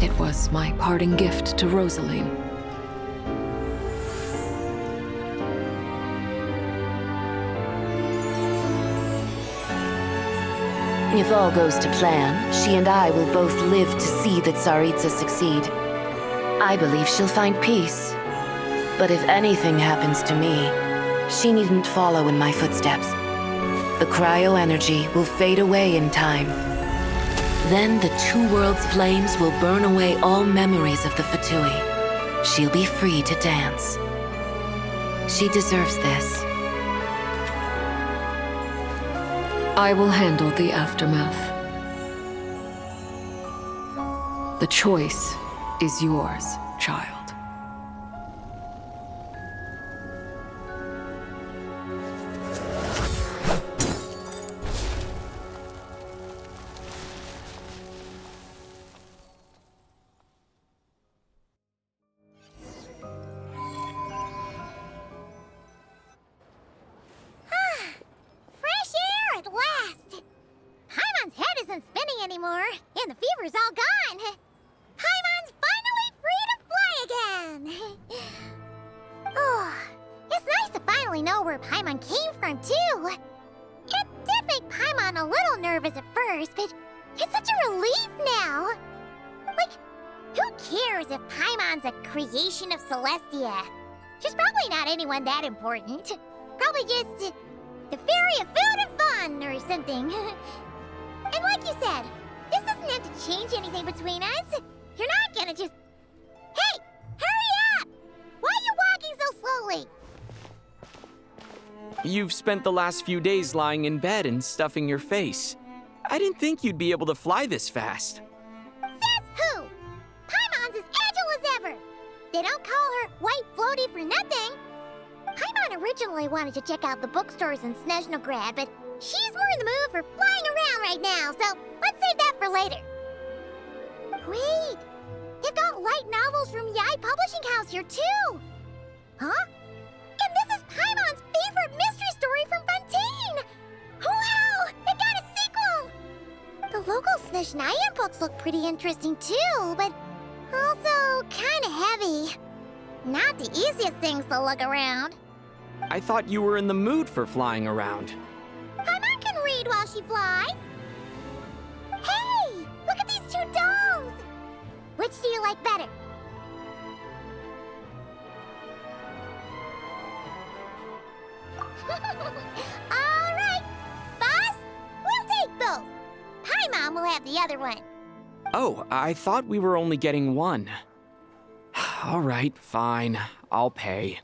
It was my parting gift to Rosaline. If all goes to plan, she and I will both live to see the Tsaritsa succeed. I believe she'll find peace. But if anything happens to me, she needn't follow in my footsteps. The cryo energy will fade away in time. Then the two worlds' flames will burn away all memories of the Fatui. She'll be free to dance. She deserves this. I will handle the aftermath. The choice is yours, child. Fresh air at last! Paimon's head isn't spinning anymore, and the fever's all gone. Paimon's finally free to fly again! Oh, it's nice to finally know where Paimon came from, too. It did make Paimon a little nervous at first, but it's such a relief now. Like, who cares if Paimon's a creation of Celestia? She's probably not anyone that important. Probably just the fairy of food and fun or something. And like you said, this doesn't have to change anything between us. You're not gonna just... Hey! Hurry up! Why are you walking so slowly? You've spent the last few days lying in bed and stuffing your face. I didn't think you'd be able to fly this fast. Says who? Paimon's as agile as ever. They don't call her White Floaty for nothing. Paimon originally wanted to check out the bookstores in Snezhnograd, but she's more in the mood for flying around right now, so let's save that for later. Wait, they've got light novels from Yai Publishing House here too. Huh? And this is Paimon's favorite mystery story from Fontaine! Wow! It got a sequel! The local Snezhnayan books look pretty interesting too, but also kinda heavy. Not the easiest things to look around. I thought you were in the mood for flying around. Paimon can read while she flies. Hey! Look at these two dolls! Which do you like better? Alright, boss! We'll take both. Paimon will have the other one. Oh, I thought we were only getting one. All right, fine. I'll pay.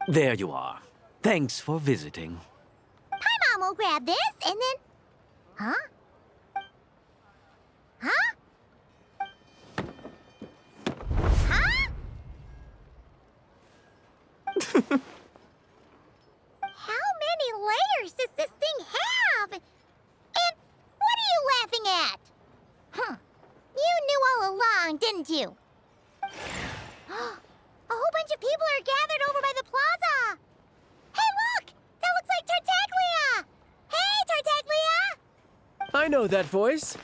There you are. Thanks for visiting. Paimon will grab this and then... Huh? Huh? Huh? How many layers does this thing have? And what are you laughing at? Huh. You knew all along, didn't you? A whole bunch of people are gathered over by the plaza. Hey, look! That looks like Tartaglia! Hey, Tartaglia! I know that voice.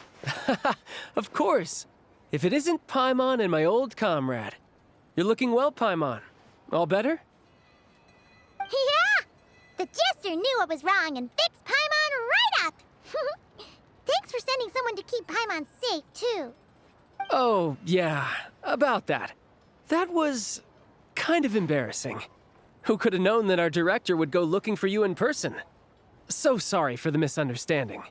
Of course. If it isn't Paimon and my old comrade. You're looking well, Paimon. All better? Yeah! The jester knew I was wrong and fixed Paimon right up! Thanks for sending someone to keep Paimon safe, too. Oh, yeah. About that. That was kind of embarrassing. Who could have known that our director would go looking for you in person? So sorry for the misunderstanding.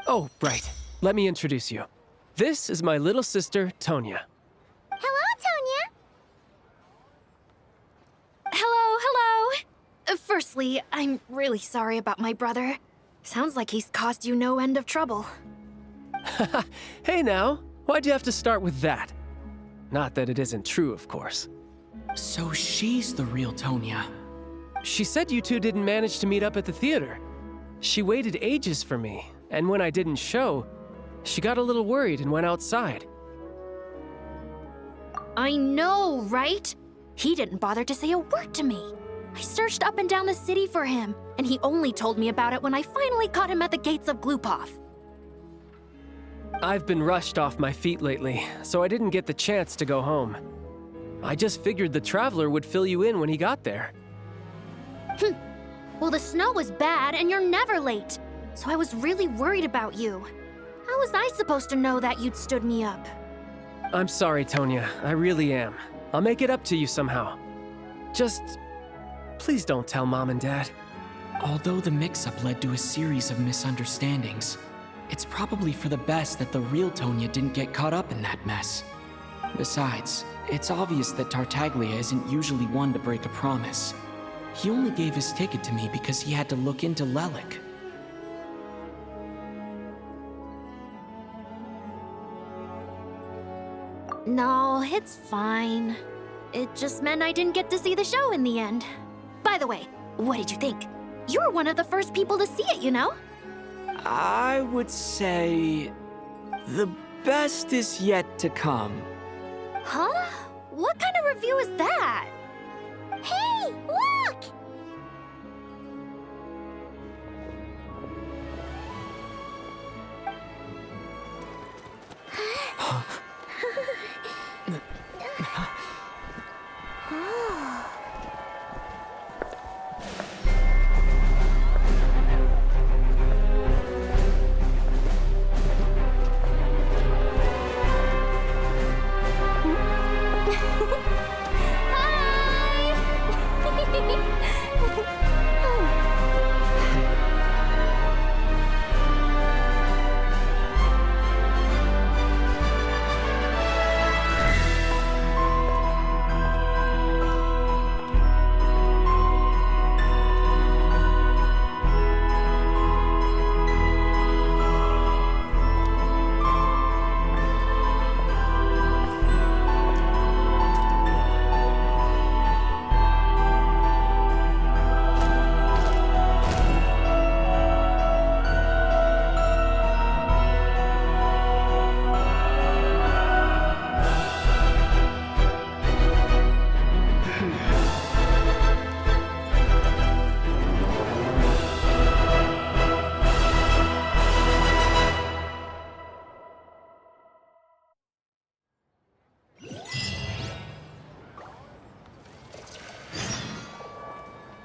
Oh, right. Let me introduce you. This is my little sister, Tonya. Hello, Tonya. Hello. Firstly, I'm really sorry about my brother. Sounds like he's caused you no end of trouble. Hey now, why'd you have to start with that? Not that it isn't true, of course. So she's the real Tonya. She said you two didn't manage to meet up at the theater. She waited ages for me, and when I didn't show, she got a little worried and went outside. I know, right? He didn't bother to say a word to me. I searched up and down the city for him, and he only told me about it when I finally caught him at the gates of Glupov. I've been rushed off my feet lately, so I didn't get the chance to go home. I just figured the Traveler would fill you in when he got there. Well, the snow was bad, and you're never late. So I was really worried about you. How was I supposed to know that you'd stood me up? I'm sorry, Tonya. I really am. I'll make it up to you somehow. Just... please don't tell Mom and Dad. Although the mix-up led to a series of misunderstandings, it's probably for the best that the real Tonya didn't get caught up in that mess. Besides, it's obvious that Tartaglia isn't usually one to break a promise. He only gave his ticket to me because he had to look into Lelik. No, it's fine. It just meant I didn't get to see the show in the end. By the way, what did you think? You were one of the first people to see it, you know? I would say... the best is yet to come. Huh? What kind of review is that? Hey, look!